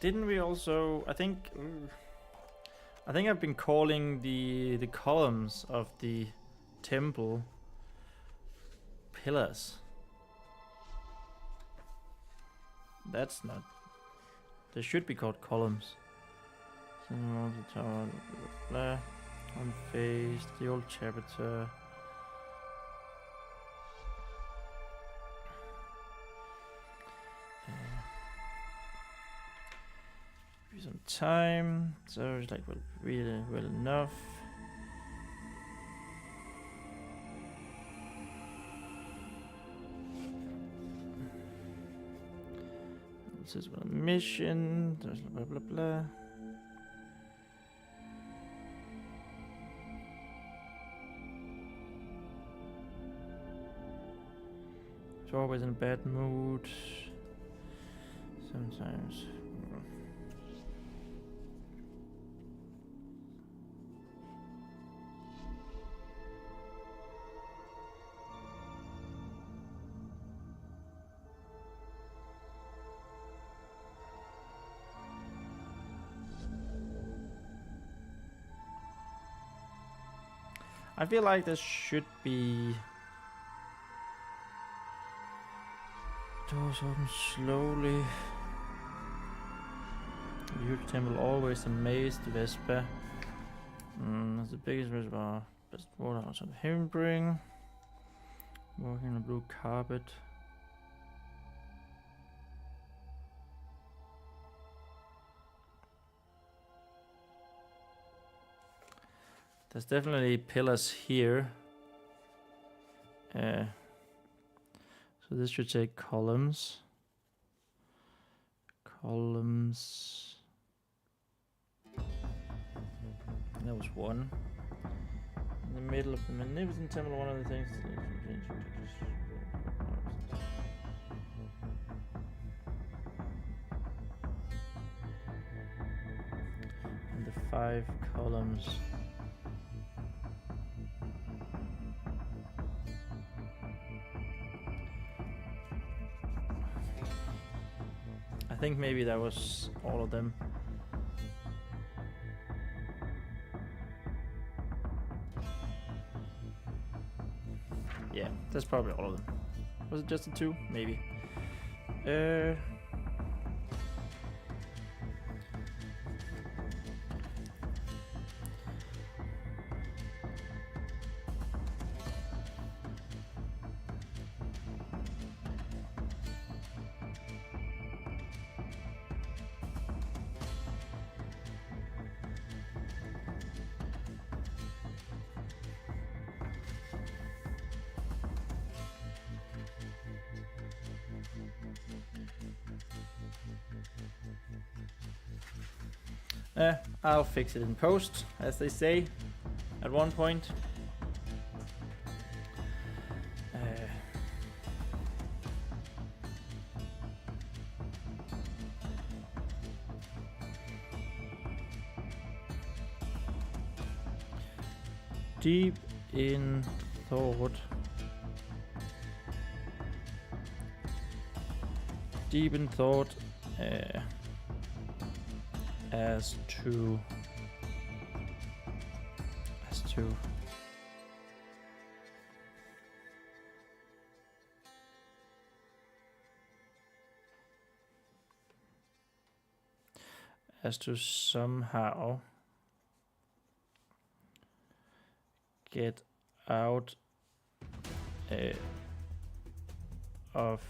Didn't we also? I think I've been calling the columns of the temple pillars. That's not. They should be called columns. Around the tower, blah, on face, the old chapter. Some time, so it's like really well enough. This is a mission. There's blah blah blah. It's always in a bad mood. Sometimes. I feel like this should be doors open slowly. The huge temple always amazed Vespa. That's the biggest reservoir. Best water outside Herringbring. Walking on a blue carpet. There's definitely pillars here. So this should say columns. Columns. That was one. In the middle of the magnificent temple, one of the things. And the 5 columns. I think maybe that was all of them. Yeah, that's probably all of them. Was it just the 2? Maybe. I'll fix it in post, as they say, at one point. Deep in thought. Deep in thought. As to somehow get out of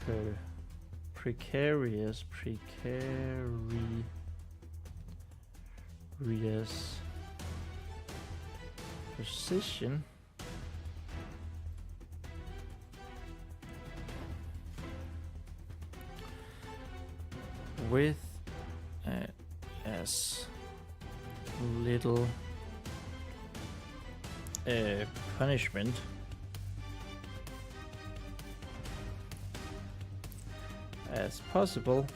her precarious position with as little punishment as possible.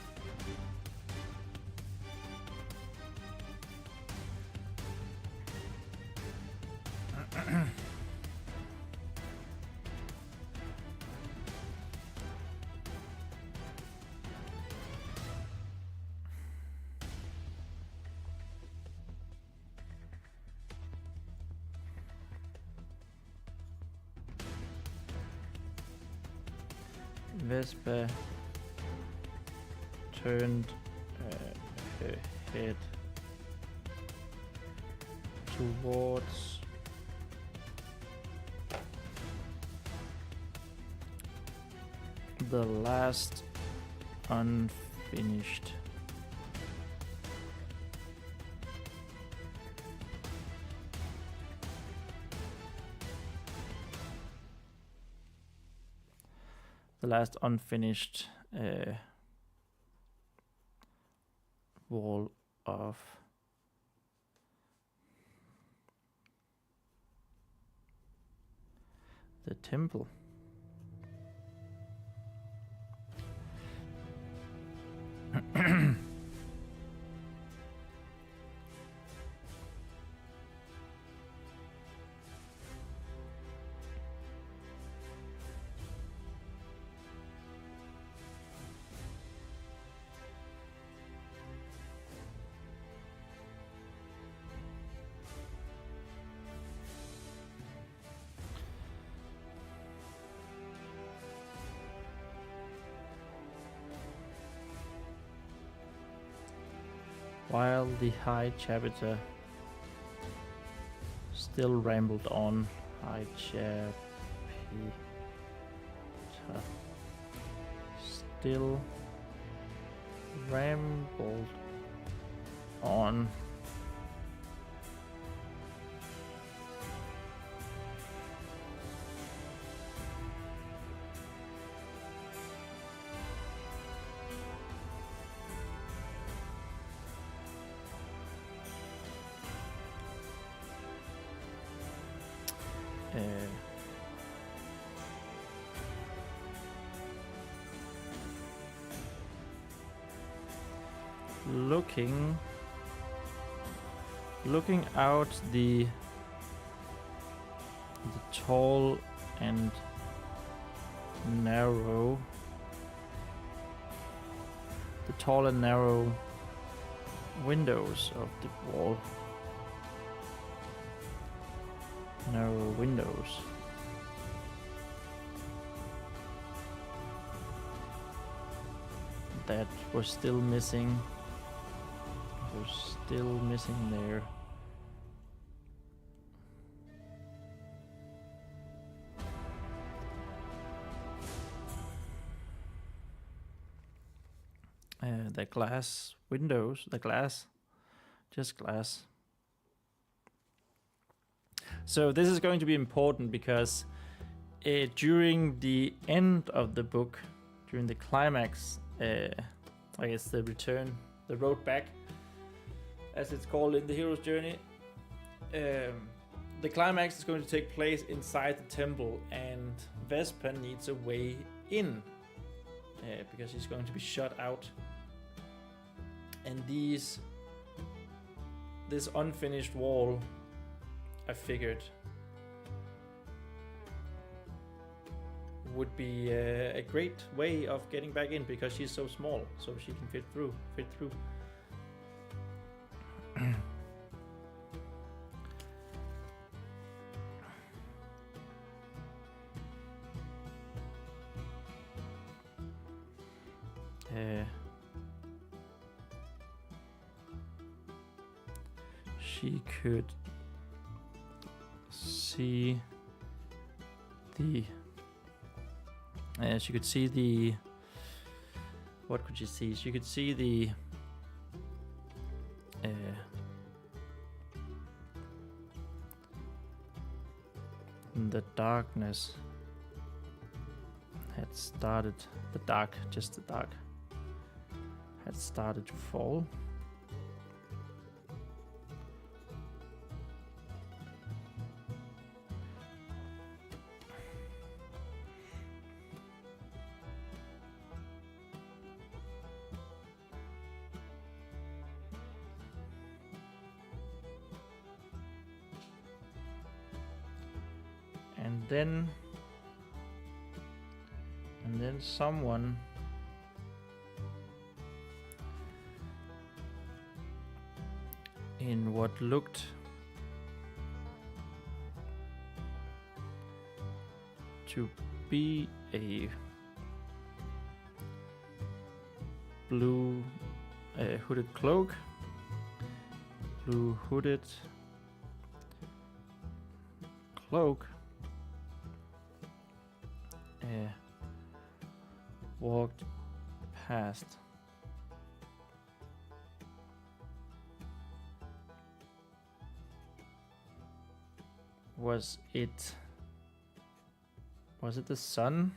Vespa turned her head towards the last unfinished wall of the temple. While the High Chapter still rambled on. Hi, Chair Peter. Still rambled on. Looking out the tall and narrow windows of the wall. Narrow windows. That was still missing. Was still missing there. The glass windows, just glass. So this is going to be important because during the end of the book, during the climax, I guess the return, the road back, as it's called in the hero's journey, the climax is going to take place inside the temple, and Vesper needs a way in because she's going to be shut out. And this unfinished wall, I figured, would be a great way of getting back in because she's so small, so she can fit through. She could see the what could she see? She could see the darkness had started, the dark had started to fall. And then someone in what looked to be a blue hooded cloak, blue hooded cloak, walked past. Was it the sun?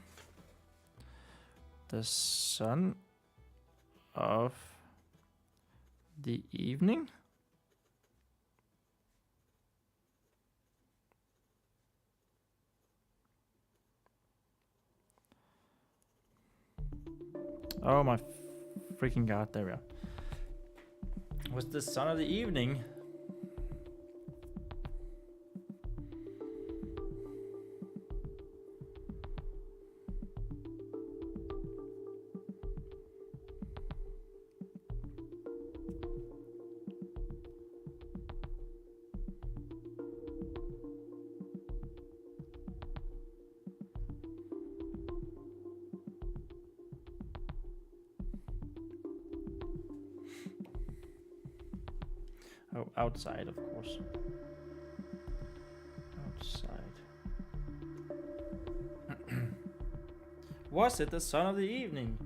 The sun of the evening? Oh my freaking god, there we are. Was the sun of the evening? Oh, outside, of course. Was it the sun of the evening?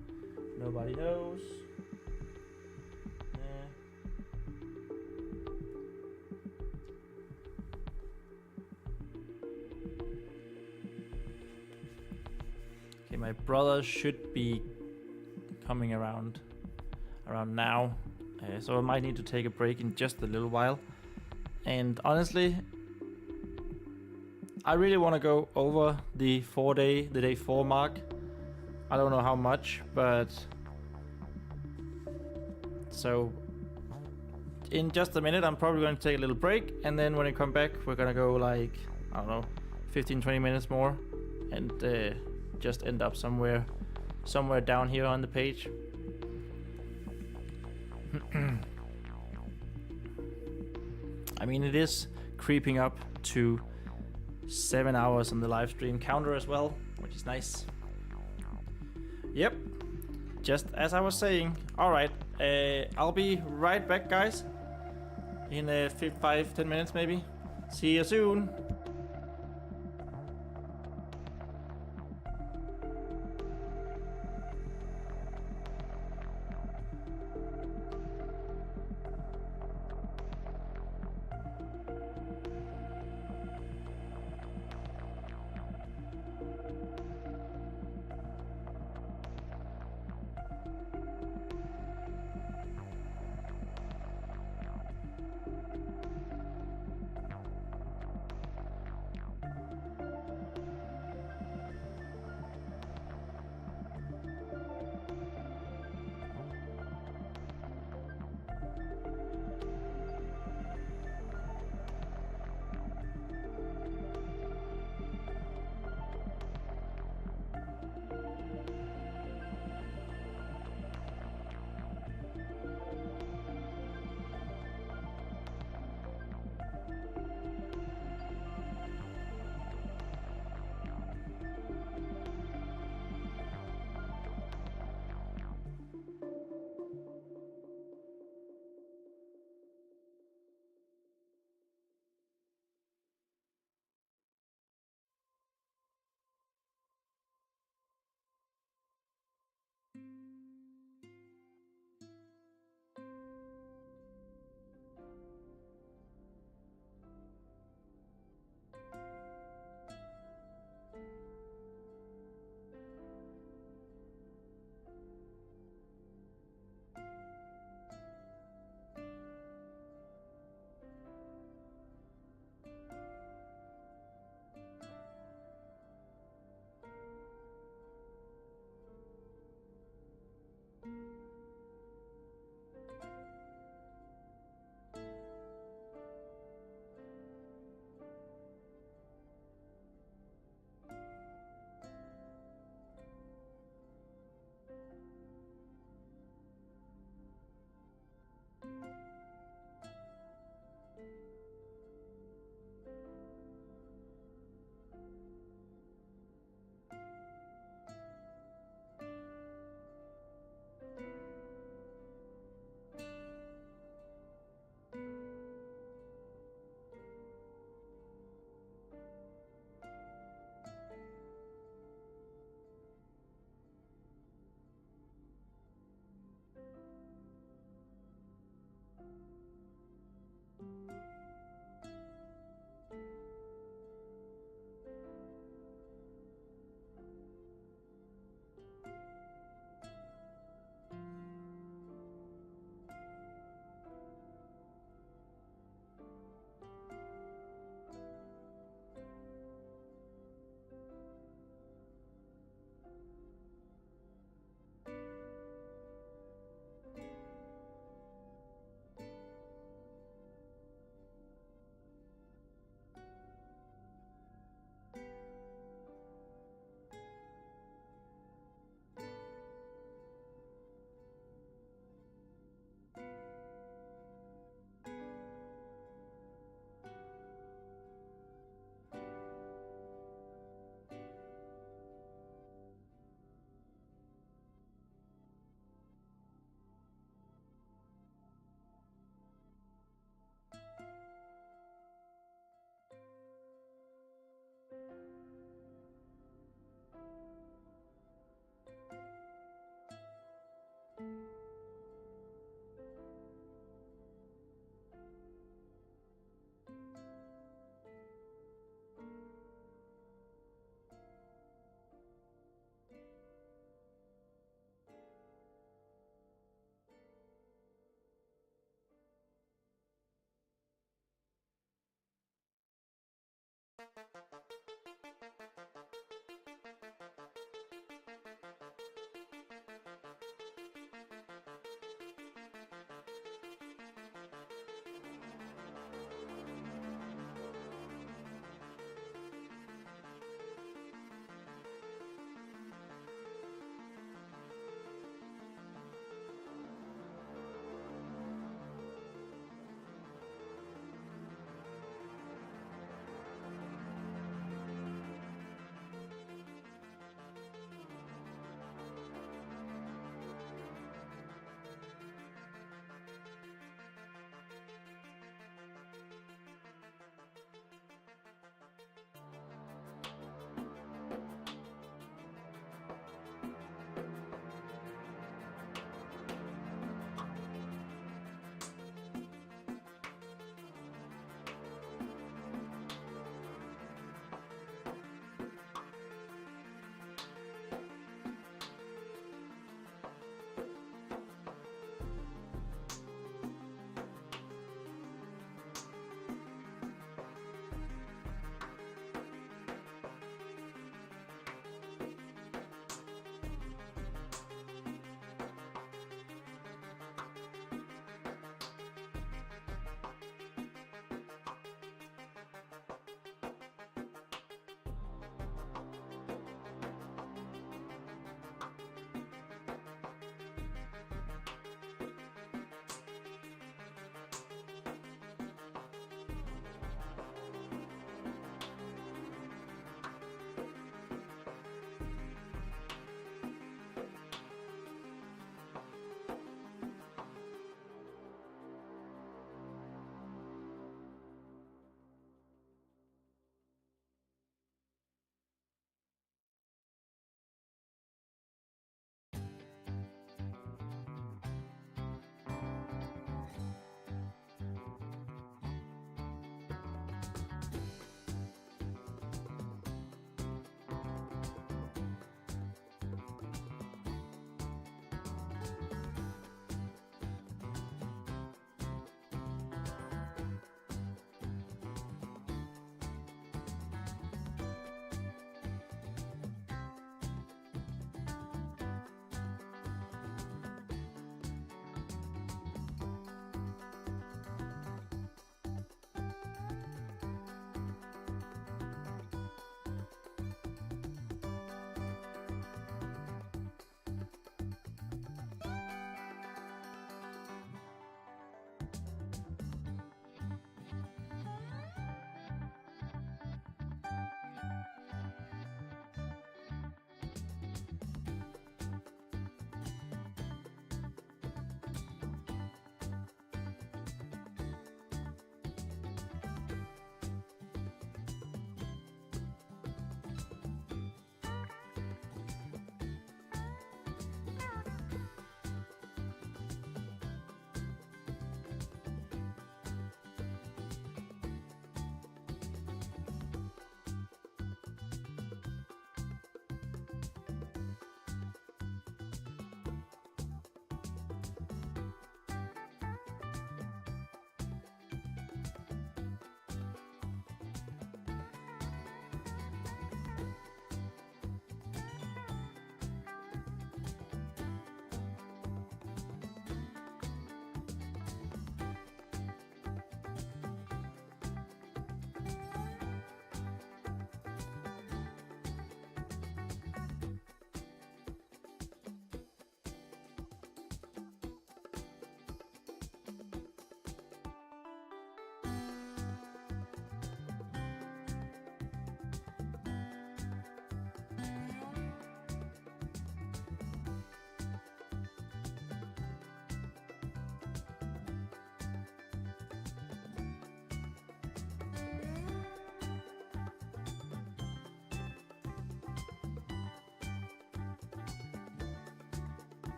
Nobody knows. Okay, my brother should be coming around now, so I might need to take a break in just a little while. And honestly, I really want to go over the day 4 mark. I don't know how much, but so in just a minute I'm probably going to take a little break, and then when I come back we're gonna go like, I don't know, 15-20 minutes more, and just end up somewhere down here on the page. I mean, it is creeping up to 7 hours on the live stream counter as well, which is nice. Yep, just as I was saying. Alright, I'll be right back, guys, in 5-10 minutes maybe. See you soon.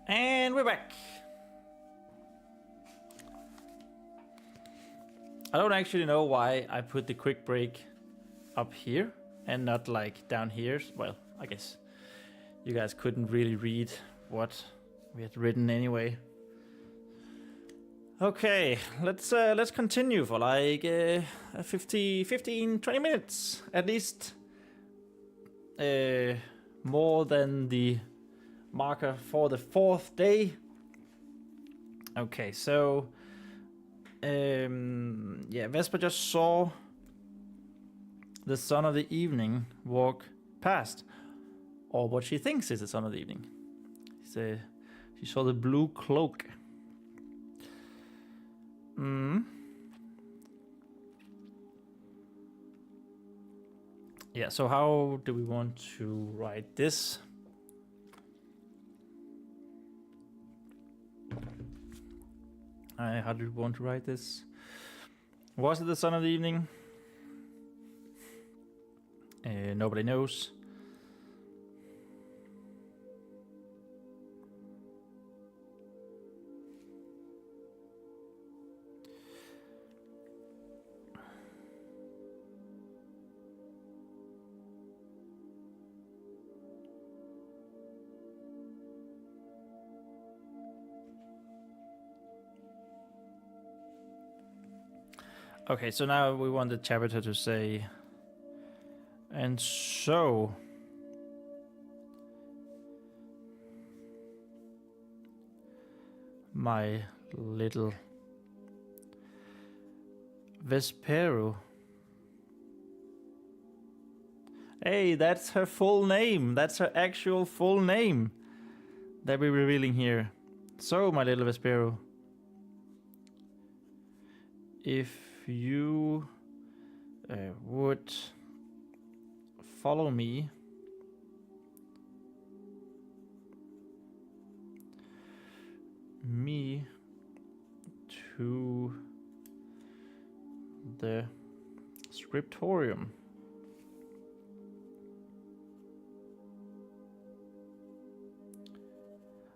And we're back. I don't actually know why I put the quick break up here and not like down here. Well, I guess you guys couldn't really read what we had written anyway. Okay, let's continue for like 15, 20 minutes at least. More than the marker for the 4th day. Okay, so yeah, Vesper just saw the son of the evening walk past, or what she thinks is the son of the evening. She saw the blue cloak. Yeah, so how do we want to write this? How do we want to write this? Was it the son of the evening? Nobody knows. Okay, so now we want the chapter to say, and so my little Vespero. Hey, that's her full name. That's her actual full name that we're revealing here. So, my little Vespero, if you would follow me to the scriptorium.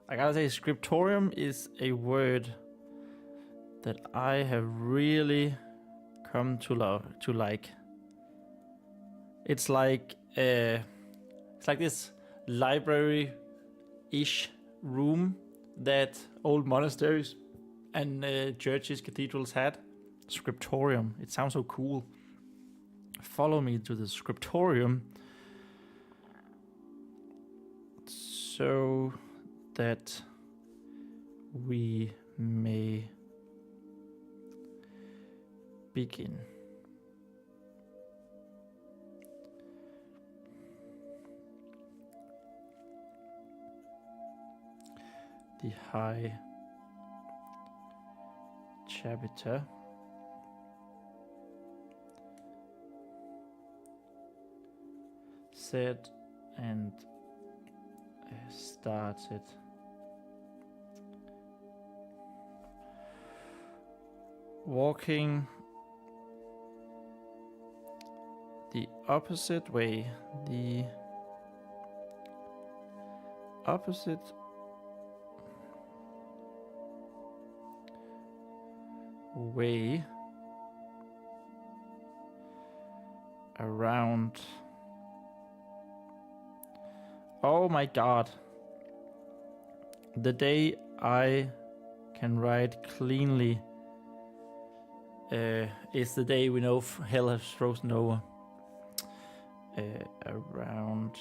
I gotta say, scriptorium is a word that I have really come to love, to like. It's like this library-ish room that old monasteries and churches, cathedrals had. Scriptorium. It sounds so cool. Follow me to the scriptorium so that we may begin. The high chapter said and started walking the opposite way, around. Oh my god. The day I can write cleanly is the day we know hell has frozen over. Around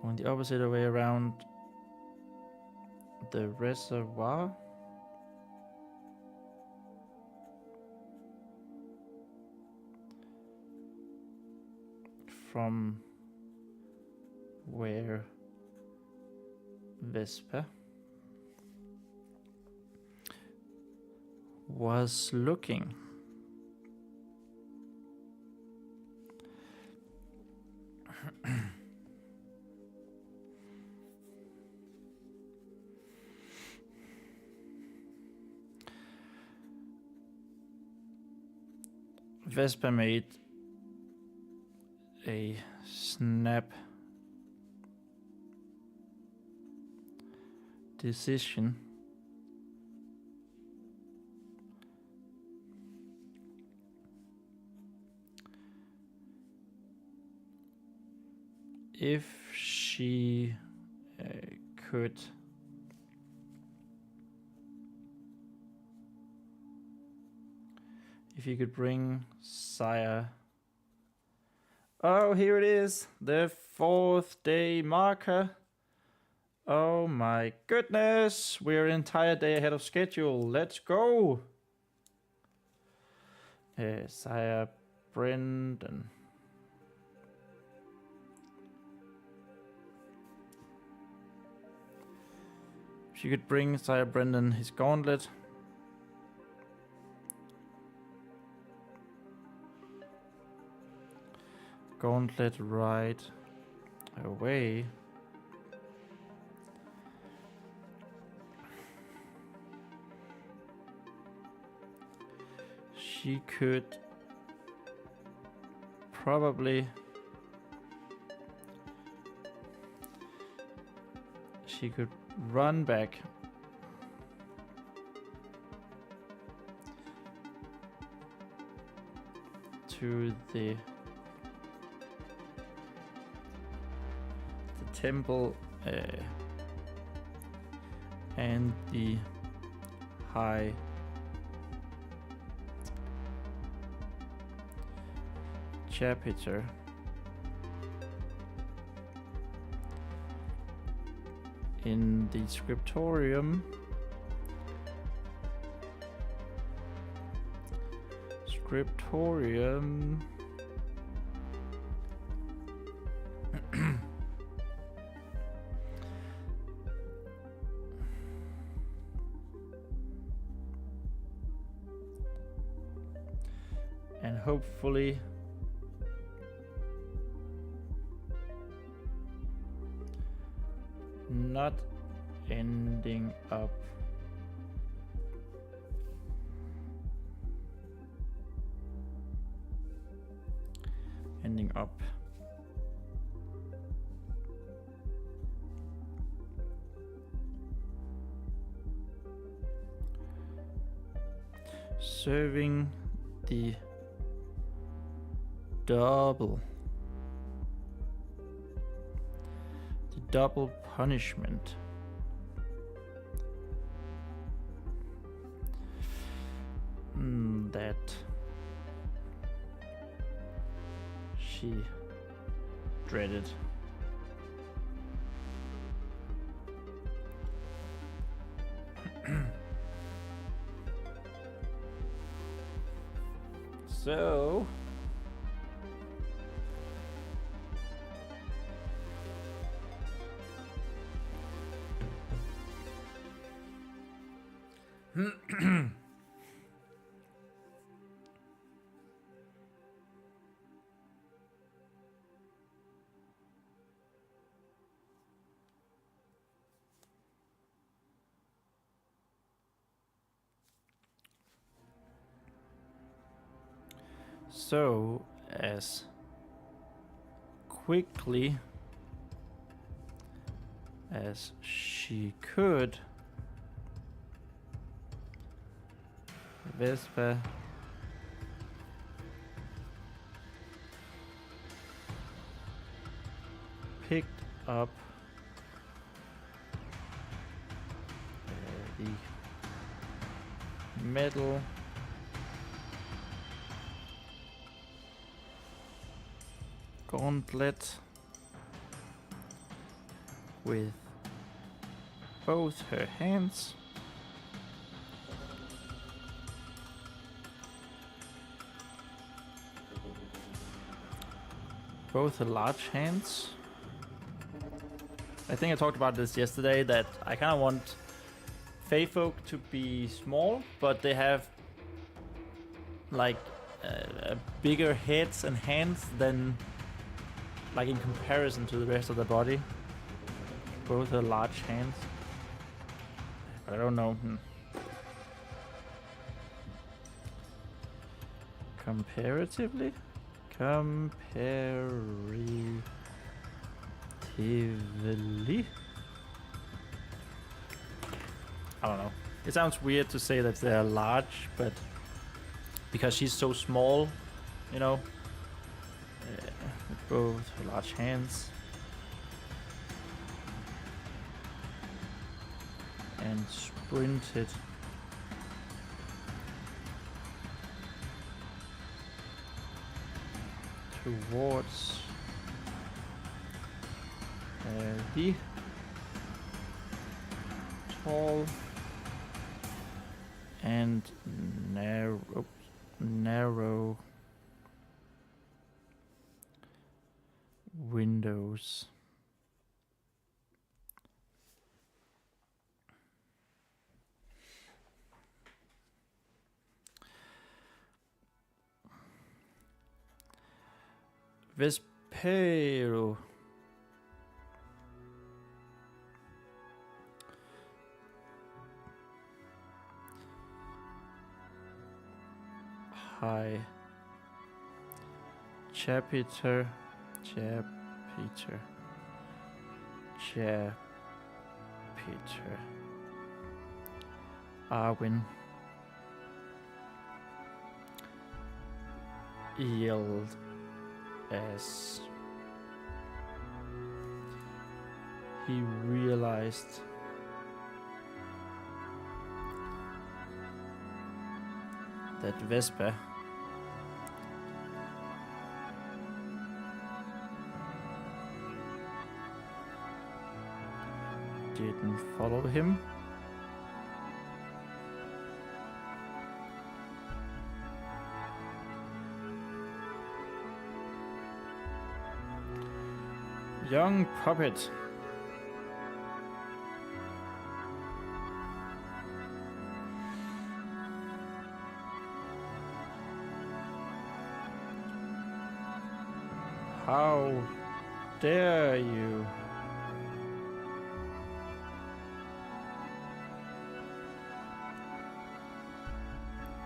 on the opposite way, around the reservoir. From where Vesper was looking. Vesper made a snap decision. If she could if you could bring Sire. Oh, here it is, the 4th day marker. Oh my goodness, we're an entire day ahead of schedule. Let's go. Sire Brendan. If you could bring Sire Brendan his gauntlet. Gauntlet right away. She could probably run back to the temple and the high chapiter. In the scriptorium. And hopefully not ending up serving the double punishment. That she dreaded. So So, as quickly as she could, Vespa picked up the metal gauntlet with both her hands. Both her large hands. I think I talked about this yesterday, that I kind of want Fey folk to be small, but they have like bigger heads and hands than, like, in comparison to the rest of the body. Both are large hands. But I don't know. Comparatively? I don't know. It sounds weird to say that they're large, but because she's so small, you know, with both her large hands and sprinted towards the tall and narrow windows. Vespero. Hi. Chapiter. Arwin. Yield as he realized that Vespa didn't follow him. Young puppet. How dare you?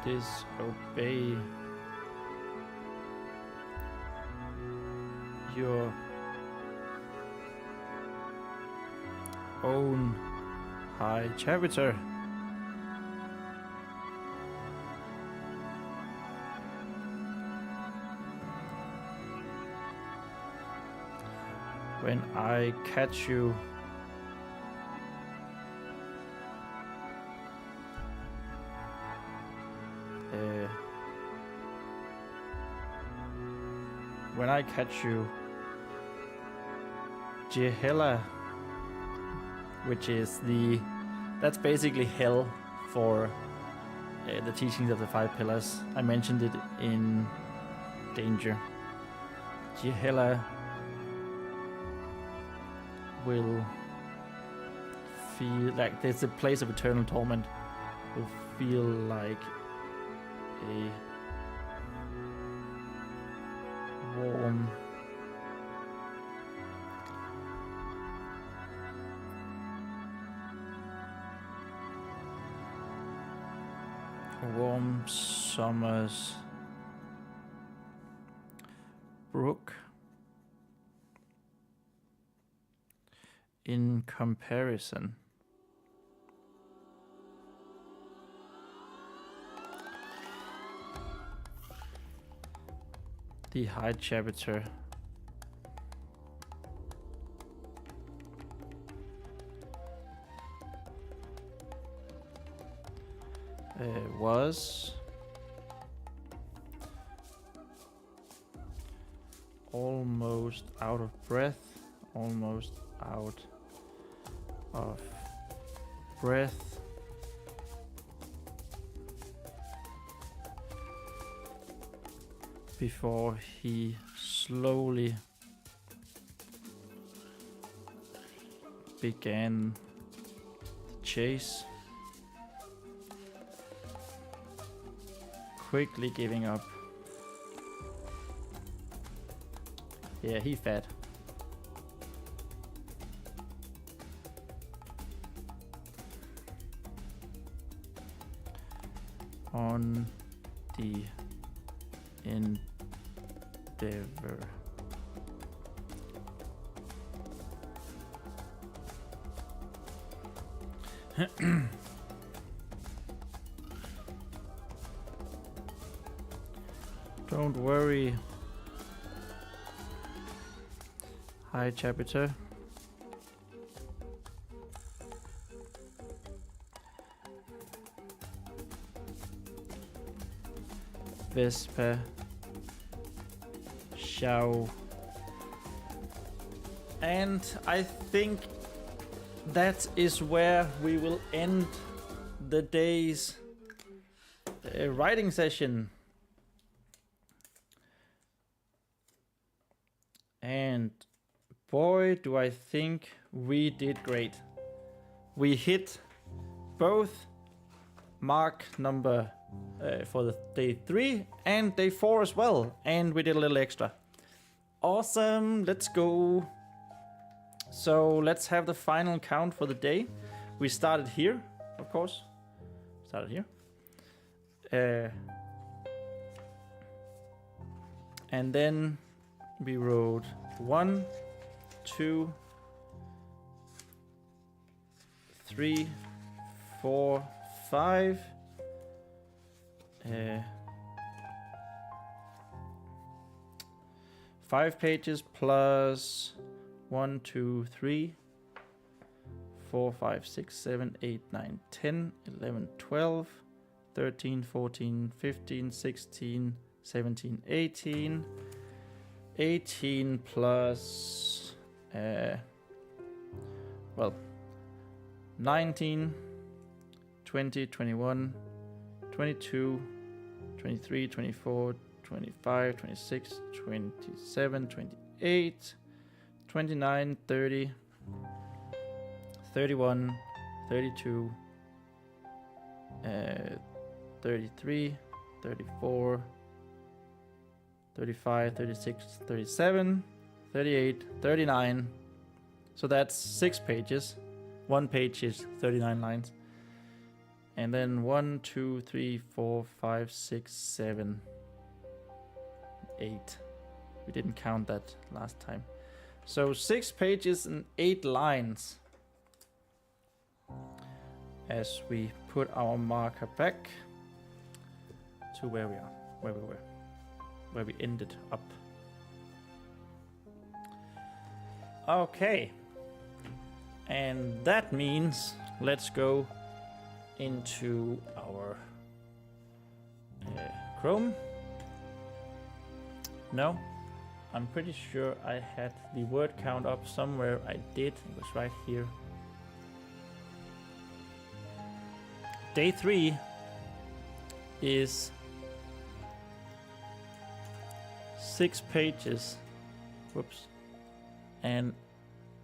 Disobey your own high chapter. When I catch you, Jehela, which is that's basically hell for the teachings of the 5 pillars. I mentioned it in Danger. Jehela will feel like there's a place of eternal torment. Will feel like a warm summer's brook in comparison. The high chapter was almost out of breath before he slowly began the chase, quickly giving up. Yeah, he fed. On the endeavor. Don't worry. Hi, Chapter. Vespa. Xiao. And I think that is where we will end the day's writing session. And boy, do I think we did great. We hit both mark number for the day 3 and day 4 as well. And we did a little extra. Awesome, let's go. So let's have the final count for the day. We started here, of course. Started here. And then we wrote 1, 2, 3, 4, 5. 5 pages plus 1, 2, 3, 4, 5, 6, 7, 8, 9, 10, 11, 12, 13, 14, 15, 16, 17, 18. 18 plus, 19, 20, 21, 22, 23, 24, 25, 26, 27, 28, 29, 30, 31, 32, 33, 34, 35, 36, 37, 38, 39. So that's 6 pages. 1 page is 39 lines. And then 1, 2, 3, 4, 5, 6, 7, 8. We didn't count that last time. So 6 pages and 8 lines. As we put our marker back to where we are, where we were. Where we ended up. Okay. And that means let's go into our Chrome. No, I'm pretty sure I had the word count up somewhere. I did. It was right here. Day 3 is 6 pages, whoops, and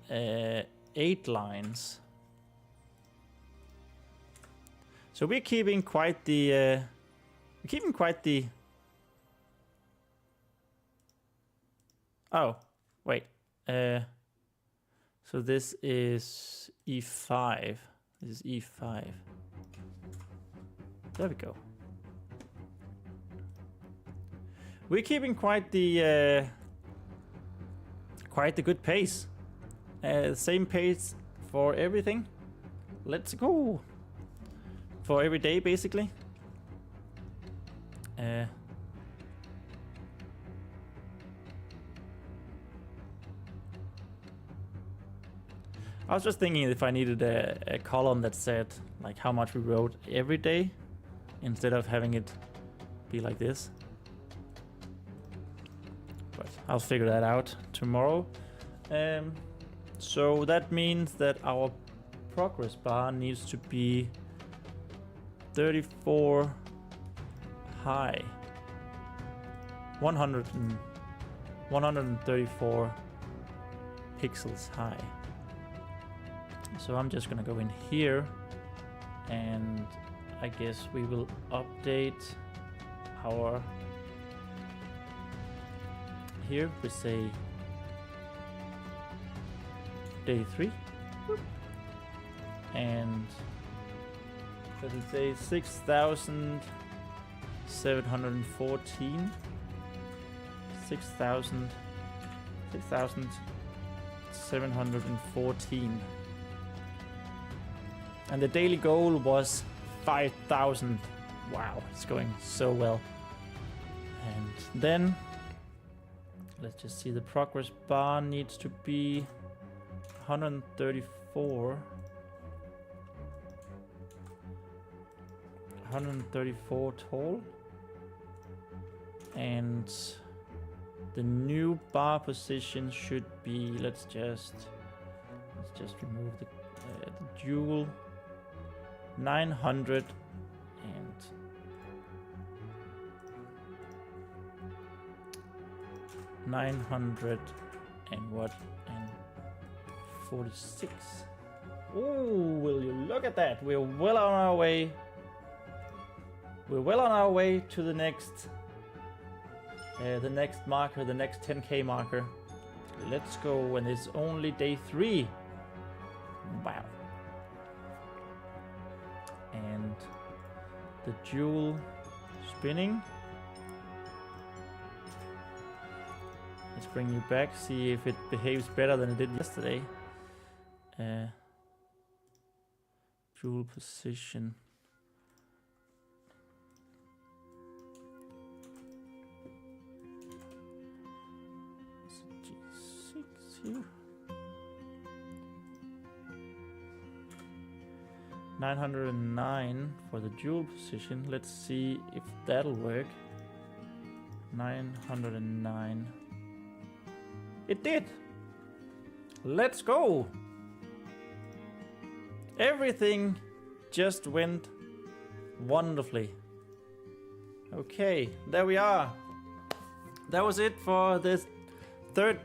8 lines. So we're keeping quite the, oh, wait, so this is E5, this is E5, there we go. We're keeping quite the good pace. Same pace for everything. Let's go. For every day, basically. I was just thinking if I needed a column that said like how much we wrote every day, instead of having it be like this. But I'll figure that out tomorrow. So that means that our progress bar needs to be 34 high. 134 pixels high. So I'm just gonna go in here, and I guess we will update our, here we say day 3, and does it say 6,714? 6,714. And the daily goal was 5,000. Wow, it's going so well. And then let's just see, the progress bar needs to be 134. 134 tall. And the new bar position should be, let's just remove the jewel. 900 and 900 and what? And 46. Oh, will you look at that? We're well on our way. We're well on our way to the next marker, the next 10k marker. Let's go, and it's only day 3. Wow. And the jewel spinning. Let's bring you back, see if it behaves better than it did yesterday. Jewel position. G6 here. 909 for the jewel position. Let's see if that'll work. 909. It did. Let's go. Everything just went wonderfully. Okay, there we are. That was it for this third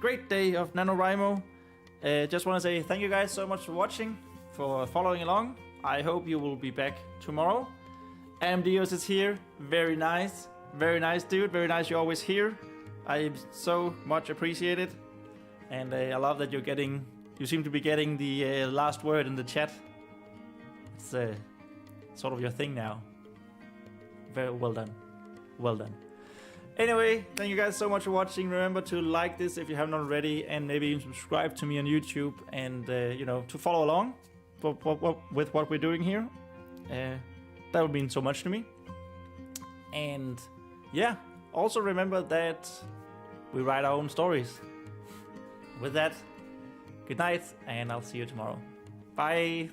great day of NaNoWriMo. Just want to say thank you guys so much for watching, for following along. I hope you will be back tomorrow. Dios is here. Very nice dude. Very nice you're always here. I so much appreciate it. And I love that you seem to be getting the last word in the chat. It's sort of your thing now. Very well done. Well done. Anyway, thank you guys so much for watching. Remember to like this if you haven't already, and maybe even subscribe to me on YouTube, and to follow along with what we're doing here. That would mean so much to me. And yeah, also remember that we write our own stories. With that, good night, and I'll see you tomorrow. Bye.